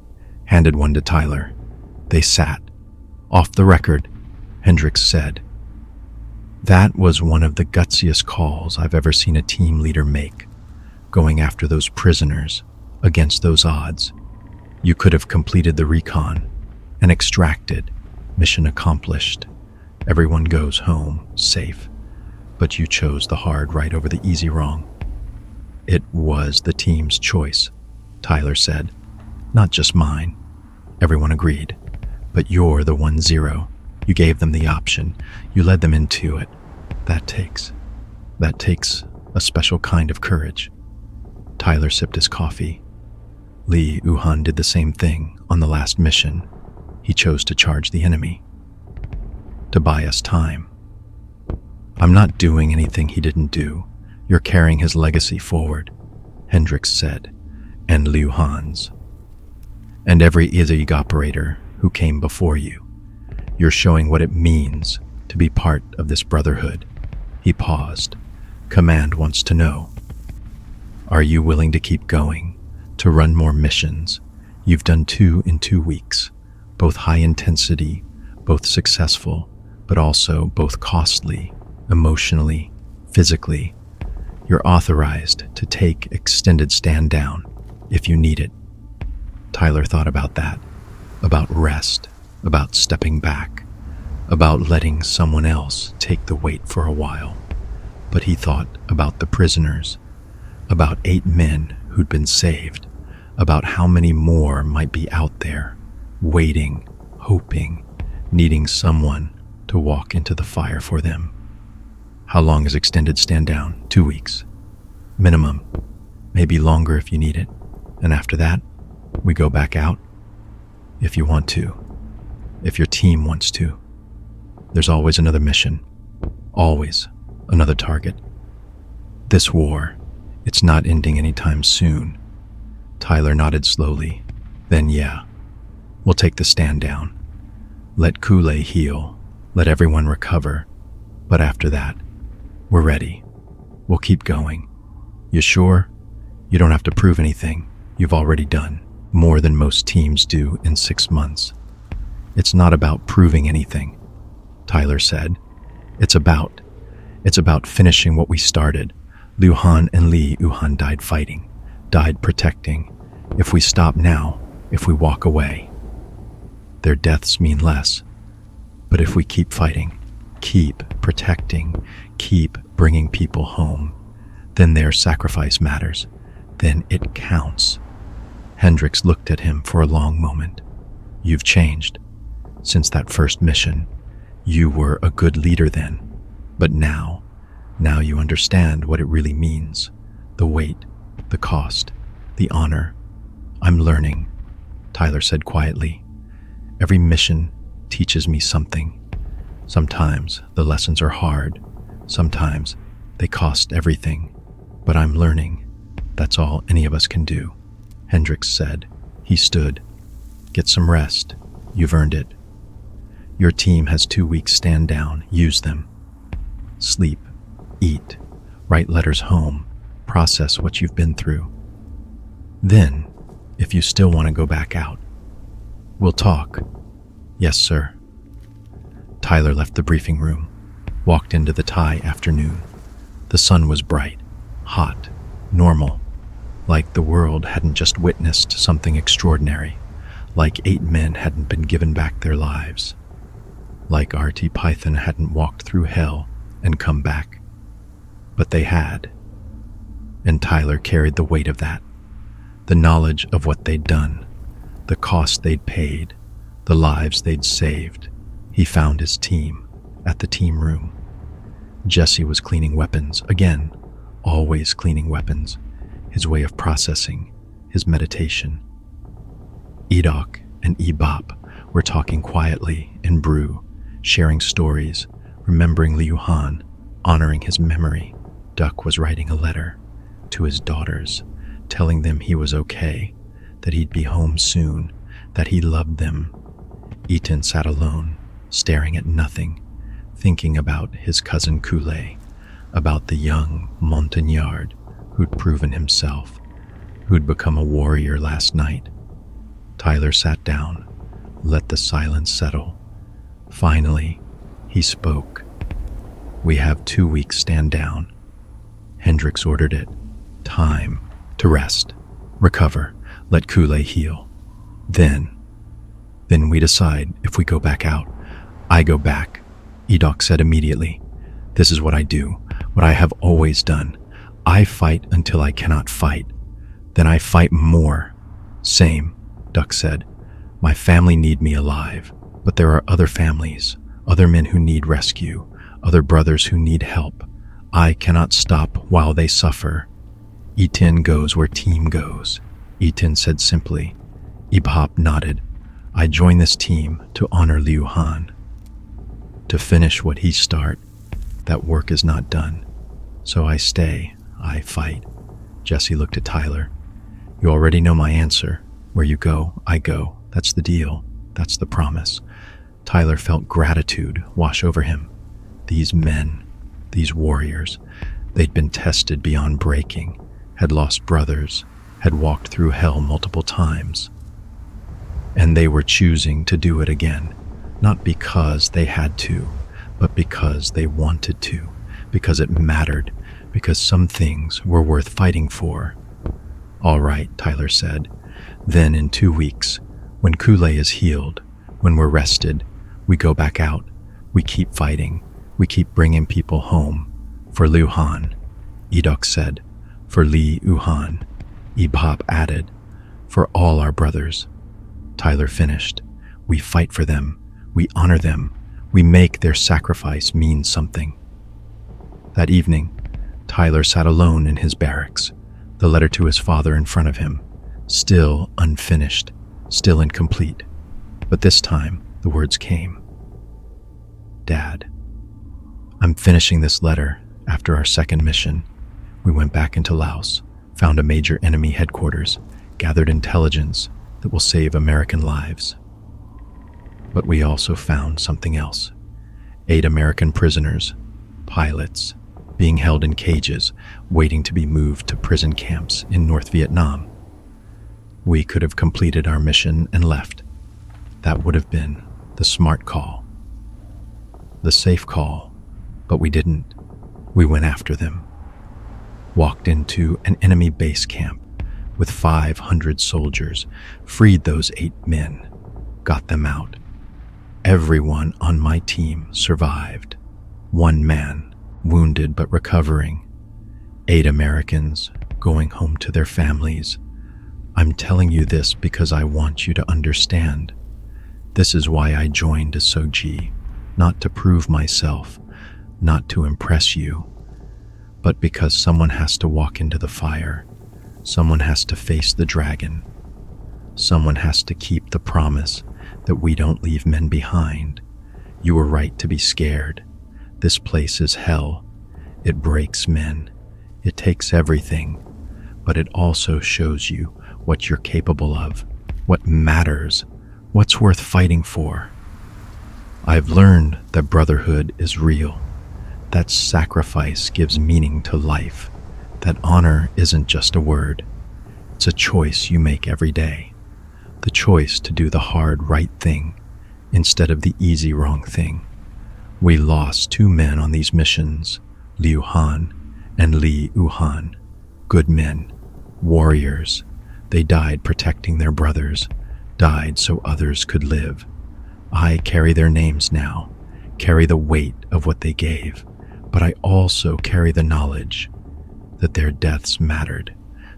handed one to Tyler. They sat. Off the record, Hendricks said, that was one of the gutsiest calls I've ever seen a team leader make, going after those prisoners against those odds. You could have completed the recon and extracted. Mission accomplished. Everyone goes home safe. But you chose the hard right over the easy wrong. It was the team's choice, Tyler said. Not just mine. Everyone agreed. But you're the 1-0. You gave them the option. You led them into it. That takes a special kind of courage. Tyler sipped his coffee. Lee Wuhan did the same thing on the last mission. He chose to charge the enemy. To buy us time. I'm not doing anything he didn't do. You're carrying his legacy forward, Hendricks said, and Liu Han's. And every ISIG operator who came before you. You're showing what it means to be part of this brotherhood. He paused. Command wants to know. Are you willing to keep going, to run more missions? You've done 2 in 2 weeks, both high intensity, both successful, but also both costly, emotionally, physically. You're authorized to take extended stand down if you need it. Tyler thought about that, about rest, about stepping back, about letting someone else take the weight for a while. But he thought about the prisoners, about 8 men who'd been saved, about how many more might be out there, waiting, hoping, needing someone to walk into the fire for them. How long is extended stand down? 2 weeks. Minimum. Maybe longer if you need it. And after that, we go back out. If you want to, if your team wants to, there's always another mission, always another target. This war, it's not ending anytime soon. Tyler nodded slowly. Then yeah, we'll take the stand down. Let Kool-Aid heal, let everyone recover. But after that, we're ready. We'll keep going. You sure? You don't have to prove anything. You've already done more than most teams do in 6 months. It's not about proving anything, Tyler said. It's about finishing what we started. Liu Han and Li Yuhan died fighting, died protecting. If we stop now, if we walk away, their deaths mean less. But if we keep fighting, keep protecting, keep bringing people home, then their sacrifice matters. Then it counts. Hendricks looked at him for a long moment. You've changed. Since that first mission, you were a good leader then. But now you understand what it really means. The weight, the cost, the honor. I'm learning, Tyler said quietly. Every mission teaches me something. Sometimes the lessons are hard. Sometimes they cost everything. But I'm learning. That's all any of us can do, Hendricks said. He stood. Get some rest. You've earned it. Your team has 2 weeks stand down. Use them. Sleep. Eat. Write letters home. Process what you've been through. Then, if you still want to go back out, we'll talk. Yes, sir. Tyler left the briefing room, walked into the Thai afternoon. The sun was bright, hot, normal, like the world hadn't just witnessed something extraordinary, like 8 men hadn't been given back their lives, like RT Python hadn't walked through hell and come back. But they had. And Tyler carried the weight of that, the knowledge of what they'd done, the cost they'd paid, the lives they'd saved. He found his team at the team room. Jesse was cleaning weapons, again, always cleaning weapons, his way of processing, his meditation. Edok and Ebop were talking quietly in brew, sharing stories, remembering Liu Han, honoring his memory. Duck was writing a letter to his daughters, telling them he was okay, that he'd be home soon, that he loved them. Eaton sat alone, staring at nothing, thinking about his cousin Kool-Aid, about the young Montagnard who'd proven himself, who'd become a warrior last night. Tyler sat down, let the silence settle. Finally, he spoke. We have 2 weeks stand down. Hendricks ordered it. Time to rest, recover, let Kool-Aid heal. Then we decide if we go back out. I go back, Edok said immediately. This is what I do, what I have always done. I fight until I cannot fight. Then I fight more. Same, Duck said. My family need me alive, but there are other families, other men who need rescue, other brothers who need help. I cannot stop while they suffer. Eaton goes where team goes, Eaton said simply. Ebop nodded. I joined this team to honor Liu Han, to finish what he started. That work is not done. So I stay, I fight. Jesse looked at Tyler. You already know my answer. Where you go, I go. That's the deal. That's the promise. Tyler felt gratitude wash over him. These men, these warriors, they'd been tested beyond breaking, had lost brothers, had walked through hell multiple times. And they were choosing to do it again, not because they had to, but because they wanted to, because it mattered, because some things were worth fighting for. All right, Tyler said. Then in 2 weeks, when Kool-Aid is healed, when we're rested, we go back out. We keep fighting. We keep bringing people home. For Liu Han, Edok said. For Li Yuhan, Ebop added. For all our brothers. Tyler finished. We fight for them. We honor them. We make their sacrifice mean something. That evening, Tyler sat alone in his barracks, the letter to his father in front of him, still unfinished, still incomplete. But this time, the words came. Dad, I'm finishing this letter after our second mission. We went back into Laos, found a major enemy headquarters, gathered intelligence that will save American lives. But we also found something else. 8 American prisoners, pilots, being held in cages, waiting to be moved to prison camps in North Vietnam. We could have completed our mission and left. That would have been the smart call, the safe call, but we didn't. We went after them, walked into an enemy base camp with 500 soldiers, freed those 8 men, got them out. Everyone on my team survived. 1 man, wounded but recovering. 8 Americans going home to their families. I'm telling you this because I want you to understand. This is why I joined a SOG, not to prove myself, not to impress you, but because someone has to walk into the fire. Someone has to face the dragon. Someone has to keep the promise that we don't leave men behind. You were right to be scared. This place is hell. It breaks men. It takes everything, but it also shows you what you're capable of, what matters, what's worth fighting for. I've learned that brotherhood is real, that sacrifice gives meaning to life, that honor isn't just a word. It's a choice you make every day, the choice to do the hard right thing instead of the easy wrong thing. We lost 2 men on these missions, Liu Han and Li Uhan, good men, warriors. They died protecting their brothers, died so others could live. I carry their names now, carry the weight of what they gave, but I also carry the knowledge that their deaths mattered,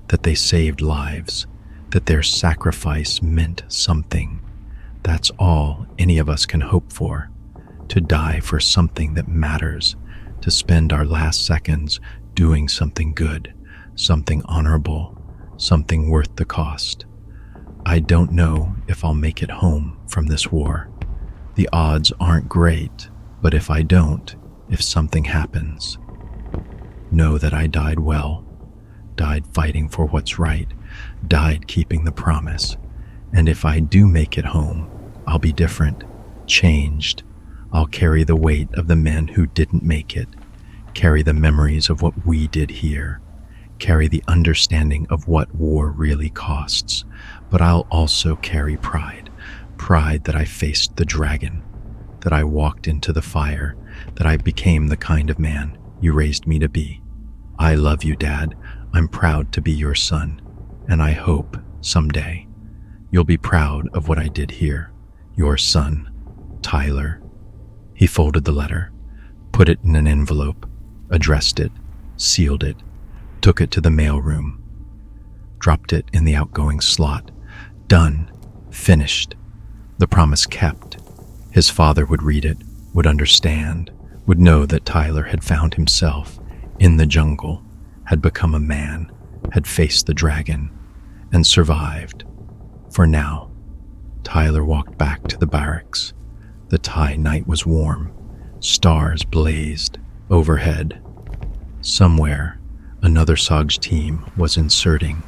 that they saved lives, that their sacrifice meant something. That's all any of us can hope for, to die for something that matters, to spend our last seconds doing something good, something honorable, something worth the cost. I don't know if I'll make it home from this war. The odds aren't great, but if I don't, if something happens, know that I died well, died fighting for what's right, died keeping the promise. And if I do make it home, I'll be different, changed. I'll carry the weight of the men who didn't make it, carry the memories of what we did here, carry the understanding of what war really costs. But I'll also carry pride, pride that I faced the dragon, that I walked into the fire, that I became the kind of man you raised me to be. I love you, Dad. I'm proud to be your son, and I hope someday you'll be proud of what I did here. Your son, Tyler. He folded the letter, put it in an envelope, addressed it, sealed it, took it to the mailroom, dropped it in the outgoing slot. Done. Finished. The promise kept. His father would read it, would understand, would know that Tyler had found himself in the jungle, had become a man, had faced the dragon, and survived. For now, Tyler walked back to the barracks. The Thai night was warm. Stars blazed overhead. Somewhere, another SOG's team was inserting.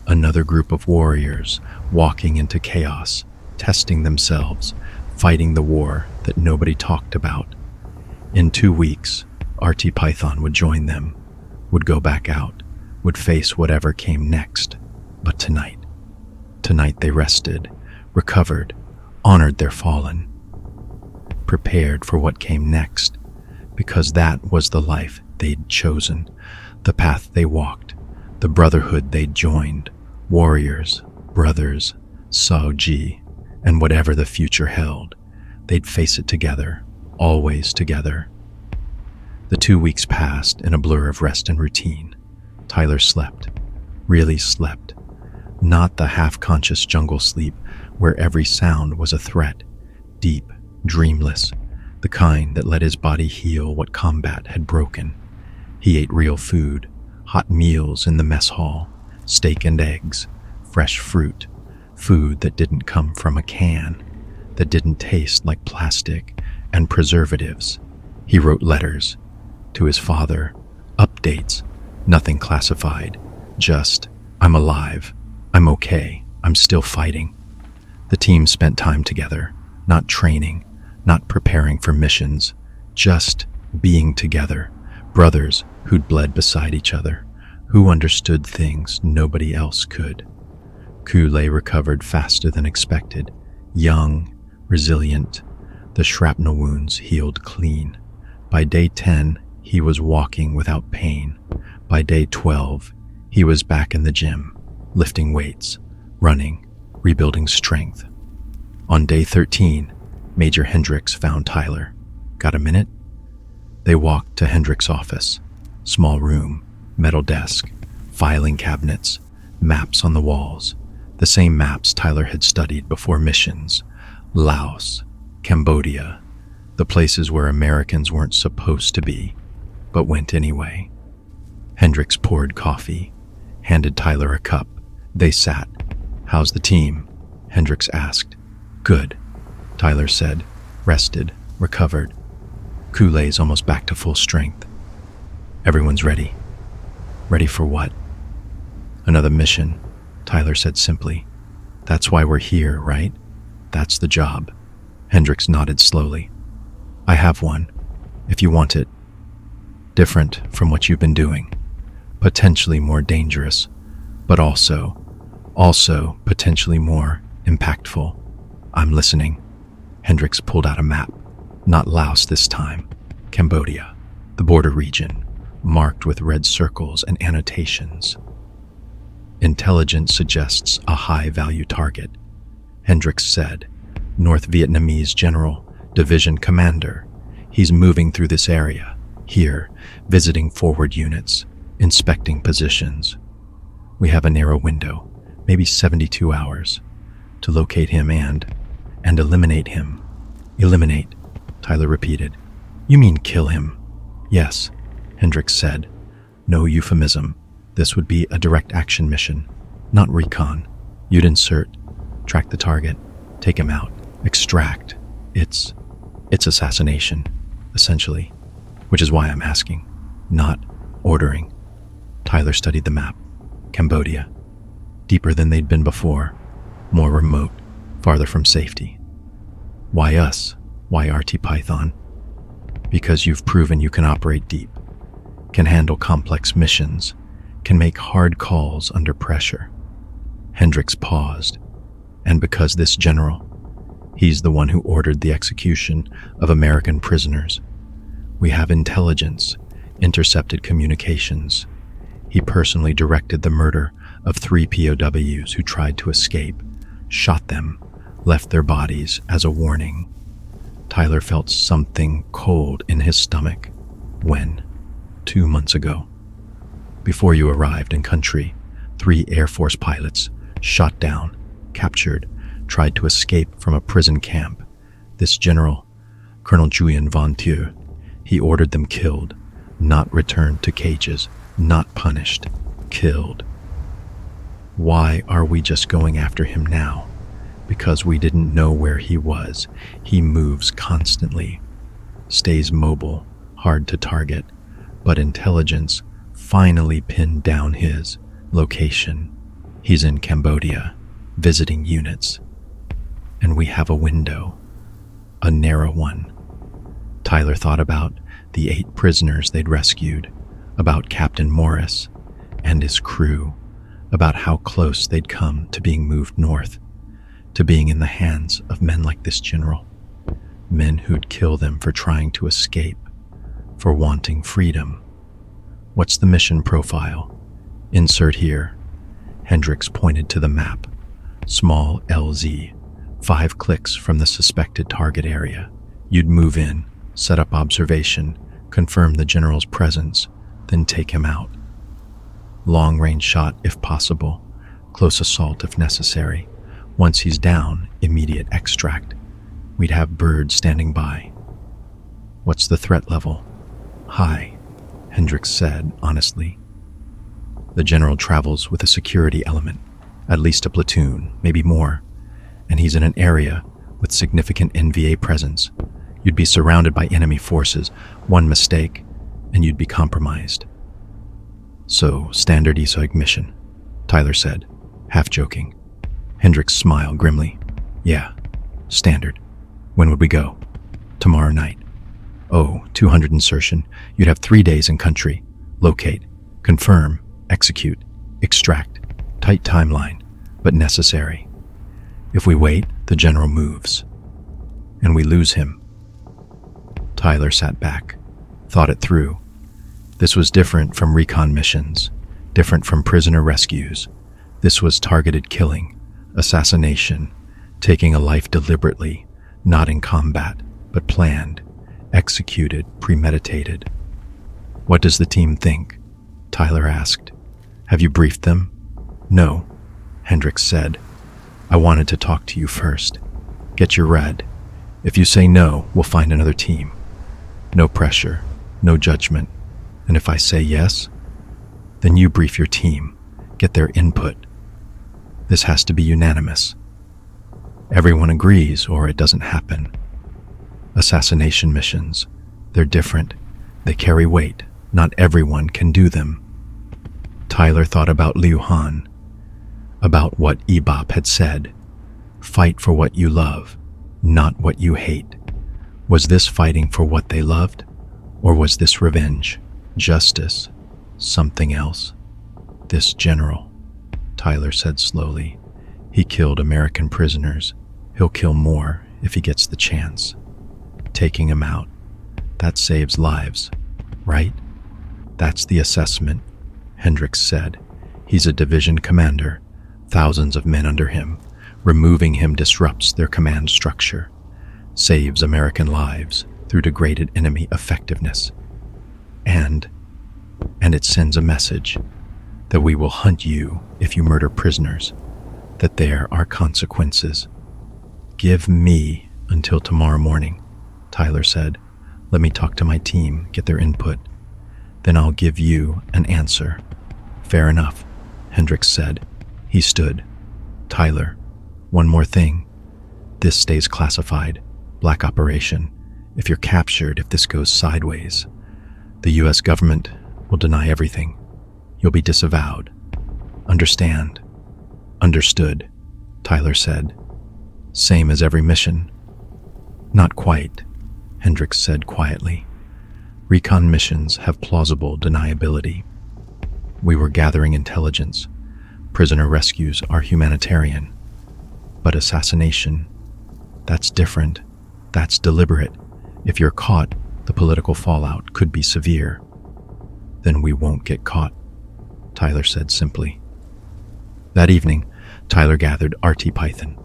Another group of warriors walking into chaos, testing themselves, fighting the war that nobody talked about. In 2 weeks, RT Python would join them, would go back out, would face whatever came next. But tonight they rested, recovered, honored their fallen, prepared for what came next, because that was the life they'd chosen, the path they walked, the brotherhood they'd joined, warriors, brothers, SOG, and whatever the future held, they'd face it together, always together. The 2 weeks passed in a blur of rest and routine. Tyler slept, really slept, not the half-conscious jungle sleep where every sound was a threat, deep, dreamless, the kind that let his body heal what combat had broken. He ate real food, hot meals in the mess hall, steak and eggs, fresh fruit, food that didn't come from a can. that didn't taste like plastic and preservatives. He wrote letters to his father, updates, nothing classified, just, "I'm alive, I'm okay, I'm still fighting." The team spent time together, not training, not preparing for missions, just being together, brothers who'd bled beside each other, who understood things nobody else could. Kool-Aid recovered faster than expected, young, resilient. The shrapnel wounds healed clean. By day 10, he was walking without pain. By day 12, he was back in the gym, lifting weights, running, rebuilding strength. On day 13, Major Hendricks found Tyler. "Got a minute?" They walked to Hendricks' office. Small room, metal desk, filing cabinets, maps on the walls. The same maps Tyler had studied before missions. Laos, Cambodia, the places where Americans weren't supposed to be, but went anyway. Hendricks poured coffee, handed Tyler a cup. They sat. "How's the team?" Hendricks asked. "Good," Tyler said. "Rested, recovered. Kool-Aid's almost back to full strength. Everyone's ready." "Ready for what?" "Another mission," Tyler said simply. "That's why we're here, right? That's the job." Hendricks nodded slowly. "I have one, if you want it. Different from what you've been doing. Potentially more dangerous, but also potentially more impactful. I'm listening." Hendricks pulled out a map. Not Laos this time. Cambodia, the border region, marked with red circles and annotations. "Intelligence suggests a high-value target," Hendricks said. "North Vietnamese General, Division Commander. He's moving through this area, here, visiting forward units, inspecting positions. We have a narrow window, maybe 72 hours, to locate him and eliminate him." "Eliminate," Tyler repeated. "You mean kill him?" "Yes," Hendricks said. "No euphemism. This would be a direct action mission, not recon. You'd insert, track the target, take him out, extract. It's assassination, essentially. Which is why I'm asking, not ordering." Tyler studied the map. Cambodia. Deeper than they'd been before. More remote, farther from safety. "Why us? Why RT Python?" "Because you've proven you can operate deep, can handle complex missions, can make hard calls under pressure." Hendricks paused. "And because this general, he's the one who ordered the execution of American prisoners. We have intelligence, intercepted communications. He personally directed the murder of 3 POWs who tried to escape, shot them, left their bodies as a warning." Tyler felt something cold in his stomach. "When?" 2 months ago. "Before you arrived in country, 3 Air Force pilots, shot down, captured, tried to escape from a prison camp. This general, Colonel Julian Von Thieu, he ordered them killed, not returned to cages, not punished, killed. Why are we just going after him now? Because we didn't know where he was. He moves constantly, stays mobile, hard to target, but intelligence finally pinned down his location. He's in Cambodia, visiting units. And we have a window, a narrow one." Tyler thought about the 8 prisoners they'd rescued, about Captain Morris and his crew, about how close they'd come to being moved north, to being in the hands of men like this general, men who'd kill them for trying to escape, for wanting freedom. "What's the mission profile?" "Insert here." Hendricks pointed to the map. Small LZ, 5 clicks from the suspected target area. You'd move in, set up observation, confirm the general's presence, then take him out. Long-range shot if possible, close assault if necessary. Once he's down, immediate extract. We'd have birds standing by. "What's the threat level?" "High," Hendricks said honestly. "The general travels with a security element, at least a platoon, maybe more, and he's in an area with significant NVA presence. You'd be surrounded by enemy forces. One mistake, and you'd be compromised. So, standard SOG mission, Tyler said, half joking. Hendricks smiled grimly. Yeah, standard. When would we go? Tomorrow night. Oh, 200 insertion. You'd have 3 days in country. Locate, confirm, execute, extract. Tight timeline, but necessary. If we wait, the general moves. And we lose him. Tyler sat back, thought it through. This was different from recon missions, different from prisoner rescues. This was targeted killing, assassination, taking a life deliberately, not in combat, but planned, executed, premeditated. What does the team think? Tyler asked. Have you briefed them? No, Hendricks said. I wanted to talk to you first. Get your red. If you say no, we'll find another team. No pressure, no judgment. And if I say yes, then you brief your team, get their input. This has to be unanimous. Everyone agrees or it doesn't happen. Assassination missions, they're different. They carry weight. Not everyone can do them. Tyler thought about Liu Han, about what Ebop had said. Fight for what you love, not what you hate. Was this fighting for what they loved? Or was this revenge, justice, something else? This general, Tyler said slowly, he killed American prisoners. He'll kill more if he gets the chance. Taking him out, that saves lives, right? That's the assessment, Hendricks said. He's a division commander, thousands of men under him. Removing him disrupts their command structure, saves American lives through degraded enemy effectiveness. And it sends a message that we will hunt you if you murder prisoners, that there are consequences. Give me until tomorrow morning, Tyler said. Let me talk to my team, get their input. Then I'll give you an answer. Fair enough, Hendricks said. He stood. Tyler, one more thing. This stays classified. Black operation. If you're captured, if this goes sideways, the U.S. government will deny everything. You'll be disavowed. Understand? Understood, Tyler said. Same as every mission. Not quite, Hendricks said quietly. Recon missions have plausible deniability. We were gathering intelligence. Prisoner rescues are humanitarian. But assassination, that's different. That's deliberate. If you're caught, the political fallout could be severe. Then we won't get caught, Tyler said simply. That evening, Tyler gathered RT Python,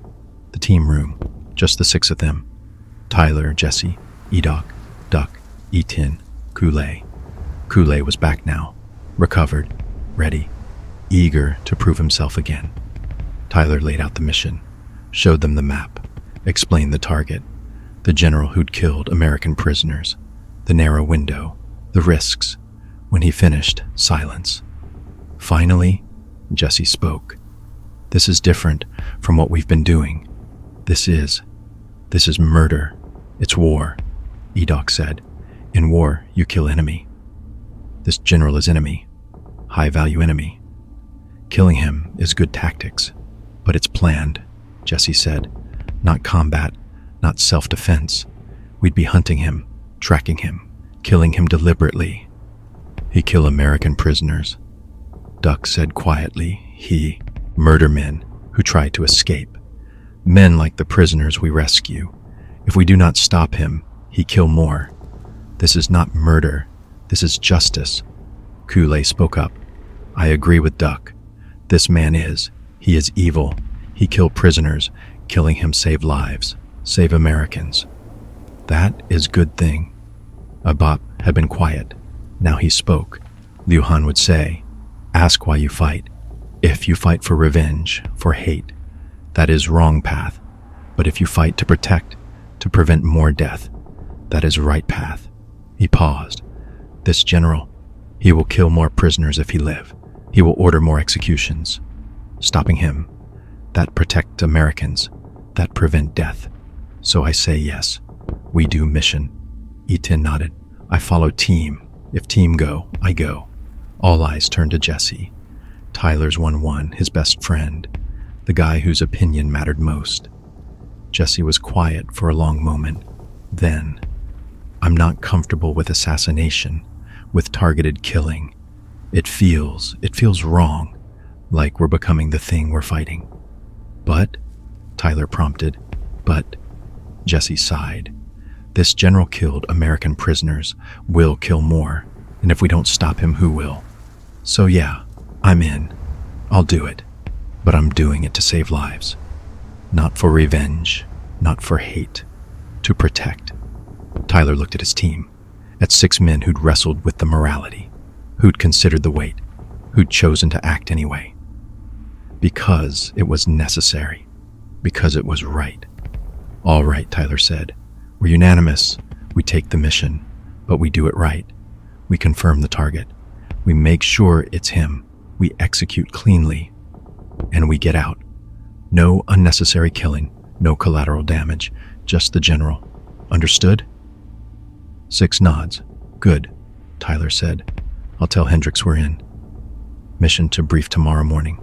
the team room, just the 6 of them. Tyler, Jesse, Edoc, Duck, Etin, Kool-Aid. Kool-Aid was back now, recovered, ready, eager to prove himself again. Tyler laid out the mission, showed them the map, explained the target, the general who'd killed American prisoners, the narrow window, the risks. When he finished, silence. Finally, Jesse spoke. This is different from what we've been doing. This is murder. It's war, Edoc said. In war, you kill enemy. This general is enemy, high-value enemy. Killing him is good tactics, but it's planned, Jesse said. Not combat, not self-defense. We'd be hunting him, tracking him, killing him deliberately. He kill American prisoners, Duck said quietly. He murder men who try to escape. Men like the prisoners we rescue. If we do not stop him, he kill more. This is not murder. This is justice. Kool-Aid spoke up. I agree with Duck. This man he is evil. He kill prisoners. Killing him save lives, save Americans. That is good thing. Abop had been quiet. Now he spoke. Liu Han would say, ask why you fight. If you fight for revenge, for hate, that is wrong path. But if you fight to protect, to prevent more death, that is right path. He paused. This general, he will kill more prisoners if he live. He will order more executions. Stopping him, that protect Americans, that prevent death. So I say yes. We do mission. Etin nodded. I follow team. If team go, I go. All eyes turned to Jesse. Tyler's 1-1, his best friend, the guy whose opinion mattered most. Jesse was quiet for a long moment. Then, I'm not comfortable with assassination, with targeted killing. It feels wrong, like we're becoming the thing we're fighting. But, Tyler prompted, but, Jesse sighed. This general killed American prisoners, will kill more, and if we don't stop him, who will? So yeah, I'm in. I'll do it, but I'm doing it to save lives. Not for revenge, not for hate, to protect. Tyler looked at his team, at 6 men who'd wrestled with the morality, who'd considered the weight, who'd chosen to act anyway. Because it was necessary, because it was right. All right, Tyler said. We're unanimous. We take the mission, but we do it right. We confirm the target. We make sure it's him. We execute cleanly. And we get out. No unnecessary killing, no collateral damage, just the general. Understood? 6 nods. Good, Tyler said. I'll tell Hendricks we're in. Mission to brief tomorrow morning.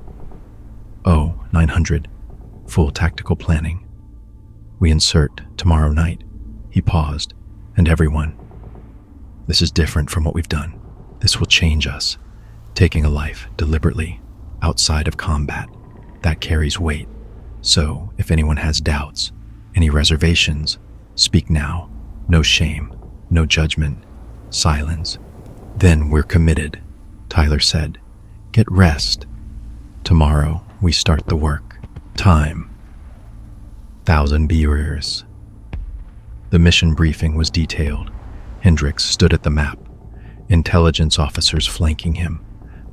900. Full tactical planning. We insert tomorrow night. He paused, and everyone. This is different from what we've done. This will change us. Taking a life deliberately, outside of combat, that carries weight. So, if anyone has doubts, any reservations, speak now. No shame, no judgment, silence. Then we're committed, Tyler said. Get rest. Tomorrow, we start the work. Time. 1,000 years. The mission briefing was detailed. Hendricks stood at the map, intelligence officers flanking him,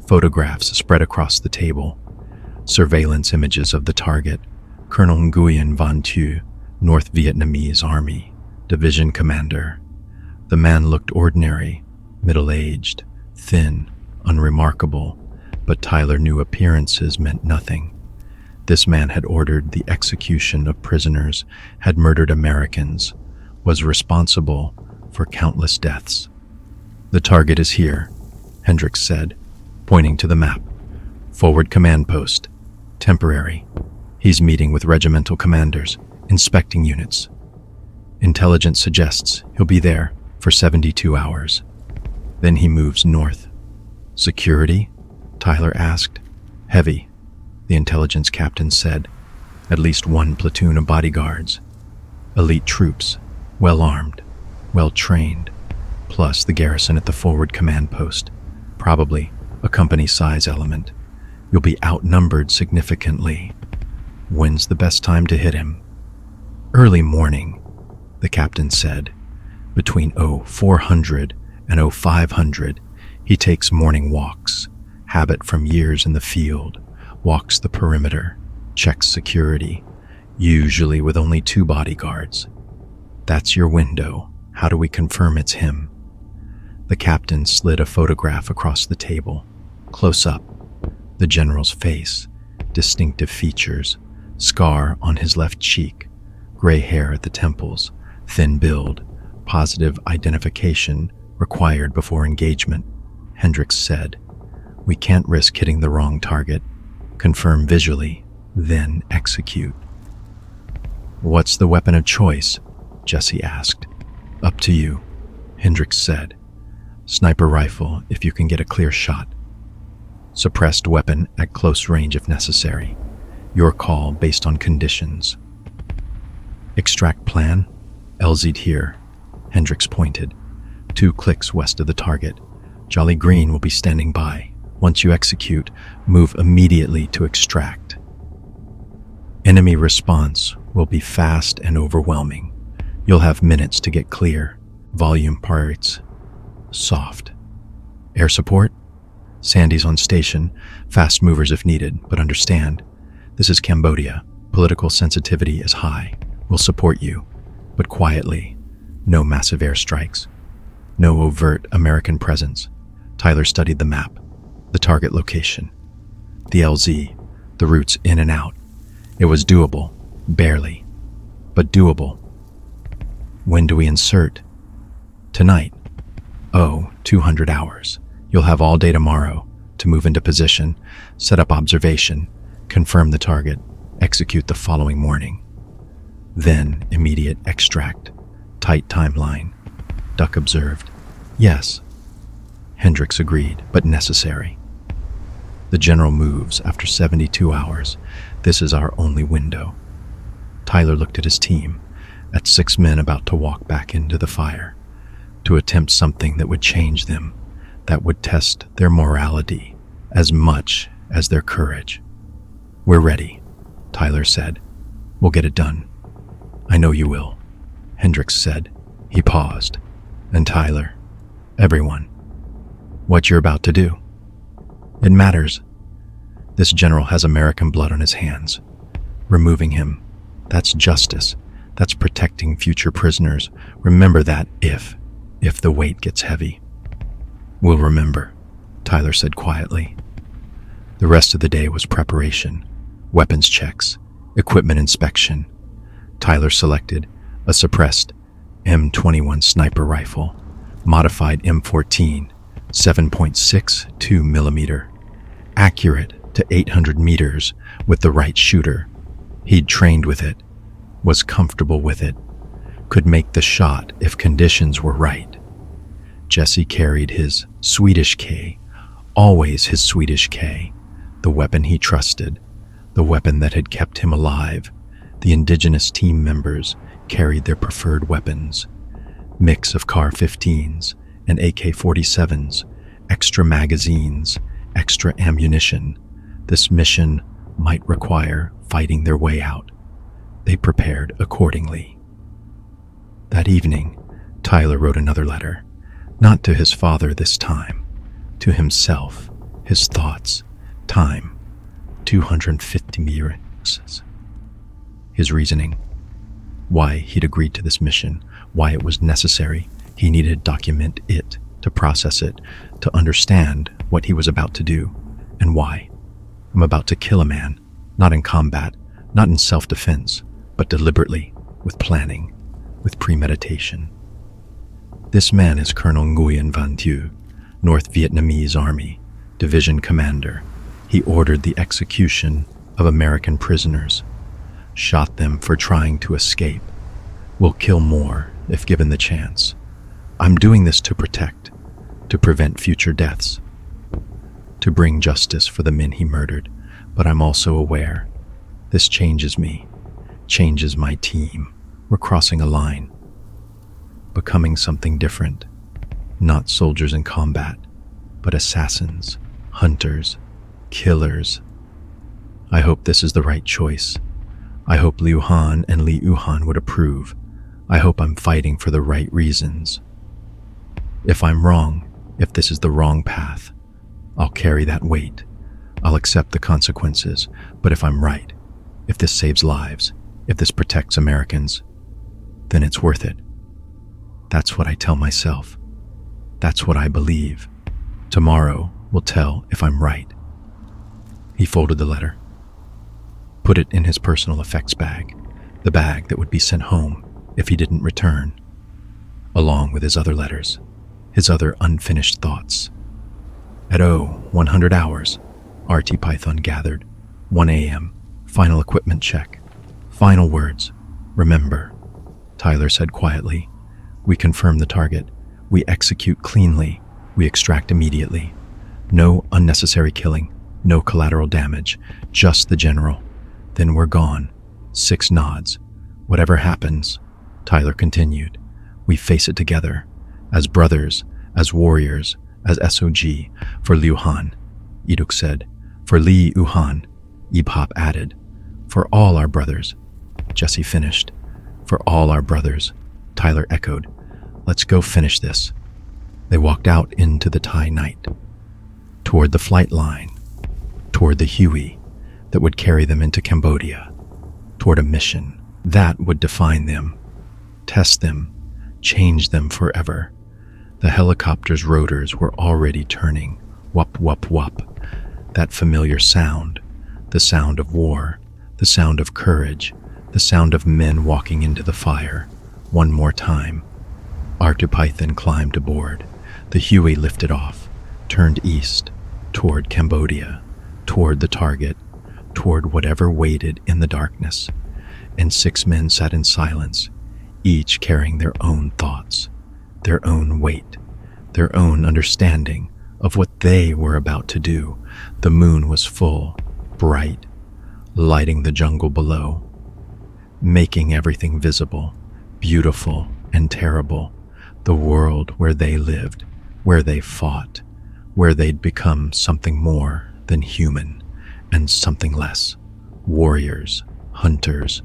photographs spread across the table, surveillance images of the target, Colonel Nguyen Van Thu, North Vietnamese Army, division commander. The man looked ordinary, middle-aged, thin, unremarkable, but Tyler knew appearances meant nothing. This man had ordered the execution of prisoners, had murdered Americans, was responsible for countless deaths. The target is here, Hendricks said, pointing to the map. Forward command post. Temporary. He's meeting with regimental commanders, inspecting units. Intelligence suggests he'll be there for 72 hours. Then he moves north. Security? Tyler asked. Heavy, the intelligence captain said. At least 1 platoon of bodyguards. Elite troops, well-armed, well-trained, plus the garrison at the forward command post. Probably a company-size element. You'll be outnumbered significantly. When's the best time to hit him? Early morning, the captain said. Between 0400 and 0500, he takes morning walks, habit from years in the field, walks the perimeter, checks security, usually with only 2 bodyguards. That's your window. How do we confirm it's him? The captain slid a photograph across the table. Close up, the general's face, distinctive features, scar on his left cheek, gray hair at the temples, thin build, positive identification required before engagement. Hendricks said, we can't risk hitting the wrong target. Confirm visually, then execute. What's the weapon of choice? Jesse asked. Up to you, Hendricks said. Sniper rifle if you can get a clear shot. Suppressed weapon at close range if necessary. Your call based on conditions. Extract plan? LZ here, Hendricks pointed. 2 clicks west of the target. Jolly Green will be standing by. Once you execute, move immediately to extract. Enemy response will be fast and overwhelming. You'll have minutes to get clear. Volume parts. Soft. Air support? Sandy's on station. Fast movers if needed, but understand. This is Cambodia. Political sensitivity is high. We'll support you, but quietly. No massive airstrikes. No overt American presence. Tyler studied the map. The target location. The LZ. The routes in and out. It was doable. Barely. But doable. When do we insert? Tonight. Oh, 200 hours. You'll have all day tomorrow to move into position, set up observation, confirm the target, execute the following morning. Then immediate extract. Tight timeline. Duck observed. Yes. Hendricks agreed, but necessary. The general moves after 72 hours. This is our only window. Tyler looked at his team, at 6 men about to walk back into the fire, to attempt something that would change them, that would test their morality as much as their courage. We're ready, Tyler said. We'll get it done. I know you will, Hendricks said. He paused. And Tyler, everyone, what you're about to do. It matters. This general has American blood on his hands. Removing him, that's justice. That's protecting future prisoners. Remember that if the weight gets heavy. We'll remember, Tyler said quietly. The rest of the day was preparation, weapons checks, equipment inspection. Tyler selected a suppressed M21 sniper rifle, modified M14, 7.62 millimeter, accurate to 800 meters with the right shooter. He'd trained with it, was comfortable with it, could make the shot if conditions were right. Jesse carried his Swedish K, always his Swedish K, the weapon he trusted, the weapon that had kept him alive. The indigenous team members carried their preferred weapons, mix of CAR-15s and AK-47s, extra magazines, extra ammunition. This mission might require fighting their way out. They prepared accordingly. That evening, Tyler wrote another letter, not to his father this time, to himself, his thoughts, time, 250 years. His reasoning, why he'd agreed to this mission, why it was necessary. He needed to document it, to process it, to understand what he was about to do, and why. I'm about to kill a man, not in combat, not in self-defense, but deliberately, with planning, with premeditation. This man is Colonel Nguyen Van Thieu, North Vietnamese Army, Division Commander. He ordered the execution of American prisoners, shot them for trying to escape. Will kill more if given the chance. I'm doing this to protect, to prevent future deaths, to bring justice for the men he murdered, but I'm also aware this changes me, changes my team. We're crossing a line, becoming something different, not soldiers in combat, but assassins, hunters, killers. I hope this is the right choice. I hope Liu Han and Li Yuhan would approve. I hope I'm fighting for the right reasons. If I'm wrong, if this is the wrong path, I'll carry that weight. I'll accept the consequences. But if I'm right, if this saves lives, if this protects Americans, then it's worth it. That's what I tell myself. That's what I believe. Tomorrow will tell if I'm right. He folded the letter, put it in his personal effects bag, the bag that would be sent home if he didn't return, along with his other letters, his other unfinished thoughts. At 100 hours, RT Python gathered, 1 a.m., final equipment check. Final words, remember, Tyler said quietly. We confirm the target. We execute cleanly. We extract immediately. No unnecessary killing, no collateral damage, just the general. Then we're gone. 6 nods. Whatever happens, Tyler continued, we face it together, as brothers, as warriors, as SOG, for Liu Han, Iduk said. For Li Yuhan, Ibhop added. For all our brothers, Jesse finished. For all our brothers, Tyler echoed. Let's go finish this. They walked out into the Thai night, toward the flight line, toward the Huey that would carry them into Cambodia, toward a mission that would define them, test them, change them forever. The helicopter's rotors were already turning, whup, whup, whup. That familiar sound, the sound of war, the sound of courage, the sound of men walking into the fire, One more time. Artupython climbed aboard. The Huey lifted off, turned east, toward Cambodia, toward the target, toward whatever waited in the darkness. And 6 men sat in silence, each carrying their own thoughts, their own weight, their own understanding of what they were about to do. The moon was full, bright, lighting the jungle below, making everything visible, beautiful and terrible, the world where they lived, where they fought, where they'd become something more than human and something less, warriors, hunters,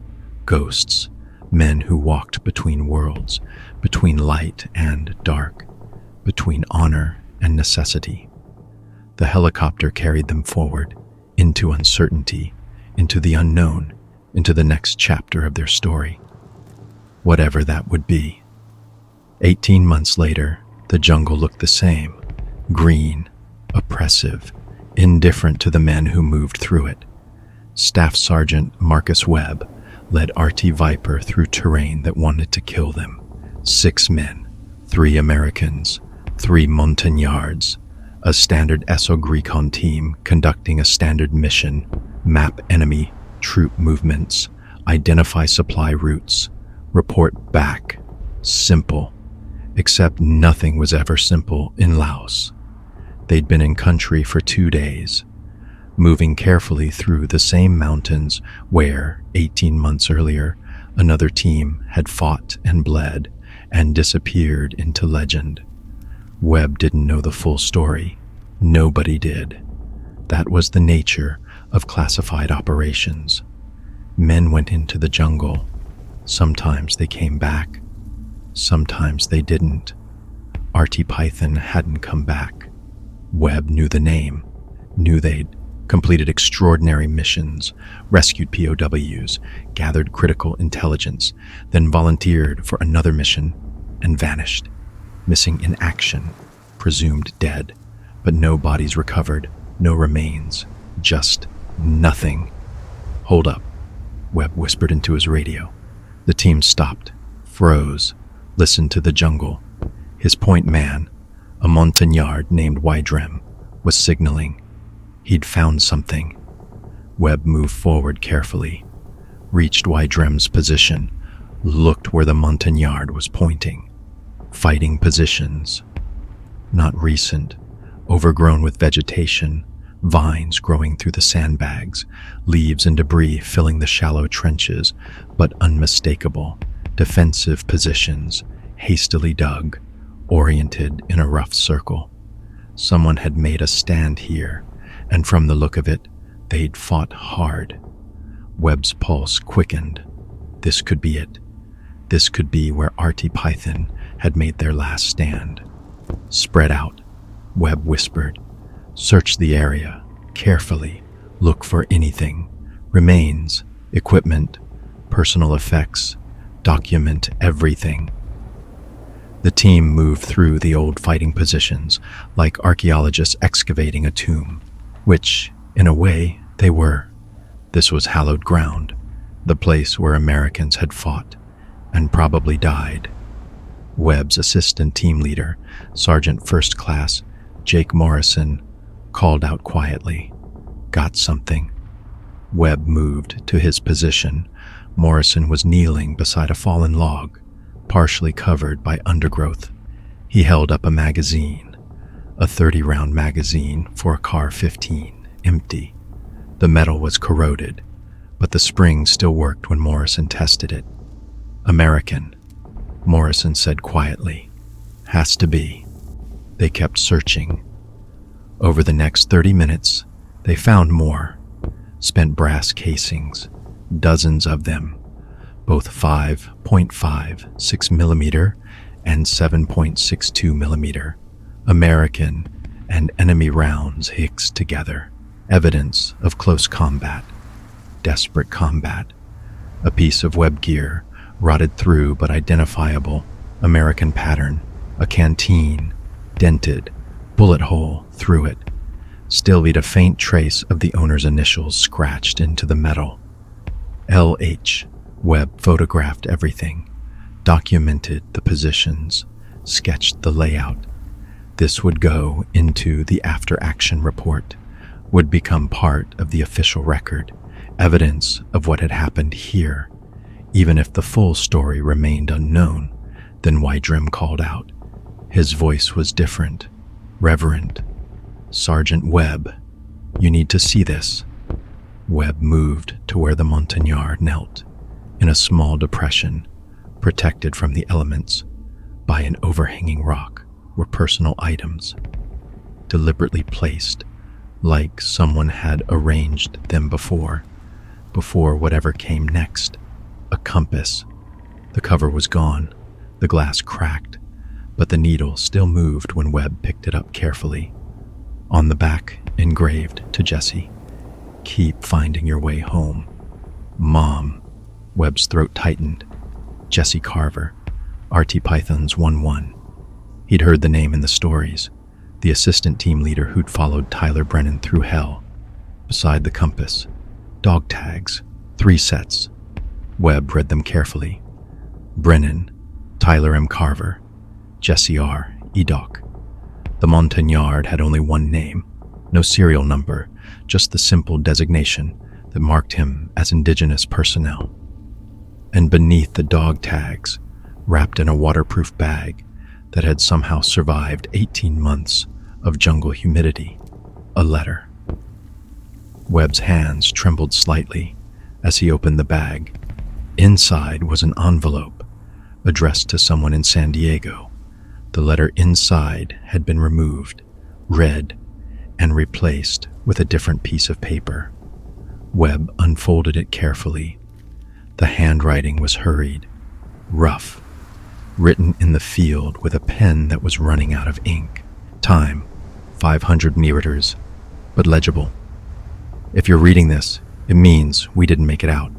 ghosts, men who walked between worlds, between light and dark, between honor and necessity. The helicopter carried them forward, into uncertainty, into the unknown, into the next chapter of their story, whatever that would be. 18 months later, the jungle looked the same, green, oppressive, indifferent to the men who moved through it. Staff Sergeant Marcus Webb led RT Viper through terrain that wanted to kill them. 6 men, 3 Americans, 3 Montagnards, a standard SOG Recon team conducting a standard mission, map enemy troop movements, identify supply routes, report back. Simple. Except nothing was ever simple in Laos. They'd been in country for 2 days, moving carefully through the same mountains where, 18 months earlier, another team had fought and bled and disappeared into legend. Webb didn't know the full story. Nobody did. That was the nature of classified operations. Men went into the jungle. Sometimes they came back. Sometimes they didn't. Artupython hadn't come back. Webb knew the name, knew they'd completed extraordinary missions, rescued POWs, gathered critical intelligence, then volunteered for another mission and vanished, missing in action, presumed dead, but no bodies recovered, no remains, just nothing. "Hold up," Webb whispered into his radio. The team stopped, froze, listened to the jungle. His point man, a Montagnard named Wydrem, was signaling. He'd found something. Webb moved forward carefully, reached Wydrem's position, looked where the Montagnard was pointing. Fighting positions. Not recent, overgrown with vegetation, vines growing through the sandbags, leaves and debris filling the shallow trenches, but unmistakable. Defensive positions, hastily dug, oriented in a rough circle. Someone had made a stand here, and from the look of it, they'd fought hard. Webb's pulse quickened. This could be it. This could be where Artupython had made their last stand. "Spread out," Webb whispered. "Search the area, carefully. Look for anything. Remains, equipment, personal effects. Document everything." The team moved through the old fighting positions like archaeologists excavating a tomb, which, in a way, they were. This was hallowed ground, the place where Americans had fought and probably died. Webb's assistant team leader, Sergeant First Class Jake Morrison, called out quietly, "Got something." Webb moved to his position. Morrison was kneeling beside a fallen log, partially covered by undergrowth. He held up a magazine, a 30-round magazine for a CAR-15, empty. The metal was corroded, but the spring still worked when Morrison tested it. "American," Morrison said quietly. "Has to be." They kept searching. Over the next 30 minutes, they found more. Spent brass casings, dozens of them, both 5.5, 6mm and 7.62mm, American and enemy rounds mixed together, evidence of close combat, desperate combat. A piece of web gear, rotted through but identifiable, American pattern, a canteen, dented, bullet hole through it. Still viewed a faint trace of the owner's initials scratched into the metal. LH. Webb photographed everything. documented the positions, sketched the layout. This would go into the after-action report, would become part of the official record, evidence of what had happened here. Even if the full story remained unknown, then why Drim called out. His voice was different, reverent. "Sergeant Webb, you need to see this." Webb moved to where the Montagnard knelt, in a small depression, protected from the elements by an overhanging rock were personal items, deliberately placed like someone had arranged them before whatever came next. A compass. The cover was gone, the glass cracked, but the needle still moved when Webb picked it up carefully. On the back, engraved to Jesse, "Keep finding your way home." Mom. Webb's throat tightened. Jesse Carver, RT Python's 1-1. He'd heard the name in the stories, the assistant team leader who'd followed Tyler Brennan through hell. Beside the compass, dog tags, 3 sets. Webb read them carefully. Brennan, Tyler M. Carver, Jesse R. Edoc. The Montagnard had only one name, no serial number, just the simple designation that marked him as indigenous personnel. And beneath the dog tags, wrapped in a waterproof bag that had somehow survived 18 months of jungle humidity, a letter. Webb's hands trembled slightly as he opened the bag. Inside was an envelope addressed to someone in San Diego. The letter inside had been removed, read, and replaced with a different piece of paper. Webb unfolded it carefully. The handwriting was hurried, rough, written in the field with a pen that was running out of ink. Time, 500 meters, but legible. "If you're reading this, it means we didn't make it out.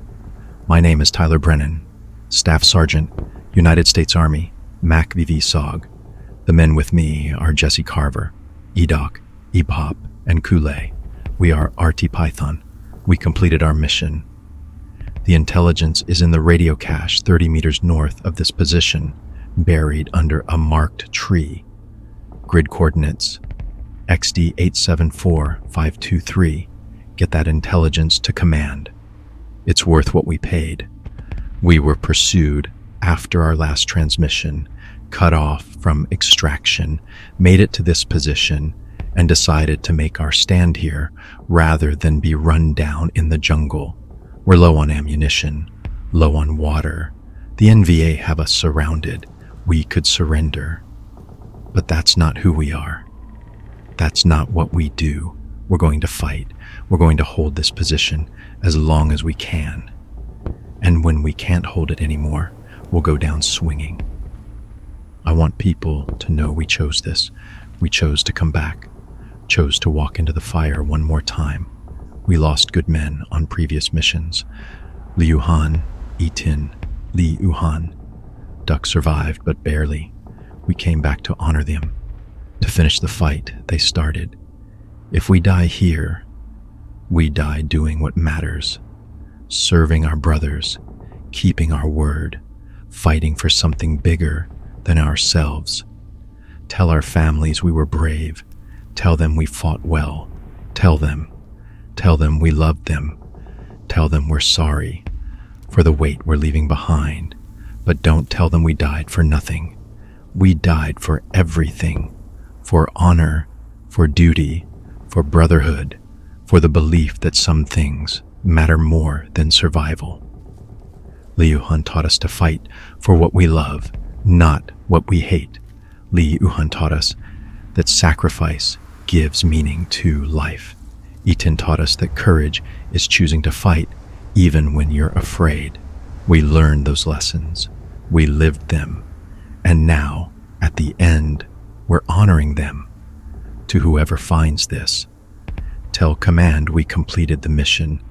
My name is Tyler Brennan, Staff Sergeant, United States Army, MACV-SOG. The men with me are Jesse Carver, Edoc, Epop, and Kool-Aid. We are RT Python. We completed our mission. The intelligence is in the radio cache 30 meters north of this position, buried under a marked tree. Grid coordinates, XD 874523. Get that intelligence to command. It's worth what we paid. We were pursued after our last transmission, cut off from extraction, made it to this position, and decided to make our stand here rather than be run down in the jungle. We're low on ammunition, low on water. The NVA have us surrounded. We could surrender. But that's not who we are. That's not what we do. We're going to fight. We're going to hold this position as long as we can. And when we can't hold it anymore, we'll go down swinging. I want people to know we chose this. We chose to come back, chose to walk into the fire one more time. We lost good men on previous missions. Liu Han, Etin, Li Uhan. Duck survived, but barely. We came back to honor them, to finish the fight they started. If we die here, we die doing what matters, serving our brothers, keeping our word, fighting for something bigger than ourselves. Tell our families we were brave. Tell them we fought well. Tell them we loved them. Tell them we're sorry for the weight we're leaving behind. But don't tell them we died for nothing. We died for everything, for honor, for duty, for brotherhood, for the belief that some things matter more than survival. Liu Han taught us to fight for what we love, not what we hate. Liu Han taught us that sacrifice gives meaning to life. Etin taught us that courage is choosing to fight even when you're afraid. We learned those lessons. We lived them. And now, at the end, we're honoring them. To whoever finds this, tell Command we completed the mission.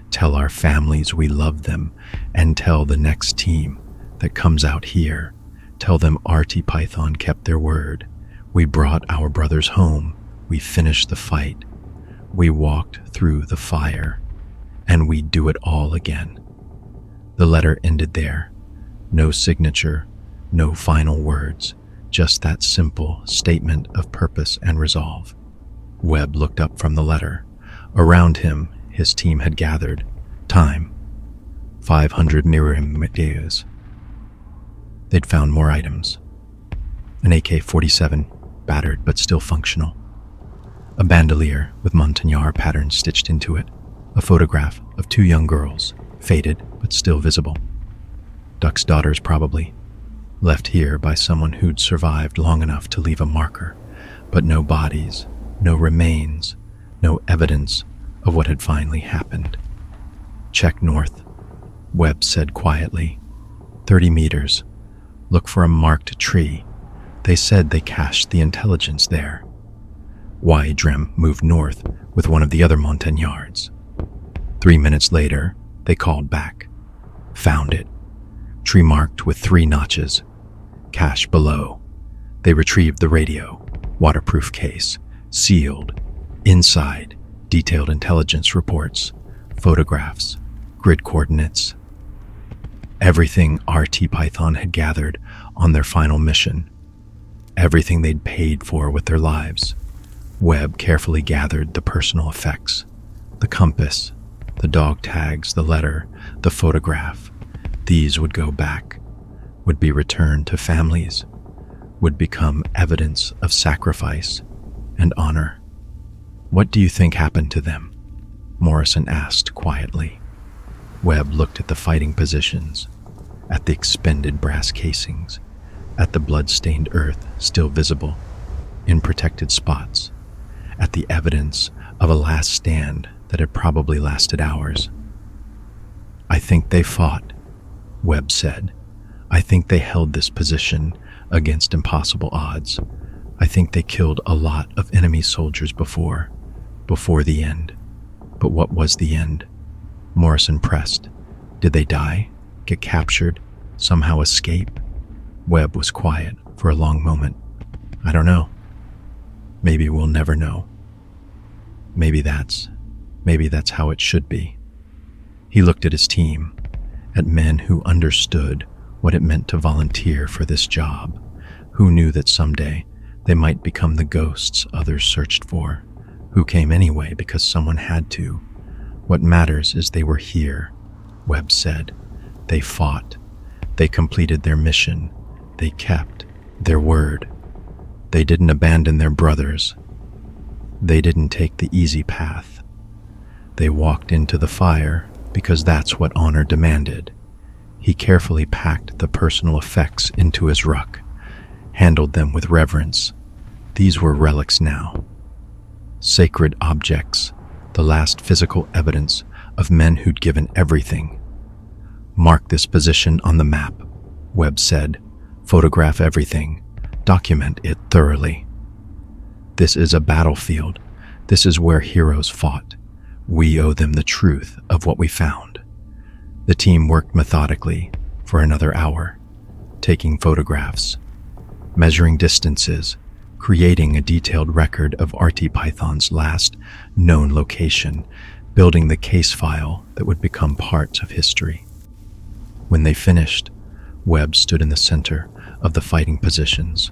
Tell our families we love them. And tell the next team that comes out here. Tell them RT Python kept their word. We brought our brothers home. We finished the fight. We walked through the fire. And we do it all again. The letter ended there. No signature, No final words, just that simple statement of purpose and resolve. Webb looked up from the letter. Around him, his team had gathered. Time, 500 millimeters. They'd found more items. An AK-47, battered but still functional. A bandolier with Montagnard patterns stitched into it. A photograph of two young girls, faded but still visible. Duck's daughters, probably. Left here by someone who'd survived long enough to leave a marker, but no bodies, no remains, no evidence of what had finally happened. Check north, Webb said quietly. 30 meters. Look for a marked tree. They said they cached the intelligence there. Drem moved north with one of the other Montagnards. 3 minutes later, they called back. Found it. Tree marked with 3 notches. Cache below. They retrieved the radio, waterproof case, sealed. Inside, detailed intelligence reports, photographs, grid coordinates. Everything RT Python had gathered on their final mission. Everything they'd paid for with their lives. Webb carefully gathered the personal effects. The compass, the dog tags, the letter, the photograph. These would go back, would be returned to families, would become evidence of sacrifice and honor. What do you think happened to them? Morrison asked quietly. Webb looked at the fighting positions, at the expended brass casings, at the blood-stained earth still visible in protected spots, at the evidence of a last stand that had probably lasted hours. I think they fought, Webb said. I think they held this position against impossible odds. I think they killed a lot of enemy soldiers before the end. But what was the end? Morrison pressed. Did they die? Get captured? Somehow escape? Webb was quiet for a long moment. I don't know. Maybe we'll never know. Maybe that's how it should be. He looked at his team, at men who understood what it meant to volunteer for this job, who knew that someday they might become the ghosts others searched for, who came anyway because someone had to. What matters is they were here, Webb said. They fought. They completed their mission. They kept their word. They didn't abandon their brothers. They didn't take the easy path. They walked into the fire because that's what honor demanded. He carefully packed the personal effects into his ruck, handled them with reverence. These were relics now. Sacred objects, the last physical evidence of men who'd given everything. Mark this position on the map, Webb said. Photograph everything. Document it thoroughly. This is a battlefield. This is where heroes fought. We owe them the truth of what we found. The team worked methodically for another hour, taking photographs, measuring distances, creating a detailed record of RT Python's last known location, building the case file that would become part of history. When they finished, Webb stood in the center of the fighting positions.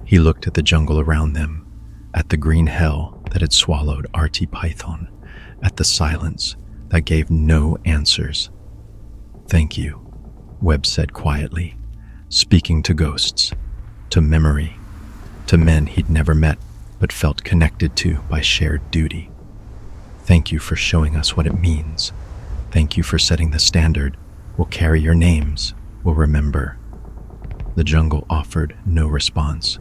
He looked at the jungle around them, at the green hell that had swallowed RT Python, at the silence that gave no answers. Thank you, Webb said quietly, speaking to ghosts, to memory, to men he'd never met but felt connected to by shared duty. Thank you for showing us what it means. Thank you for setting the standard. We'll carry your names. We'll remember. The jungle offered no response,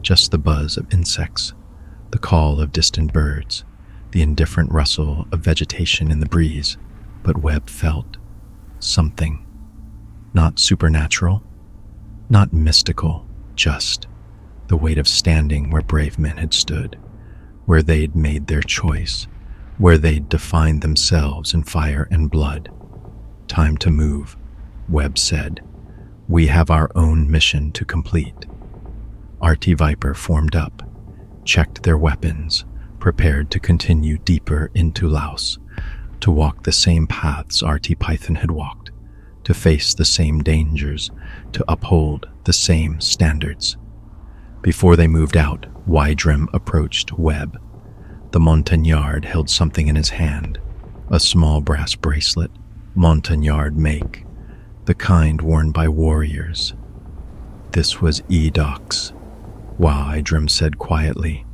just the buzz of insects, the call of distant birds, the indifferent rustle of vegetation in the breeze. But Webb felt something. Not supernatural, not mystical, just the weight of standing where brave men had stood, where they'd made their choice, where they'd defined themselves in fire and blood. Time to move, Webb said. We have our own mission to complete. RT Viper formed up, checked their weapons, prepared to continue deeper into Laos, to walk the same paths RT Python had walked, to face the same dangers, to uphold the same standards. Before they moved out, Wydrim approached Webb. The Montagnard held something in his hand, a small brass bracelet, Montagnard make, the kind worn by warriors. This was Edoc's. Wydrim said quietly,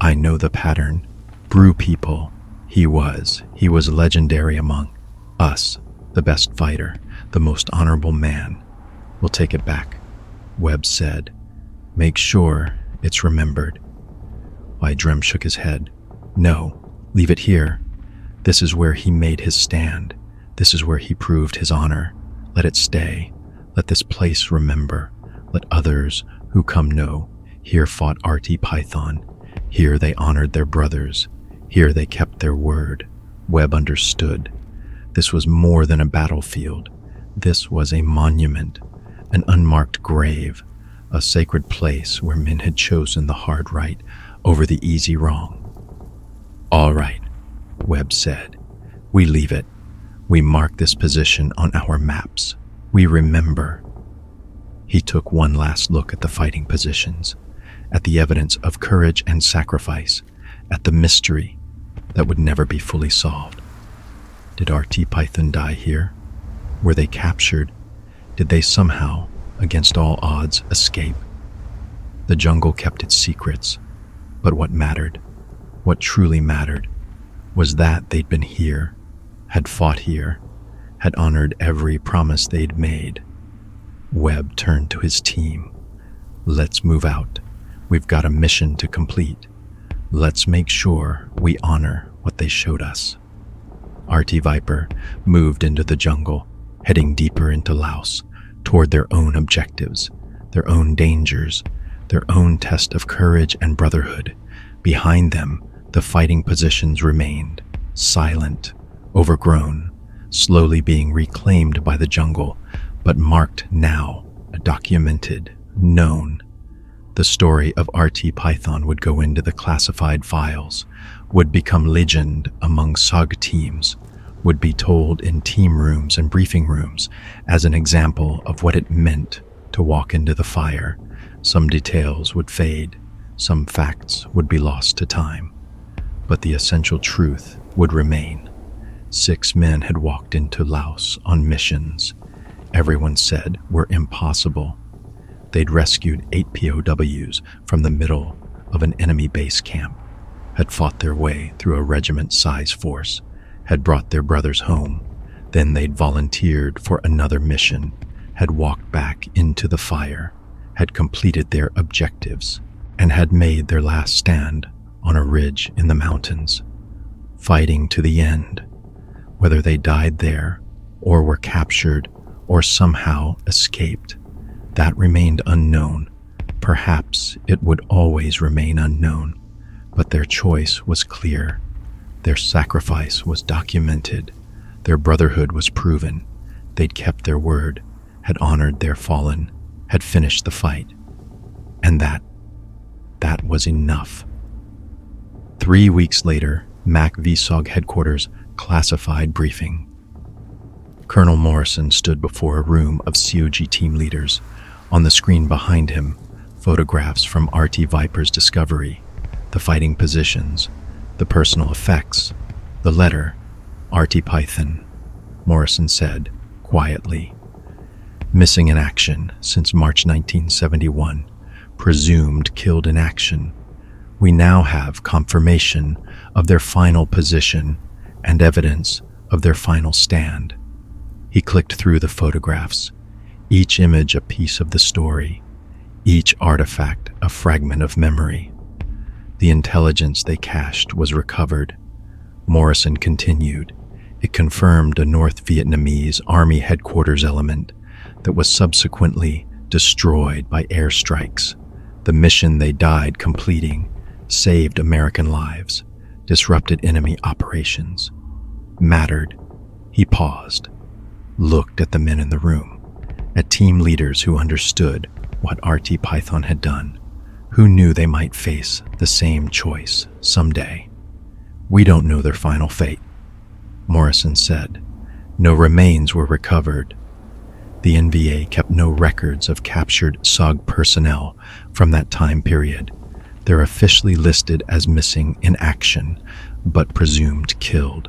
"I know the pattern. Brew people. He was legendary among us, the best fighter, the most honorable man. We'll take it back," Webb said. "Make sure it's remembered." Wydrim shook his head. "No, leave it here. This is where he made his stand. This is where he proved his honor. Let it stay. Let this place remember. Let others who come know. Here fought Artie Python. Here they honored their brothers. Here they kept their word." Webb understood. This was more than a battlefield. This was a monument, an unmarked grave, a sacred place where men had chosen the hard right over the easy wrong. "All right," Webb said. "We leave it. We mark this position on our maps. We remember." He took one last look at the fighting positions, at the evidence of courage and sacrifice, at the mystery that would never be fully solved. Did Artie Python die here? Were they captured? Did they somehow, against all odds, escape? The jungle kept its secrets, but what mattered, what truly mattered, was that they'd been here, had fought here, had honored every promise they'd made. Webb turned to his team. "Let's move out. We've got a mission to complete. Let's make sure we honor what they showed us." Artie Viper moved into the jungle, heading deeper into Laos, toward their own objectives, their own dangers, their own test of courage and brotherhood. Behind them, the fighting positions remained, silent, overgrown, slowly being reclaimed by the jungle, but marked now, documented, known. The story of Artie Python would go into the classified files, would become legend among SOG teams, would be told in team rooms and briefing rooms as an example of what it meant to walk into the fire. Some details would fade, some facts would be lost to time, but the essential truth would remain. 6 men had walked into Laos on missions everyone said were impossible. They'd rescued 8 POWs from the middle of an enemy base camp, had fought their way through a regiment-size force, had brought their brothers home. Then they'd volunteered for another mission, had walked back into the fire, had completed their objectives, and had made their last stand on a ridge in the mountains, fighting to the end. Whether they died there, or were captured, or somehow escaped, that remained unknown. Perhaps it would always remain unknown, but their choice was clear. Their sacrifice was documented. Their brotherhood was proven. They'd kept their word, had honored their fallen, had finished the fight. And that was enough. 3 weeks later, MACV-SOG headquarters classified briefing. Colonel Morrison stood before a room of COG team leaders. On the screen behind him, photographs from Artie Viper's discovery, the fighting positions, the personal effects, the letter, Artie Python. Morrison said, quietly, "Missing in action since March 1971, presumed killed in action. We now have confirmation of their final position and evidence of their final stand." He clicked through the photographs, each image a piece of the story, each artifact a fragment of memory. The intelligence they cached was recovered. Morrison continued. It confirmed a North Vietnamese Army headquarters element that was subsequently destroyed by airstrikes. The mission they died completing saved American lives, disrupted enemy operations. Mattered. He paused, looked at the men in the room, at team leaders who understood what Artie Python had done, who knew they might face the same choice someday. "We don't know their final fate," Morrison said. "No remains were recovered, The NVA kept no records of captured SOG personnel from that time period. They're officially listed as missing in action, but presumed killed.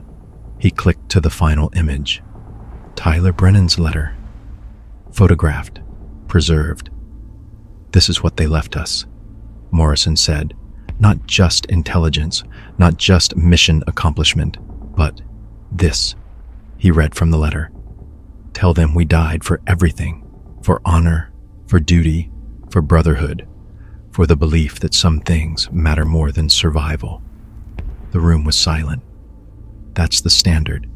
He clicked to the final image. Tyler Brennan's letter. Photographed, preserved. This is what they left us, Morrison said. Not just intelligence, not just mission accomplishment, but this. He read from the letter. Tell them we died for everything, for honor, for duty, for brotherhood, for the belief that some things matter more than survival. The room was silent. That's the standard,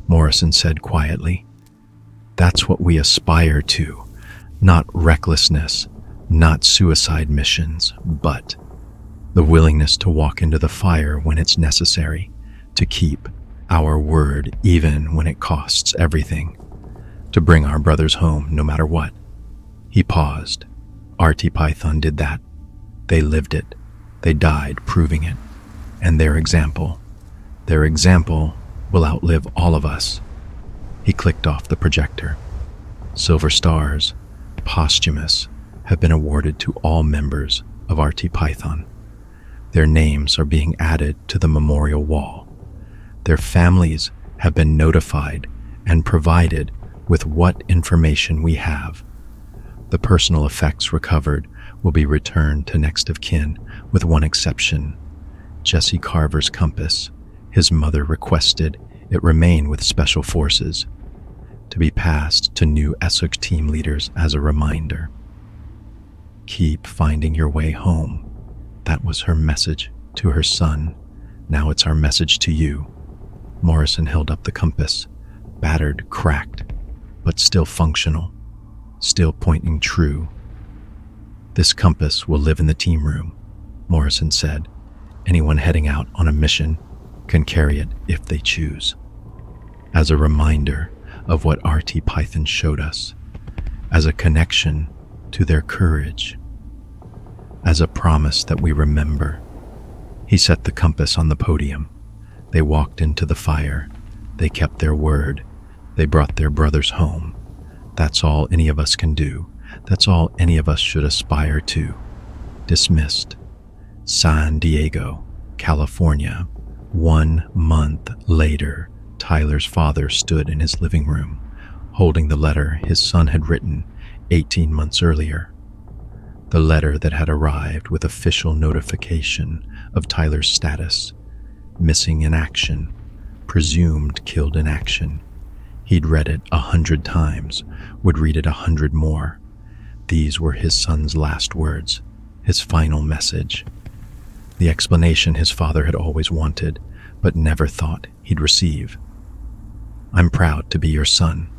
Morrison said quietly. That's what we aspire to, not recklessness, not suicide missions, but the willingness to walk into the fire when it's necessary, to keep our word even when it costs everything, to bring our brothers home no matter what. He paused. RT Python did that. They lived it. They died proving it. And their example will outlive all of us. He clicked off the projector. Silver stars, posthumous, have been awarded to all members of RT Python. Their names are being added to the memorial wall. Their families have been notified and provided with what information we have. The personal effects recovered will be returned to next of kin, with one exception. Jesse Carver's compass. His mother requested it remain with Special Forces, to be passed to new SOG team leaders as a reminder. Keep finding your way home. That was her message to her son. Now it's our message to you. Morrison held up the compass, battered, cracked, but still functional, still pointing true. This compass will live in the team room, Morrison said. Anyone heading out on a mission can carry it if they choose. As a reminder of what RT Python showed us, as a connection to their courage, as a promise that we remember. He set the compass on the podium. They walked into the fire. They kept their word. They brought their brothers home. That's all any of us can do. That's all any of us should aspire to. Dismissed. San Diego, California. 1 month later, Tyler's father stood in his living room, holding the letter his son had written 18 months earlier. The letter that had arrived with official notification of Tyler's status, missing in action, presumed killed in action. He'd read it 100 times, would read it 100 more. These were his son's last words, his final message. The explanation his father had always wanted, but never thought he'd receive. I'm proud to be your son.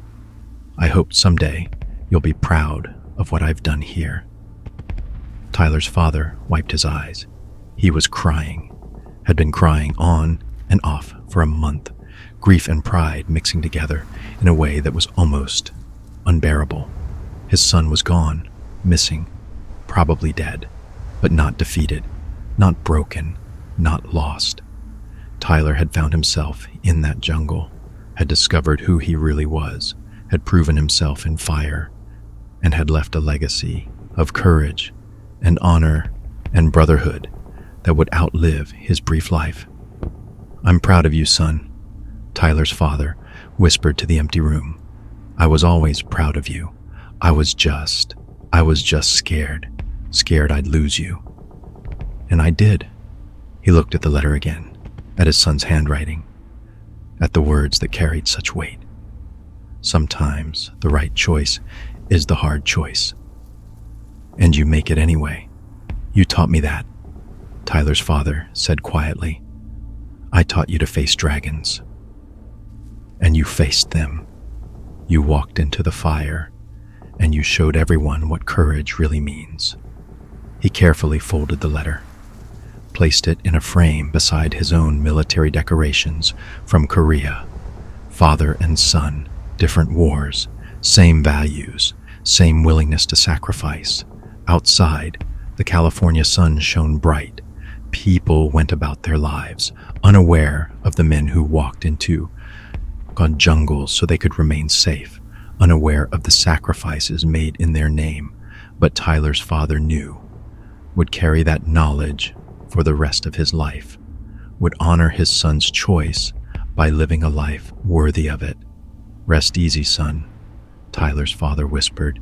I hope someday you'll be proud of what I've done here. Tyler's father wiped his eyes. He was crying, had been crying on and off for a month, grief and pride mixing together in a way that was almost unbearable. His son was gone, missing, probably dead, but not defeated, not broken, not lost. Tyler had found himself in that jungle, had discovered who he really was, had proven himself in fire, and had left a legacy of courage and honor and brotherhood that would outlive his brief life. I'm proud of you, son, Tyler's father whispered to the empty room. I was always proud of you. I was just scared I'd lose you. And I did. He looked at the letter again, at his son's handwriting, at the words that carried such weight. Sometimes the right choice is the hard choice. And you make it anyway. You taught me that, Tyler's father said quietly. I taught you to face dragons. And you faced them. You walked into the fire, and you showed everyone what courage really means. He carefully folded the letter, placed it in a frame beside his own military decorations from Korea. Father and son, different wars, same values, same willingness to sacrifice. Outside, the California sun shone bright. People went about their lives, unaware of the men who walked into jungles so they could remain safe, unaware of the sacrifices made in their name, but Tyler's father knew, would carry that knowledge for the rest of his life, would honor his son's choice by living a life worthy of it. "Rest easy, son," Tyler's father whispered.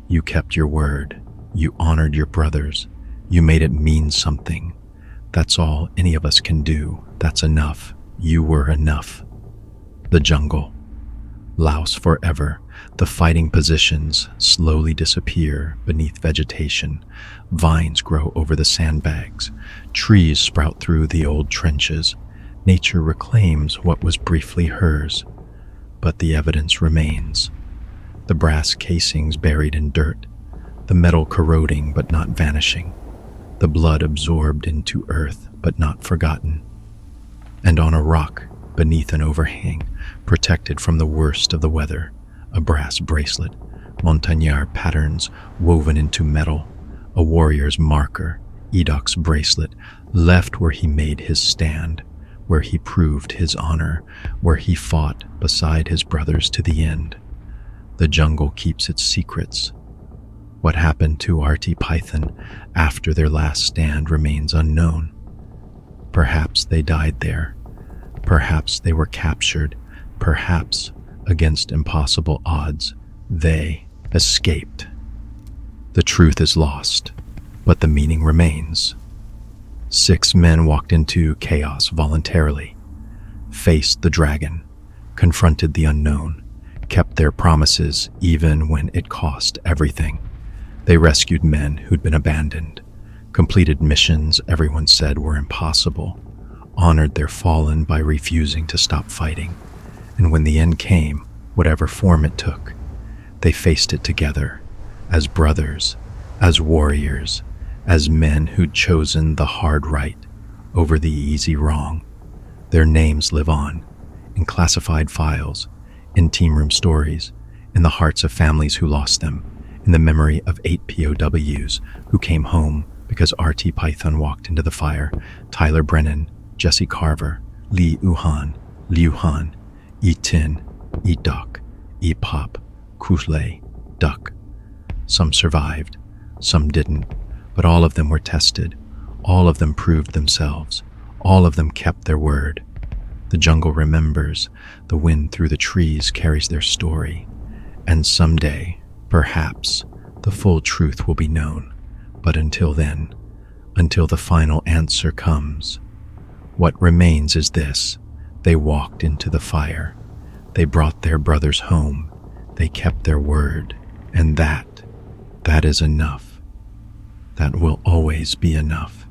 "You kept your word. You honored your brothers. You made it mean something. That's all any of us can do. That's enough. You were enough." The jungle. Laos forever. The fighting positions slowly disappear beneath vegetation. Vines grow over the sandbags. Trees sprout through the old trenches. Nature reclaims what was briefly hers. But the evidence remains. The brass casings buried in dirt. The metal corroding but not vanishing. The blood absorbed into earth but not forgotten. And on a rock, beneath an overhang, protected from the worst of the weather, a brass bracelet, montagnard patterns woven into metal, a warrior's marker, Edoc's bracelet, left where he made his stand, where he proved his honor, where he fought beside his brothers to the end. The jungle keeps its secrets. What happened to RT Python after their last stand remains unknown. Perhaps they died there. Perhaps they were captured. Perhaps, against impossible odds, they escaped. The truth is lost, but the meaning remains. 6 men walked into chaos voluntarily, faced the dragon, confronted the unknown, kept their promises even when it cost everything. They rescued men who'd been abandoned, completed missions everyone said were impossible, honored their fallen by refusing to stop fighting. And when the end came, whatever form it took, they faced it together, as brothers, as warriors, as men who'd chosen the hard right over the easy wrong. Their names live on, in classified files, in team room stories, in the hearts of families who lost them, in the memory of 8 POWs who came home because RT Python walked into the fire. Tyler Brennan, Jesse Carver, Lee Uhan, Liu Han, E-Tin, E-Doc, E-Pop, Kule, Duck. Some survived, some didn't, but all of them were tested. All of them proved themselves. All of them kept their word. The jungle remembers. The wind through the trees carries their story. And someday, perhaps, the full truth will be known. But until then, until the final answer comes, what remains is this: they walked into the fire. They brought their brothers home. They kept their word. And that is enough. That will always be enough.